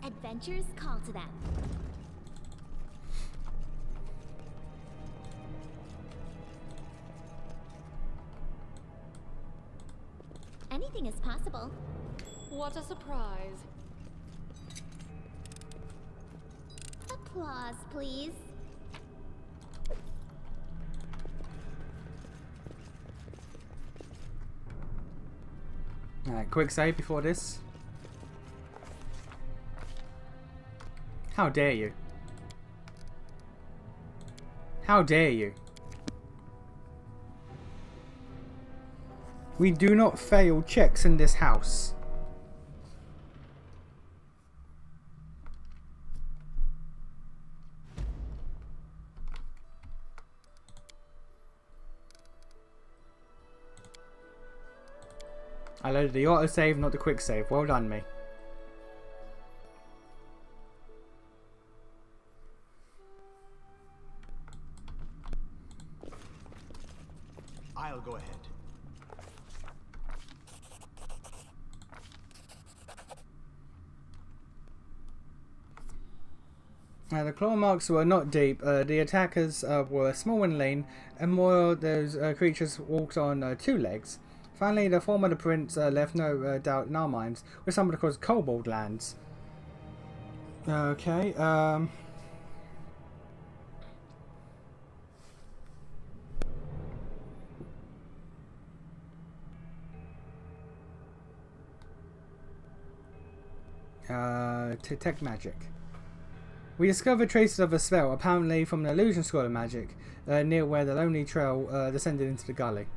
Adventures call to them. Anything is possible. What a surprise. Applause, please. Alright, quick save before this. How dare you? How dare you? We do not fail checks in this house. I loaded the autosave, not the quick save. Well done, me. I'll go ahead. The claw marks were not deep. The attackers were small and lean, and more those creatures walked on two legs. Finally, the form of the prince left no doubt in our minds. We're somewhat called Kobold Lands. Okay, detect magic. We discovered traces of a spell, apparently from an illusion scroll of magic, near where the lonely trail descended into the gully.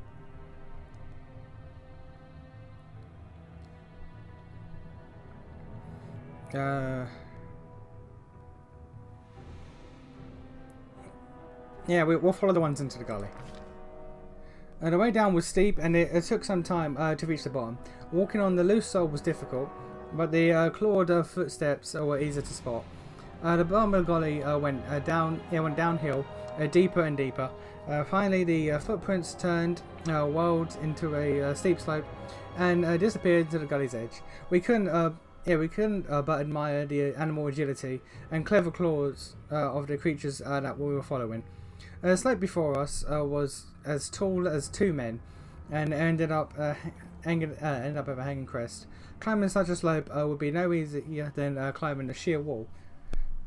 Yeah, we'll follow the ones into the gully. The way down was steep, and it took some time to reach the bottom. Walking on the loose soil was difficult, but the clawed footsteps were easy to spot. The bottom of the gully went downhill, deeper and deeper. Finally, the footprints turned, whirled into a steep slope, and disappeared to the gully's edge. We couldn't but admire the animal agility and clever claws of the creatures that we were following. The slope before us was as tall as two men, and ended up at a hanging crest. Climbing such a slope would be no easier than climbing a sheer wall.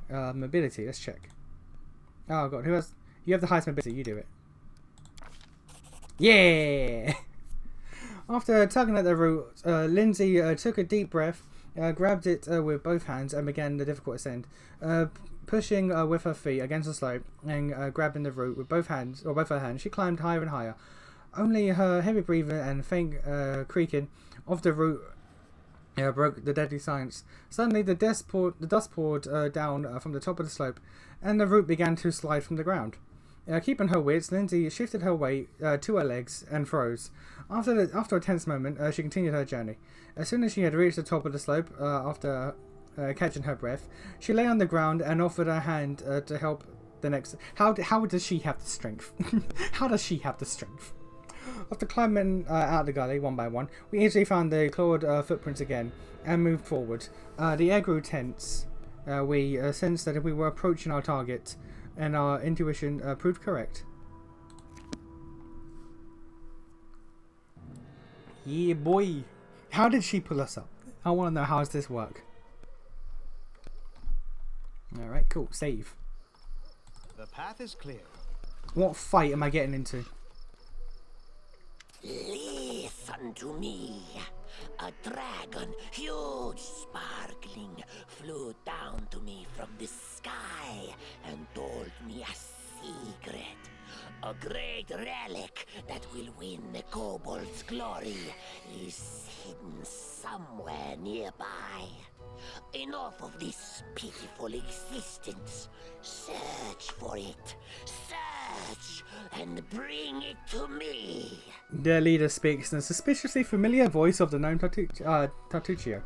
Mobility, let's check. Oh god, who has? You have the highest mobility. You do it. Yeah. After tugging at the root, Lindsay took a deep breath, grabbed it with both hands, and began the difficult ascent. Pushing with her feet against the slope and grabbing the root with both hands, or both her hands, she climbed higher and higher. Only her heavy breathing and faint creaking of the root broke the deadly silence. Suddenly, the dust poured down from the top of the slope, and the root began to slide from the ground. Keeping her wits, Lindsay shifted her weight to her legs and froze. After a tense moment, she continued her journey. As soon as she had reached the top of the slope, after catching her breath, she lay on the ground and offered her hand to help the next. How does she have the strength? How does she have the strength? After climbing out the gully one by one, we easily found the clawed footprints again and moved forward. The air grew tense. We sensed that we were approaching our target, and our intuition proved correct. Yeah, boy. How did she pull us up? I want to know, how does this work? Alright, cool. Save. The path is clear. What fight am I getting into? Listen to me. A dragon, huge, sparkling, flew down to me from the sky and told me a secret. A great relic that will win the kobold's glory is hidden somewhere nearby. Enough of this pitiful existence. Search for it. Search and bring it to me. Their leader speaks in a suspiciously familiar voice of the gnome Tartuccio.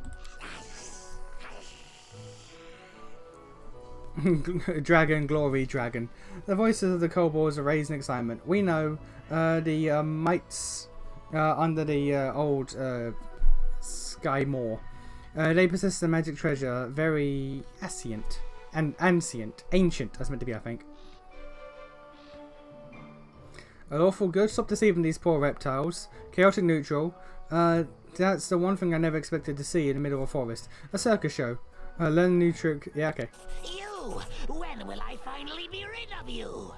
Dragon, glory, dragon. The voices of the kobolds are raised in excitement. We know the mites under the old Sky Moor. They possess a magic treasure, very ancient, ancient. That's meant to be, I think. A lawful good. Stop deceiving these poor reptiles. Chaotic neutral. That's the one thing I never expected to see in the middle of a forest. A circus show. Learn a new trick. Yeah, okay. You! When will I finally be rid of you?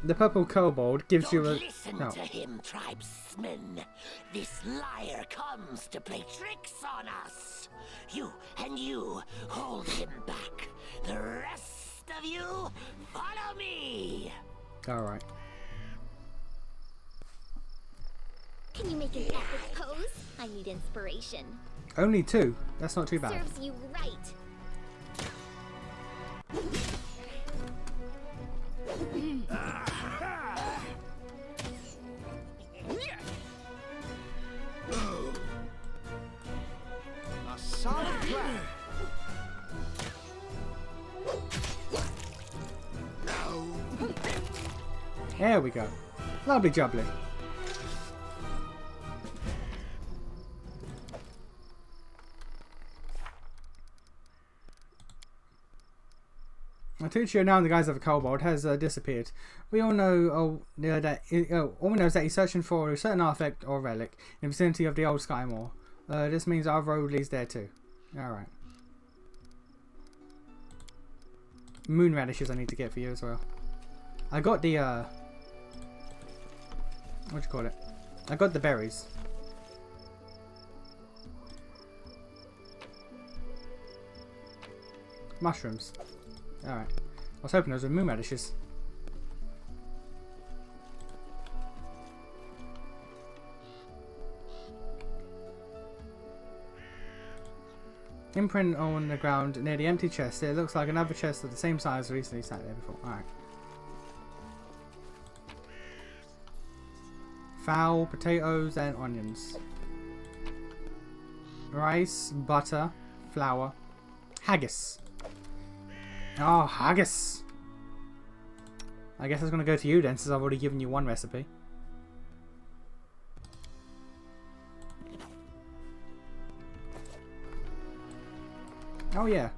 The purple kobold gives you a... Listen to him, tribesmen. This liar comes to play tricks on us. You and you, hold him back. The rest of you, follow me. Alright. Can you make an epic pose? I need inspiration. Only 2. That's not too bad. Serves you right. A solid plan. There we go. Lovely jubbly. Tuccio, now in the guise of a kobold, has disappeared. We all know all we know is that he's searching for a certain artifact or relic in the vicinity of the old Sky Moor. This means our road leads there too. Alright. Moon radishes I need to get for you as well. I got the what do you call it? I got the berries. Mushrooms. Alright. I was hoping those were moon radishes. Imprint on the ground near the empty chest. It looks like another chest of the same size recently sat there before. Alright. Fowl, potatoes, and onions. Rice, butter, flour, haggis. Oh, haggis. I guess it's going to go to you then, since I've already given you one recipe. Oh, yeah.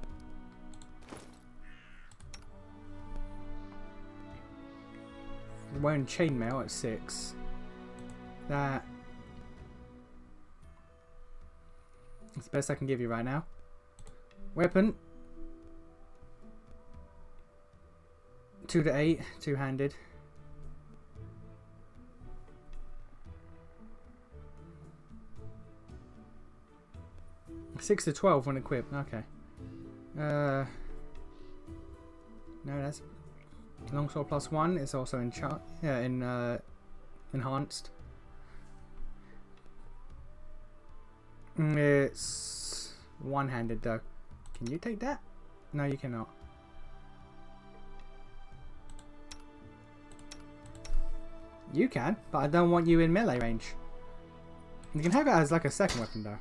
We're wearing chainmail at 6. That's the best I can give you right now. Weapon. 2 to 8, two-handed. Six to 12 when equipped. Okay. No, that's longsword +1 is also enhanced. It's one-handed though. Can you take that? No, you cannot. You can, but I don't want you in melee range. You can have it as like a second weapon though.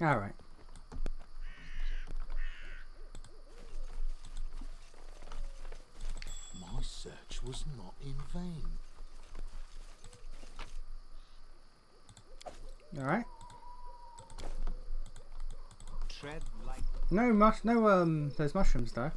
Alright. My search was not in vain. Alright. Tread light. No those mushrooms though.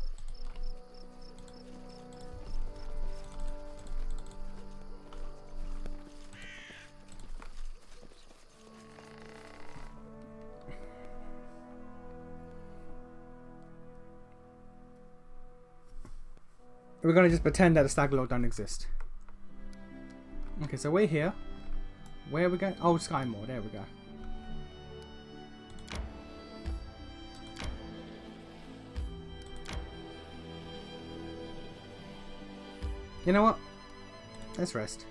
We're gonna just pretend that the Stag Lord don't exist. Okay, so we're here. Where are we going? Oh, Skymore. There we go. You know what? Let's rest.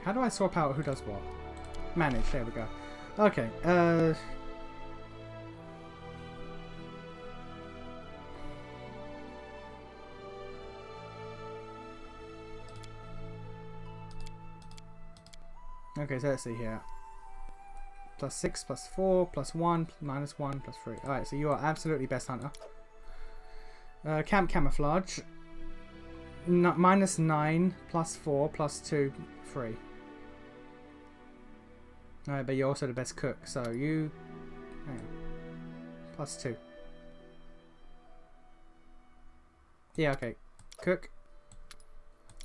How do I swap out who does what? Manage. There we go. Okay, okay, so let's see here. +6, +4, +1, -1, +3. Alright, so you are absolutely best hunter. Camp camouflage. -9, +4, +2, 3. Alright, but you're also the best cook, so you... hang on. +2. Yeah, okay. Cook.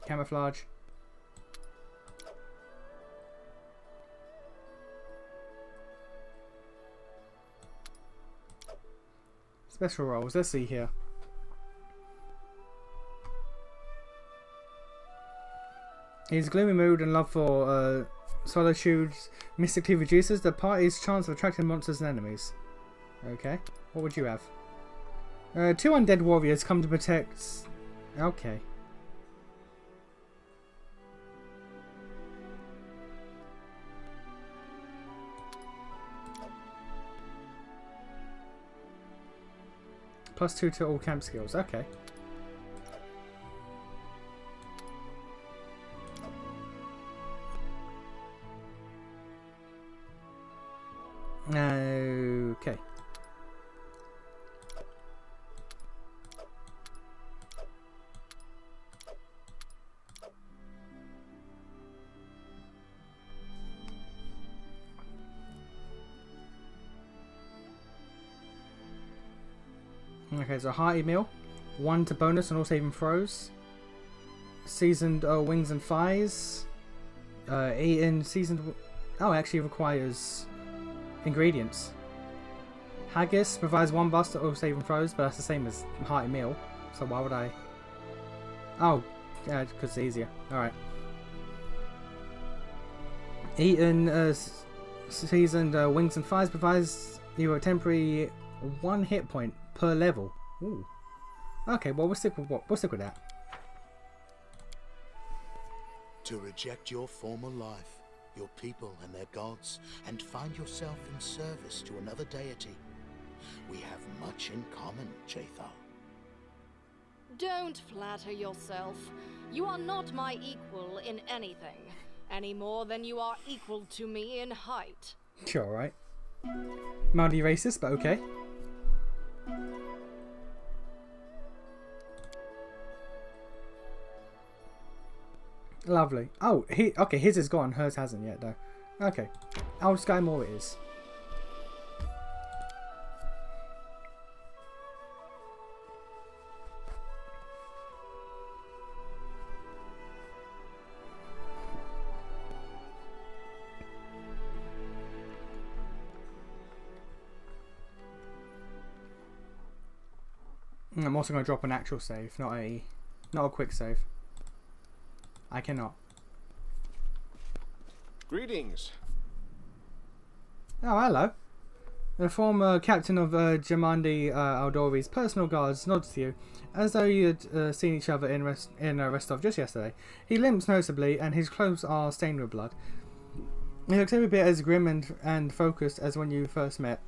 Camouflage. Special roles, let's see here. His gloomy mood and love for solitude mystically reduces the party's chance of attracting monsters and enemies. Okay, what would you have? 2 undead warriors come to protect... Okay. +2 to all camp skills, okay. Okay. Okay, so hearty meal. 1 to bonus on all saving throws. Seasoned wings and thighs. Eaten seasoned... Oh, it actually requires ingredients. Haggis provides 1 bust to all saving throws, but that's the same as hearty meal. So why would I... Oh, yeah, because it's easier. Alright. Eaten seasoned wings and thighs provides you a temporary 1 hit point per level. Ooh. Okay, well we'll stick with what? We'll stick with that. To reject your former life, your people and their gods, and find yourself in service to another deity. We have much in common, Chathar. Don't flatter yourself. You are not my equal in anything, any more than you are equal to me in height. Sure, right. Mildly racist, but okay. Lovely. Oh, okay, his is gone. Hers hasn't yet, though. Okay. Old Sky Moore it is. I'm also going to drop an actual save, not a quick save. I cannot. Greetings. Oh, hello. The former captain of Jamandi Aldori's personal guards nods to you, as though you had seen each other in Restov just yesterday. He limps noticeably, and his clothes are stained with blood. He looks every bit as grim and focused as when you first met.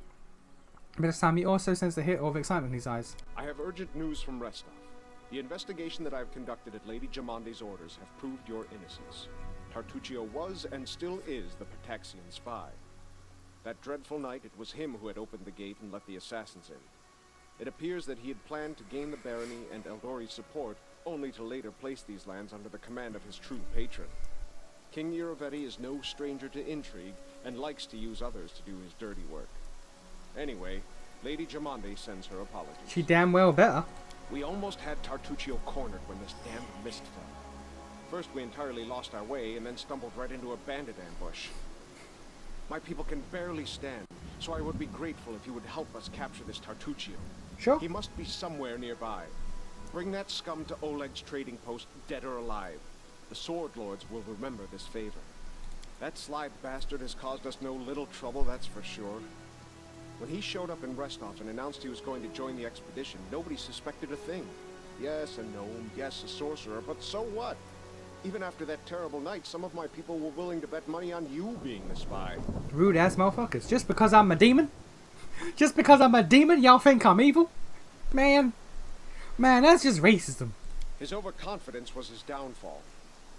But this time, you also sense the hit of excitement in his eyes. I have urgent news from Restov. The investigation that I have conducted at Lady Jamandi's orders have proved your innocence. Tartuccio was and still is the Pataxian spy. That dreadful night, it was him who had opened the gate and let the assassins in. It appears that he had planned to gain the barony and Eldori's support, only to later place these lands under the command of his true patron. King Iravetti is no stranger to intrigue, and likes to use others to do his dirty work. Anyway, Lady Jamandi sends her apologies. She damn well better. We almost had Tartuccio cornered when this damned mist fell. First we entirely lost our way, and then stumbled right into a bandit ambush. My people can barely stand, so I would be grateful if you would help us capture this Tartuccio. Sure. He must be somewhere nearby. Bring that scum to Oleg's trading post, dead or alive. The Sword Lords will remember this favor. That sly bastard has caused us no little trouble, that's for sure. When he showed up in Restov and announced he was going to join the expedition, nobody suspected a thing. Yes, a gnome, yes, a sorcerer, but so what? Even after that terrible night, some of my people were willing to bet money on you being the spy. Rude ass motherfuckers. Just because I'm a demon? Just because I'm a demon, y'all think I'm evil? Man, that's just racism. His overconfidence was his downfall.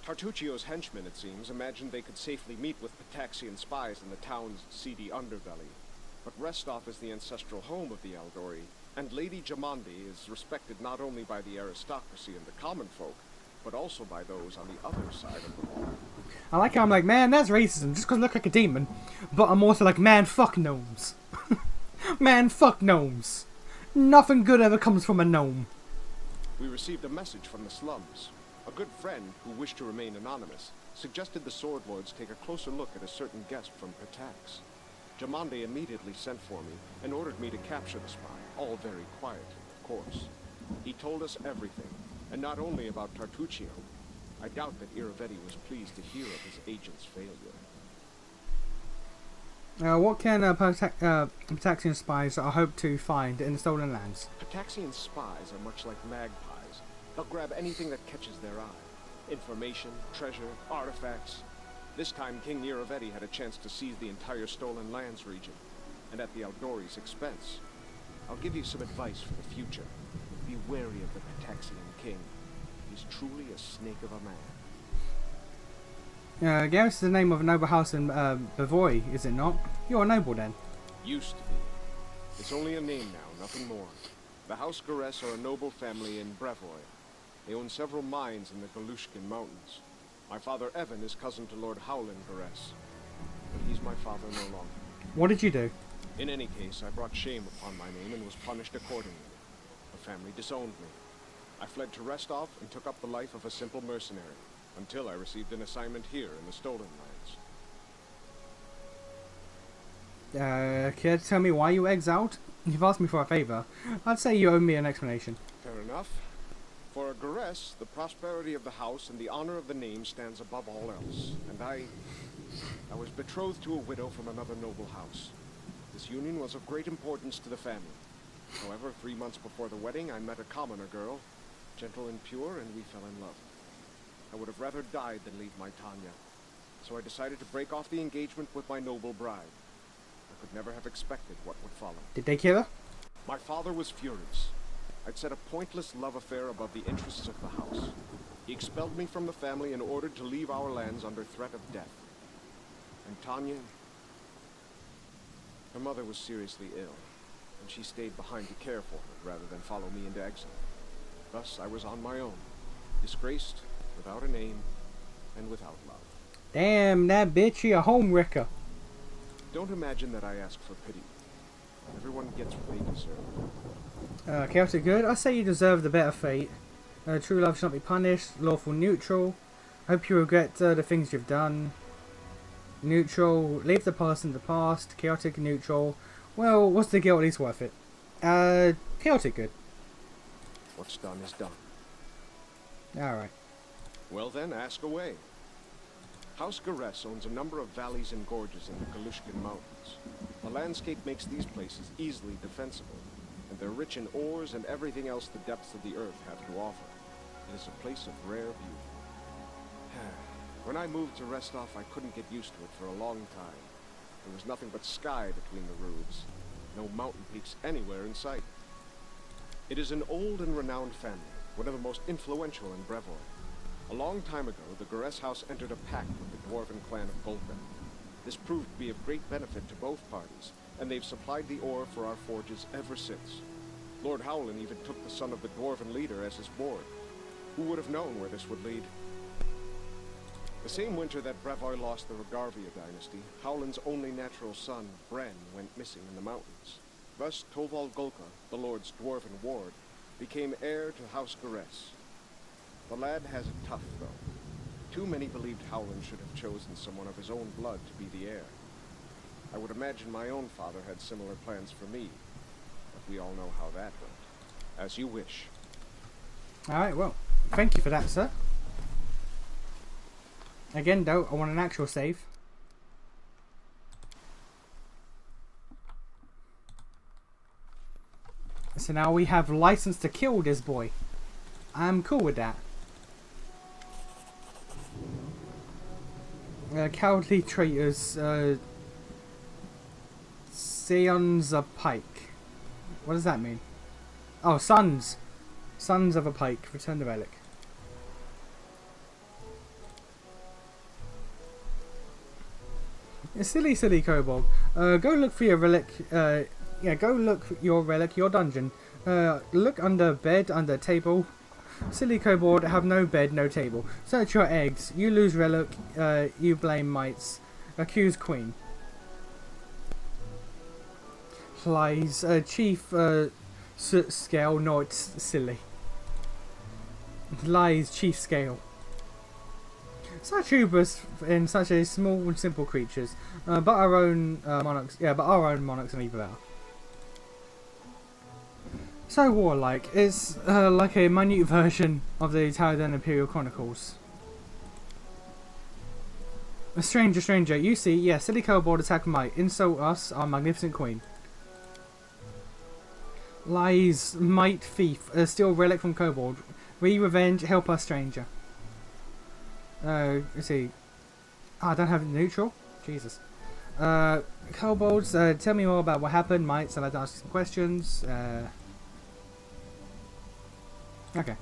Tartuccio's henchmen, it seems, imagined they could safely meet with Pataxian spies in the town's seedy underbelly. But Restov is the ancestral home of the Aldori, and Lady Jamandi is respected not only by the aristocracy and the common folk, but also by those on the other side of the wall. I like how I'm like, man, that's racism, just because I look like a demon. But I'm also like, man, fuck gnomes. Man, fuck gnomes. Nothing good ever comes from a gnome. We received a message from the slums. A good friend, who wished to remain anonymous, suggested the Sword Lords take a closer look at a certain guest from Patax. Jamandi immediately sent for me and ordered me to capture the spy, all very quietly, of course. He told us everything, and not only about Tartuccio. I doubt that Iravetti was pleased to hear of his agent's failure. What can Pataxian spies hope to find in the Stolen Lands? Pataxian spies are much like magpies. They'll grab anything that catches their eye. Information, treasure, artifacts. This time, King Iravetti had a chance to seize the entire Stolen Lands region, and at the Aldori's expense. I'll give you some advice for the future. Be wary of the Pataxian king. He's truly a snake of a man. Garrus is the name of a noble house in Bavoy, is it not? You're a noble then. Used to be. It's only a name now, nothing more. The House Garess are a noble family in Brevoy. They own several mines in the Galushkin Mountains. My father Evan is cousin to Lord Howland Garess, but he's my father no longer. What did you do? In any case, I brought shame upon my name and was punished accordingly. The family disowned me. I fled to Restov and took up the life of a simple mercenary, until I received an assignment here in the Stolen Lands. Care to tell me why you exiled? You've asked me for a favor. I'd say you owe me an explanation. Fair enough. For a Garess, the prosperity of the house and the honor of the name stands above all else. And I was betrothed to a widow from another noble house. This union was of great importance to the family. However, 3 months before the wedding, I met a commoner girl, gentle and pure, and we fell in love. I would have rather died than leave my Tanya, so I decided to break off the engagement with my noble bride. I could never have expected what would follow. Did they kill her? My father was furious. I'd set a pointless love affair above the interests of the house. He expelled me from the family and ordered to leave our lands under threat of death. And Tanya, her mother was seriously ill, and she stayed behind to care for her rather than follow me into exile. Thus, I was on my own, disgraced, without a name, and without love. Damn, that bitch, she a home wrecker. Don't imagine that I ask for pity. Everyone gets what they deserve. Chaotic good. I say you deserve the better fate. True love should not be punished. Lawful neutral. Hope you regret the things you've done. Neutral. Leave the past in the past. Chaotic neutral. Well, what's the guilt? At least worth it. Chaotic good. What's done is done. Alright. Well then, ask away. House Garess owns a number of valleys and gorges in the Galushkin Mountains. The landscape makes these places easily defensible, and they're rich in ores and everything else the depths of the earth have to offer. It is a place of rare beauty. When I moved to Restov, I couldn't get used to it for a long time. There was nothing but sky between the roofs. No mountain peaks anywhere in sight. It is an old and renowned family, one of the most influential in Brevoy. A long time ago, the Garess house entered a pact with the dwarven clan of Golka. This proved to be of great benefit to both parties, and they've supplied the ore for our forges ever since. Lord Howland even took the son of the dwarven leader as his ward. Who would have known where this would lead? The same winter that Brevoy lost the Rogarvia dynasty, Howland's only natural son, Bren, went missing in the mountains. Thus, Toval Golka, the Lord's dwarven ward, became heir to House Garess. The lad has it tough, though. Too many believed Howland should have chosen someone of his own blood to be the heir. I would imagine my own father had similar plans for me, but we all know how that went. As you wish. Alright, well, thank you for that, sir. Again, though, I want an actual save. So now we have license to kill this boy. I'm cool with that. Cowardly traitors. Scions of Pike. What does that mean? Oh, sons. Sons of a Pike. Return the relic. Silly, silly kobold. Go look for your relic. Yeah, go look for your relic, your dungeon. Look under bed, under table. Silly kobold, have no bed, no table. Search your eggs. You lose relic. You blame mites. Accuse queen. Lies. Chief scale, not silly. Lies, chief scale. Such hubris in such a small and simple creatures, but our own monarchs. Yeah, but our own monarchs are even better. So warlike is like a minute version of the Taladan Imperial Chronicles. A stranger, you see, yeah, silly kobold attack might insult us, our magnificent queen. Lies, might, thief, steal relic from kobold. We revenge, help us, stranger. Let's see. Oh, I don't have it neutral? Jesus. Kobolds, tell me more about what happened. Might, so I'd ask some questions. Okay.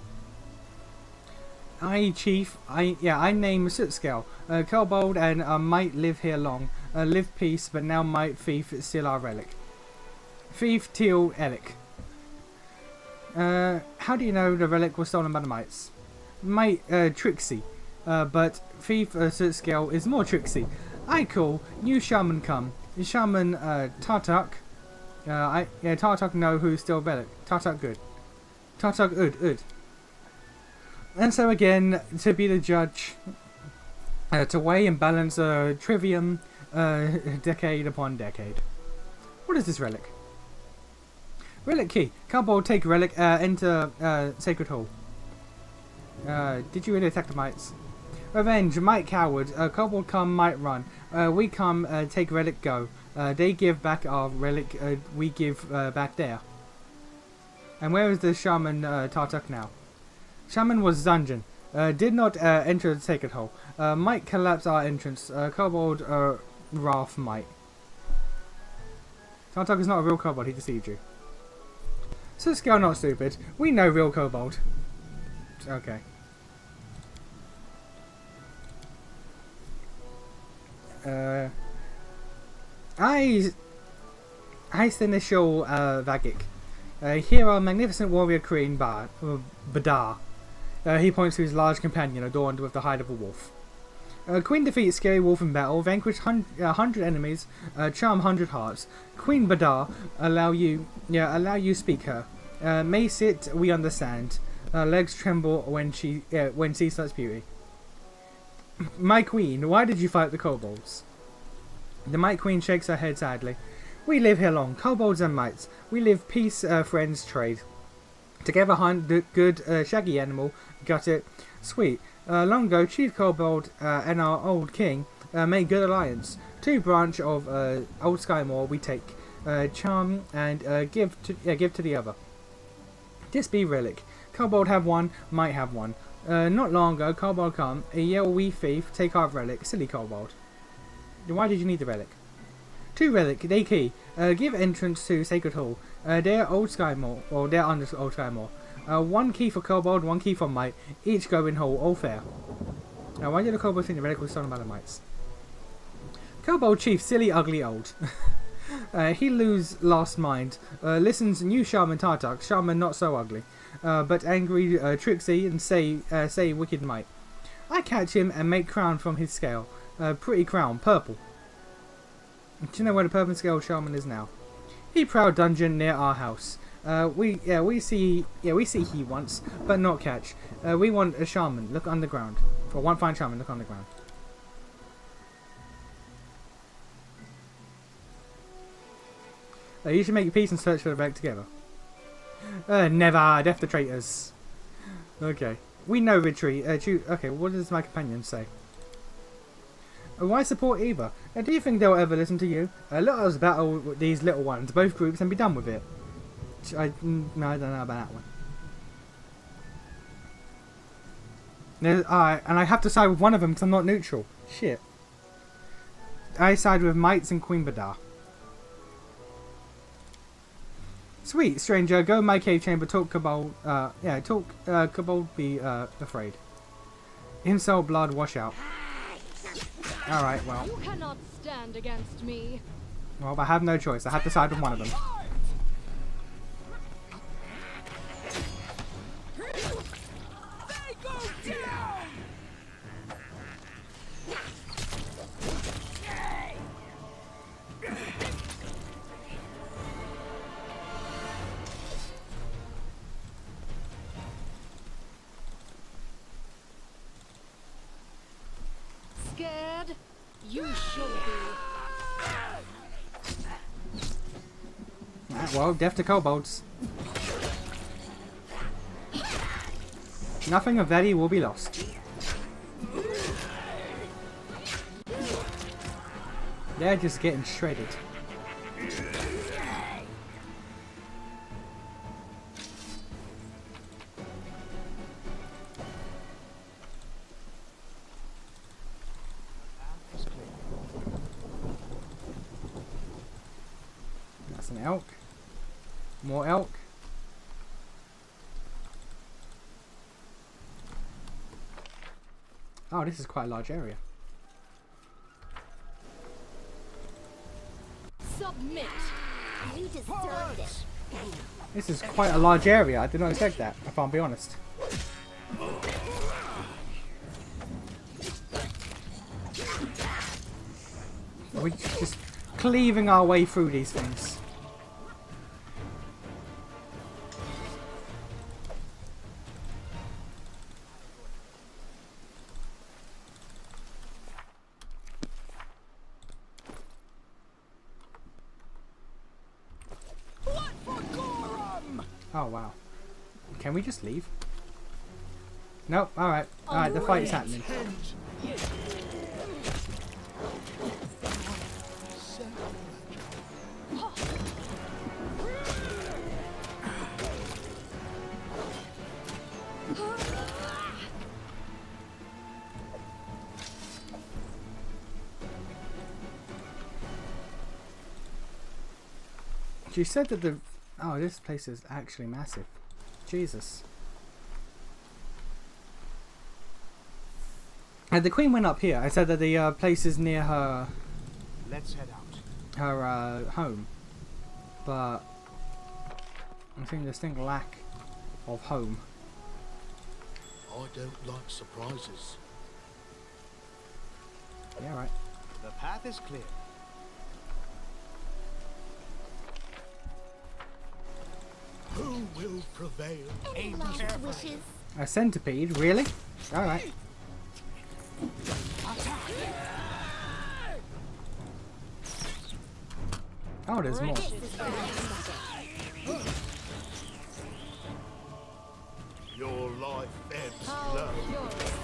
Chief. I name Sootscale. Kobold and might live here long. Live peace, but now might, thief, steal our relic. Thief, teal, elic. How do you know the relic was stolen by the mites? Might, tricksy. But thief Sootscale is more tricksy. I call new shaman come. Shaman Tartuk. Tartuk know who's still relic. Tartuk good. Tartuk ud. And so again, to be the judge, to weigh and balance trivium, decade upon decade. What is this relic? Relic key. Kobold take relic. Enter sacred hall. Did you really attack the mites? Revenge, might coward, kobold come, might run. We come, take relic, go. They give back our relic, we give back there. And where is the shaman Tartuk now? Shaman was dungeon. Did not enter the sacred hole. Might collapse our entrance. Kobold wrath might. Tartuk is not a real kobold, he deceived you. Sootscale not stupid. We know real kobold. Okay. Heist initial Vagic. Here our magnificent warrior queen Badar. He points to his large companion adorned with the hide of a wolf. Queen defeats scary wolf in battle, vanquish 100 enemies, charm 100 hearts. Queen Badar allow you speak her. May sit, we understand. Legs tremble when she sees such beauty. My queen, why did you fight the kobolds? The Might Queen shakes her head sadly. We live here long, kobolds and mites. We live peace, friends, trade. Together hunt the good shaggy animal. Got it. Sweet. Long ago, Chief Kobold and our old king made good alliance. 2 branch of Old Skymore we take. Charm and give to the other. This be relic. Kobold have one, might have one. Not long ago, Kobold come, a yell wee thief, take our relic. Silly Kobold. Why did you need the relic? 2 relic, they key. Give entrance to Sacred Hall. They're Old Skymore, or they're under Old Skymore. 1 key for Kobold, 1 key for Might. Each go in Hall, all fair. Now, why did the Kobold think the relic was stolen by the Mites? Kobold Chief, silly, ugly, old. He lose last mind. Listens new Shaman Tartak. Shaman not so ugly. But angry Trixie and say wicked might. I catch him and make crown from his scale. Pretty crown, purple. Do you know where the purple scale shaman is now? He proud dungeon near our house. We see he wants, but not catch. We want a shaman. Look underground. Or one fine shaman. Look underground. You should make peace and search for the relic together. Never. Death to traitors. Okay. We know retreat. Okay, what does my companion say? Why support either? Do you think they'll ever listen to you? Let us battle with these little ones, both groups, and be done with it. I don't know about that one. And I have to side with one of them because I'm not neutral. Shit. I side with Mites and Queen Badar. Sweet, stranger. Go in my cave chamber. Talk Kobold. Kobold be afraid. Insult, blood, wash out. Alright, well. You cannot stand against me. Well, I have no choice. I have to side with one of them. They go down! Scared? You should be. Well, death to kobolds. Nothing of value will be lost. They're just getting shredded. That's an elk. More elk. Oh, this is quite a large area. Submit. You deserve this. This is quite a large area. I did not expect that, if I'll be honest. We're just cleaving our way through these things. Oh wow. Can we just leave? Nope, alright. Alright, the fight's happening. She said that the... Oh, this place is actually massive. Jesus. And the queen went up here. I said that the place is near her... Let's head out. Her home. But... I think there's a lack of home. I don't like surprises. Yeah, right. The path is clear. Who will prevail? Any last wishes? A centipede? Really? Alright. Oh, there's more. Ebbs How flow. curious.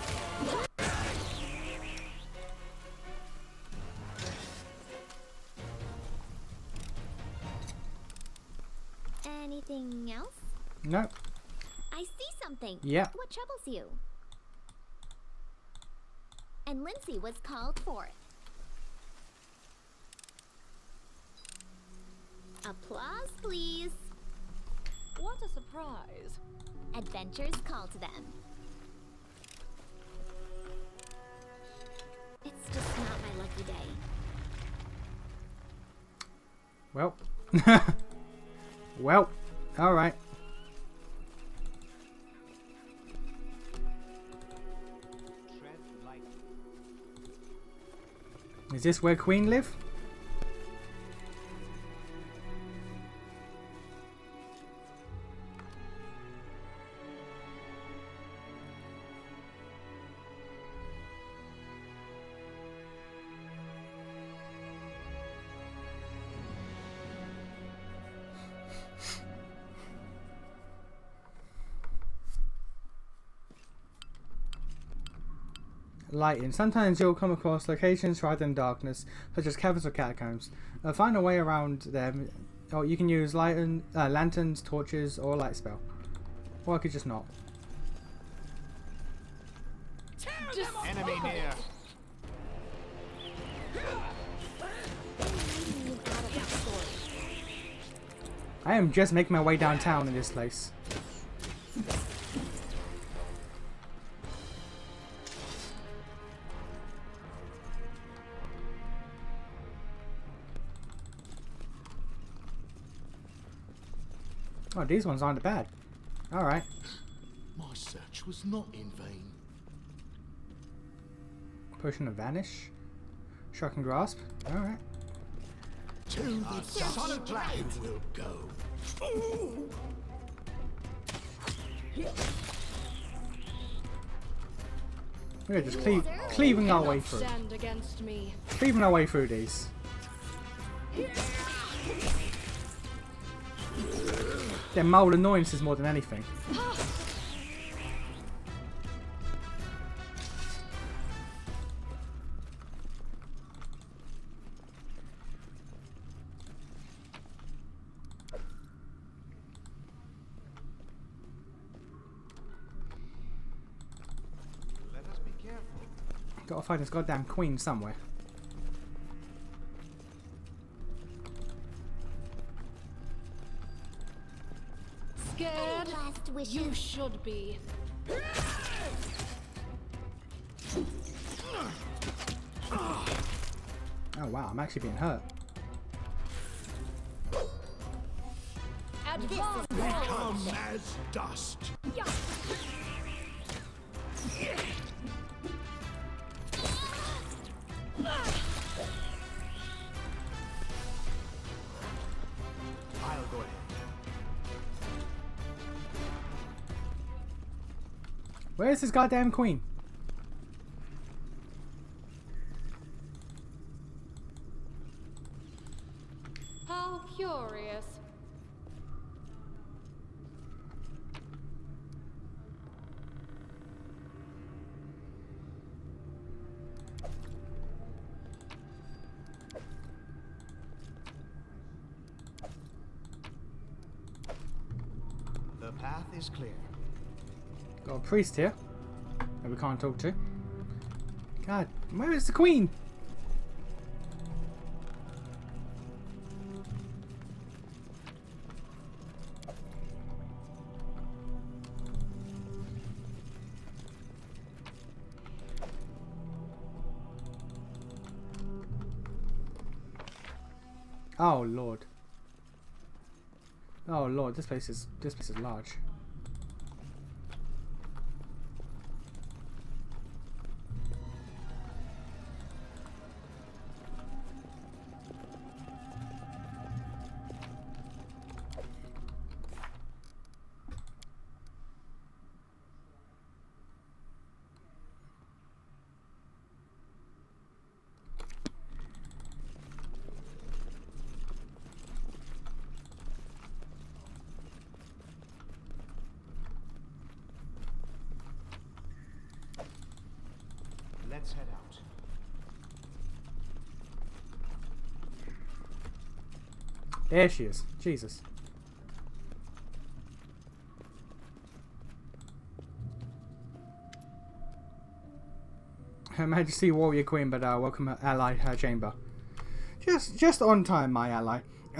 Anything else? No. I see something. Yeah. What troubles you? And Lindsay was called forth. Applause, please. What a surprise. Adventures call to them. It's just not my lucky day. Well. Well. Alright. Is this where Queen live? Lighting. Sometimes you'll come across locations shrouded in darkness, such as caverns or catacombs. Find a way around them, or you can use lanterns, torches, or a light spell. Or I could just not. Enemy near. I am just making my way downtown in this place. Oh, these ones aren't bad. Alright. My search was not in vain. Potion of Vanish. Shock and Grasp. Alright. To the solid land will go. We're just cleaving our way through. Stand against me. Cleaving our way through these. They're mild annoyances more than anything. Let us be careful. Gotta find this goddamn queen somewhere. Scared? Last wishes. You should be. Oh wow, I'm actually being hurt. Advance. Become as dust. I'll go ahead. Where's this goddamn queen? How curious. The path is clear. Got a priest here that we can't talk to. God, where is the queen? Oh Lord. Oh Lord, this place is large. Let's head out. There she is. Jesus. Her Majesty Warrior Queen, but welcome her ally, her chamber. Just on time, my ally.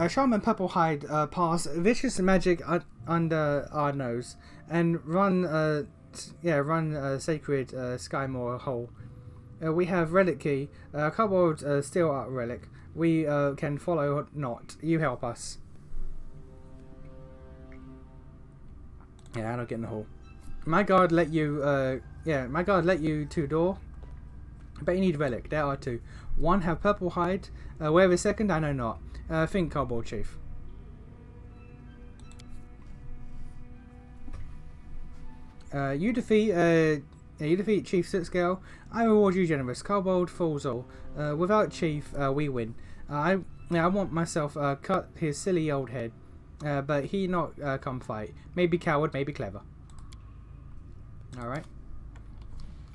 Shaman Purplehide pass vicious magic under our nose and run sacred Skymoor hole. We have relic key, kobold steel art relic. We can follow or not. You help us. Yeah, I don't get in the hole. My guard let you. My guard let you to door. But you need relic. There are two. One have purple hide. Where the second, I know not. Think kobold chief. You defeat Chief Sootscale. I reward you generous. Kobold falls all. Without Chief, we win. I want myself cut his silly old head. But he not come fight. Maybe coward, maybe clever. Alright.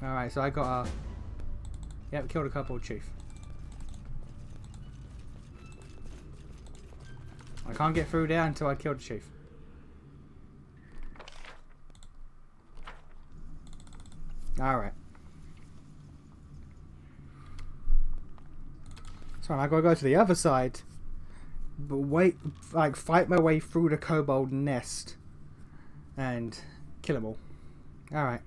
Alright, so I got yep, killed a kobold chief. I can't get through there until I kill the chief. Alright. So I gotta go to the other side. But wait, like, fight my way through the kobold nest. And kill them all. Alright.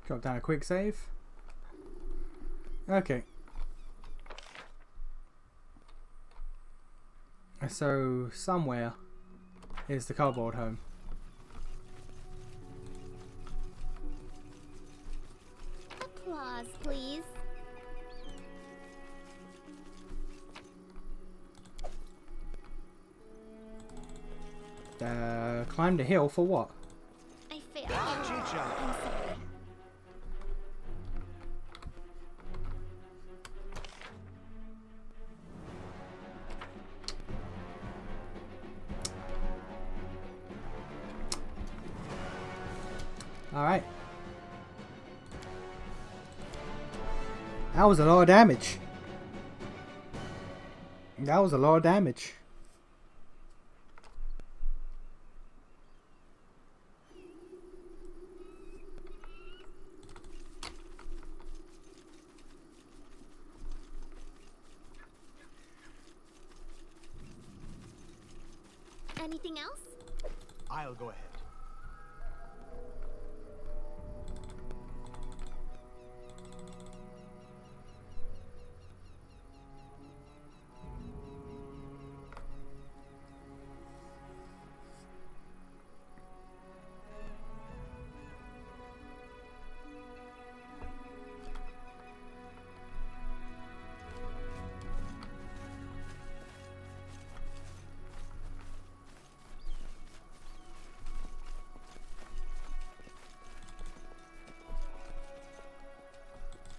Drop down a quick save. Okay. So, somewhere is the kobold home. Applause, please. Climb the hill for what? I failed. I'm sorry. Alright. That was a lot of damage. That was a lot of damage. Anything else? I'll go ahead.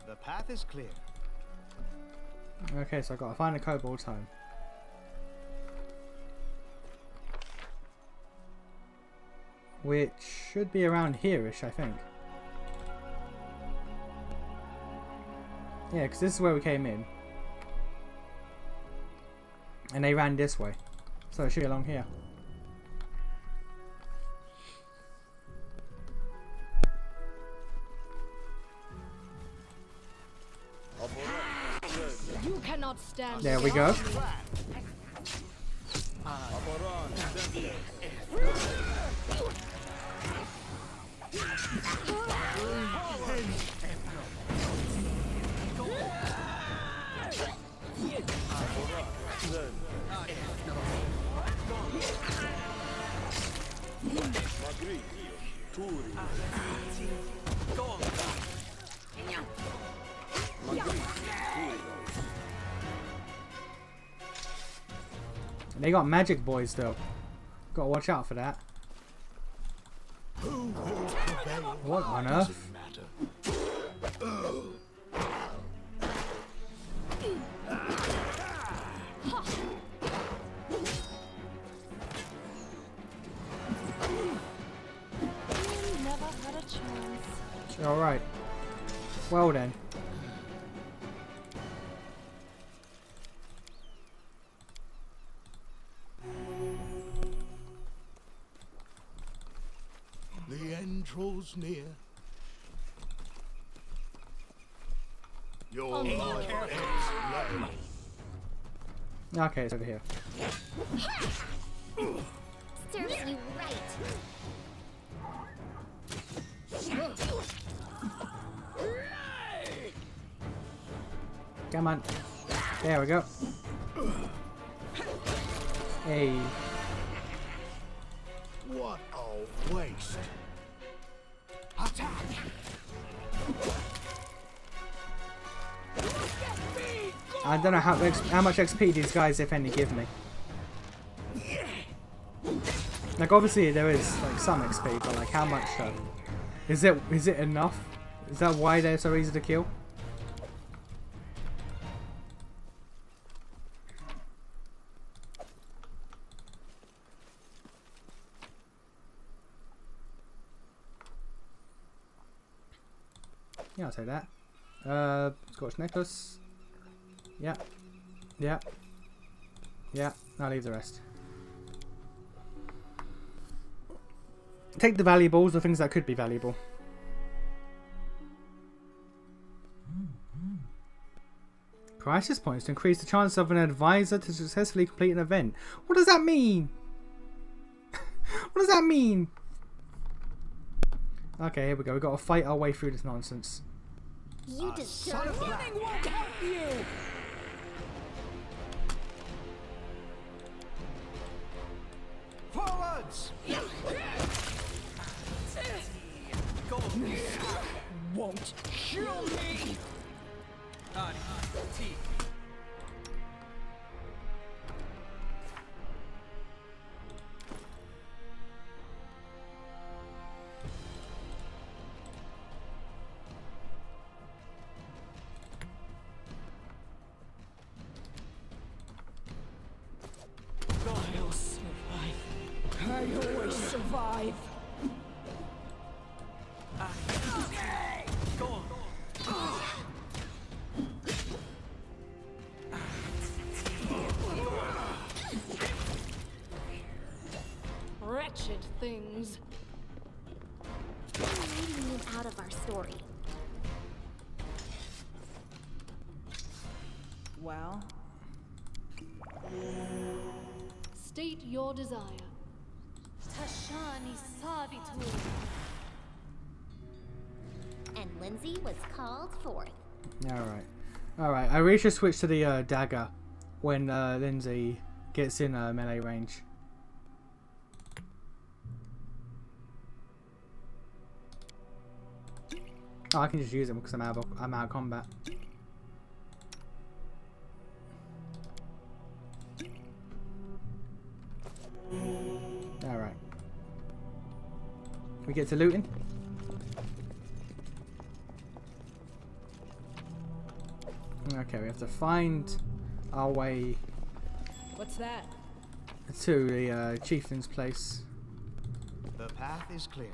The path is clear. Okay, so I gotta find a kobold's home. Which should be around here-ish, I think. Yeah, because this is where we came in. And they ran this way. So it should be along here. You cannot stand. There we go. And they got magic boys though. Gotta watch out for that. What on earth? Never had a chance. Alright. Well then. The end draws near. Your life ends low. Okay, it's over here. Serves you right. Come on. There we go. Hey. What a waste. Attack! I don't know how much XP these guys, if any, give me. Like obviously there is like some XP, but like how much though? Is it enough? Is that why they're so easy to kill? Yeah, I'll take that. Scotch necklace. Yeah. Yeah. Yeah. I'll leave the rest. Take the valuables, the things that could be valuable. Crisis points to increase the chance of an advisor to successfully complete an event. What does that mean? What does that mean? Okay, here we go. We've got to fight our way through this nonsense. You deserve Running won't help you! Forwards! Won't kill me! I'll survive. I always survive. Wretched things. leaving you out of our story. Well? State your desire. Tashani Savitu. And Lindsay was called forth. Alright. Alright, I really should switch to the dagger when Lindsay gets in melee range. Oh, I can just use them because I'm out of combat. Alright. We get to looting. Okay, we have to find our way. What's that? To the chieftain's place. The path is clear.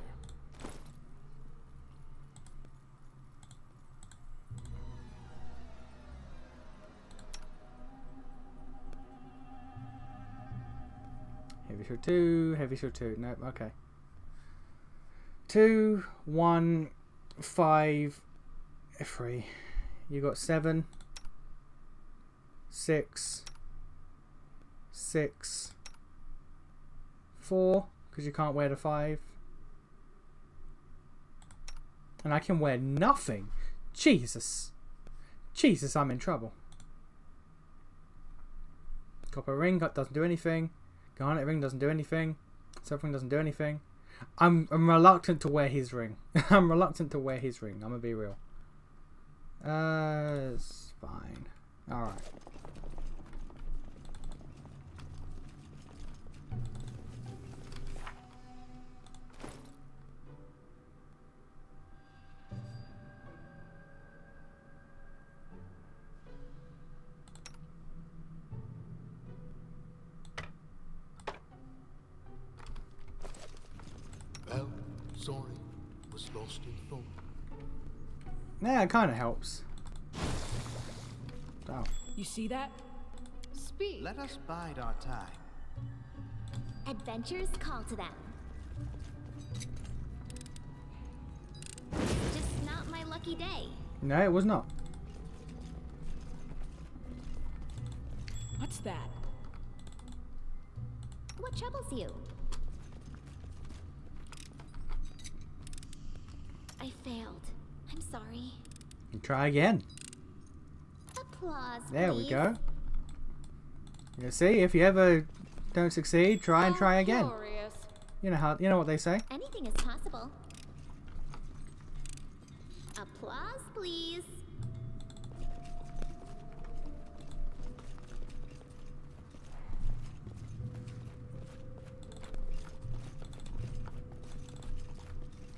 Heavy shield 2, heavy shield 2. Nope, okay. 2, 1, 5, 3. You got 7, 6, 6, 4, because you can't wear the 5. And I can wear nothing. Jesus. Jesus, I'm in trouble. Copper ring doesn't do anything. Garnet ring doesn't do anything. Silver ring doesn't do anything. I'm reluctant to wear his ring. I'm reluctant to wear his ring. I'm gonna be real. It's fine. Alright. Well, sorry, was lost in thought. Yeah, it kind of helps. Oh. You see that? Speak. Let us bide our time. Adventures call to them. Just not my lucky day. No, it was not. What's that? What troubles you? I failed. I'm sorry. You try again. Applause, There please. we go. You see, if you ever don't succeed, try and try again. Glorious. You know what they say. Anything is possible. Applause, please.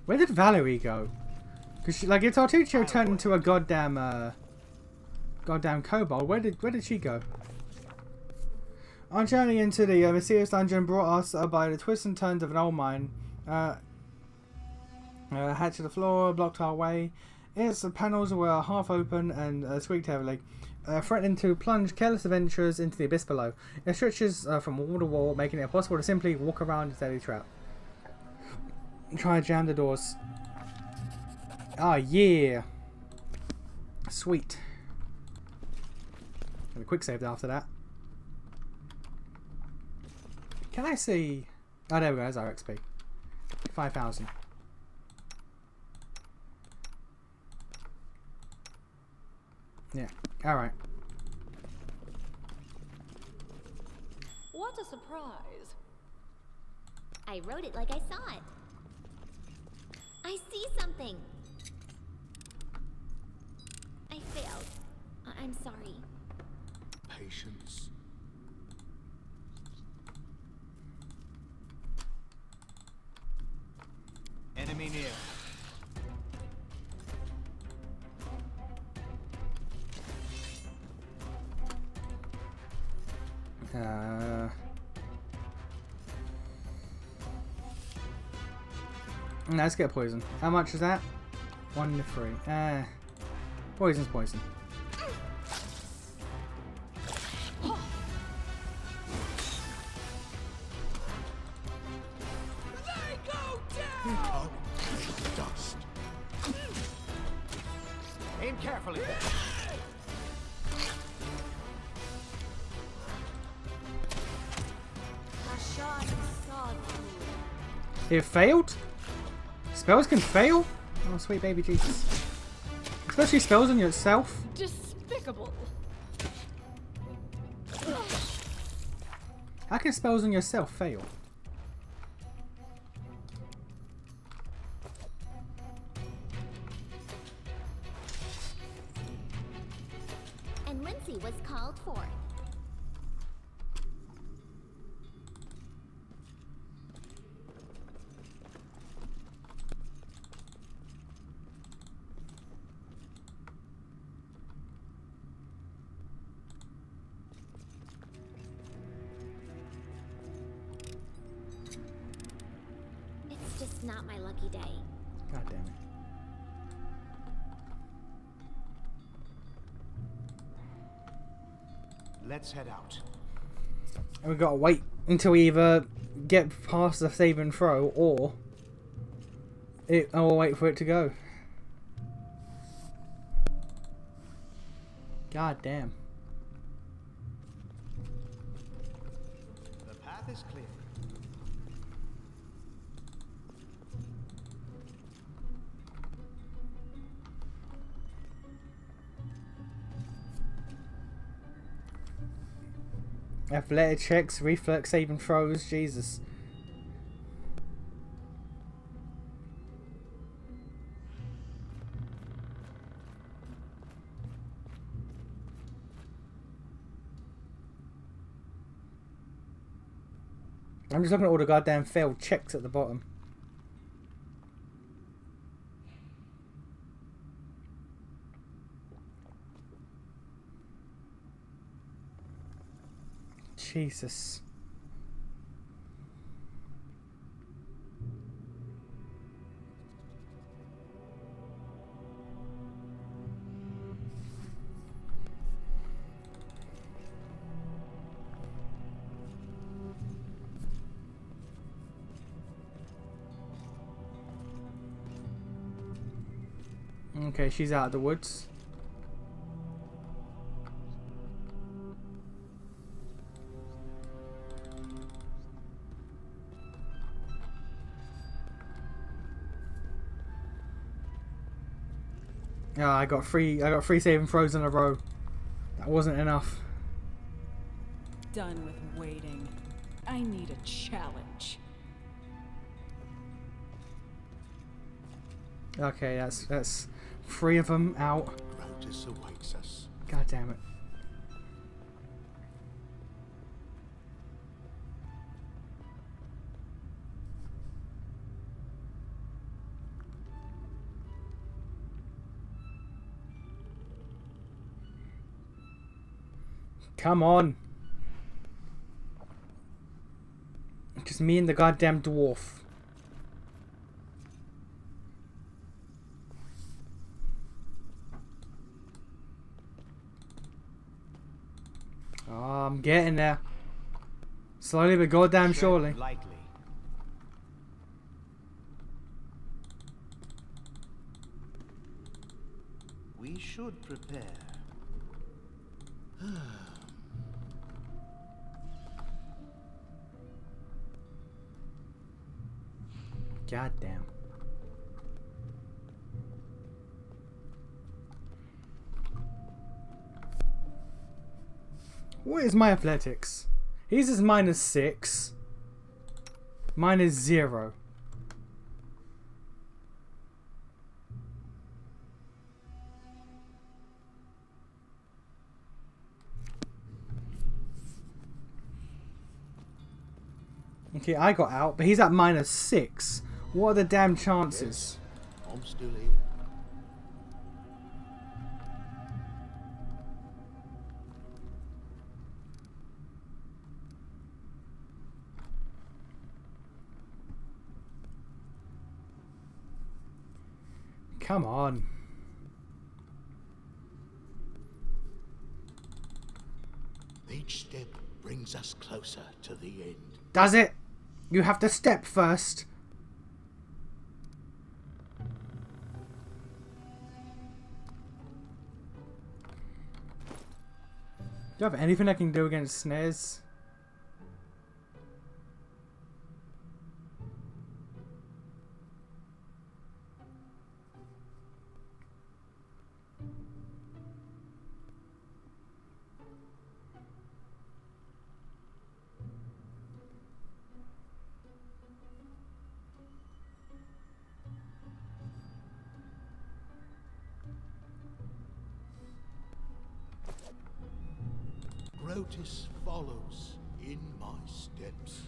Where did Valerie go? Because like if Tartuccio turned into a goddamn kobold, where did she go? Our journey into the mysterious dungeon brought us by the twists and turns of an old mine. Hatch to the floor blocked our way. Its panels were half open and squeaked heavily, threatening to plunge careless adventurers into the abyss below. It stretches from wall to wall, making it impossible to simply walk around its deadly trap. Try to jam the doors. Ah, yeah. Sweet. Got a quick save after that. Can I see... Oh, there we go. There's our XP. 5,000. Yeah. Alright. What a surprise. I wrote it like I saw it. I see something. I failed. I'm sorry. Patience. Enemy near. Let's get poison. How much is that? 1 to 3. Poison's poison. Dust. Aim carefully. It failed? Spells can fail? Oh, sweet baby Jesus. Especially spells on yourself. Despicable. How can spells on yourself fail? And Lindsay was called forth. It's just not my lucky day. God damn it. Let's head out. And we've got to wait until we either get past the save and throw or I'll wait for it to go. God damn. The path is clear. Athletic checks, reflex saving throws, Jesus. I'm just looking at all the goddamn failed checks at the bottom. Jesus. Okay, she's out of the woods. Oh, I got three saving throws in a row. That wasn't enough. Done with waiting. I need a challenge. Okay, that's 3 of them out. Grotus awaits us. God damn it. Come on. Just me and the goddamn dwarf. Oh, I'm getting there. Slowly but goddamn surely. Lightly. We should prepare. God damn. What is my athletics? His is -6. Mine is 0. Okay, I got out, but he's at -6. What are the damn chances? Yes, I'm still here. Come on. Each step brings us closer to the end. Does it? You have to step first. Do you have anything I can do against snares? Grotus follows in my steps.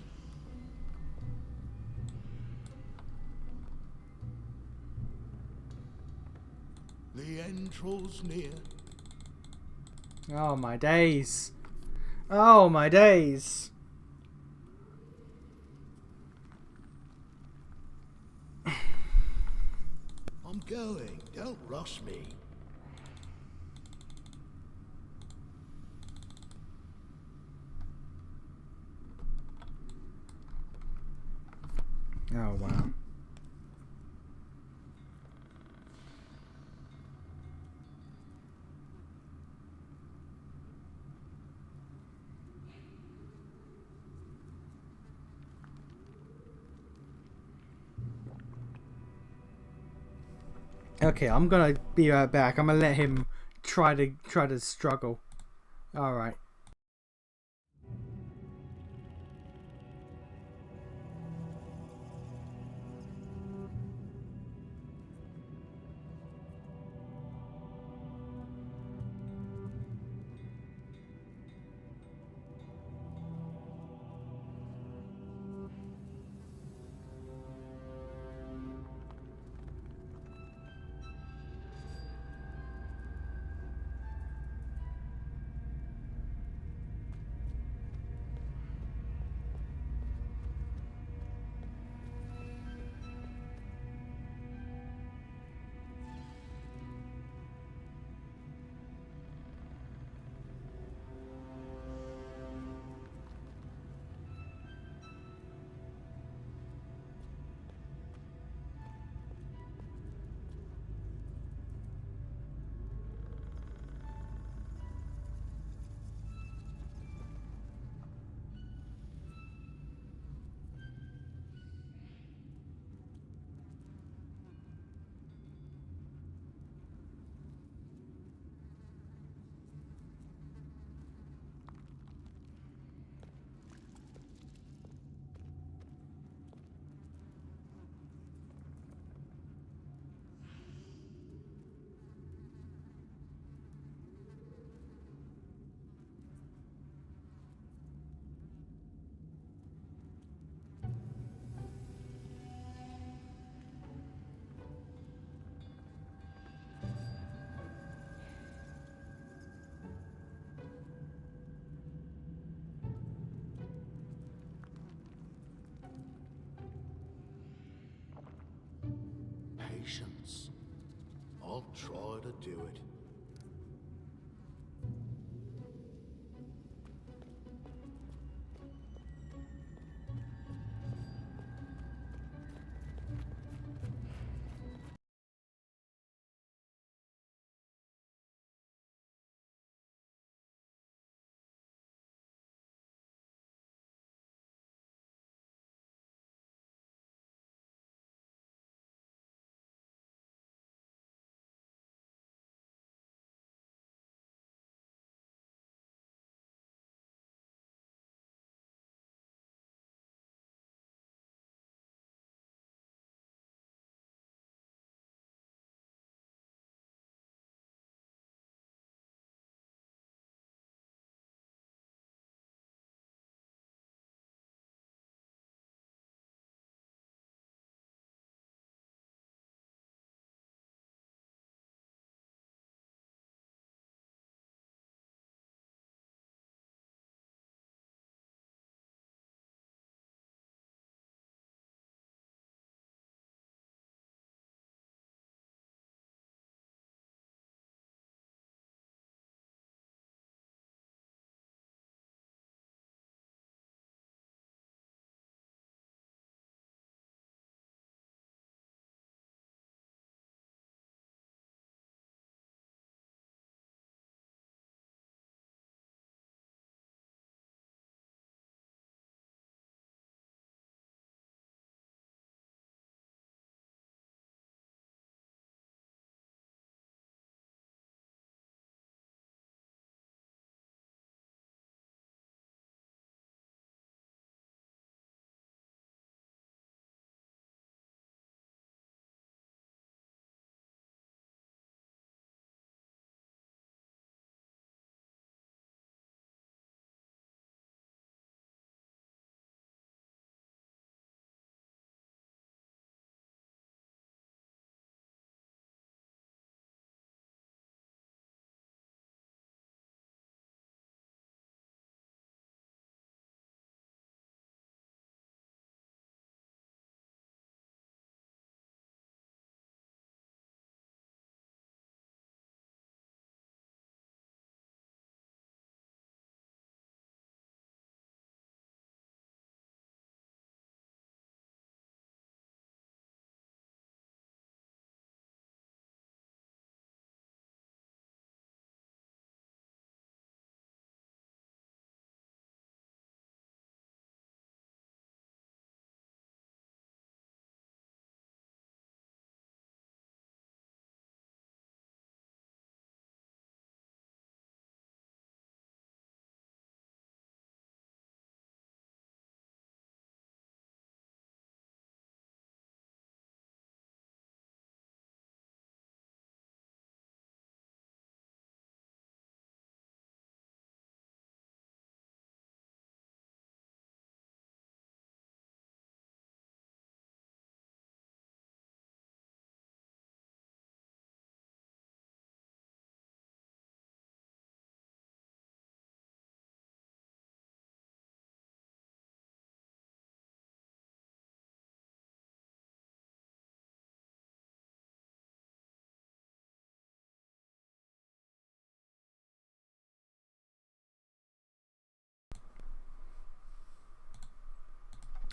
The end draws near. Oh my days. Oh my days. I'm going. Don't rush me. Oh wow. Okay, I'm gonna be right back. I'm gonna let him try to struggle. All right. try to do it.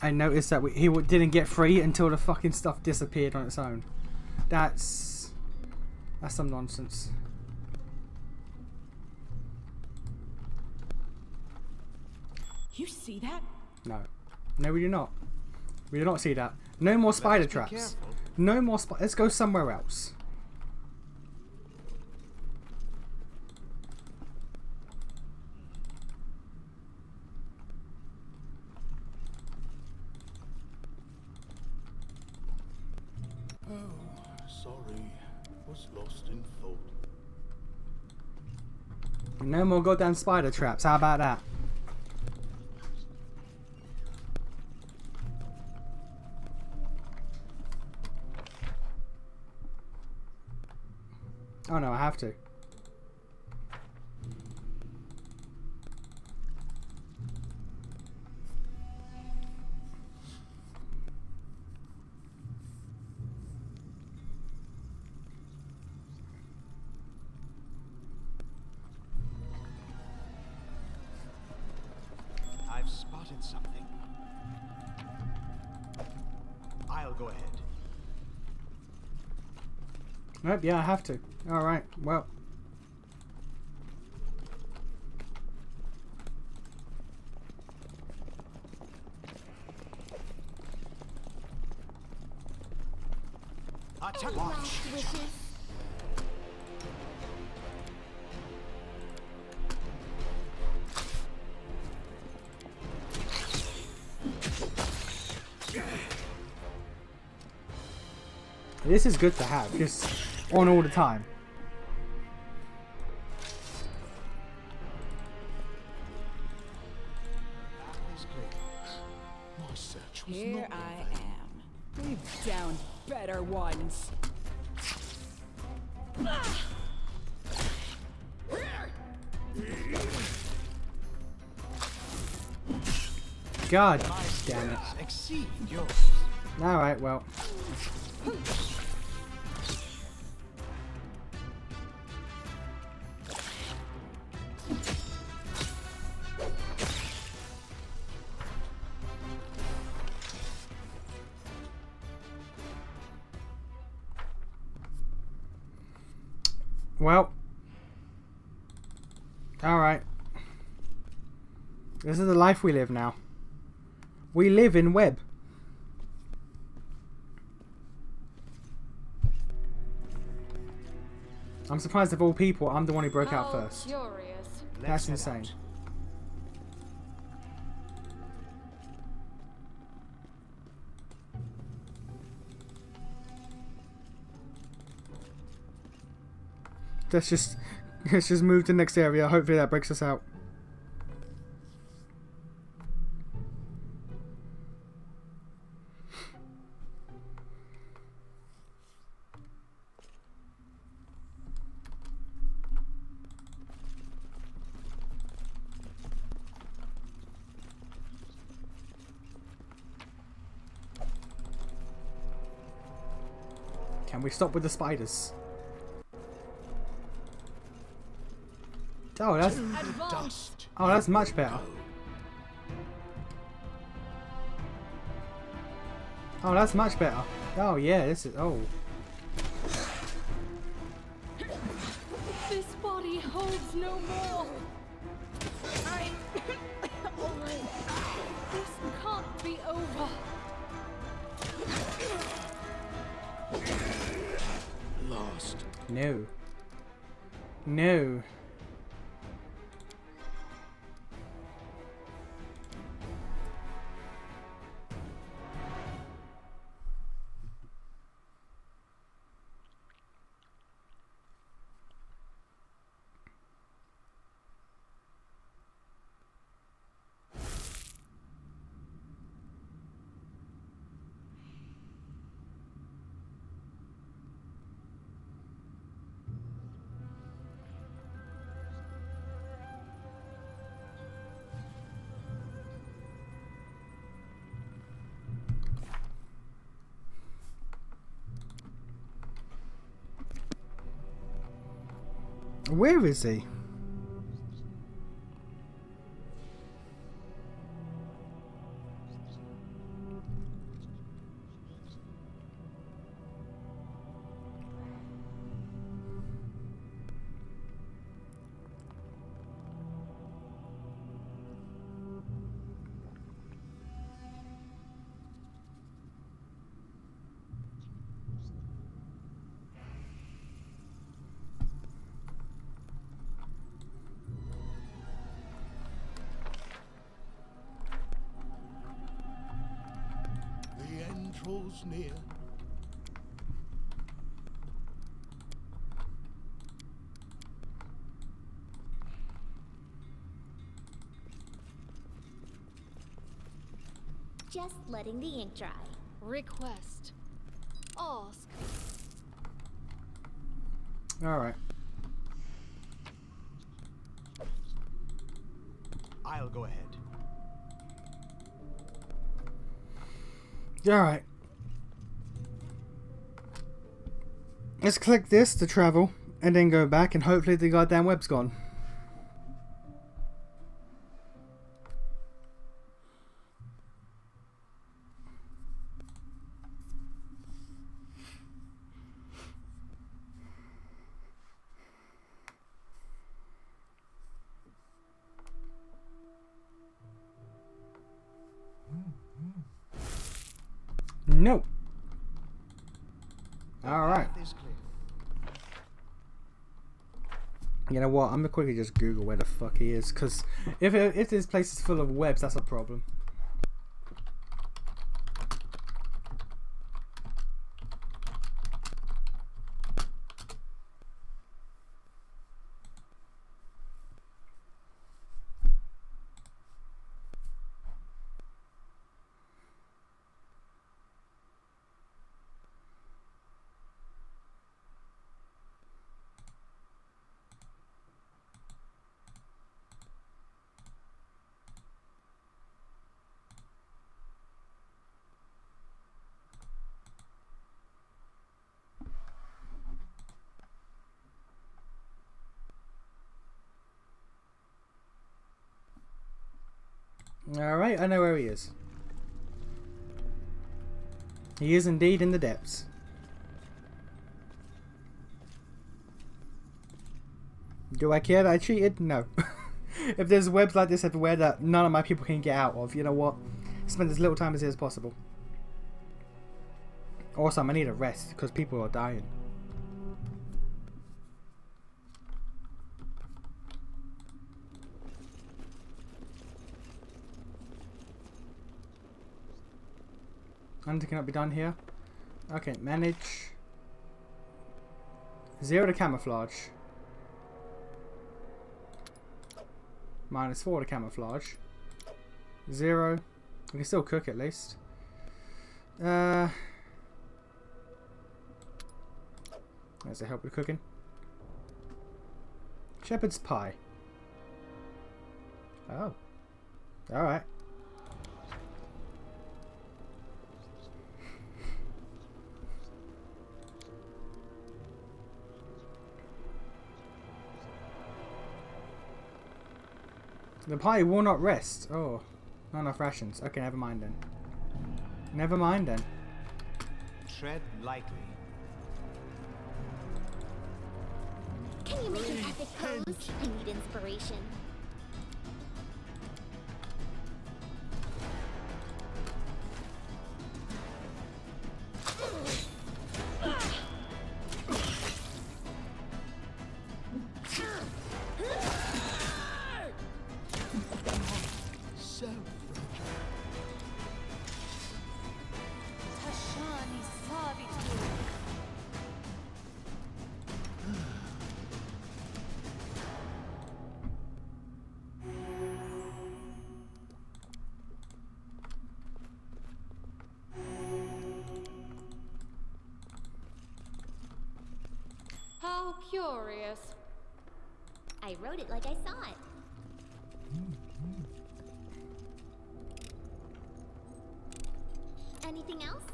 I noticed that he didn't get free until the fucking stuff disappeared on its own. That's some nonsense. You see that? No. No, we do not. We do not see that. No more spider traps. careful. No more Let's go somewhere else. Oh, sorry. Was lost in thought. No more goddamn spider traps. How about that? Oh no, I have to. spotted something. I'll go ahead. Nope, yeah, I have to. Alright, well. Any last wishes? This is good to have, just on all the time. My search was Here not I in vain. am. We've downed better ones. God damn it. Exceed yours. Alright, well. Well. Alright. This is the life we live now. We live in web. I'm surprised of all people, I'm the one who broke out first. Curious. That's insane. Let's just move to the next area. Hopefully that breaks us out. Can we stop with the spiders? Oh, that's Dust. oh, that's much better. Oh, that's much better. Oh yeah, this is This body holds no more. This can't be over. Lost. No. No. Where is he? The end draws near. Just letting the ink dry. Request. Ask. Alright. I'll go ahead. Alright. Let's click this to travel, and then go back, and hopefully the goddamn web's gone. No. Alright. You know what? I'm gonna quickly just Google where the fuck he is, because if this place is full of webs, that's a problem. Alright, I know where he is. He is indeed in the depths. Do I care that I cheated? No. If there's webs like this everywhere that none of my people can get out of, you know what? Spend as little time as possible. Awesome, I need a rest because people are dying. Hunting cannot be done here. Okay, manage. 0 to camouflage. -4 to camouflage. 0. We can still cook at least. Does it help with cooking? Shepherd's pie. Oh. Alright. The pie will not rest. Oh, not enough rations. Okay, never mind then. Never mind then. Tread lightly. Can you make an epic pose? I need inspiration. How curious. I wrote it like I saw it. Anything else?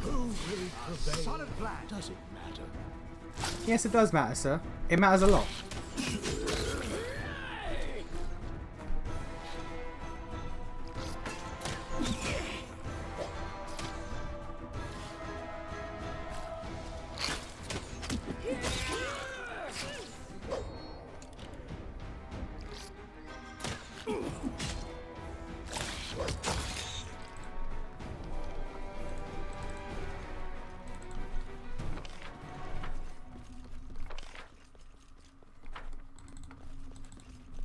Who will prevail? Solid plan. Does it matter? Yes, it does matter, sir. It matters a lot.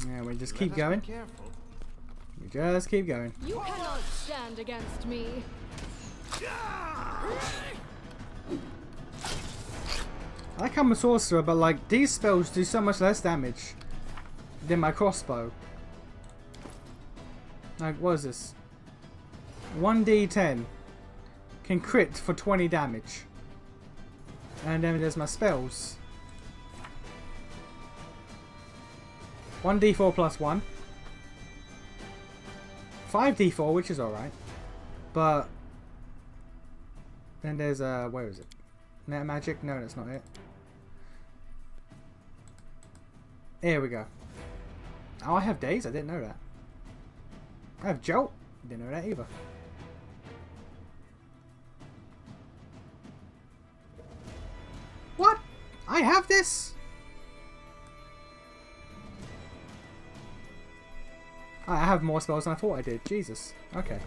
Yeah, we just keep going. We just keep going. You cannot stand against me. I like I'm a sorcerer, but like these spells do so much less damage than my crossbow. Like, what is this? 1d10 can crit for 20 damage. And then there's my spells. 1d4 plus 1. 5d4, which is alright. But then there's where is it? Net magic? No, that's not it. Here we go. Oh, I have days? I didn't know that. I have jolt? Didn't know that either. What? I have this? I have more spells than I thought I did. Jesus. Okay.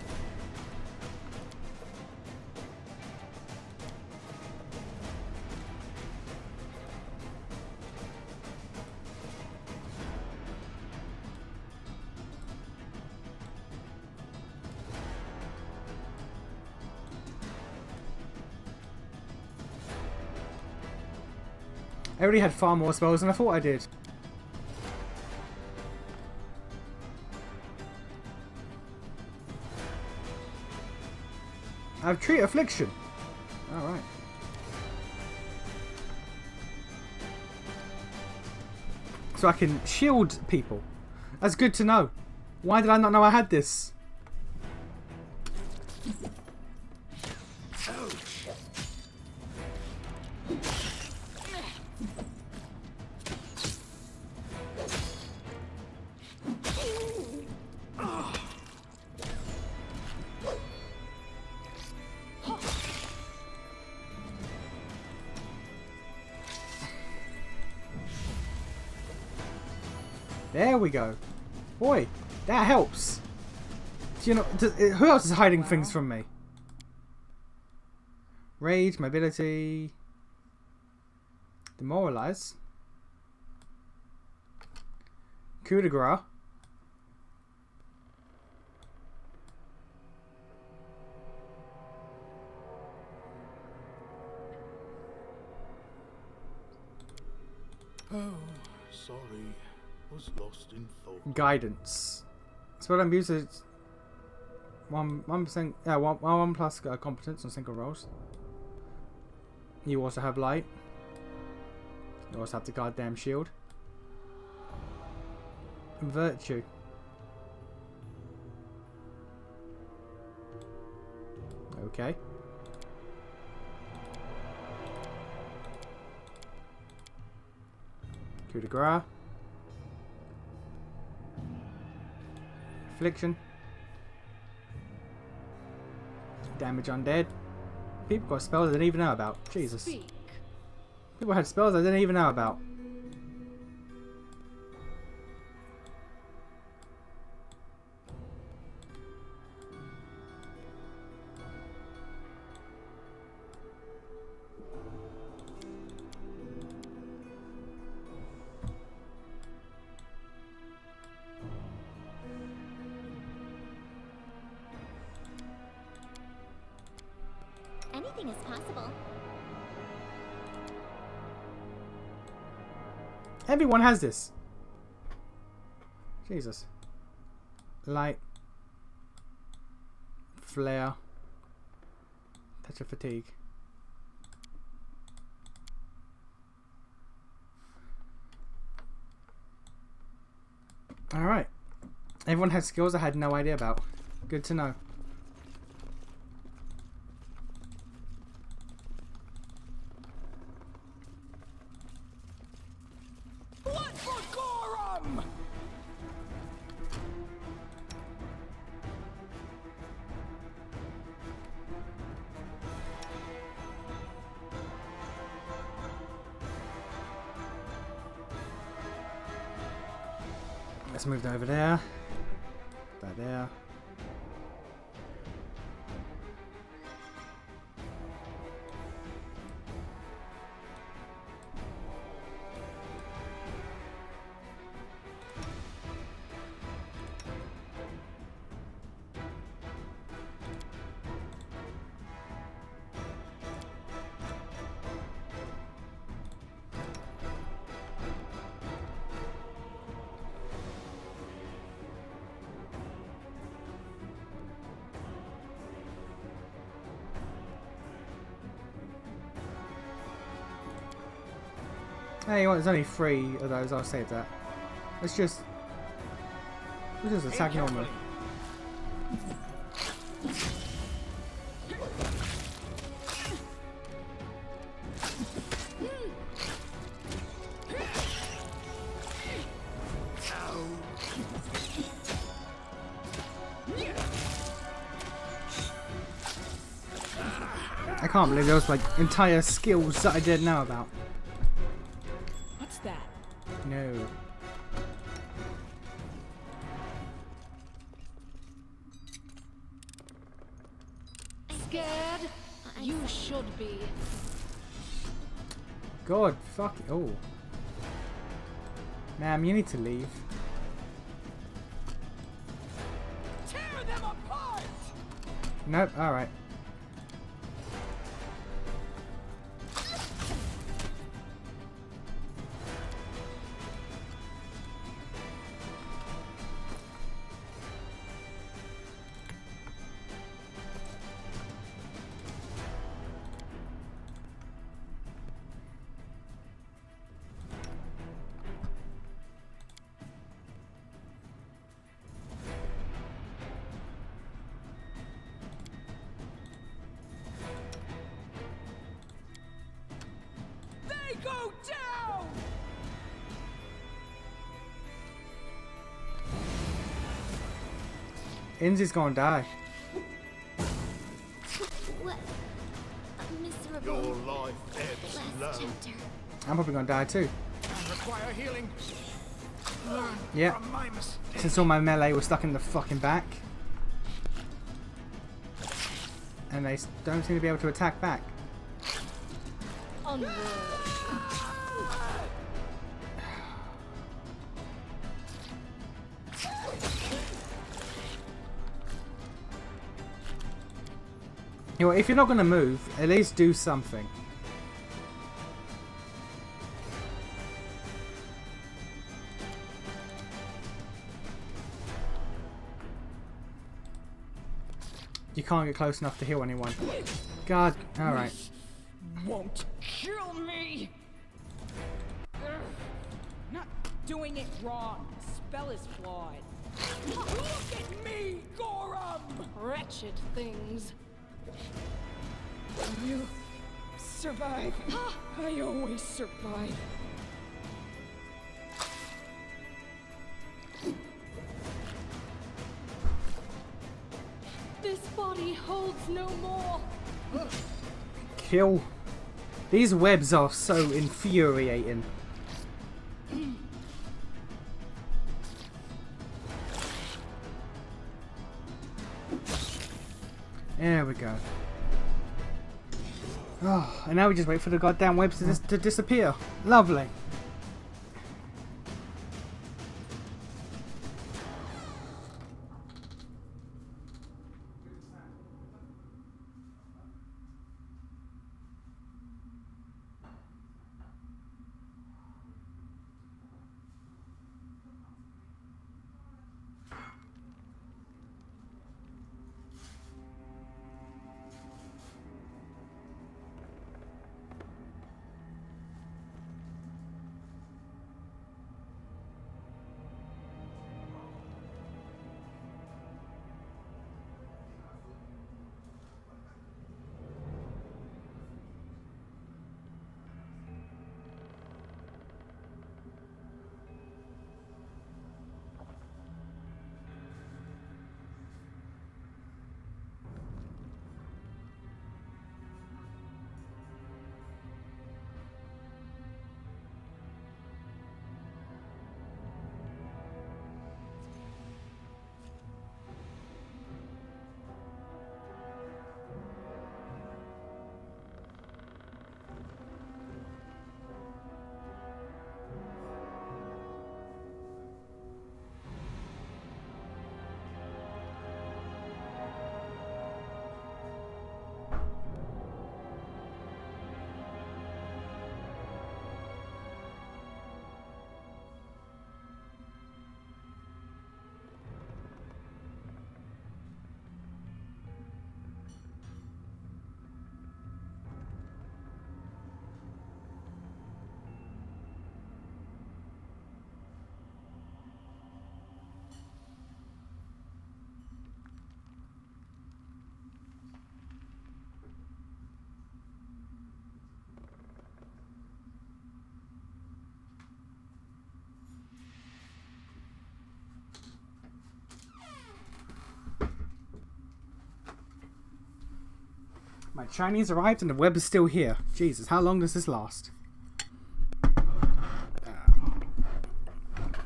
I already had far more spells than I thought I did. I have Treat Affliction. Alright. So I can shield people. That's good to know. Why did I not know I had this? There we go. Boy, that helps. Do you know, who else is hiding things from me? Rage, mobility, demoralize, coup de grace. Oh, sorry. Was lost in thought. Guidance. Spell and abuse is 1%. Yeah, one plus competence on single rolls. You also have light. You also have the goddamn shield. Virtue. Okay. Coup de grace. Affliction. Damage undead. People got spells I didn't even know about. Jesus. People had spells I didn't even know about. Anything is possible. Everyone has this. Jesus. Light. Flare. Touch of fatigue. Alright. Everyone has skills I had no idea about. Good to know. Let's move that over there. That there. Hey, well, there's only 3 of those. I'll save that. Let's just attack normally. I can't believe there was like entire skills that I didn't know about. What's that? No. scared? You should be. God, fuck it. Oh. Ma'am, you need to leave. Tear them apart! Nope, alright. They go down! Inzi's gonna die. What a miserable Your life ebbs last low. chapter. I'm probably gonna die too. I require healing. Learn Yeah. from my mistakes. Since all my melee was stuck in the fucking back. And they don't seem to be able to attack back. Onward. You know, if you're not gonna move, at least do something. You can't get close enough to heal anyone. God, alright. Won't kill me! Not doing it wrong. The spell is flawed. Look at me, Gorum! Wretched things. You survive. I always survive. This body holds no more. Kill. These webs are so infuriating. There we go. Oh, and now we just wait for the goddamn webs to disappear. Lovely. My Chinese arrived and the web is still here. Jesus, how long does this last?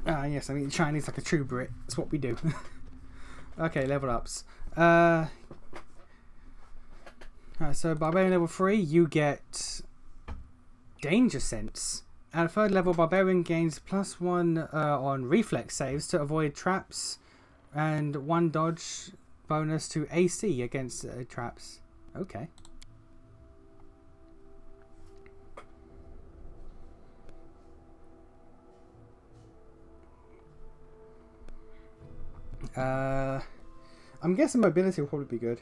Yes, I mean Chinese like a true Brit. That's what we do. Okay, level ups. So Barbarian level 3, you get Danger Sense. At 3rd level, Barbarian gains +1 on reflex saves to avoid traps, and 1 dodge bonus to AC against traps. Okay. I'm guessing mobility will probably be good.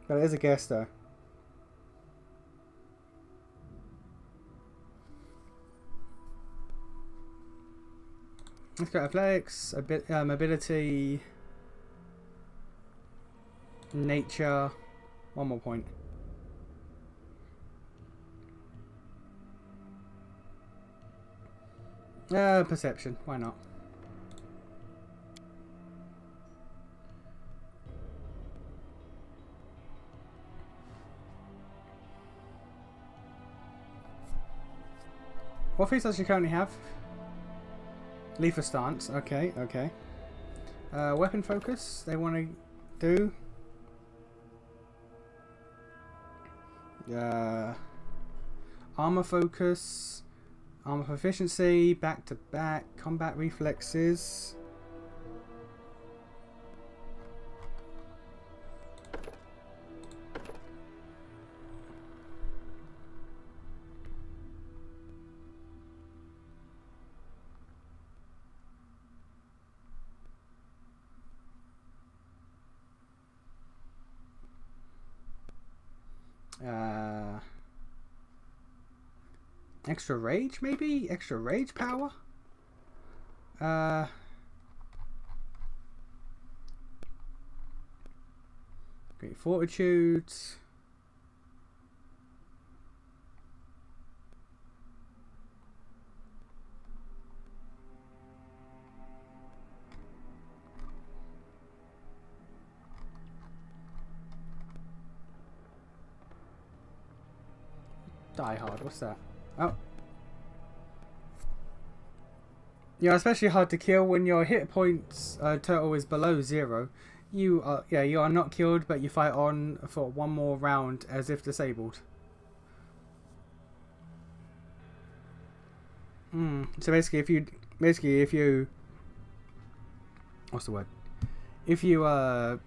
But it is a guess though. Let's go athletics, a bit mobility, nature, 1 more point. Perception, why not? What feats does she currently have? Lethal stance, okay, okay. Weapon focus, they want to do. Armor focus, armor proficiency, back to back, combat reflexes. Extra rage, maybe? Extra rage power? Great fortitude. Die hard, what's that? Oh. Yeah, especially hard to kill when your hit points total is below 0. You are not killed, but you fight on for 1 more round as if disabled. So basically if you what's the word? If you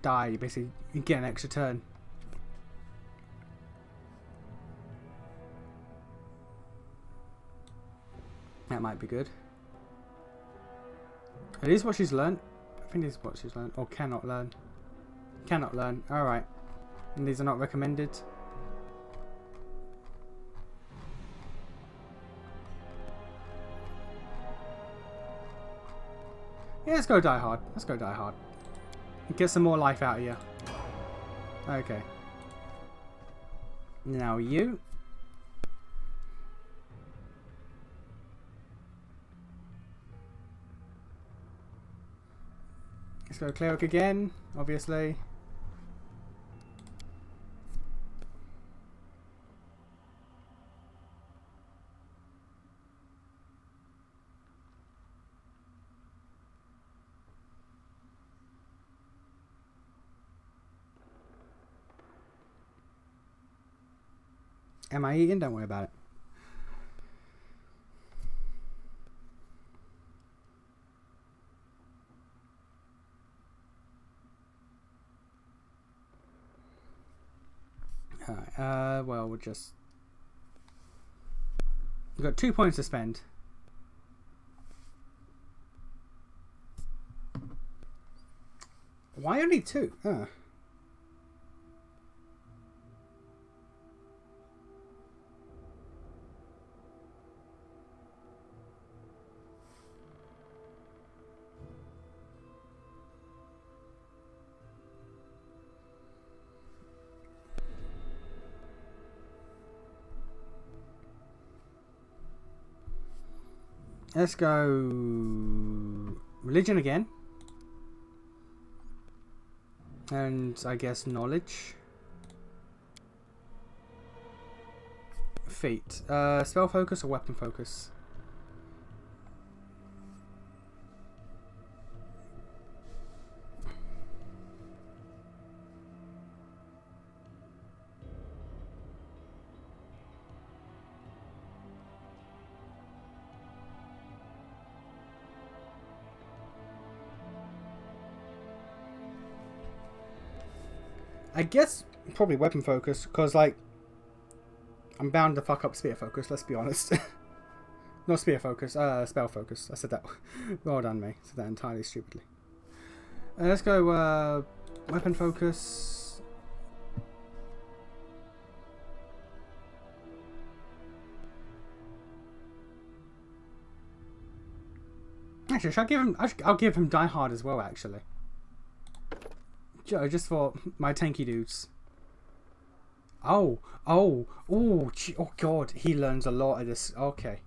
die, you basically get an extra turn. That might be good. It is what she's learned. I think this is what she's learned. Or cannot learn. Cannot learn. Alright. And these are not recommended. Yeah, let's go die hard. Let's go die hard. Get some more life out of you. Okay. Now you. Let's go cleric again, obviously. Am I eating? Don't worry about it. Well, we'll just... We've got 2 points to spend. Why only 2? Let's go religion again. And I guess knowledge. Feat. Spell focus or weapon focus? I guess probably weapon focus, because like I'm bound to fuck up spear focus. Let's be honest. Not spear focus. Spell focus. I said that. Well done, me. I said that entirely stupidly. Let's go. Weapon focus. Actually, should I give him? I'll give him Die Hard as well. Actually, just for my tanky dudes. Oh, God! He learns a lot at this. Okay,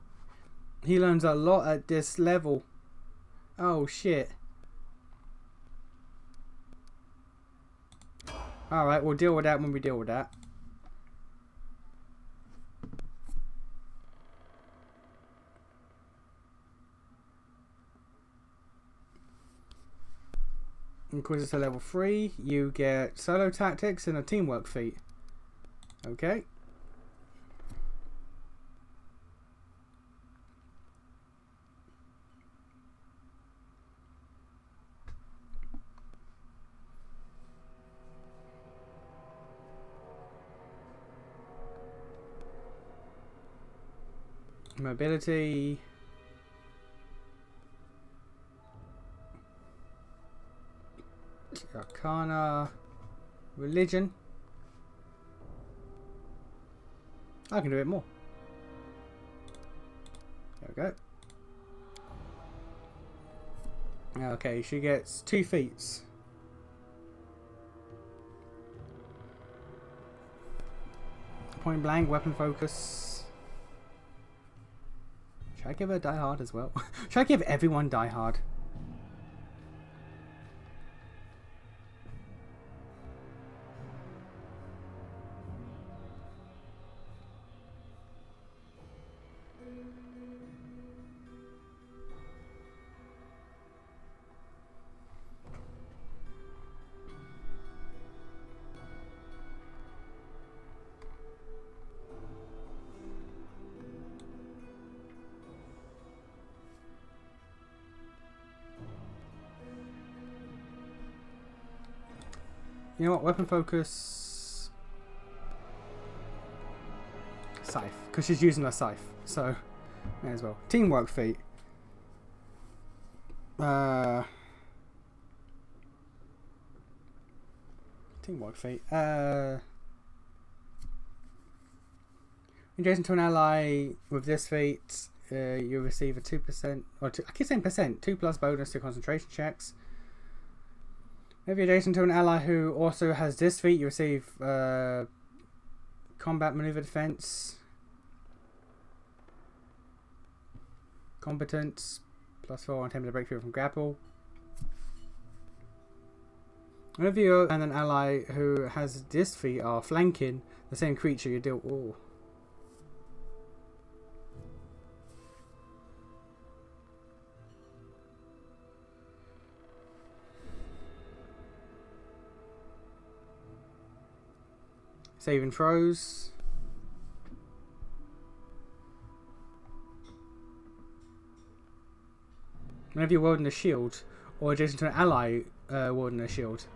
he learns a lot at this level. Oh shit! All right, we'll deal with that when we deal with that. Inquisitor level 3, you get solo tactics and a teamwork feat. Okay. Mobility. Arcana. Religion. I can do it more. There we go. Okay, she gets 2 feats. Point blank, weapon focus. Should I give her Die Hard as well? Should I give everyone Die Hard? You know what? Weapon focus. Scythe. Because she's using her scythe. So, may as well. Teamwork feat. Teamwork feat. Adjacent to an ally with this feat, you receive a 2%. Or I keep saying percent. 2+ bonus to concentration checks. If you're adjacent to an ally who also has this feat, you receive combat maneuver defense, competence, +4 on attempt to break through from grapple. Whenever you and an ally who has this feat are flanking the same creature, you deal. Oh. Saving throws. Whenever you're wielding a shield, or adjacent to an ally wielding a shield.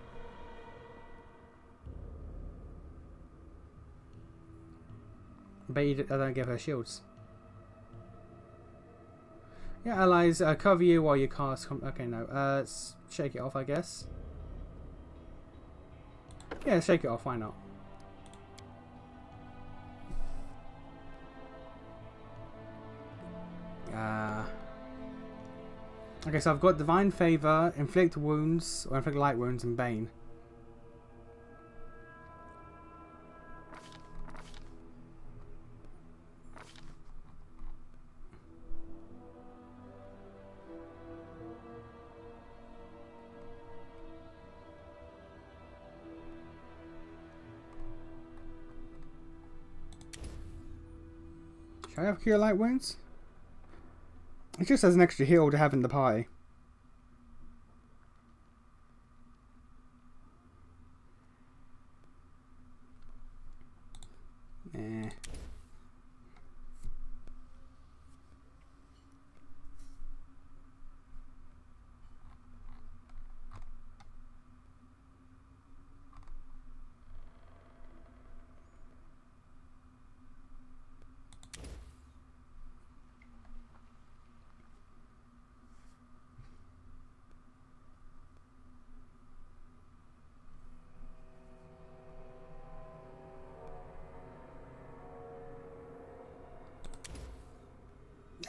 But I don't give her shields. Yeah, allies cover you while you cast. Okay, no. Let's shake it off, I guess. Yeah, shake it off. Why not? Okay, so I've got Divine Favor, Inflict Wounds, or Inflict Light Wounds, and Bane. Should I have Cure Light Wounds? It just has an extra heal to have in the party. Eh.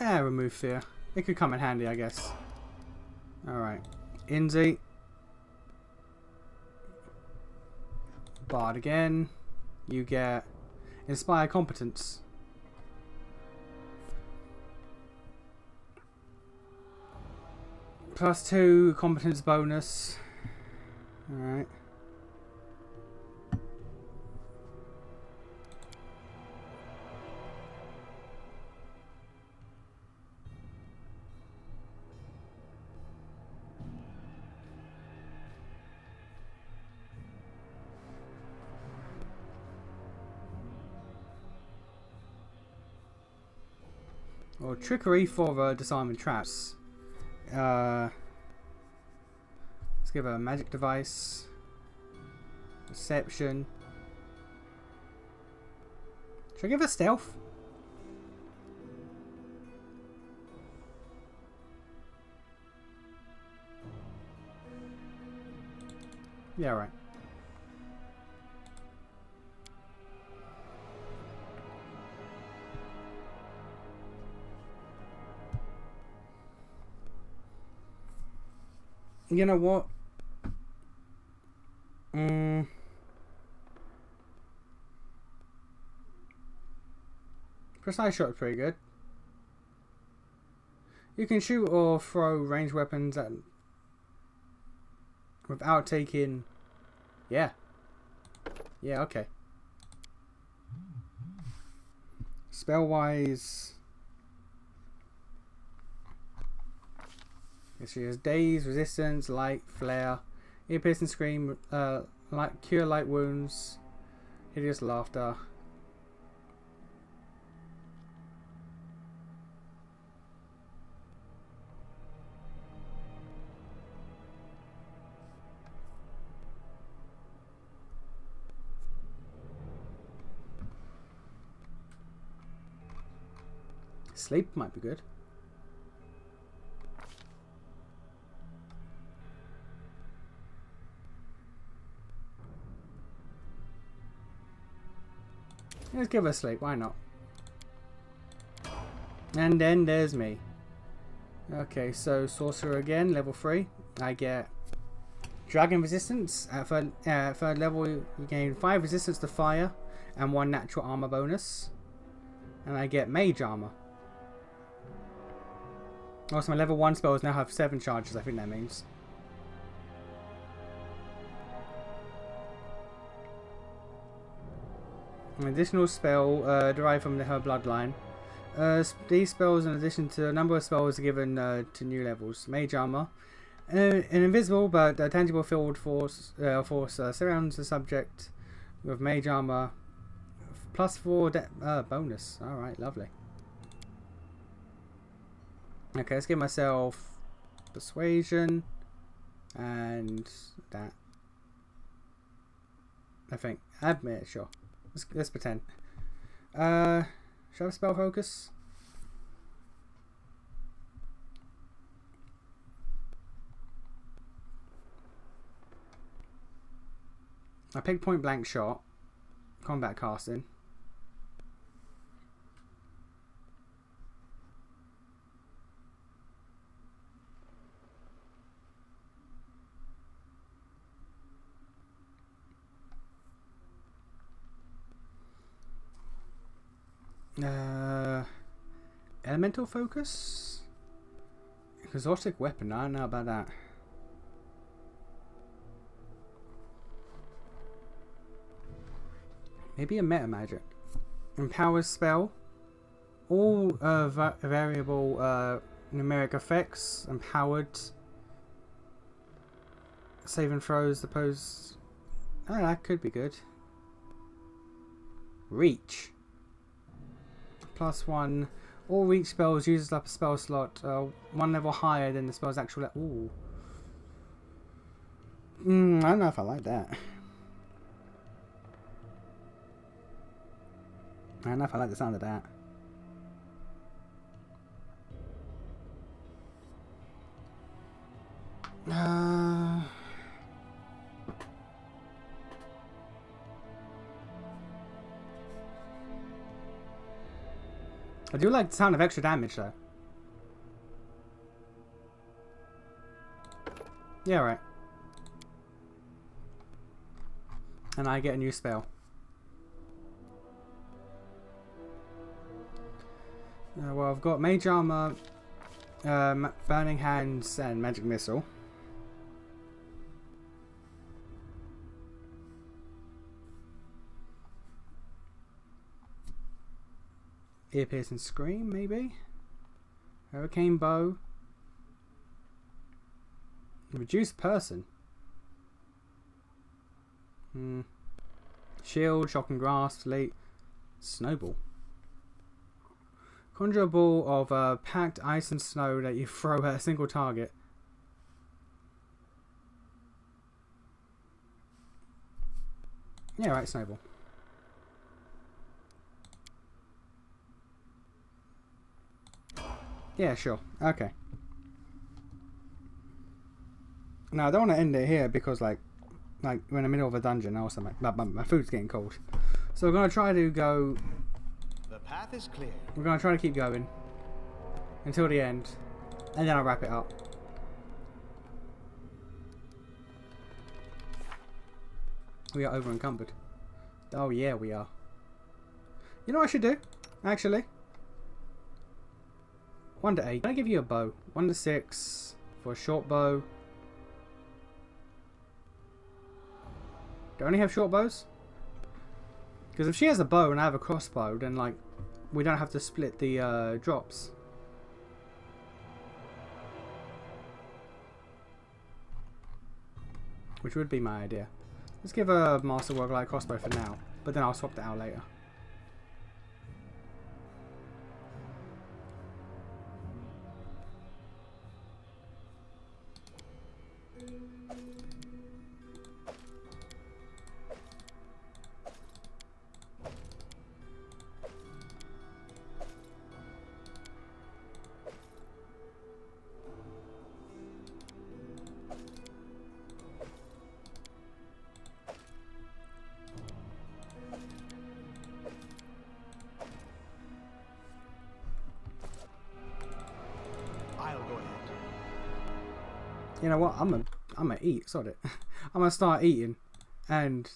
remove fear. It could come in handy, I guess. Alright. Inzi. Bard again. You get Inspire Competence. +2 competence bonus. Alright. Or trickery for disarming traps. Let's give her a magic device. Deception. Should I give her stealth? Yeah, right. You know what? Precise shot is pretty good. You can shoot or throw ranged weapons at without taking. Yeah. Yeah. Okay. Spell wise. She has Daze, Resistance, Light, Flare, Ear Piercing Scream, Cure Light Wounds, Hideous Laughter. Sleep might be good. Let's give her sleep, why not? And then there's me. Okay, so Sorcerer again, level 3. I get Dragon Resistance. At third level, you gain 5 resistance to fire and 1 natural armor bonus. And I get Mage Armor. Also, my level 1 spells now have 7 charges, I think that means. An additional spell derived from her bloodline. These spells, in addition to a number of spells, are given to new levels. Mage Armor. An invisible but tangible field force surrounds the subject with Mage Armor. +4 bonus. Alright, lovely. Okay, let's give myself Persuasion. And that. I think. Admit, sure. Let's pretend. Should I have Spell Focus? I picked Point Blank Shot. Combat Casting. Elemental Focus? Exotic Weapon, I don't know about that. Maybe a Meta Magic. Empowers Spell. All variable numeric effects empowered. Saving throws, opposed. Oh, that could be good. Reach. +1. All reach spells uses up a spell slot 1 level higher than the spell's actual level. Ooh. I don't know if I like that. I don't know if I like the sound of that. I do like the sound of extra damage though. Yeah, right. And I get a new spell. Well, I've got Mage Armor, Burning Hands, and Magic Missile. Ear Piercing Scream, maybe? Hurricane Bow. Reduced Person. Shield, Shocking Grasp, Late Snowball. Conjure a ball of packed ice and snow that you throw at a single target. Yeah, right, Snowball. Yeah, sure. Okay. Now, I don't want to end it here because, like we're in the middle of a dungeon or something. My food's getting cold. So we're going to try to go... The path is clear. We're going to try to keep going until the end, and then I'll wrap it up. We are over encumbered. Oh yeah, we are. You know what I should do? Actually. 1 to 8. Can I give you a bow? 1 to 6 for a short bow. Do I only have short bows? Because if she has a bow and I have a crossbow, then like we don't have to split the drops. Which would be my idea. Let's give her a Master Warlock crossbow for now, but then I'll swap that out later. You know what? I'm gonna eat. Sod it. I'm gonna start eating, and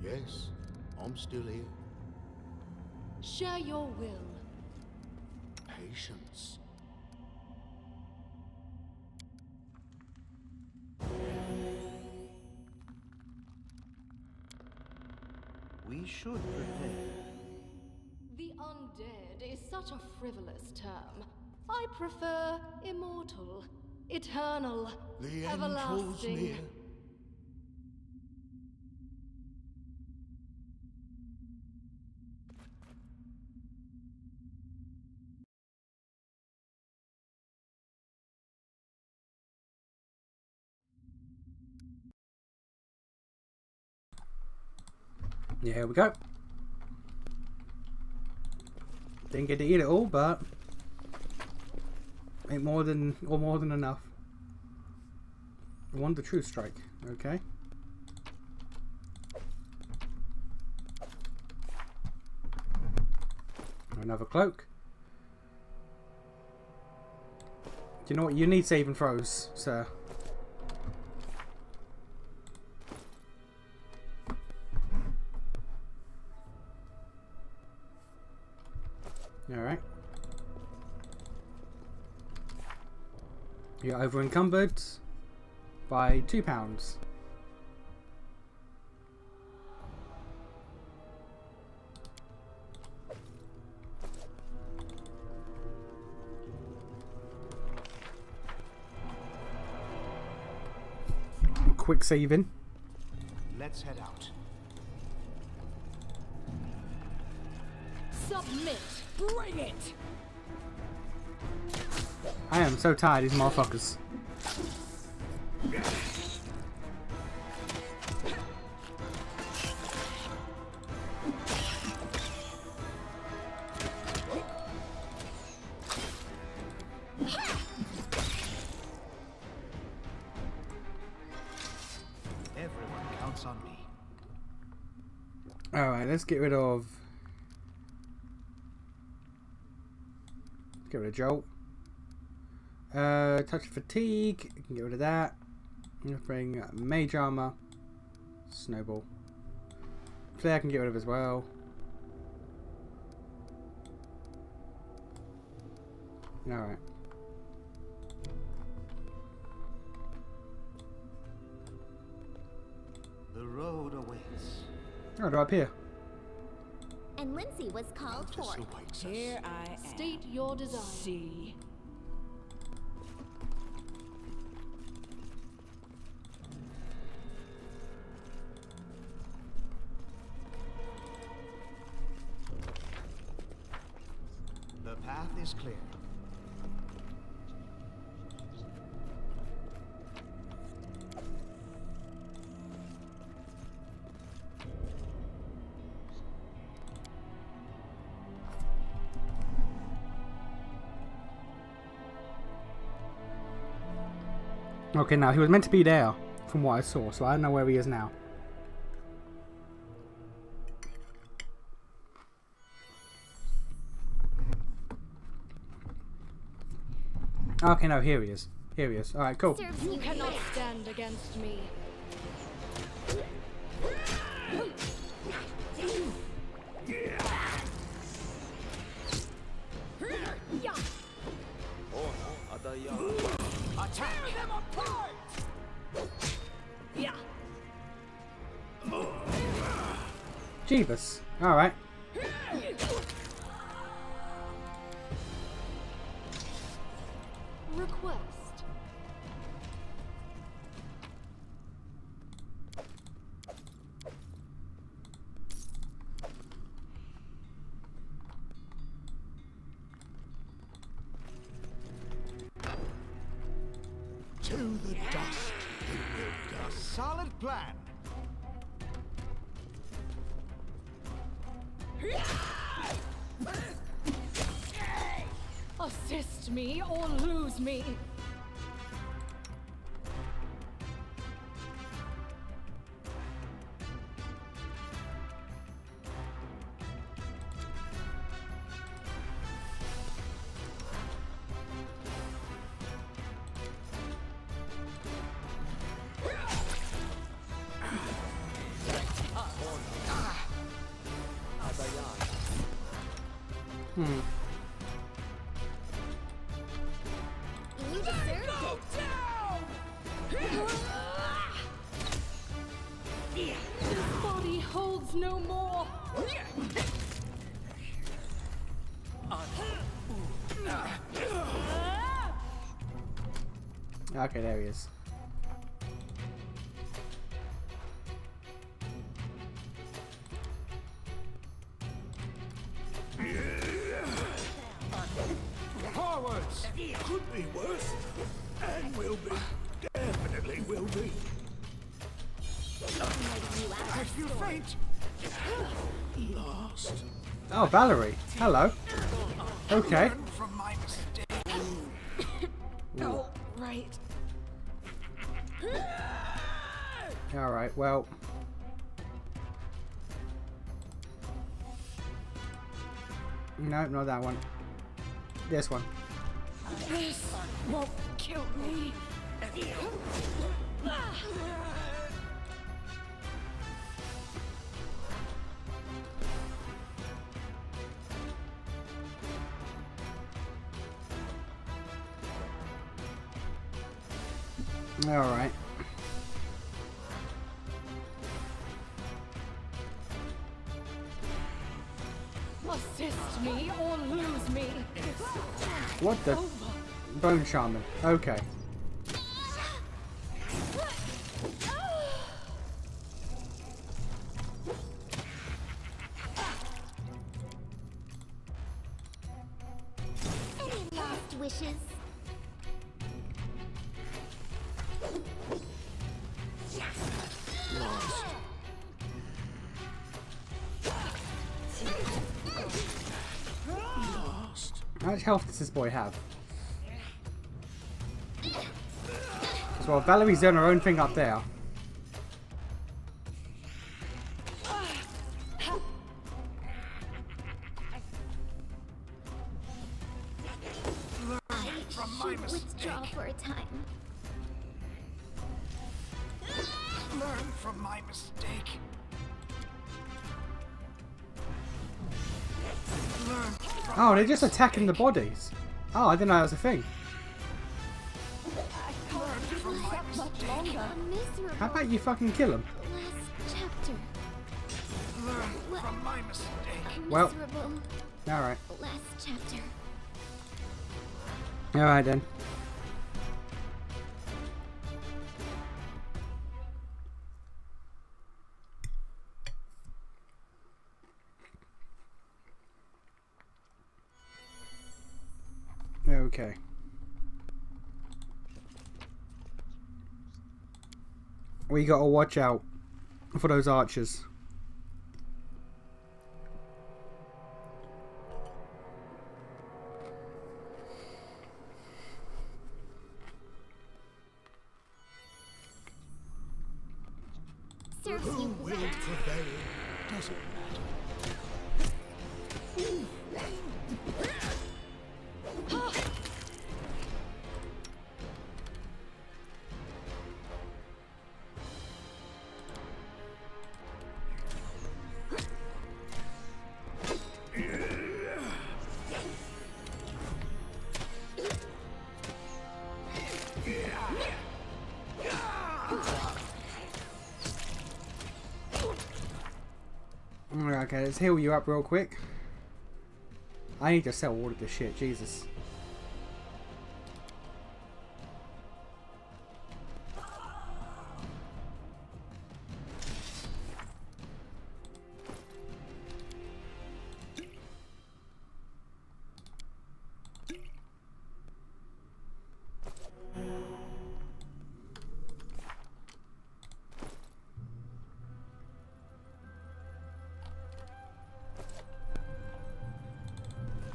Yes, I'm still here. Share your will. Patience. We should prepare. The undead such a frivolous term. I prefer immortal, eternal, The end draws near. everlasting. Yeah, here we go. Didn't get to eat it all, but ain't more than enough. Won the true strike. Okay. Another cloak. Do you know what? You need saving throws, sir. Alright. You're over encumbered by £2. Quick saving. Let's head out. Submit! Bring it! I am so tired of these motherfuckers. Everyone counts on me. Alright, let's get rid of... Get rid of Jolt. Touch of fatigue. You can get rid of that. I'm gonna bring mage armor. Snowball. Flare I can get rid of as well. Alright. The road awaits. Oh, they're up here. And Lindsay was called for. Here I am. State your desire. See. The path is clear. Okay, now he was meant to be there from what I saw, so I don't know where he is now. Okay, no, here he is. Here he is. Alright, cool. You cannot stand against me. Attack them apart! Yeah. Jeebus. Alright. Request. To the dust. A solid plan. Assist me or lose me. You deserve it. This body holds no more. Okay, there he is. Forwards! Could be worse. And will be. Definitely will be. If you faint. Lost. Oh, Valerie. Hello. Okay. Learn from my mistake. Oh, right. Alright, well. No, not that one. This one. This won't kill me. Alright. Assist me or lose me. What the? Bone Shaman. Okay. Any last wishes? Lost. Lost. How much health does this boy have? As well, Valerie's doing her own thing up there. I should withdraw for a time. Learn from my mistake. Learn from Oh, they're just attacking the bodies. Oh, I didn't know that was a thing. Much longer. Miserable. How about you fucking kill him? Last chapter. learn from my mistake. Well. Miserable. Alright. Last chapter. Alright then. Okay. We gotta watch out for those archers. Serves Who you will right. prevail? Doesn't Okay, let's heal you up real quick. I need to sell all of this shit, Jesus.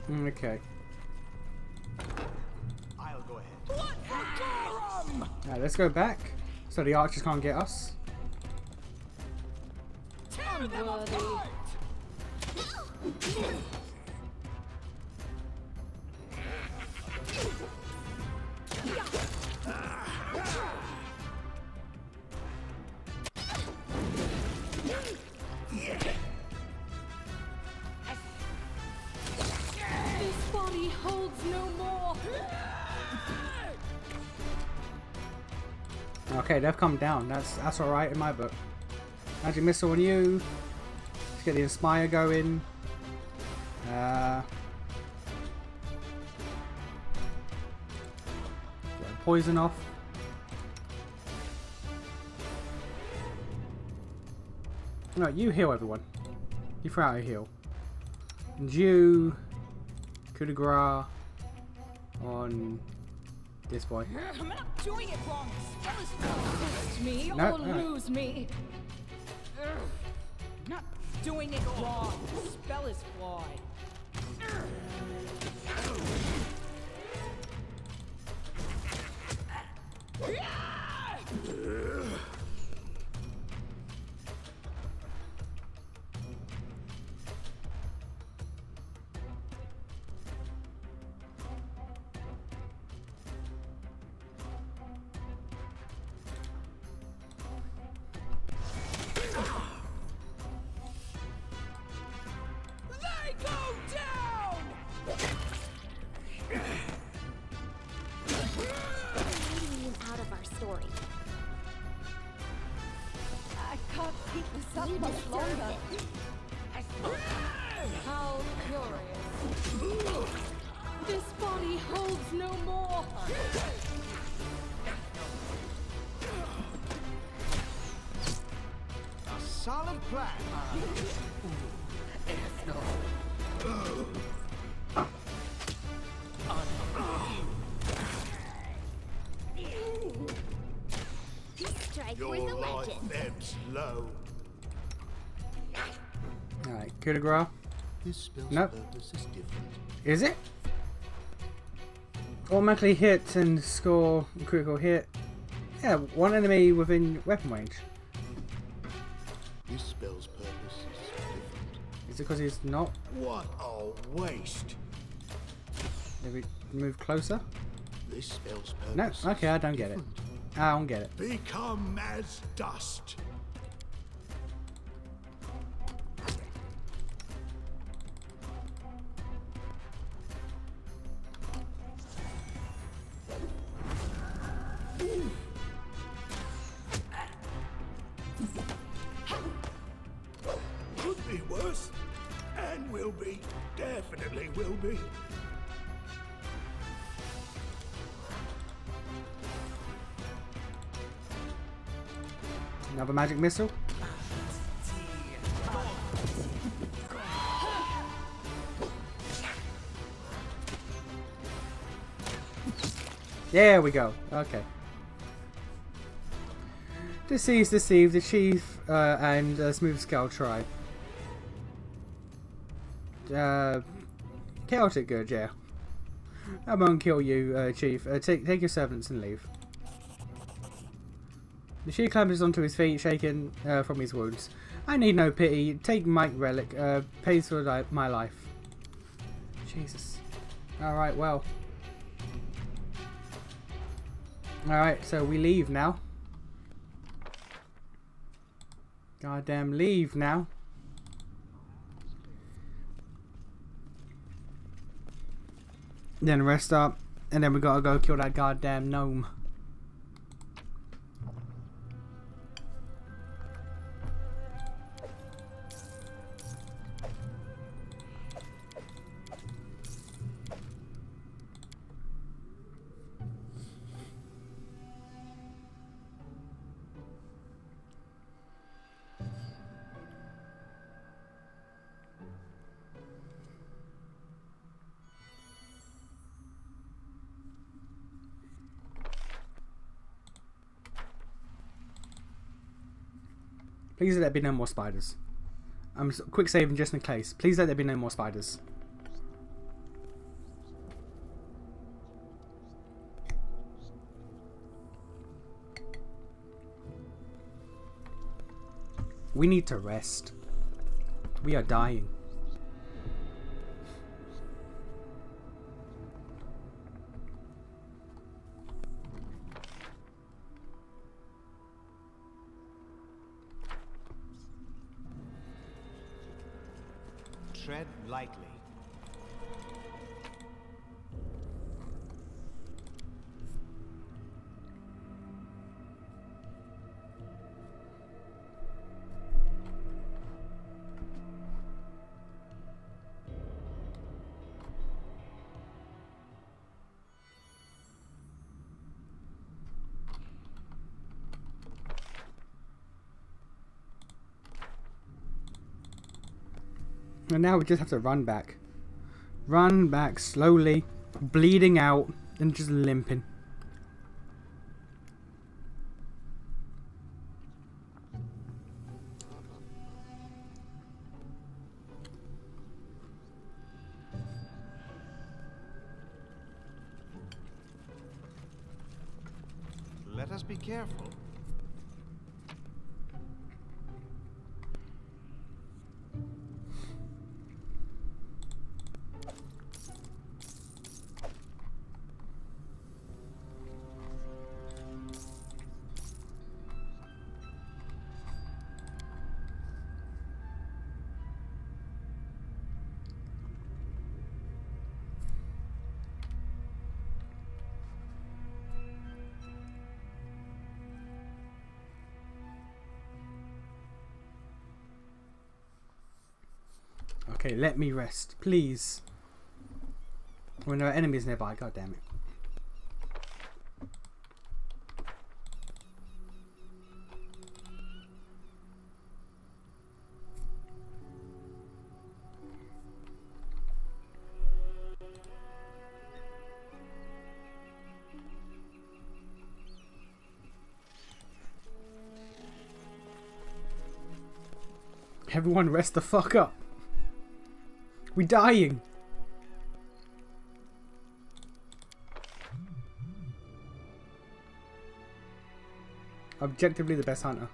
Okay. I'll go ahead. Alright, let's go back so the archers can't get us. This body holds no more. Okay, they've come down. That's alright in my book. Magic missile on you. Let's get the inspire going. Poison off. No, you heal everyone. You throw out a heal. And you... coup de grace on this boy. I'm not doing it wrong. Spell is Assist me No, or no. lose me. I'm not doing it wrong. Spell is flawed. They go down! Leaving you out of our story. I can't keep this up You much deserve longer. it. How curious. This body holds no more. A solid plan. This strike Your was a life legend. ebbs low. Alright, coup de grace. This spell's Nope. purpose is different. Is it? Automatically hit and score a critical hit. Yeah, one enemy within weapon range. This spell's purpose is different. Is it because he's not? What a waste! Maybe move closer? This spell's No, purpose okay, is I don't get it. I don't get it. Become as dust. Could be worse. And will be. Definitely will be. Another magic missile. There we go. Okay. Deceased, deceived, the chief and Smooth Skull tribe. Chaotic good, yeah. I'm gonna kill you, chief. Take your servants and leave. The chief clambers onto his feet, shaken from his wounds. I need no pity. Take Mike Relic. Pays for my life. Jesus. Alright, well. Alright, so we leave now. Goddamn leave now. Then rest up. And then we gotta go kill that goddamn gnome. Please let there be no more spiders. I'm quick saving just in case. Please let there be no more spiders. We need to rest. We are dying. Tread lightly. And now we just have to run back. Run back slowly, bleeding out, and just limping. Let us be careful. Okay, let me rest, please. When there are enemies nearby, god damn it. Everyone rest the fuck up. We dying. Objectively the best hunter.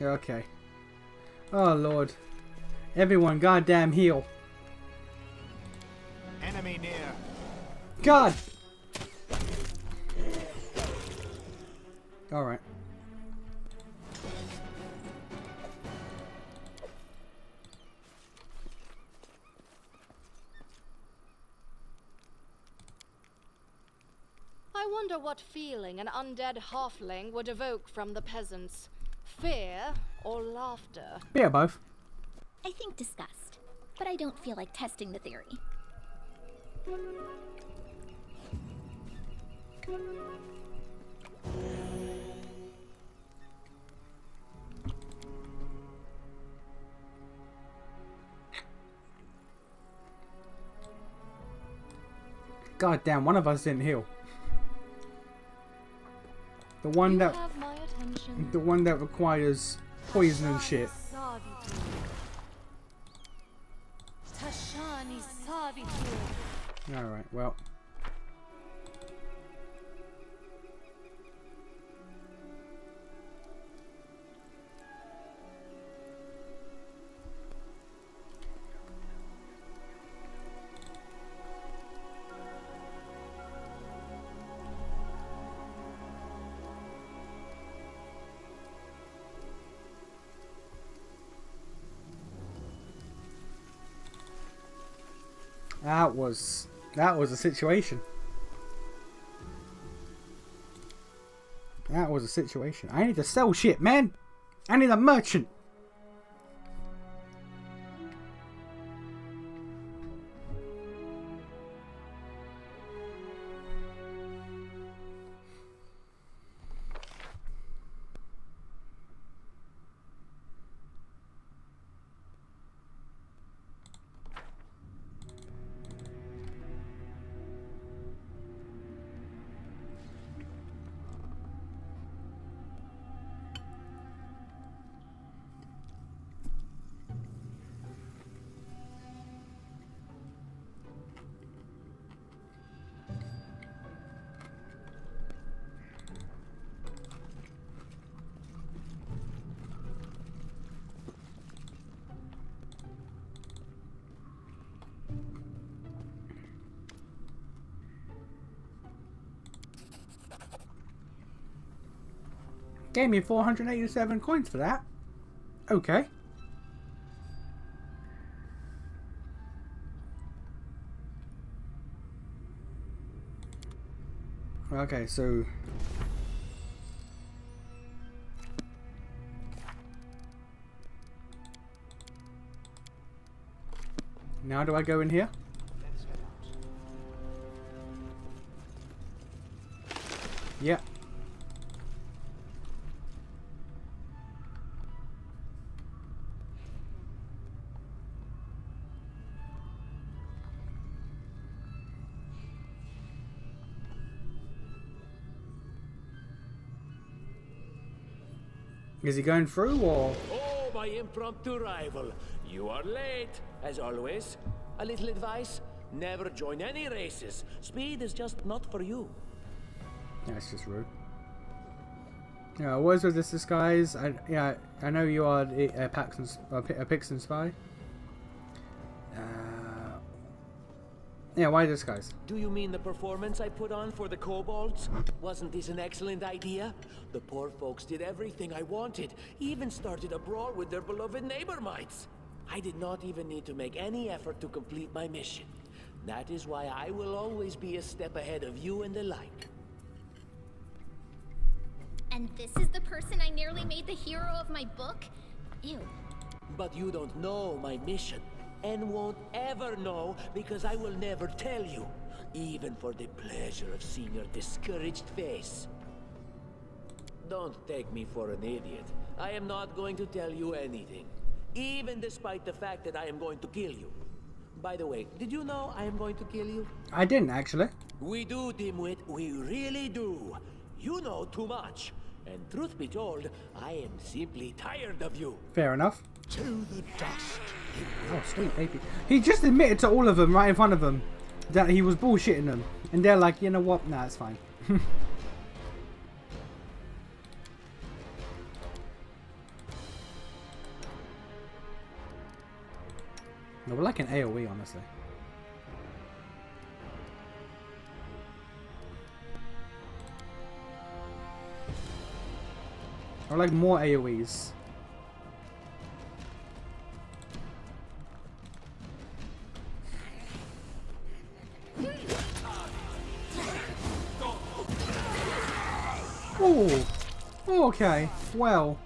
Okay. Oh lord. Everyone goddamn heal. Enemy near. God. All right. I wonder what feeling an undead halfling would evoke from the peasants. Fear or laughter? Yeah, both. I think disgust, but I don't feel like testing the theory. God damn, one of us didn't heal. The one that requires poison and shit. Alright, well. That was a situation. That was a situation. I need to sell shit, man. I need a merchant. Gave me 487 coins for that. Okay. Okay, so... Now do I go in here? Yep. Is he going through or? Oh, my impromptu rival. You are late, as always. A little advice: never join any races. Speed is just not for you. That's just rude. Yeah, what is with this disguise? I know you are a Pixon spy. Yeah, why disguise? Do you mean the performance I put on for the kobolds? Wasn't this an excellent idea? The poor folks did everything I wanted, even started a brawl with their beloved neighbor mites. I did not even need to make any effort to complete my mission. That is why I will always be a step ahead of you and the like. And this is the person I nearly made the hero of my book? Ew. But you don't know my mission, and won't ever know because I will never tell you, even for the pleasure of seeing your discouraged face. Don't take me for an idiot. I am not going to tell you anything, even despite the fact that I am going to kill you. By the way, did you know I am going to kill you? I didn't actually. We do, dimwit, we really do. You know too much. And truth be told, I am simply tired of you. Fair enough. To the dust. Oh, sweet baby. He just admitted to all of them right in front of them that he was bullshitting them. And they're like, you know what? Nah, it's fine. No, we're like an AoE, honestly. Or like more AoEs. Oh, okay. Well.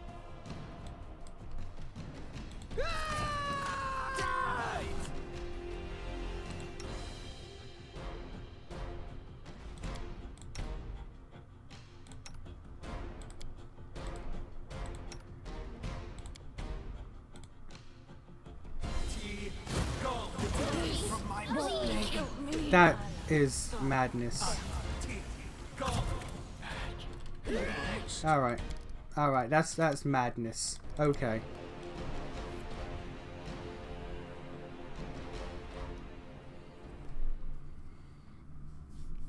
That is madness. Alright. Alright, that's madness. Okay.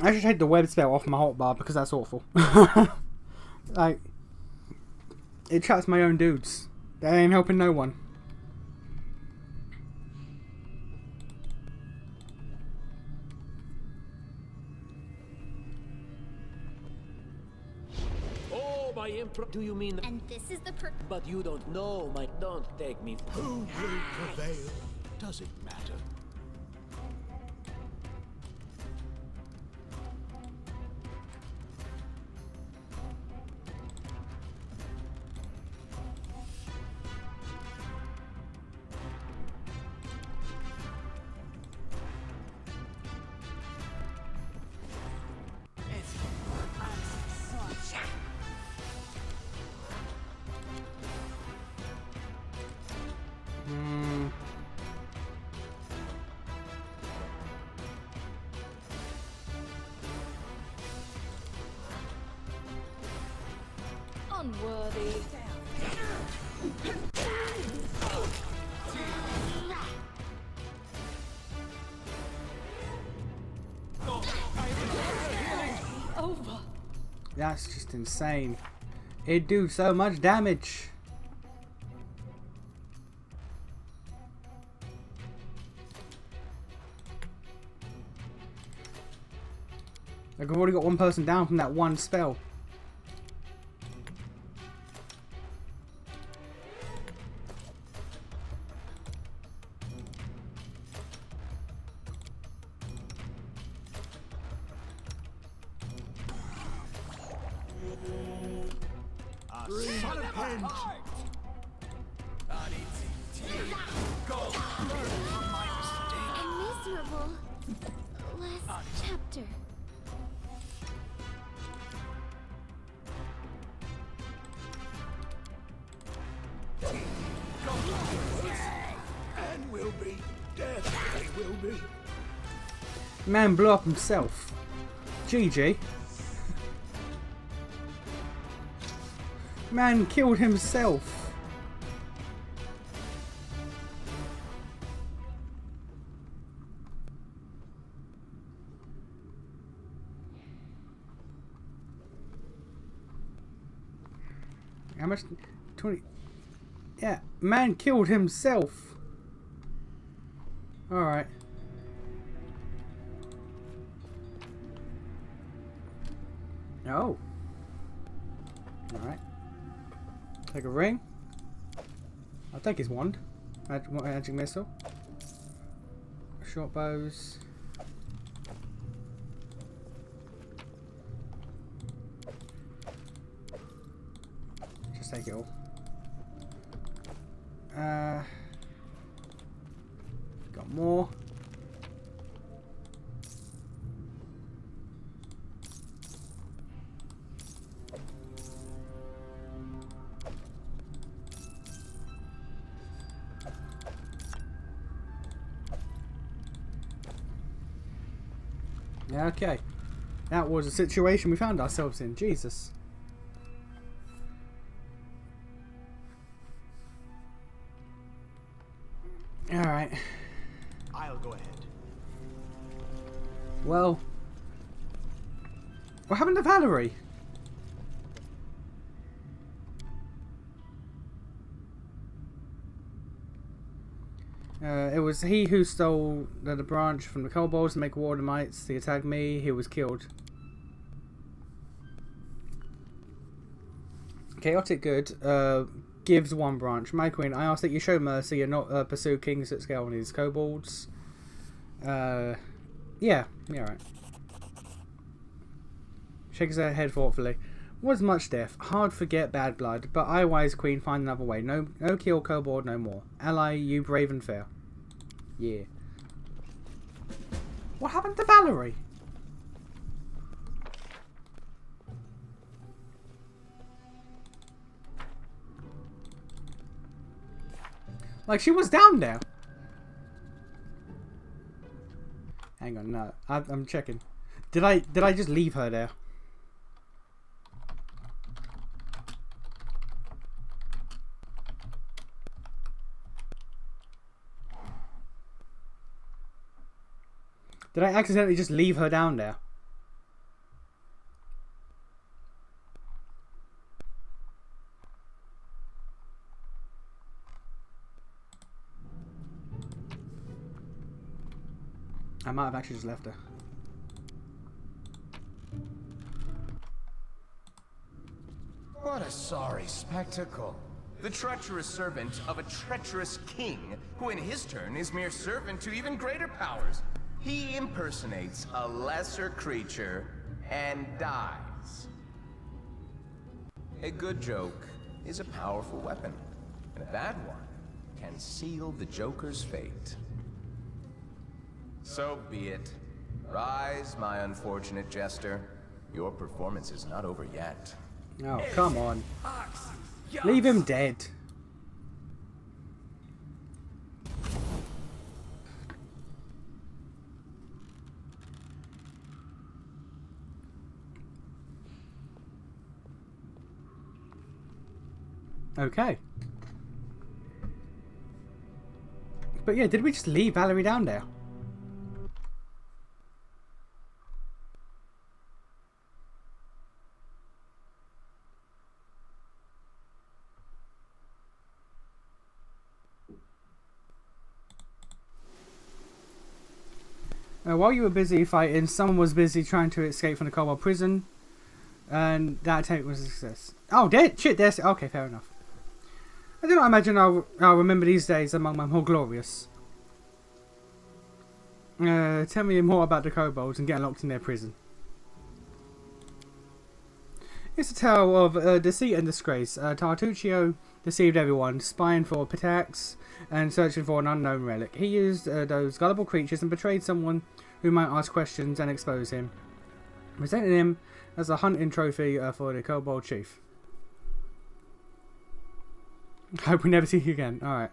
I should take the web spell off my hotbar because that's awful. Like, it traps my own dudes. That ain't helping no one. Do you mean? And this is the But you don't know my. Don't take me. Who will prevail? Does it matter? Unworthy. Over. That's just insane. It do so much damage. Like, I've already got one person down from that one spell. miserable last chapter. And will be dead. They will be. Man blew up himself. GG. Man killed himself. How much? 20. Yeah, man killed himself. Alright. Oh. Alright. Take a ring. I'll take his wand. Magic missile. Short bows. Just take it all. Got more. Yeah, okay. That was a situation we found ourselves in. Jesus. Alright. I'll go ahead. Well. What happened to Valerie? It was he who stole the branch from the kobolds to make war on the mites. He attacked me. He was killed. Chaotic good gives one branch. My queen, I ask that you show mercy and not pursue kings at scale on these kobolds. Yeah, right. Shakes her head thoughtfully. Was much death. Hard forget bad blood, but I, wise queen, find another way. No kill kobold no more. Ally, you brave and fair. Yeah. What happened to Valerie? Like, she was down there. Hang on, no. I'm checking. Did I just leave her there? Did I accidentally just leave her down there? I might have actually just left her. What a sorry spectacle. The treacherous servant of a treacherous king, who in his turn is mere servant to even greater powers. He impersonates a lesser creature and dies. A good joke is a powerful weapon, and a bad one can seal the Joker's fate. So be it. Rise, my unfortunate jester. Your performance is not over yet. Oh, come on. Leave him dead. Okay. But yeah, did we just leave Valerie down there? While you were busy fighting, someone was busy trying to escape from the kobold prison, and that attempt was a success. Oh, dead shit! There's okay, fair enough. I do not imagine I'll remember these days among my more glorious. Tell me more about the kobolds and getting locked in their prison. It's a tale of deceit and disgrace. Tartuccio deceived everyone, spying for Pitax and searching for an unknown relic. He used those gullible creatures and betrayed someone who might ask questions and expose him, presenting him as a hunting trophy for the kobold chief. Hope we never see you again. Alright.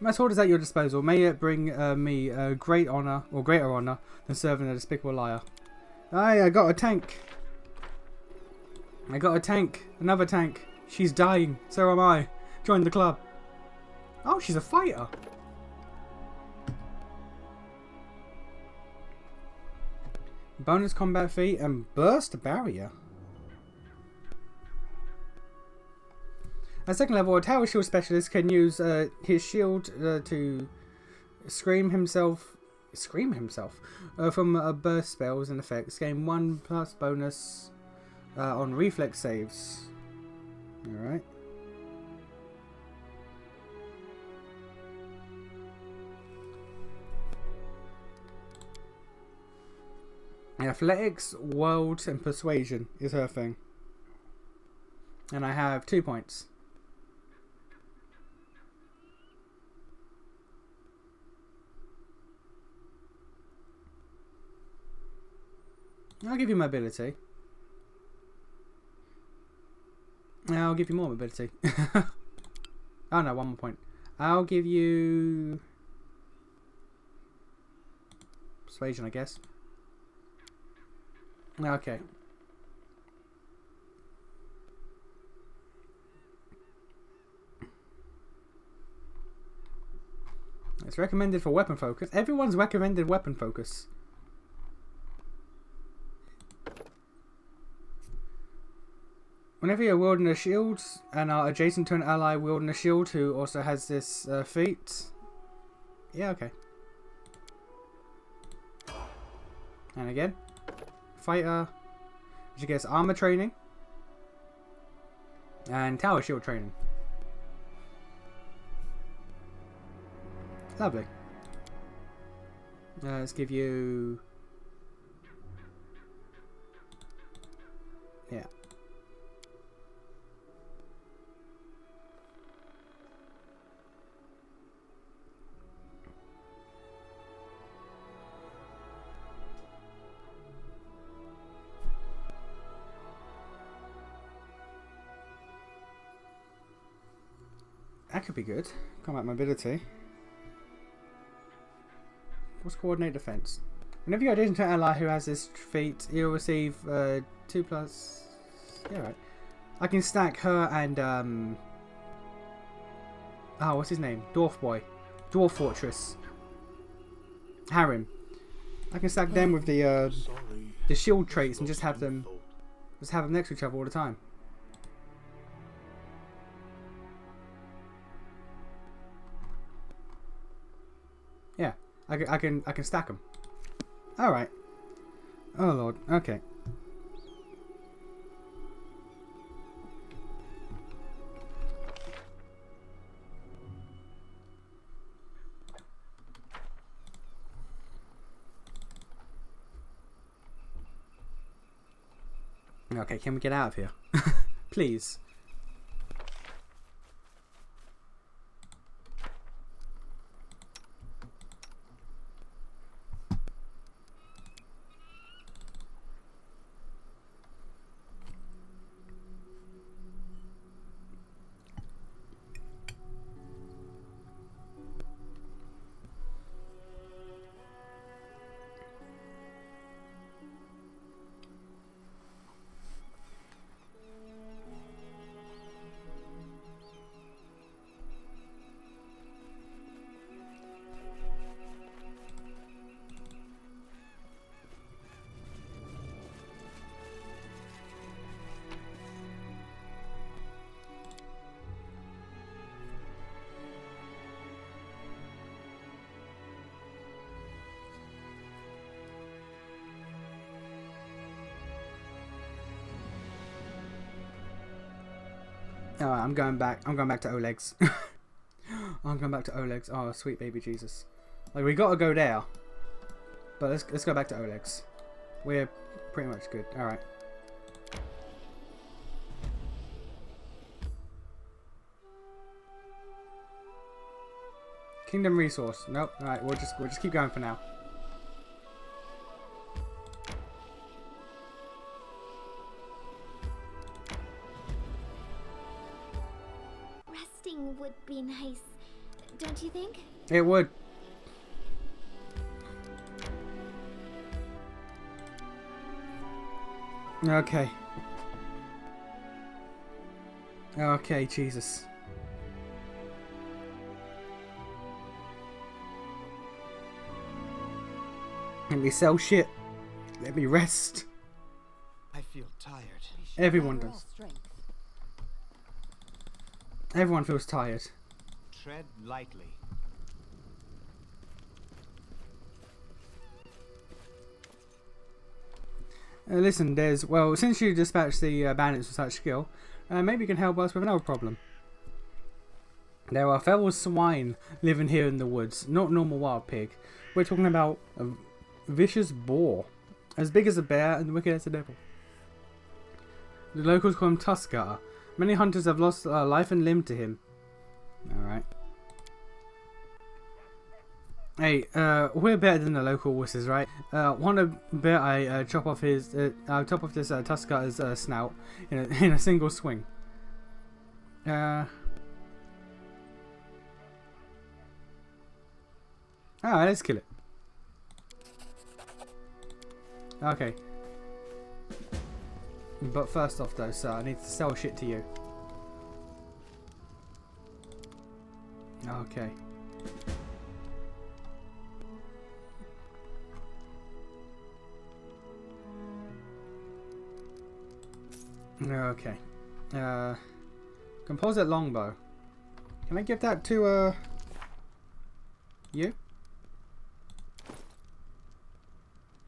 My sword is at your disposal. May it bring me great honor, or greater honor, than serving a despicable liar. I got a tank. I got a tank. Another tank. She's dying. So am I. Join the club. Oh, she's a fighter. Bonus combat feat and burst barrier. At second level, a tower shield specialist can use his shield to scream himself from burst spells and effects. Gain 1+ bonus on reflex saves. Alright. Athletics, world, and persuasion is her thing. And I have 2 points. I'll give you mobility. I'll give you more mobility. Oh no, 1 more point. I'll give you persuasion, I guess. Okay. It's recommended for weapon focus. Everyone's recommended weapon focus. Whenever you're wielding a shield and are adjacent to an ally wielding a shield who also has this feat. Yeah, okay. And again. Fighter. She gets armor training. And tower shield training. Lovely. Let's give you... Yeah. That could be good. Combat mobility. What's coordinate defense? Whenever you're adjacent to an ally who has this feat, you'll receive 2+. Yeah, right. I can stack her and oh, what's his name? Dwarf boy, Dwarf Fortress, Harrim. I can stack them with the shield traits and just have them next to each other all the time. Yeah, I can stack them. All right. Oh lord. Okay. Okay, can we get out of here? Please. Alright, I'm going back to Oleg's. I'm going back to Oleg's. Oh, sweet baby Jesus. Like, we gotta go there. But let's go back to Oleg's. We're pretty much good. Alright. Kingdom resource. Nope. Alright, we'll just keep going for now. Would be nice, don't you think? It would. Okay. Okay, Jesus. Let me sell shit. Let me rest. I feel tired. Everyone does. Everyone feels tired. Tread lightly. Listen, well, since you dispatched the bandits with such skill, maybe you can help us with another problem. There are feral swine living here in the woods, not normal wild pig. We're talking about a vicious boar, as big as a bear and wicked as a devil. The locals call him Tusker. Many hunters have lost life and limb to him. Alright. Hey, we're better than the local wusses, right? Want to bet I chop off this Tusker's snout in a single swing. Alright, let's kill it. Okay. But first off though, sir, I need to sell shit to you. Okay. Okay. Composite longbow. Can I give that to you?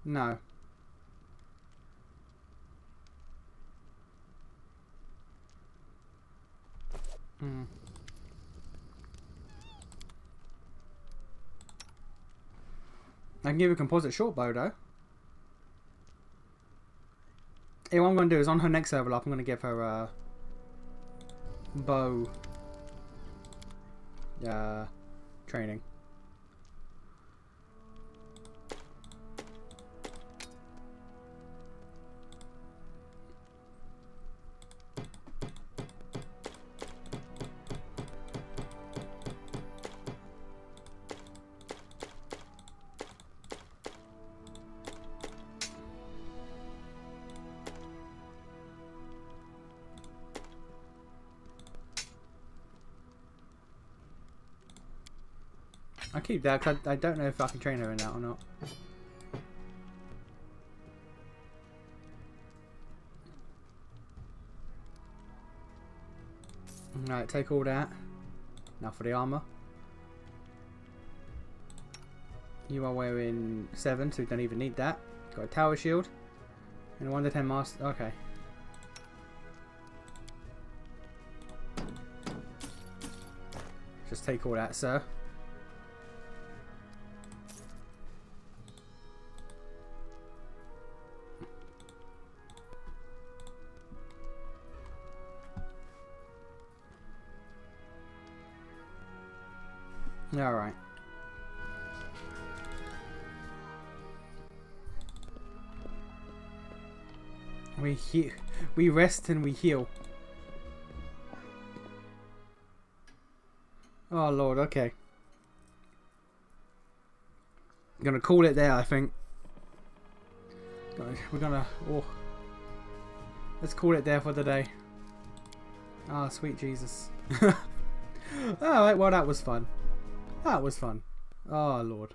No. I can give her a composite short bow though. Hey, what I'm going to do is on her next level up, I'm going to give her bow training. I'll keep that because I don't know if I can train her in that or not. Alright, take all that. Now for the armor. You are wearing 7, so you don't even need that. Got a tower shield. And a 1 to 10 master. Okay. Just take all that, sir. Alright. We rest and we heal. Oh lord, okay. I'm gonna call it there, I think. We're gonna let's call it there for the day. Ah, sweet Jesus. Alright, well that was fun. That was fun. Oh lord.